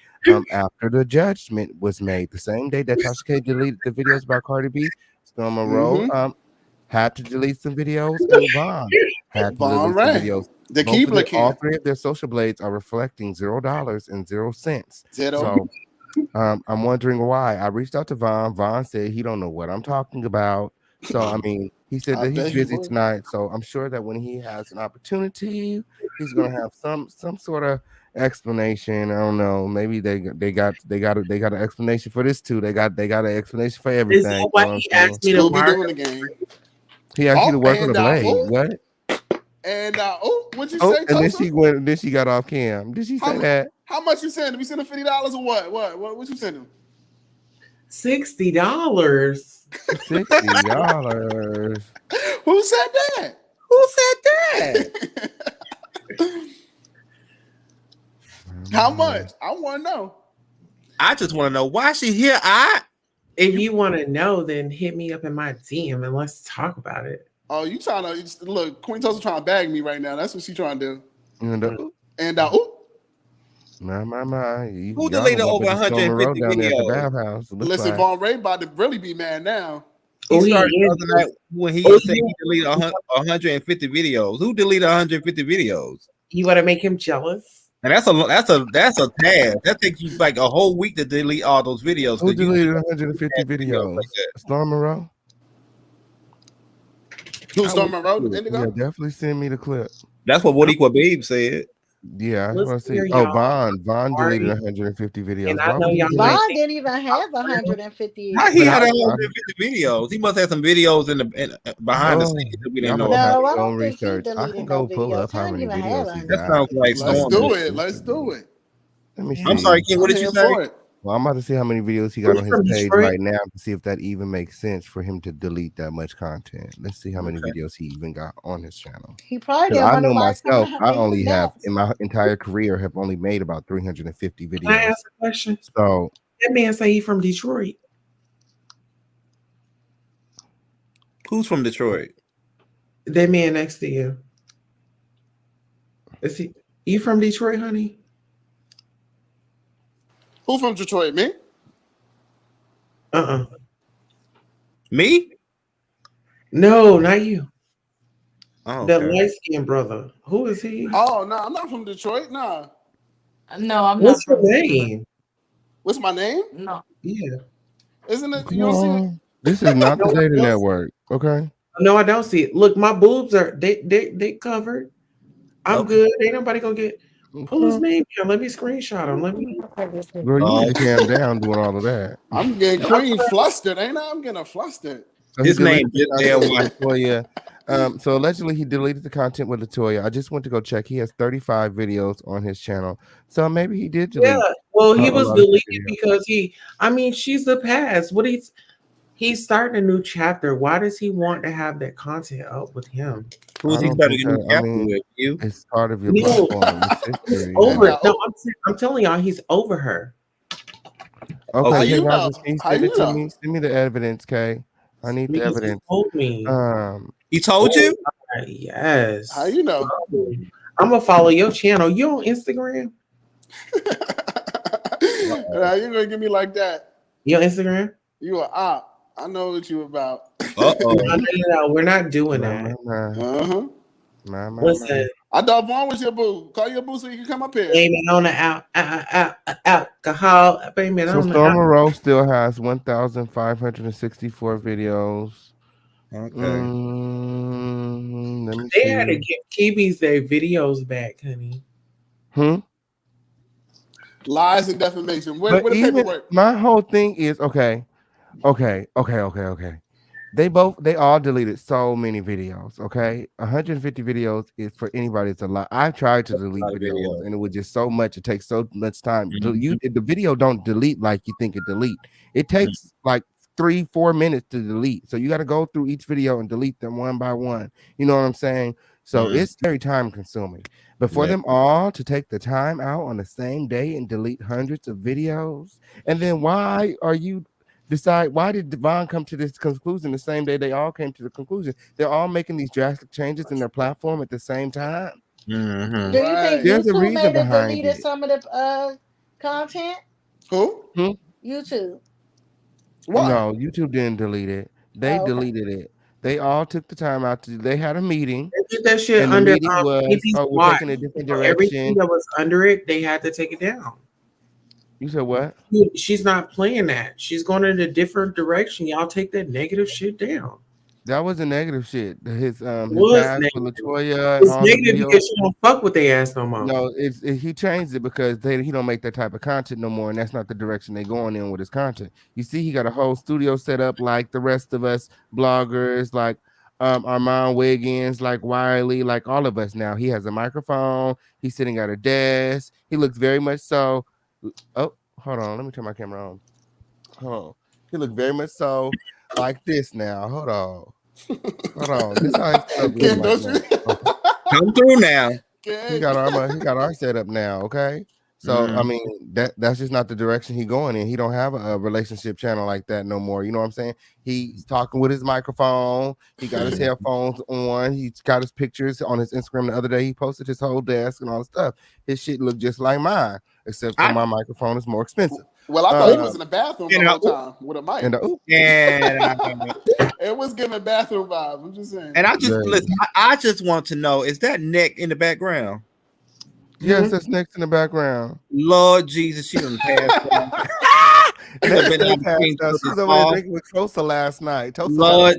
after the judgment was made. The same day that TASHA K deleted the videos about Cardi B, Storm MONROE had to delete some videos, and Vaughn had to delete some videos. The Keebler can. All 3 of their social blades are reflecting $0 and 0 cents. So I'm wondering why. I reached out to Vaughn. Vaughn said he don't know what I'm talking about. So I mean, he said that he's busy tonight. So I'm sure that when he has an opportunity, he's gonna have some sort of explanation. I don't know. Maybe they got an explanation for this too. They got an explanation for everything. Is that why he asked me to work doing the game? He asked you to work on the blade. What? And what'd you say, and Tulsa? then she got off cam. Did she say that? How much you send him? You send him $50 or what? What you send him? $60. $60. Who said that? Who said that? How much? I want to know. I just want to know why she here. If you want to know, then hit me up in my DM and let's talk about it. Oh, you trying to look? Queen Tulsa trying to bag me right now. That's what she trying to do. And Who deleted over 150 down there at the videos? bathhouse? Listen, Von Ray about to really be mad now. He started the other night when he said he deleted 150 videos. Who deleted 150 videos? You want to make him jealous? And that's a task. That takes you like a whole week to delete all those videos. Who deleted 150 videos? Storm Monroe? Who's Storm Monroe? Yeah, definitely send me the clip. That's what Wadiqua Babe said. Yeah, I want to see. Oh, Vaughn deleted 150 videos. And I know y'all Vaughn didn't even have 150. How he had 150 videos? He must have some videos in behind the scenes that we didn't know. No, I don't think he I can deleted go no pull videos. up how many videos he That got. sounds like Let's do it. Let's do it. Let me see. I'm sorry, Ken. What did you say? Well, I'm about to see how many videos he got on his page right now to see if that even makes sense for him to delete that much content. Let's see how many videos he even got on his channel. He probably didn't I want to know watch myself. some I of only his have nuts. in my entire career have only made about 350 videos. Can I ask a question? So That man say he from Detroit. Who's from Detroit? That man next to you. Is he? You from Detroit, honey? Who from Detroit? Me? Me? No, not you. Oh, That okay. light skinned brother. Who is he? Oh no, I'm not from Detroit. Nah. No, I'm What's not. your name? What's my name? No. Yeah. Isn't it? come You don't see it? on. This is not the dating network. Okay. No, I don't see it. Look, my boobs are they covered. I'm good. Ain't nobody gonna get pull his name down. Let me screenshot him. Let me Girl, you need to calm down doing all of that. I'm getting Queen flustered, ain't I? I'm getting flustered. So His he name deleted is the content with Latoya. So allegedly he deleted the content with Latoya. I just went to go check. He has 35 videos on his channel. So maybe he did delete. Yeah. Well, he a was lot of deleted videos. because she's the past. He's starting a new chapter. Why does he want to have that content up with him? Who's he starting a new chapter with? You? It's part of your No. platform. It's history. Over. No, I'm telling y'all, he's over her. Okay, How hey, you know? Robert, can you How send you it to know? me? Send me the evidence, Kay. I need the Because he evidence. told me. He told you? Yes. How you know? I'm gonna follow your channel. You on Instagram? Now you gonna give me like that? You on Instagram? You a op. I know what you about. No, we're not doing that. Uh-huh. Listen, I thought Vaughn was your boo. Call your boo so you can come up here. blame it on the alcohol. Blame it So on the Storm alcohol. Monroe still has 1,564 videos. Okay. Let me They had to see. give Kiwis their videos back, honey. Lies and defamation. Where But the even paperwork? my whole thing is okay. They all deleted so many videos. Okay, 150 videos is for anybody. It's a lot. I tried to delete videos, and it was just so much. It takes so much time. The video don't delete like you think it delete. It takes like 3-4 minutes to delete. So you got to go through each video and delete them one by one. You know what I'm saying? So it's very time consuming. But for them all to take the time out on the same day and delete hundreds of videos, and then why did Devon come to this conclusion the same day they all came to the conclusion? They're all making these drastic changes in their platform at the same time. Do you think There's a YouTube reason made it behind deleted it. some of the content? Who? YouTube. What? No, YouTube didn't delete it. They deleted it. They all took the time out they had a meeting. They did that shit and the under meeting was, Kiwi's we're watch. taking a different So everything direction. that was under it, they had to take it down. You said what? She's not playing that. She's going in a different direction. Y'all take that negative shit down. That was a negative shit. His past with negative. Latoya and It's all the negative videos. because she don't fuck with their ass no more. No, he changed it because he don't make that type of content no more, and that's not the direction they going in with his content. You see, he got a whole studio set up like the rest of us bloggers, like Armand Wiggins, like Wiley, like all of us now. He has a microphone. He's sitting at a desk. He looks very much so. Oh, hold on. Let me turn my camera on. Hold on. He looks very much so like this now. Hold on. This how his stuff look like now. Come through now. He got our setup now. Okay. So I mean, that's just not the direction he going in. He don't have a relationship channel like that no more. You know what I'm saying? He's talking with his microphone. He got his headphones on. He's got his pictures on his Instagram. The other day, he posted his whole desk and all the stuff. His shit looked just like mine, except for my microphone is more expensive. Well, I thought he was in the bathroom the whole time with a mic. And it was giving bathroom vibes. I'm just saying. And I just listen. I just want to know: is that neck in the background? Yes, that's next in the background. Lord Jesus, she done passed. She's over there drinking with Tosa last night. Tosa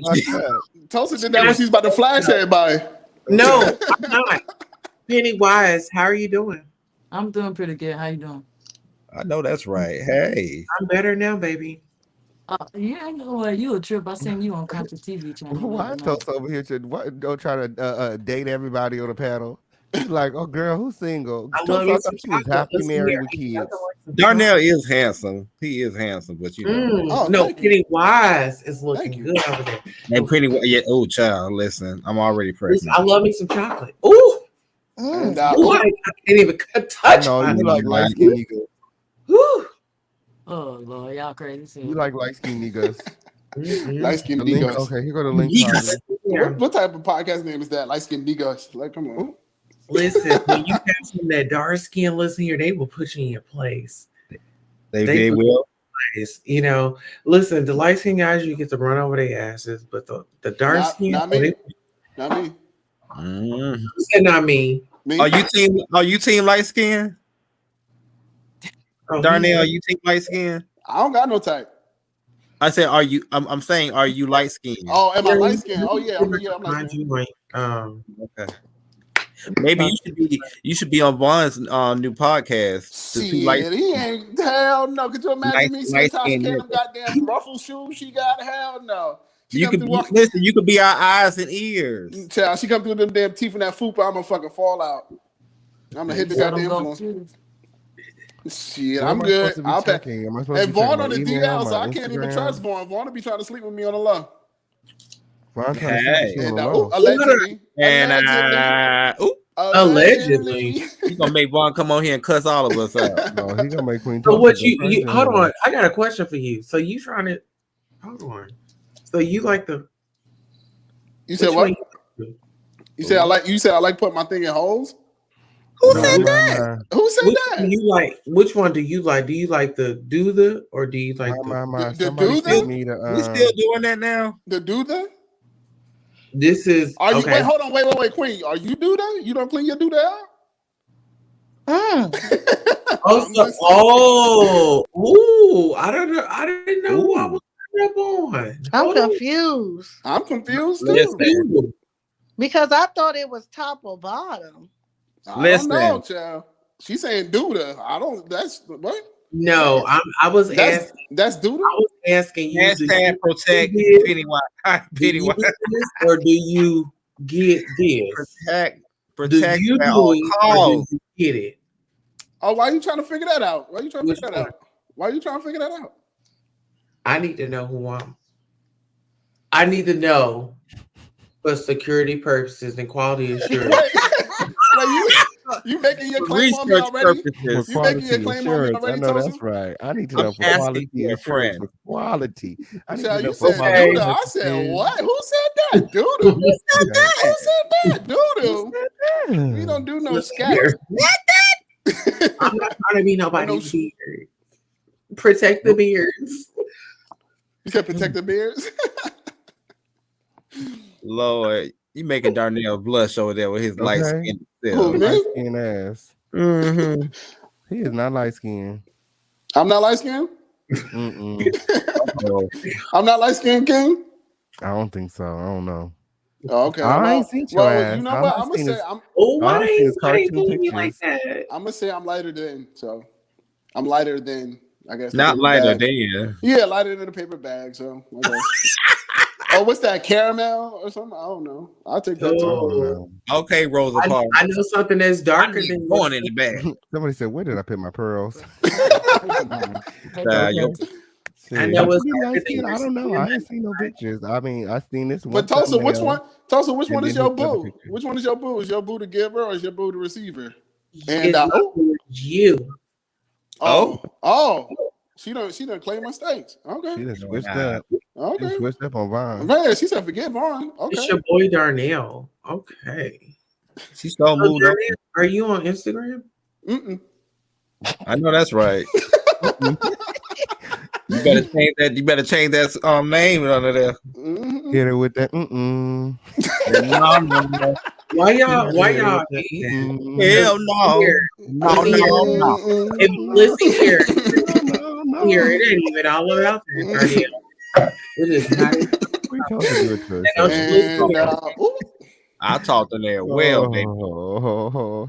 did that when she's about to flash everybody. No, I'm not. Pennywise, how are you doing? I'm doing pretty good. How you doing? I know that's right. Hey, I'm better now, baby. Yeah, I know you a trip. I seen you on Country TV channel. Why is Tosa over here to go try to date everybody on the panel? She's like, oh girl, who's single? I Thought she was happily married with kids. Darnell is handsome. He is handsome, but you know. No, Pennywise is looking good over there. And Pennywise, yeah. Oh, child, listen, I'm already pregnant. I love me some chocolate. Ooh. And, I can't even touch. No, you like light skin niggas. Oh Lord, y'all crazy. You like light skin niggas. Light skin niggas. Okay, here go the link. What type of podcast name is that? Light skin niggas. Like, come on. Listen, when you pass from that dark skin, listen here, they will put you in your place. They will. You know, listen, the light skin guys, you get to run over their asses, but the dark skin, not me. Not me. Who said not me? Are you team light skin? Darnell, are you team light skin? I don't got no type. I said, are you? I'm saying, are you light skinned? Oh, am I light skinned? Oh yeah, I'm light skinned. Okay. Maybe you should be on Vaughn's new podcast. Shit, he ain't hell no. Could you imagine me seeing Tasha Kane goddamn ruffle shoes she got? Hell no. You could be our eyes and ears. Child, she come through them damn teeth in that fupa, I'm gonna fucking fall out. I'm gonna hit the goddamn floor. Shit, I'm good. I'll pack. And Vaughn on the DL, so I can't even trust Vaughn. Vaughn will be trying to sleep with me on the low. Allegedly. Allegedly. He's gonna make Vaughn come on here and cuss all of us out. No, he's gonna make Queen. So what you hold on? I got a question for you. So you trying to hold on? So you like the? You said what? You said I like putting my thing in holes. Who said that? Who said that? Do you like? Which one do you like? Do you like the do the or do you like the do the? We still doing that now? The do the? This is. Are you? Okay. Wait, hold on. Wait, Queen. Are you do that? You don't clean your do that out? Ooh! I don't know. I didn't know who I was up on. I'm confused. I'm confused too. Because I thought it was top or bottom. I don't know, child. She's saying Duda. I don't. That's what. No, I was asking. That's Duda. I was asking you. Hashtag protect Pennywise. Pennywise. Or do you get this? Protect. Do you do it or do you get it? Oh, why are you trying to figure that out? Why are you trying to figure that out? Why are you trying to figure that out? I need to know who I need to know for security purposes and quality assurance. You making your claim on me already? You making your claim on me already? I know that's right. I need to know for quality assurance. For quality. I need to know for quality. I said what? Who said that? Doodle. Who said that? Who said that? Doodle. We don't do no scat. I'm not trying to be nobody's beard. Protect the beards. You said protect the beards? Lord, you making Darnell blush over there with his light skin. Light skin ass. Mm-hmm. He is not light skinned. I'm not light skinned? I'm not light skinned, King? I don't think so. I don't know. Oh, okay. I ain't seen your ass. You know what? I'm gonna say why ain't you like that? I'm gonna say I'm lighter than, so I'm lighter than, I guess. Not lighter than. Yeah, lighter than a paper bag. So okay. Oh, what's that? Caramel or something? I don't know. I'll take that too. Okay, Rosa Parks. I know something that's darker than going in the bag. Somebody said, "Where did I put my pearls?" I know it's I don't know. I ain't seen no pictures. I mean, I seen this one. But Tulsa, which one? Tulsa, which one is your boo? Which one is your boo? Is your boo the giver or is your boo the receiver? And you. Oh. She done claim mistakes. Okay. She just switched up. Okay. She switched up on Vine. Man, she said forget Vaughn. Okay. It's your boy Darnell. Okay. She so moved up. Darnell, are you on Instagram? I know that's right. You better change that. You better change that name under there. Hit her with that. Why y'all? Hell no. No. If listen here, here it ain't even all about that, Darnell. It is not. We told her to do it to I talked to there well, baby.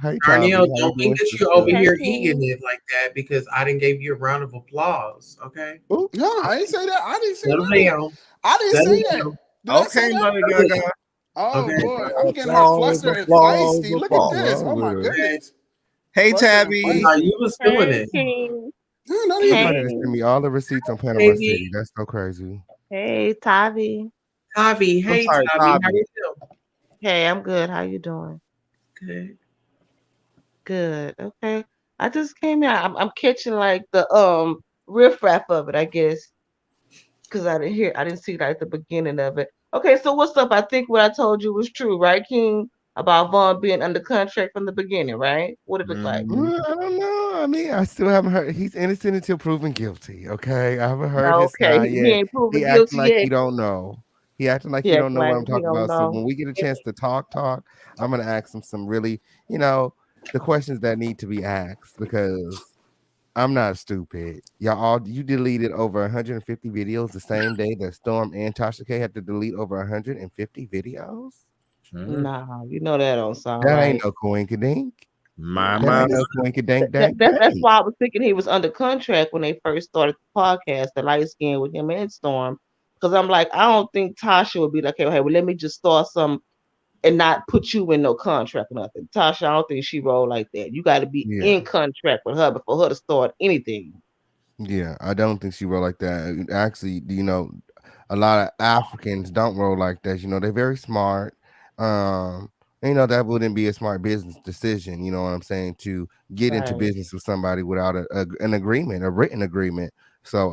Hey, Darnell, Tommy, don't think that you over here eating it like that because I didn't give you a round of applause. Okay. No, I didn't say that. I didn't say Settle that. down. I didn't Settle say that. down. Did I say that? Mother Gaga. Oh Okay. boy, I'm getting her flustered and feisty. Look at this. Oh my goodness. Hey, Flustered and Tabby. feisty. You was feeling it. No, not Somebody even. just send me all the receipts on Panama Baby. City. That's so crazy. Hey, Tavi. Tavi, hey sorry, Tavi, how Tavi. you doing? Hey, I'm good. How you doing? Good. Good. Okay. I just came out. I'm catching like the riffraff of it, I guess, because I didn't see like the beginning of it. Okay, so what's up? I think what I told you was true, right, King? About Vaughn being under contract from the beginning, right? What it look like? Well, I don't know. I mean, I still haven't heard. He's innocent until proven guilty. Okay, I haven't heard his Okay, side he yet. ain't proven He acting guilty like yet. he don't know. He acting like He he act don't know like what I'm he talking don't about. So know. when we get a chance to talk, I'm gonna ask him some really, the questions that need to be asked because I'm not stupid. You deleted over 150 videos the same day that Storm and Tasha K had to delete over 150 videos. Nah, you know that don't sound That right. ain't no coinkydink. My That ain't no coinkydink dank. That's why I was thinking he was under contract when they first started the podcast, the light skin with him and Storm. Because I'm like, I don't think Tasha would be like, hey, well, let me just start some and not put you in no contract or nothing. Tasha, I don't think she roll like that. You got to be in contract with her before her to start anything. Yeah, I don't think she roll like that. Actually, a lot of Africans don't roll like that. They're very smart. That wouldn't be a smart business decision. You know what I'm saying? To get into Right. business with somebody without an agreement, a written agreement. So,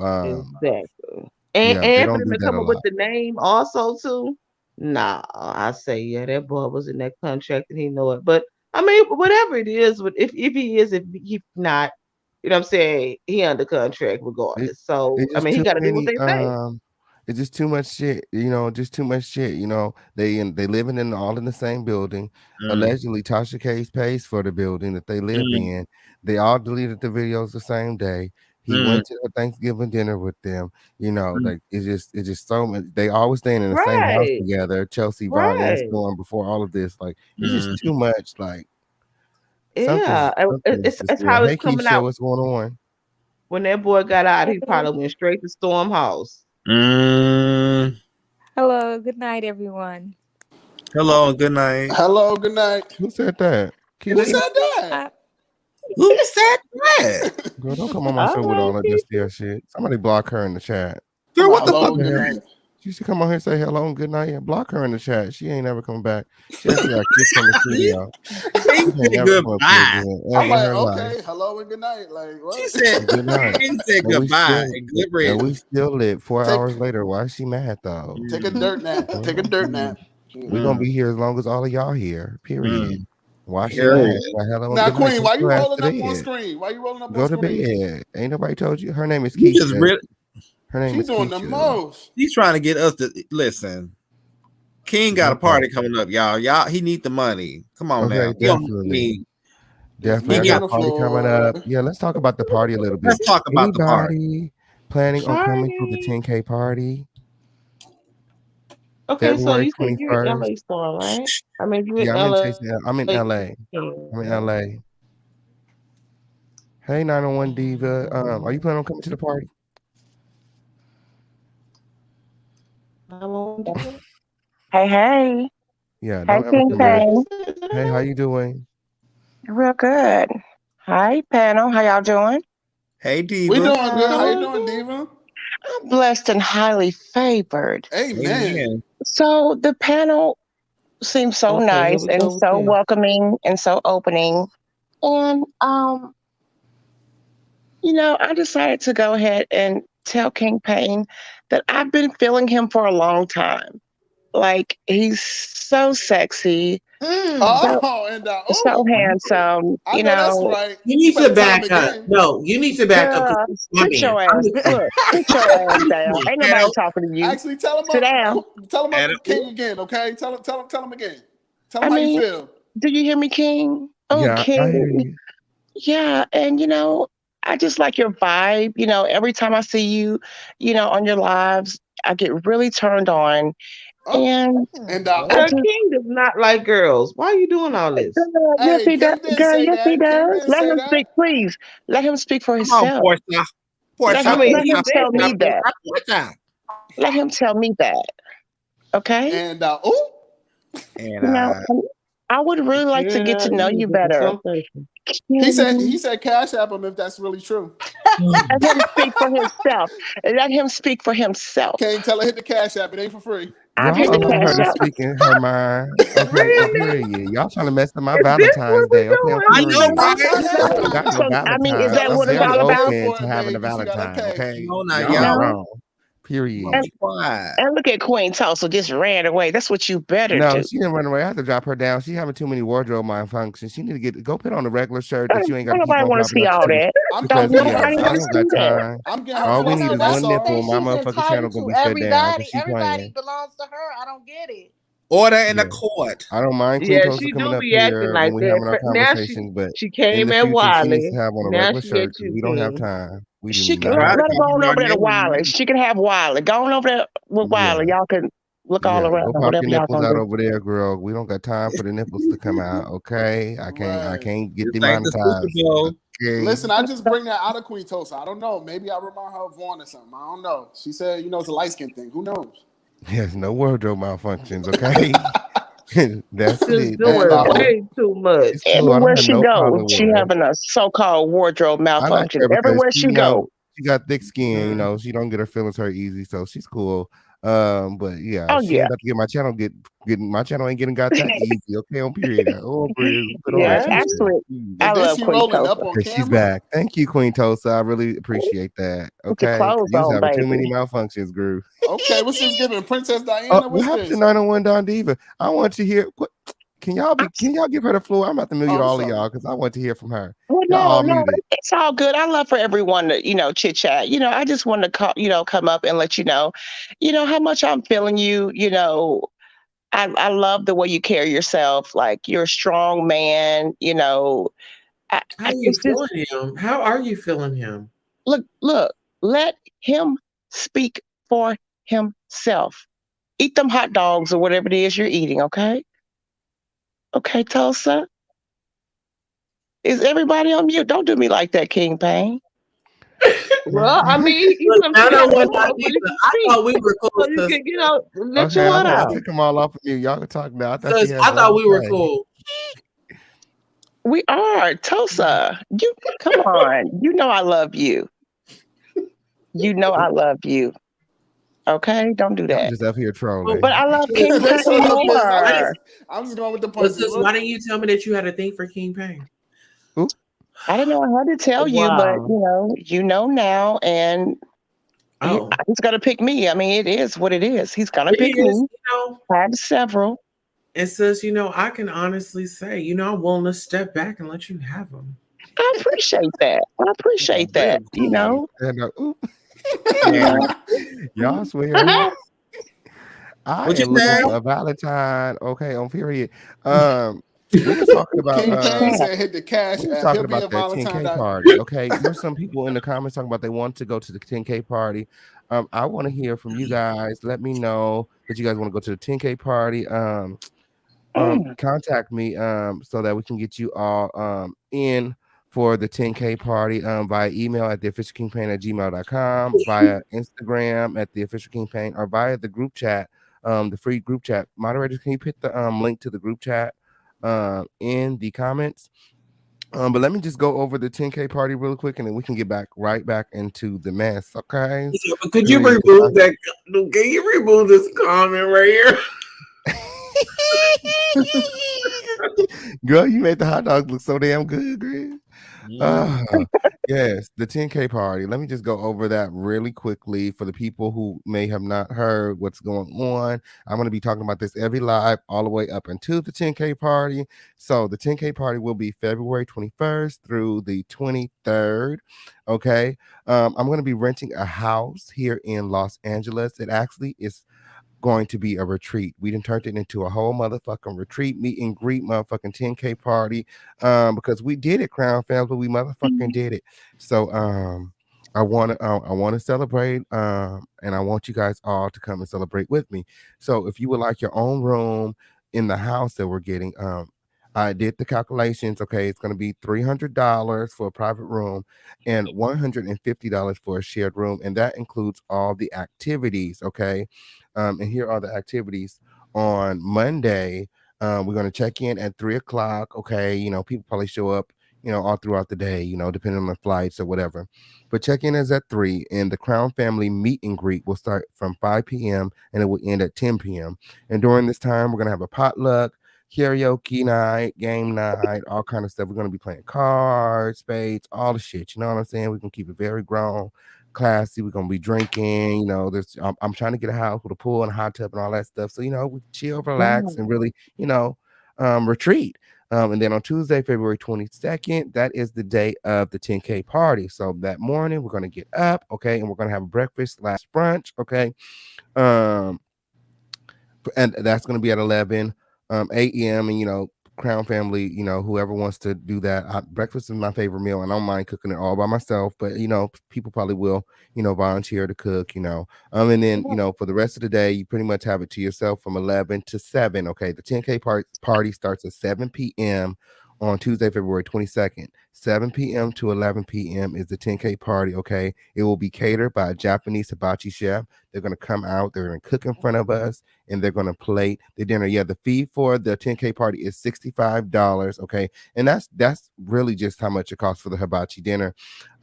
Exactly. yeah, they And for don't them do to that come a up with lot. the name also too. Nah, I say yeah, that boy was in that contract and he know it. But I mean, whatever it is, if he is, if he's not, you know what I'm saying, he under contract regardless. So It's I just mean, he too got to do what many. they say. It's just too much shit. Just too much shit. They living all in the same building. Allegedly, Tasha Case pays for the building that they live in. They all deleted the videos the same day. He went to a Thanksgiving dinner with them. Like it's just so much. They always staying in the same house Right. together. Chelsea, Vaughn, and Right. Storm before all of this. Like it's just too much. Like Yeah, something's just it's there. how it's Hey coming Keisha, out. what's going on? When that boy got out, he probably went straight to Storm House. Hello, good night, everyone. Hello, good night. Hello, good night. Who said that? Who Keisha? said that? Who said that? Girl, don't come on my show with all that just there shit. Somebody block her in the chat. Girl, what the Hello, fuck? good night. She should come on here and say hello and good night and block her in the chat. She ain't never coming back. She actually got kicked from the studio. He said goodbye. I'm like, okay, hello and good night. Like, what? She said, Good night. he said And we goodbye. still- And good And we riddance. still lit 4 hours later. Why is she mad though? Take a dirt nap. Take a dirt nap. We're gonna be here as long as all of y'all here. Period. Why she Period. mad? Why hello and Now, good night? Queen, why Just you go rolling to up on bed. screen? Why you rolling up Go on to screen? bed. Ain't nobody told you. Her name is You just Keisha. Her name She's is doing the Keisha. most. He's trying to get us to listen. King got a party coming up, y'all. He need the money. Come on Okay, now. He don't definitely. need. Definitely. I Money got on a the party coming up. Yeah, let's talk about the party a little bit. Let's talk about the party. Anybody planning on coming to the 10K party? Okay, so February you said you're in 21st. LA Storm, right? I mean, you're Yeah, in I'm in LA. Chase. I'm in LA. I'm in LA. Hey, 901 Diva. Are you planning on coming to the party? Hey, hey. Yeah, Hey, don't ever King come back. Kang. Hey, how you doing? Real good. Hi, panel. How y'all doing? Hey, Diva. We doing good. How you doing, Diva? I'm blessed and highly favored. Amen. So the panel seems so Okay, here nice we and go with so this. welcoming and so opening. And I decided to go ahead and tell King Payne that I've been feeling him for a long time. Like, he's so sexy, so handsome, I know that's right. You need to better tell him back up. again. No, you need to back up. Girl, 'Cause my sit man. your ass. Look, sit your ass down. Ain't nobody talking to you. Actually, tell him Sit down. about King again, okay? Tell him again. Tell him I how you mean, feel. do you hear me, King? Oh, Yeah, I hear King. you. Yeah, and I just like your vibe. Every time I see you, on your lives, I get really turned on. And I Girl, just, King does not like girls. Why are you doing all this? yes, Hey, he does. King didn't Girl, say yes, he that. King does. didn't Let say him that. speak, please. Let him speak for Come on, himself. Portia. Let Portia. him, I mean, let he him said tell me something. that. Portia. Let him tell me that. Okay? And And I would really like to get to know you better. he said cash app him if that's really true. Let him speak for himself. Let him speak for himself. Can't tell her hit the cash app. It ain't for free. I've Y'all hit the allow her cash to app. speak in her mind. Okay, on period. Y'all trying to mess up my Is this Valentine's what we Day. Okay, on doing? I know, period. right? I don't got no So, I mean, is Valentine's. that I'm what it's very all about? open to having a Valentine. Okay, y'all are wrong. Period. And look at Queen Tulsa just ran away. That's what you better No, do. she didn't run away. I have to drop her down. She having too many wardrobe malfunctions. She need to go put on a regular shirt that you ain't got to keep Nobody on want to popping see up all to. that. Because Nobody I want to don't see got that. time. I'm getting All we flustered. need is That's one all. nipple. My motherfucking channel gonna be shut down because she Everybody playing. belongs to her. I don't get it. order in the Yeah. court. I don't mind Queen Yeah, Tosa she coming do up be acting here when like we that. having our Now conversations, but she in came the at future she needs Wiley. to have on a Now regular she shirt at because you, we don't have King. time. We do She can not let have her time. go on over there to Wiley. She can have Wiley. Go on over there with Yeah. Wiley. Y'all can look all Yeah, around go or pop whatever your y'all nipples gonna out do. over there, girl. We don't got time for the nipples to come out. Okay, I can't get This ain't the Super demonetized. Bowl. Okay. Listen, I just bring that out of Queen Tulsa. I don't know. Maybe I remind her of Vaughn or something. I don't know. She said, it's a light skin thing. Who knows? Yes, no wardrobe malfunctions. Okay, that's Just it. doing way too much. She's cool. I don't Everywhere have she no goes, problem with she her. having a so-called wardrobe I like malfunction. her because Everywhere she go. she got thick skin. She don't get her feelings hurt easy, so she's cool. But yeah, Oh she yeah. ain't about to get my channel getting my channel ain't getting got that easy. Okay, on period. Oh, period. Put on Yeah, that actually, t-shirt. I And then love she Queen rolling up Tulsa. on Okay, she's camera. back. Thank you, Queen Tosa. I really appreciate that. Put your Okay, clothes you was on, having too baby. many malfunctions, Groove. Okay, what's this giving? Princess Diana? What What's happened to this? 901 Don Diva? I want to hear. Can y'all give her the floor? I'm about to mute I'm all of sorry. y'all because I want to hear from her. Well, Y'all all no, muted. it's all good. I love for everyone to, chit chat. I just want to come up and let you know, how much I'm feeling you. I love the way you carry yourself. Like, you're a strong man. How are you It's just, feeling him? How are you feeling him? look, let him speak for himself. Eat them hot dogs or whatever it is you're eating. Okay. Okay, Tulsa. Is everybody on mute? Don't do me like that, King Payne. Well, I mean, you can I put don't on want pause so you can I speak. thought we were So cool. you can, let Okay, your heart I out. took them all off of you. Y'all can talk now. I thought she had I something thought to we were say. cool. We are. Tulsa. You come on. You know I love you. You know I love you. Okay? Don't do I'm that. just up here trolling. But I love King They Payne so pissed. more. I'm just going with the But punches. sis, why didn't you tell me that you had a thing for King Payne? Ooh. I didn't know I had to tell you, but you know now, and he's gonna pick me. I mean, it is what it is. He's gonna pick me. I have several. And sis, I can honestly say, I'm willing to step back and let you have them. I appreciate that. I appreciate that. And, y'all swear. I What you am looking say? for a Valentine. Okay, on period. We was talking about King Payne said hit the cash we was app. He'll talking be about at that Valentine. 10K party. Okay, there's some people in the comments talking about they want to go to the 10K party. I want to hear from you guys. Let me know that you guys want to go to the 10K party. Contact me so that we can get you all in for the 10K party via email at theofficialkingpain@gmail.com, via Instagram at theofficialkingpain, or via the group chat, the free group chat. Moderators, can you put the link to the group chat in the comments? But let me just go over the 10K party real quick, and then we can get right back into the mess. Okay. Yeah, but could you remove that? Can you remove this comment right here? Girl, you made the hot dogs look so damn good, girl. Yes, the 10K party. Let me just go over that really quickly for the people who may have not heard what's going on. I'm going to be talking about this every live all the way up until the 10K party. So the 10K party will be February 21st through the 23rd. Okay. I'm going to be renting a house here in Los Angeles. It actually is going to be a retreat. We done turned it into a whole motherfucking retreat, meet and greet, motherfucking 10K party. Because we did it, Crown Family. We motherfucking did it. So I want to celebrate, and I want you guys all to come and celebrate with me. So if you would like your own room in the house that we're getting, I did the calculations. Okay, it's going to be $300 for a private room and $150 for a shared room, and that includes all the activities. Okay, and here are the activities on Monday. We're going to check in at 3 o'clock. Okay, people probably show up, all throughout the day, depending on the flights or whatever. But check-in is at 3, and the Crown Family meet and greet will start from 5 p.m. and it will end at 10 p.m. And during this time, we're gonna have a potluck, karaoke night, game night, all kind of stuff. We're gonna be playing cards, spades, all the shit. You know what I'm saying? We can keep it very grown, classy. We're gonna be drinking. I'm trying to get a house with a pool and a hot tub and all that stuff. So we chill, relax, and really, retreat. And then on Tuesday, February 22nd, that is the day of the 10K party. So that morning, we're going to get up, okay, and we're going to have breakfast / brunch, okay. And that's going to be at 11 a.m. And Crown Family, whoever wants to do that, breakfast is my favorite meal, and I don't mind cooking it all by myself. But people probably will, volunteer to cook, and then for the rest of the day, you pretty much have it to yourself from 11 to 7. Okay, the 10K party starts at 7 p.m. on Tuesday, February 22nd. 7 p.m. to 11 p.m. is the 10K party. Okay, it will be catered by a Japanese hibachi chef. They're going to come out, they're going to cook in front of us, and they're going to plate the dinner. Yeah, the fee for the 10K party is $65. Okay, and that's really just how much it costs for the hibachi dinner.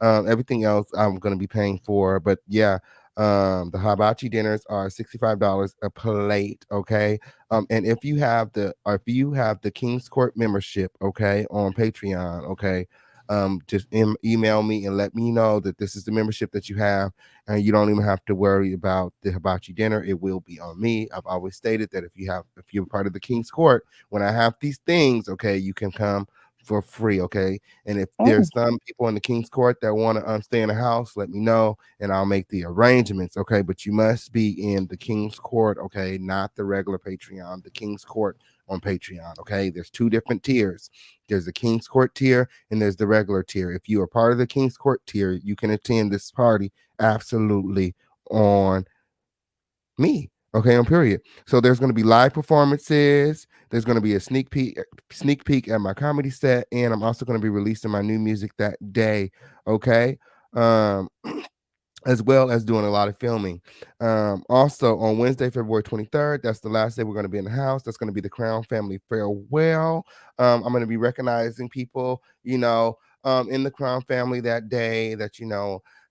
Everything else I'm going to be paying for, but yeah. The hibachi dinners are $65 a plate. Okay, and if you have the King's Court membership, okay, on Patreon, okay, just email me and let me know that this is the membership that you have, and you don't even have to worry about the hibachi dinner. It will be on me. I've always stated that if you're part of the King's Court, when I have these things, okay, you can come for free. Okay, and if there's some people in the King's Court that want to stay in the house, let me know and I'll make the arrangements. Okay, but you must be in the King's Court, okay, not the regular Patreon, the King's Court on Patreon. Okay, there's 2 different tiers. There's the King's Court tier and there's the regular tier. If you are part of the King's Court tier, you can attend this party absolutely on me. Okay, on period. So there's going to be live performances. There's going to be a sneak peek at my comedy set, and I'm also going to be releasing my new music that day. Okay. As well as doing a lot of filming. Also on Wednesday, February 23rd, that's the last day we're going to be in the house. That's going to be the Crown Family farewell. I'm going to be recognizing people, in the Crown family that day that,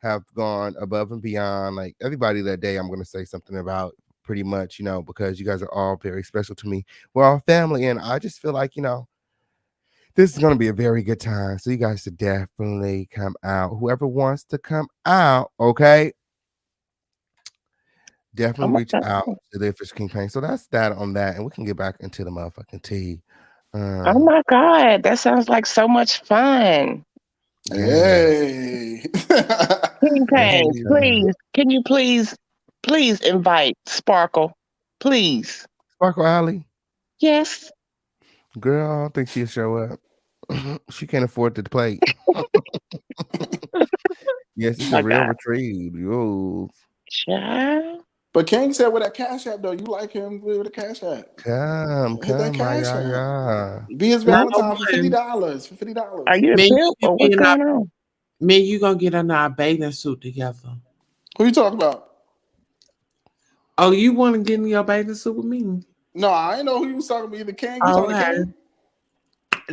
have gone above and beyond. Like everybody that day, I'm going to say something about pretty much, because you guys are all very special to me. We're all family, and I just feel like, this is going to be a very good time. So you guys should definitely come out. Whoever wants to come out, okay? Definitely reach out to the Fish King Pain. So that's that on that. And we can get back into the motherfucking tea. Oh my God. That sounds like so much fun. Hey. King Pain, please, can you please invite Sparkle? Please. Sparkle Alley? Yes. Girl, I don't think she'll show up. She can't afford the plate. Yes, it's a real retreat. Child. But King said with that Cash App, though, you like him with a Cash App. Hit that Cash App. Be his Valentine for $50. For $50. Are you a pimp or what's going on? Me and you gonna get in our bathing suit together. Who you talking about? Oh, you want to get in your bathing suit with me? No, I ain't know who you was talking about. Either King. You talking to King?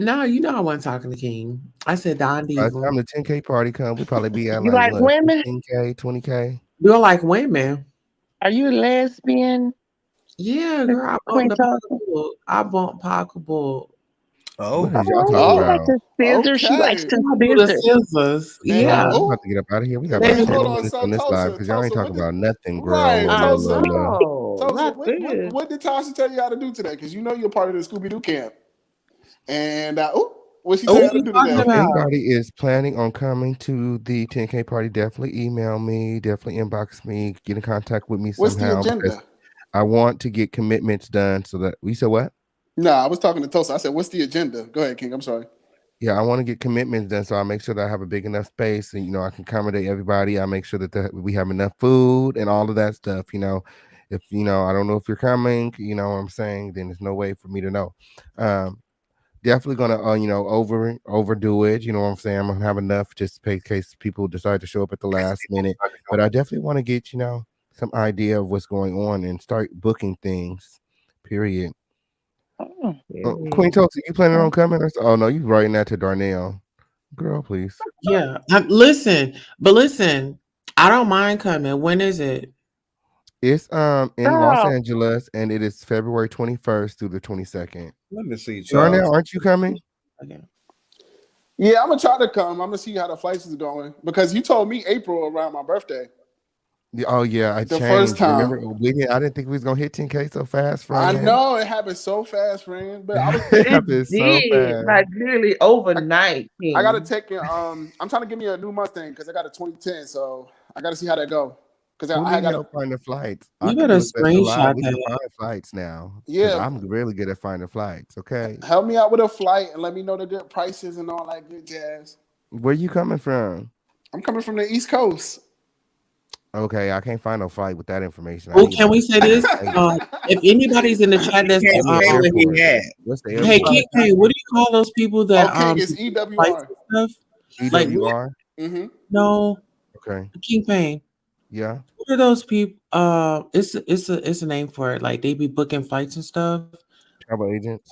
No, I wasn't talking to King. I said Don Diva. By the time the 10K party comes, we probably be at you like what, women? 15K, 20K. You like women? Are you a lesbian? Yeah, girl. I bumped pocketbook. What is y'all Oh, talking She likes about? to scissor. She likes okay. to Do the scissor. scissors. And Yeah. I'm about oh, to get up out of here. We got about wait, 10 hold more on. minutes So on this live because y'all ain't Tulsa, talking what did about nothing, girl. right? I Tulsa, know, Tulsa, not this. what did Tasha tell you how to do today? Because you know you're part of the Scooby Doo camp. And what she Oh, tell you what how to you do talking today? If about? anybody is planning on coming to the 10K party, definitely email me, definitely inbox me, get in contact with me What's the somehow because agenda? I want to get commitments done so that we said what? No, I was talking to Tulsa. I said, "What's the agenda?" Go ahead, King. I'm sorry. Yeah, I want to get commitments done so I make sure that I have a big enough space and I can accommodate everybody. I make sure that we have enough food and all of that stuff. If I don't know if you're coming, you know what I'm saying, then there's no way for me to know. Um, Definitely gonna overdo it. You know what I'm saying? I'm gonna have enough just in case people decide to show up at the last minute. But I definitely want to get some idea of what's going on and start booking things. Period. Queen Tulsa, you planning on coming? Oh no, you writing that to Darnell. Girl, please. Yeah. Listen, I don't mind coming. When is it? It's in Los Girl, Angeles and it is February 21st through the 22nd. Let me see, Charles. Darnell, aren't you coming? Okay. Yeah, I'm gonna try to come. I'm gonna see how the flights is going because you told me April around my birthday. Oh yeah, I The first changed. Remember, time. I didn't think we was gonna hit 10K so fast, I friend. know it happened so fast, friend. But I was It It happened so did, fast. like literally overnight, I gotta King. take it. I'm trying to give me a new Mustang because I got a 2010, so I gotta see how that go. Because Who I need gotta, help find the flights? I You can better do a special live. screenshot We can that. find flights now because yeah, I'm really good at finding flights. Okay, help me out with a flight and let me know the good prices and all that good jazz. where you coming from? I'm coming from the East Coast. Okay, I can't find no flight with that information. I Oh, need can like we a say this? If anybody's in the chat He that's can't give me an say what he airport. had. What's the hey, airport? King K, what do you call those people that Okay, it's do flights EWR. and stuff? Like what? EWR. Mm-hmm. No, Okay, King Payne. yeah, What are those people? It's a name for it. Like they be booking flights and stuff. travel agents.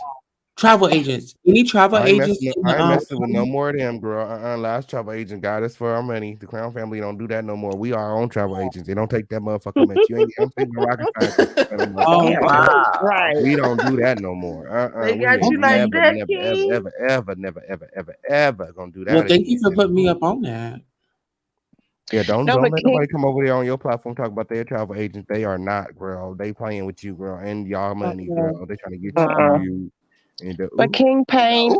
Travel agents. Any travel agents in I the ain't messing with no more of them, girl. Last travel agent got us for our money. The Crown family don't do that no more. We are our own travel agents. They don't take that motherfucking much. You ain't. I'm saving the rocket scientist to spend no Oh, motherfucking money. Wow. right. We don't do that no more. They We got ain't you like okay. never, that, never, ever, King? ever, ever, never, ever, ever, ever gonna do Well, that thank you again. for putting me up on that. Yeah, don't No, don't but let King. nobody come over there on your platform talk about their travel agents. They are not, girl. They playing with you, girl, and y'all money, girl. Okay. They trying to get Uh-uh. you. And But King And Payne,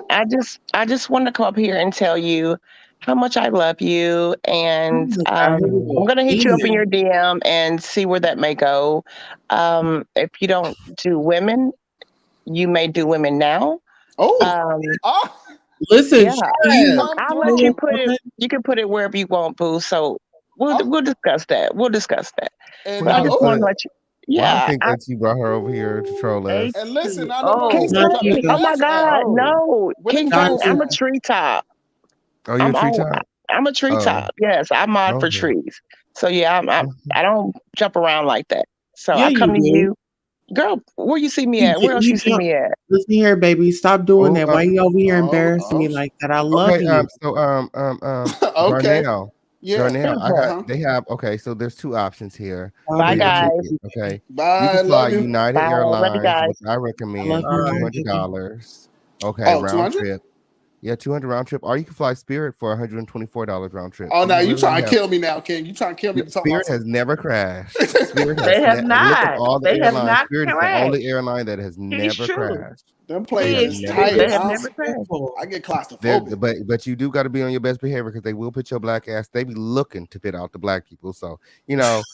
I just want to come up here and tell you how much I love you, Oh and my God, here we I'm go gonna hit you up in again. your DM and see where that may go. If you don't do women, you may do women now. oh, Um, oh, Listen, yeah, she come I'll let you through. put it. You can put it wherever you want, boo. So Oh, we'll discuss that. We'll discuss that. and But I Queen can just want put. to let you. Why I Yeah, think that you brought her over here to troll us. and listen, I know King H2O. Steve not got the Tika. Oh my Cash App. God, H2O. no, Where the King Not Payne, Cash I'm a Tika. App? treetop. Oh, you a I'm tree on. top? I'm a Oh, treetop. Yes, I mod for okay. trees. So yeah, I don't jump around like that. So Yeah, I you come to do. you, girl. Where you see me You at? Where else you you see jump. me at? Listen here, baby. Stop doing Oh, that. Why you over here embarrassing me Oh, like that? I love okay. you. So, okay. Darnell, Yeah. Darnell, Mhm. they have, okay. So there's two options here for Bye Okay, your baby. guys. ticket. Okay, you can Bye. fly Love you. United Bye. Love you Airlines, which guys. I I love recommend for you Uh, more, $200. baby. Okay, Oh, round 200? trip. Yeah, 200 round trip, or you can fly Spirit for $124 round trip. Oh, So now you you literally trying to have. kill me now, King. You trying to kill me to talk about Spirit some. has never crashed. Spirit they has have look up not. all the They have airlines. not Spirit is the crashed. only airline that has He's never true. crashed. Them They He planes have is is never true. tight. They crashed. have I never crashed. get There, claustrophobic. but you do got to be on your best behavior because they will put your black ass. They be looking to pit out the black people. So there's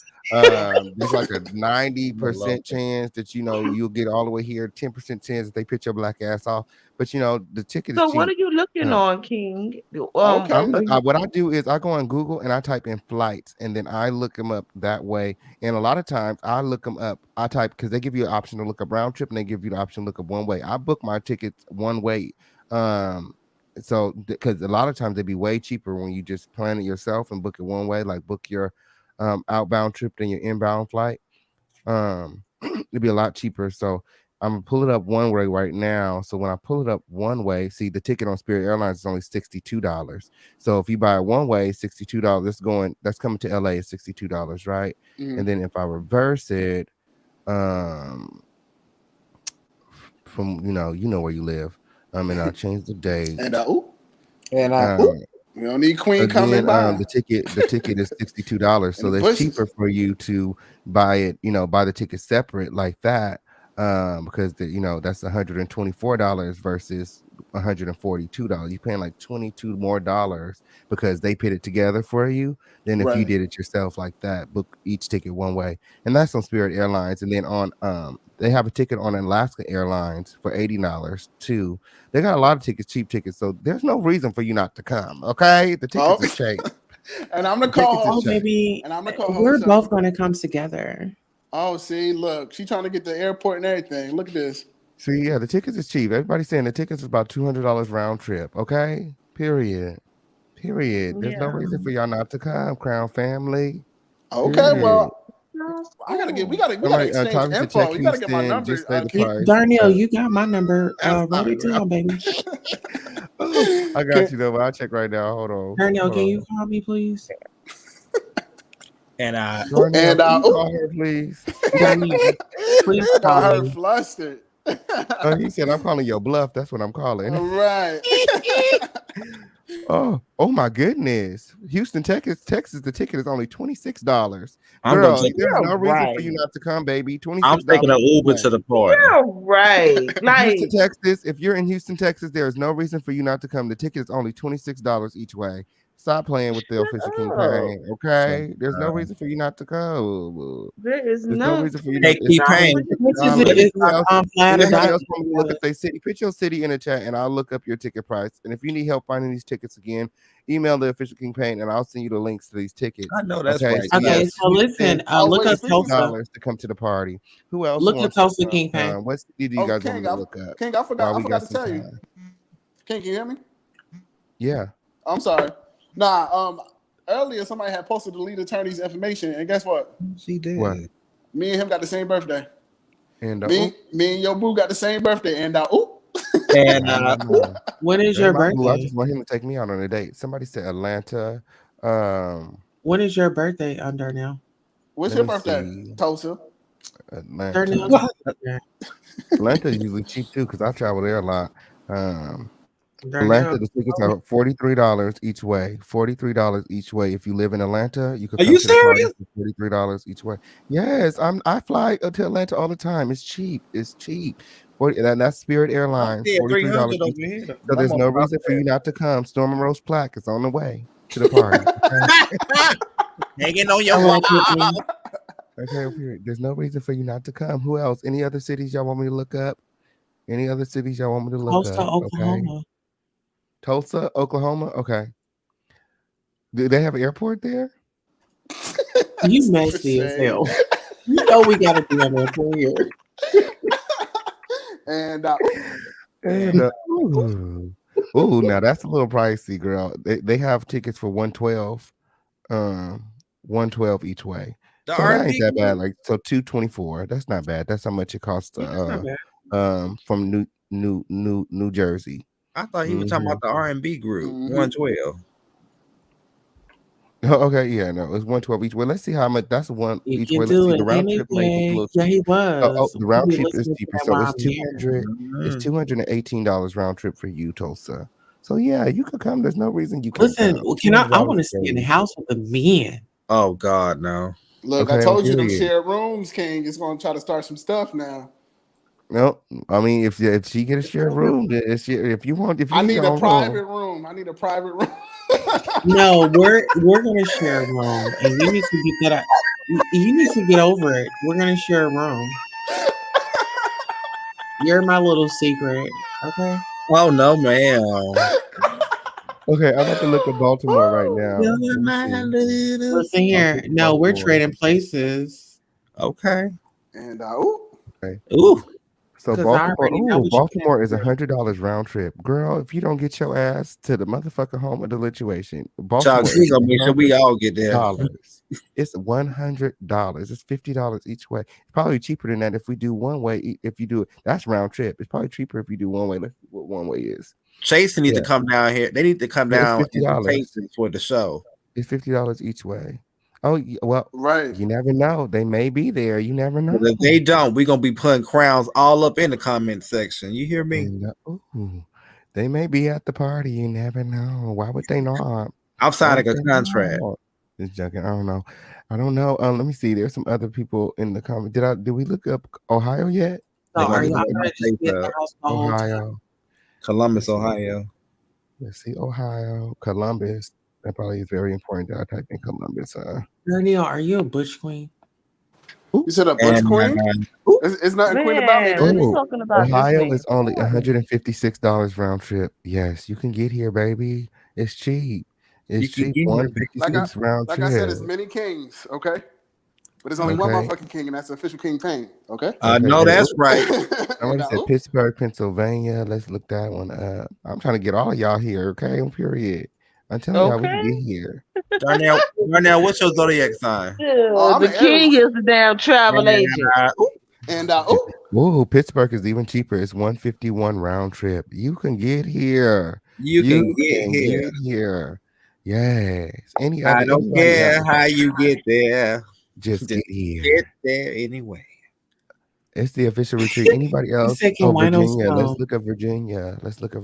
like a 90% chance that you'll get all the way here. 10% chance that they pit your black ass off. But the ticket is So what cheap. are you looking on, King? Okay. What I do is I go on Google and I type in flights and then I look them up that way. And a lot of times I look them up. I type because they give you an option to look up round trip and they give you the option to look up one way. I book my tickets one way. So because a lot of times they'd be way cheaper when you just plan it yourself and book it one way, like book your outbound trip than your inbound flight. It'd be a lot cheaper. So I'm gonna pull it up one way right now. So when I pull it up one way, see the ticket on Spirit Airlines is only $62. So if you buy it one way, $62, that's coming to LA is $62, right? Mhm. And then if I reverse it, from you know where you live. And I'll change the date. And we don't need Queen coming by. The ticket is $62, so that's cheaper for you to buy it. Buy the ticket separate like that, because that's $124 versus $142. You're paying like $22 more because they put it together for you than if you did it yourself like that. Book each ticket one way, and that's on Spirit Airlines. And then on they have a ticket on Alaska Airlines for $80 too. They got a lot of tickets, cheap tickets, so there's no reason for you not to come. Okay, the tickets are cheap. And I'm the co-host. Baby, and I'm the co-host. we're both going to come together. Oh, see, look, she trying to get the airport and everything. Look at this. See, yeah, the tickets is cheap. Everybody's saying the tickets is about $200 round trip. Okay, period. There's no reason for y'all not to come, Crown family. Okay, period. Well, we gotta exchange info. You gotta get my number. Darnell, you got my number. Write it down, baby. I got you though, but I'll check right now. Hold on. Darnell, can you call me, please? And call her, please. Darnell, please call call her me. Flustered. He said, "I'm calling your bluff." That's what I'm calling. All right. Oh my goodness. Houston, Texas, the ticket is only $26. I'm Girl, gonna there's no reason right. for you not to come, baby. $26. I'm taking an Uber to the party. Yeah, right. Like Houston, Texas. If you're in Houston, Texas, there is no reason for you not to come. The ticket is only $26 each way. Stop playing with the official campaign, okay? There's no reason for you not to go. There's no reason for you not to come. Look at their city. Put your city in the chat, and I'll look up your ticket price. And if you need help finding these tickets again, email the official campaign, and I'll send you the links to these tickets. I know that's okay? right. Okay, so listen, look up Tulsa. To come to the party. Who else? Look at Tulsa Kingpin. What city do you guys want me to look up? King, I forgot to tell you. King, can you hear me? Yeah. I'm sorry. Nah, earlier somebody had posted the lead attorney's information, and guess what? She did. What? Me and him got the same birthday. And me and your boo got the same birthday. And when is your birthday? I just want him to take me out on a date. Somebody said Atlanta. When is your birthday, Darnell? What's your birthday, Tulsa? Atlanta. Atlanta is usually cheap too because I travel there a lot. Atlanta, the tickets are $43 each way. $43 each way. If you live in Atlanta, you could. Are you serious? $43 each way. Yes, I fly to Atlanta all the time. It's cheap. And that's Spirit Airlines. $43 each way. So there's no reason for you not to come. Storm and Rose plaque is on the way to the party. Hanging on your wall. Okay, there's no reason for you not to come. Who else? Any other cities y'all want me to look up? Any other cities y'all want me to look Tulsa, up? Oklahoma. Okay. Tulsa, Oklahoma. Okay. Do they have an airport there? You messy as hell. You know we gotta be on there for you. And now that's a little pricey, girl. They have tickets for $112, $112 each way. The so that ain't that group? bad. Like so, $224. That's not bad. That's how much it costs. From New Jersey. I thought he was talking about the R&B group. 112. Okay, yeah, no, it's 112 each way. Let's see how much. That's one each way. Let's see the round trip. Yeah, he was. The round trip is cheaper, so it's $200. It's $218 round trip for you, Tulsa. So yeah, you could come. There's no reason you can't. Listen, I want to stay in the house with the men. Oh God, no. Look, I told you them shared rooms, King. Is going to try to start some stuff now. No, I mean if she get a shared room, if you want, I need a private room. I need a private room. No, we're gonna share a room, and you need to get that. You need to get over it. We're gonna share a room. You're my little secret, okay? Oh no, man. Okay, I'm about to look at Baltimore right now. Listen here. No, we're trading places. Okay. And ooh. So Baltimore is $100 round trip, girl. If you don't get your ass to the motherfucking home of the lituation, Baltimore is gonna make sure we all get there. It's $100. It's $50 each way. It's probably cheaper than that if we do one way. If you do it, that's round trip. It's probably cheaper if you do one way. Let's see what one way is. Chase need to come down here. They need to come down $50 for the show. It's $50 each way. Oh well, right. You never know. They may be there. You never know. But if they don't, we're gonna be putting crowns all up in the comment section. You hear me? They may be at the party. You never know. Why would they not? I'm Why signing would a they contract. not? Just joking. I don't know. I don't know. Let me see. There's some other people in the comment. Did we look up Ohio yet? So They're are gonna y'all look at my gonna just be at the face house the whole time? Ohio. Columbus, Ohio. Let's see. Ohio. Columbus. That probably is very important that I type in Columbus. Danielle, are you a butch queen? You said a butch And queen? It's nothing queen about me, Man, we baby. talking about this Ohio man. is only $156 round trip. Yes, you can get here, baby. It's cheap. You It's can cheap. get here. Like I 156 round like I said, trip. it's many kings, okay? But there's only one Okay. motherfucking king, and that's the official King Payne, okay? Okay. No, that's right. Somebody said Pittsburgh, Pennsylvania. Let's look that one up. I'm trying to get all of y'all here, okay? Period. I'm telling y'all we can get here. Darnell, what's your zodiac sign? I'm The an king Aries. is the damn travel agent. And Ooh, Pittsburgh is even cheaper. It's 151 round trip. You can get here. You can get here. Get here. Yes. I don't anybody care else? how you get there. Just get here. Get there anyway. It's the official retreat. Anybody else? taking Oh, winos Virginia. Let's home. look up Virginia. look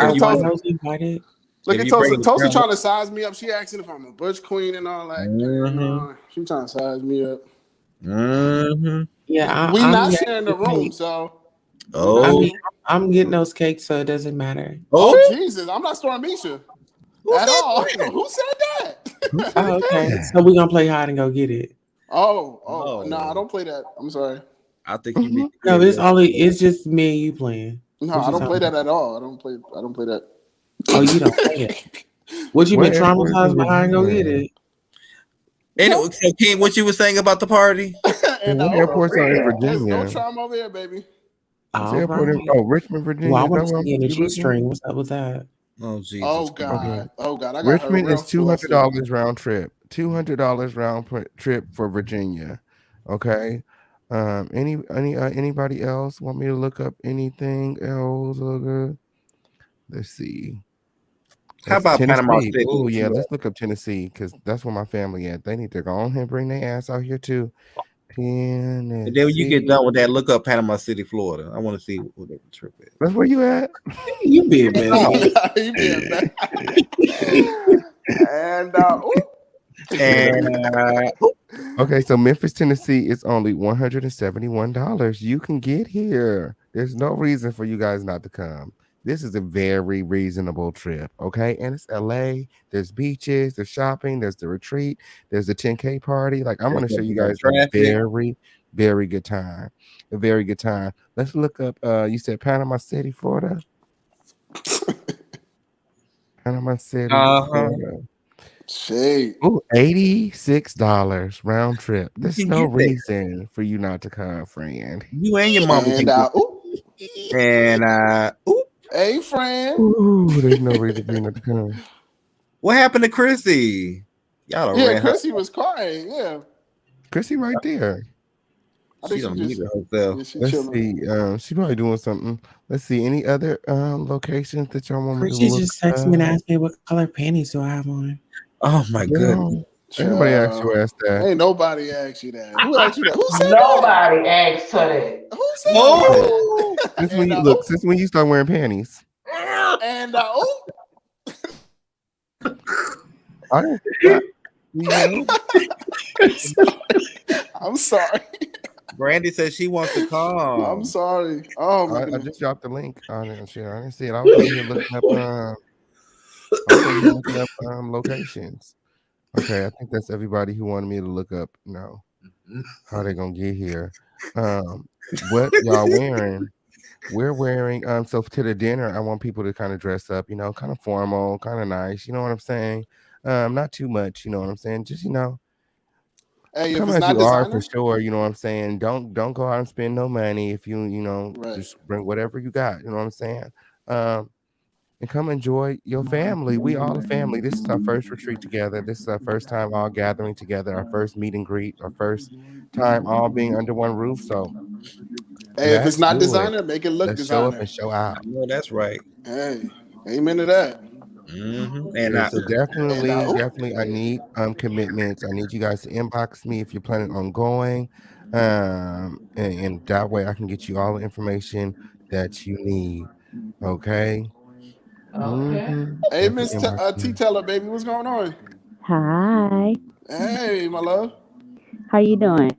Are at Tulsa. winos invited? Look If at you Tulsa. bring Tulsa the trying to size me up. She asking if I'm a butch queen and all that. You know, she trying to size me up. Yeah, We I'm not getting sharing the the room, cake. so. I mean, I'm getting those cakes, so it doesn't matter. Oh Jesus! I'm not Storm Misha at all. Who said that? Oh, okay. So we're gonna play hide and go get it. Oh, no, I don't play that. I'm sorry. I think you need No, it's just me and you playing. No, What I you don't play talking that at all. I don't play that. Oh, you don't play it. What you been traumatized by hide and go get it? Anyway, so King, what you were saying about the party? What airports are in There's no Virginia? trauma over here, baby. What's the All airport right. in Richmond, Virginia? Well, I Is want that to where see in the you G looking? string. What's up with that? Oh Jesus. Oh God. Oh God. I got Richmond her real is $200 flustered. round trip. $200 trip for Virginia. Okay. Anybody else want me to look up anything else? Let's see. How about Panama Tennessee? City? Oh yeah, let's look up Tennessee because that's where my family at. They need to go on here and bring their ass out here too. And then when you get done with that, look up Panama City, Florida. I want to see what the trip is. That's where you at? You being messy. You being bad. And Okay, so Memphis, Tennessee is only $171. You can get here. There's no reason for you guys not to come. This is a very reasonable trip, okay? And it's LA. There's beaches, there's shopping, there's the retreat, there's the 10K party. Like, I'm going to show you guys a very, very good time. A very good time. Let's look up, you said Panama City, Florida? Panama City, Florida. Shit. Oh, $86 round trip. There's can no get there. reason for you not to come, friend. You and your mama can get Hey, friend. Ooh, there's no reason for you not to come. What happened to Chrissy? Y'all Yeah, ran her. Chrissy was crying. Yeah. Chrissy right there. I think She don't she need just. herself. Yeah, she Let's chilling. see. She probably doing something. Let's see. Any other locations that y'all want me to Chrissy look just texted me and asked me what color panties do I have on. Oh my goodness. Anybody asked your ass that? Ain't nobody asked you that. Who asked you that? Who said Nobody asked her that. that? Who said that? Since when you look, since when you start wearing panties? And I didn't think that. I'm sorry. Brandy says she wants to come. I'm sorry. Oh my I goodness. just dropped the link on it. Shit, I didn't see it. I was over here looking up. I was over here looking up locations. Okay, I think that's everybody who wanted me to look up. No, how they gonna get here? What y'all wearing? We're wearing so to the dinner. I want people to kind of dress up, kind of formal, kind of nice. You know what I'm saying? Not too much. You know what I'm saying? Just Hey, if come it's as not you are for designer, sure. You know what I'm saying? Don't go out and spend no money. If Right. just bring whatever you got. You know what I'm saying? And come enjoy your family. We all a family. This is our first retreat together. This is our first time all gathering together. Our first meet and greet. Our first time all being under one roof. So, hey, if it's not do it. designer, make it look Let's show up designer. and show out. No, that's right. Hey, amen to that. And Yeah, so definitely, I need commitments. I need you guys to inbox me if you're planning on going, and that way I can get you all the information that you need. Okay. Hey, Miss T Taylor, baby, what's going on? Hi. Hey, my love. How you doing?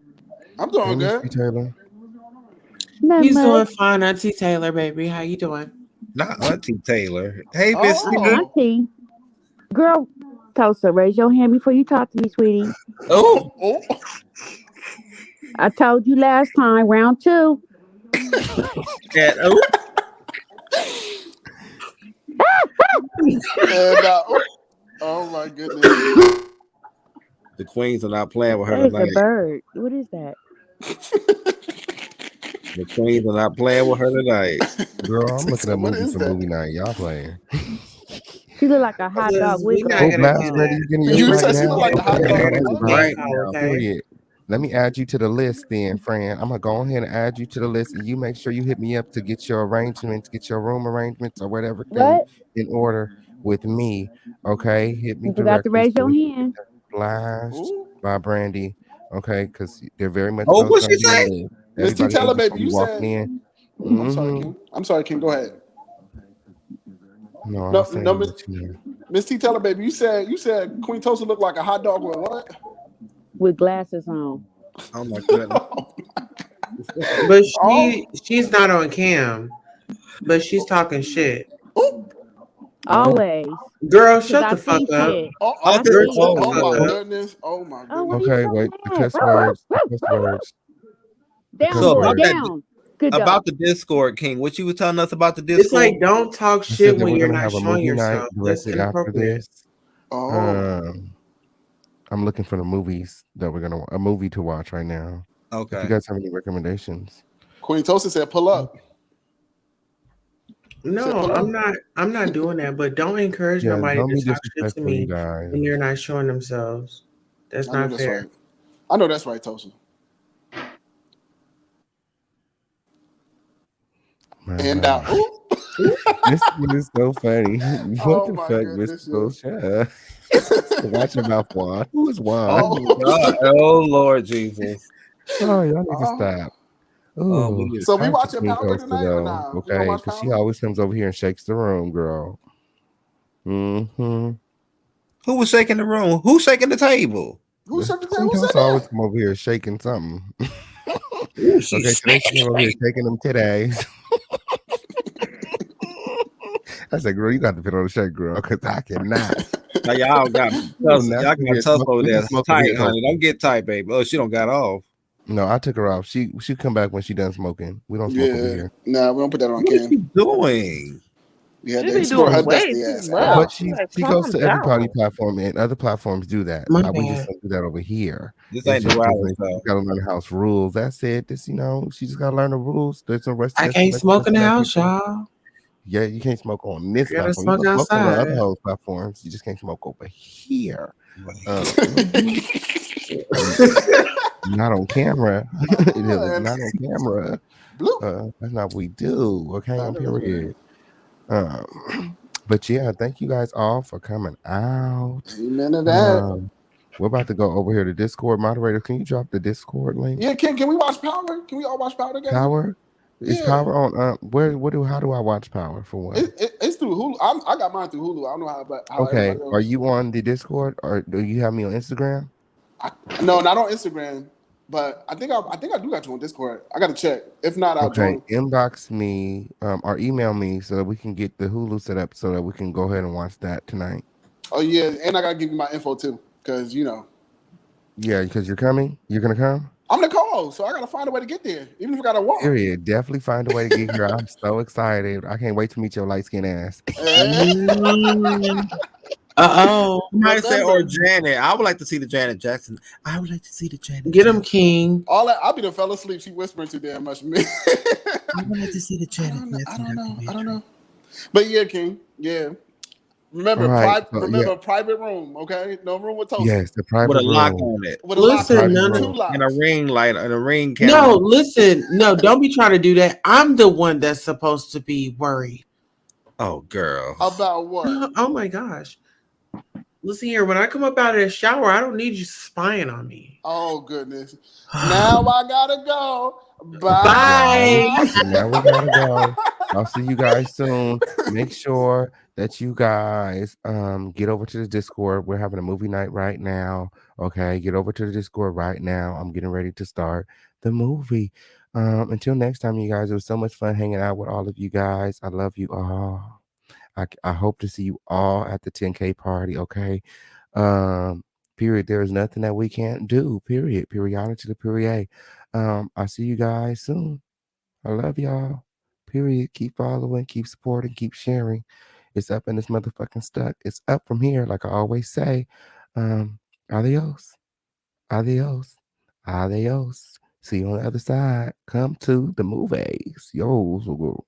I'm doing Hey, Miss good. T. Taylor. Not He's doing much. fine, Auntie Taylor, baby. How you doing? Not Auntie Taylor. Hey, Miss Hi, Cindy. Auntie. Girl, Tosa, raise your hand before you talk to me, sweetie. Oh, I told you last time, round 2. and oh, And oh my goodness. the queens are not playing with her That is a tonight. bird. What is that? The queens are not playing with her tonight. Girl, I'm looking at What movies is for that? movie night. Y'all playing. She look like a hot dog with We're not Oh, gonna glasses Blast do on. Ready, that. you getting yours You right said she now? look like a hot Okay, dog add with you, what? right now, now. okay? Period. Let me add you to the list then, friend. I'm gonna go ahead and add you to the list, and you make sure you hit me up to get your arrangements, get your room arrangements or whatever thing What? in order with me. Okay, hit me You forgot to directly raise so your we can get hand. that Blast Ooh. by Brandy. Okay, because they're very much Oh, so what going she to be on say? the list. Miss T Everybody Taylor, ain't just baby, gonna you be walking said. in. I'm sorry, King. I'm sorry, King. Go ahead. No, I No, was no, saying Miss that you know. Miss T Taylor, baby, you said Queen Tosa looked like a hot dog with what? With glasses on. Oh my goodness. But Oh, she's not on cam, but she's talking shit. Always. Girl, Because shut I the fuck see up. shit. Oh, I Girl, see shut it. the oh fuck my up. goodness. Oh my Oh, why you goodness. Okay, so wait. The mad? cuss words. The cuss words. The Down, cuss So boy, about words. that, down. Good dog. about the Discord, King. What you were telling us about the It's Discord? like don't talk I said shit that when we're you're gonna not have a showing movie night yourself. That's directly after inappropriate. this. Oh, I'm looking for the movies that we're gonna a movie to watch right now. If you Okay. guys have any recommendations, Queen Tosa said, "Pull up." Said, No, "Pull up." I'm not doing that. But don't encourage yeah, nobody don't to be talk shit to disrespectful, you me guys. when they're not showing themselves. That's I know not that's fair. right. I know that's right, Tosa. My, And my. ooh. This is so funny. What Oh the my fuck, goodness, Mr. yo. Bosha? Watch your mouth, Juan. Who is Juan? Oh God. Oh Lord Jesus. Oh, y'all need to Oh. stop. Oh, Ooh, we So we shout out to watching Queen Powder Coaster tonight or though, nah? We gonna okay? watch Because she Powder? always comes over here and shakes the room, girl. Mm-hmm. Who was shaking the room? Who's shaking the table? Who said Queen who said Coaster always that? come over here shaking something. Ooh, she's Okay, today she shaking came over here it. shaking them titties. I said, girl, you got to fit on the shake, girl, because I cannot. Now y'all got You will not y'all sit got here tough smoke. over We can there. smoke over Tight, here, honey. Coaster. Don't get tight, baby. Oh, she don't got off. No, I took her off. She come back when she done smoking. We don't smoke over Yeah. here. Nah, we don't put that on What is cam. she doing? We had She to be explore her doing way dusty too ass much. out. But Like, she goes calm to everybody down. platform, and other platforms do that. My We just bad. don't do that over here. This It's ain't the just rally different. You stuff. gotta learn the house rules. That's it. This, she just gotta learn the rules. There's some rest. I There's some can't smoke in the black house, people. y'all. Yeah, you can't smoke on this I gotta platform. You smoke can smoke on the outside. other host platforms. You just can't smoke over here. Right. Not on camera. It is And not on camera. bloop. That's not what we do. Okay, That is period. But yeah, thank you guys all for coming out. amen to that. We're about to go over here to Discord. Moderator, can you drop the Discord link? Yeah, can we watch Power? Can we all watch Power together? Power? Is Yeah. Power on how do I watch Power for one? It's through Hulu. I got mine through Hulu. I don't know how Okay. everybody else. Are you on the Discord or do you have me on Instagram? No, not on Instagram. But I think I do got you on Discord. I gotta check. If not, I'll Okay, join. inbox me or email me so that we can get the Hulu set up so that we can go ahead and watch that tonight. Oh yeah, and I gotta give you my info too, because Yeah, because you're coming. You're gonna come. I'm the co-host, so I gotta find a way to get there, even if I gotta walk. Period. Definitely find a way to get here. I'm so excited. I can't wait to meet your light skin ass. Uh-oh. Somebody said, or Janet. I would like to see the Janet Jackson. I would like to see the Janet. Get him, King. All that I'll be the fell asleep. She whispering too damn much. Me. I would like to see the Janet. I don't know. But yeah, King. Yeah. Remember, Right, private room. Okay, no room with Toast. Yes, the private With a lock room. on it. With a lock on it. Private 2 room. locks. And a ring light and a ring camera. No, listen. No, don't be trying to do that. I'm the one that's supposed to be worried. Oh, girl. About what? Oh my gosh. Listen here, when I come up out of the shower, I don't need you spying on me. Oh goodness. Now I gotta go. Bye. Bye. Now we gotta go. I'll see you guys soon. Make sure that you guys get over to the Discord. We're having a movie night right now. Okay, get over to the Discord right now. I'm getting ready to start the movie. Until next time, you guys, it was so much fun hanging out with all of you guys. I love you all. I hope to see you all at the 10K party. Okay. Period. There is nothing that we can't do. Period. Periodically to the period. I'll see you guys soon. I love y'all. Period. Keep following, keep supporting, keep sharing. It's up and it's motherfucking stuck. It's up from here, like I always say. Um, adios. Adios. Adios. See you on the other side. Come to the movies. Yo.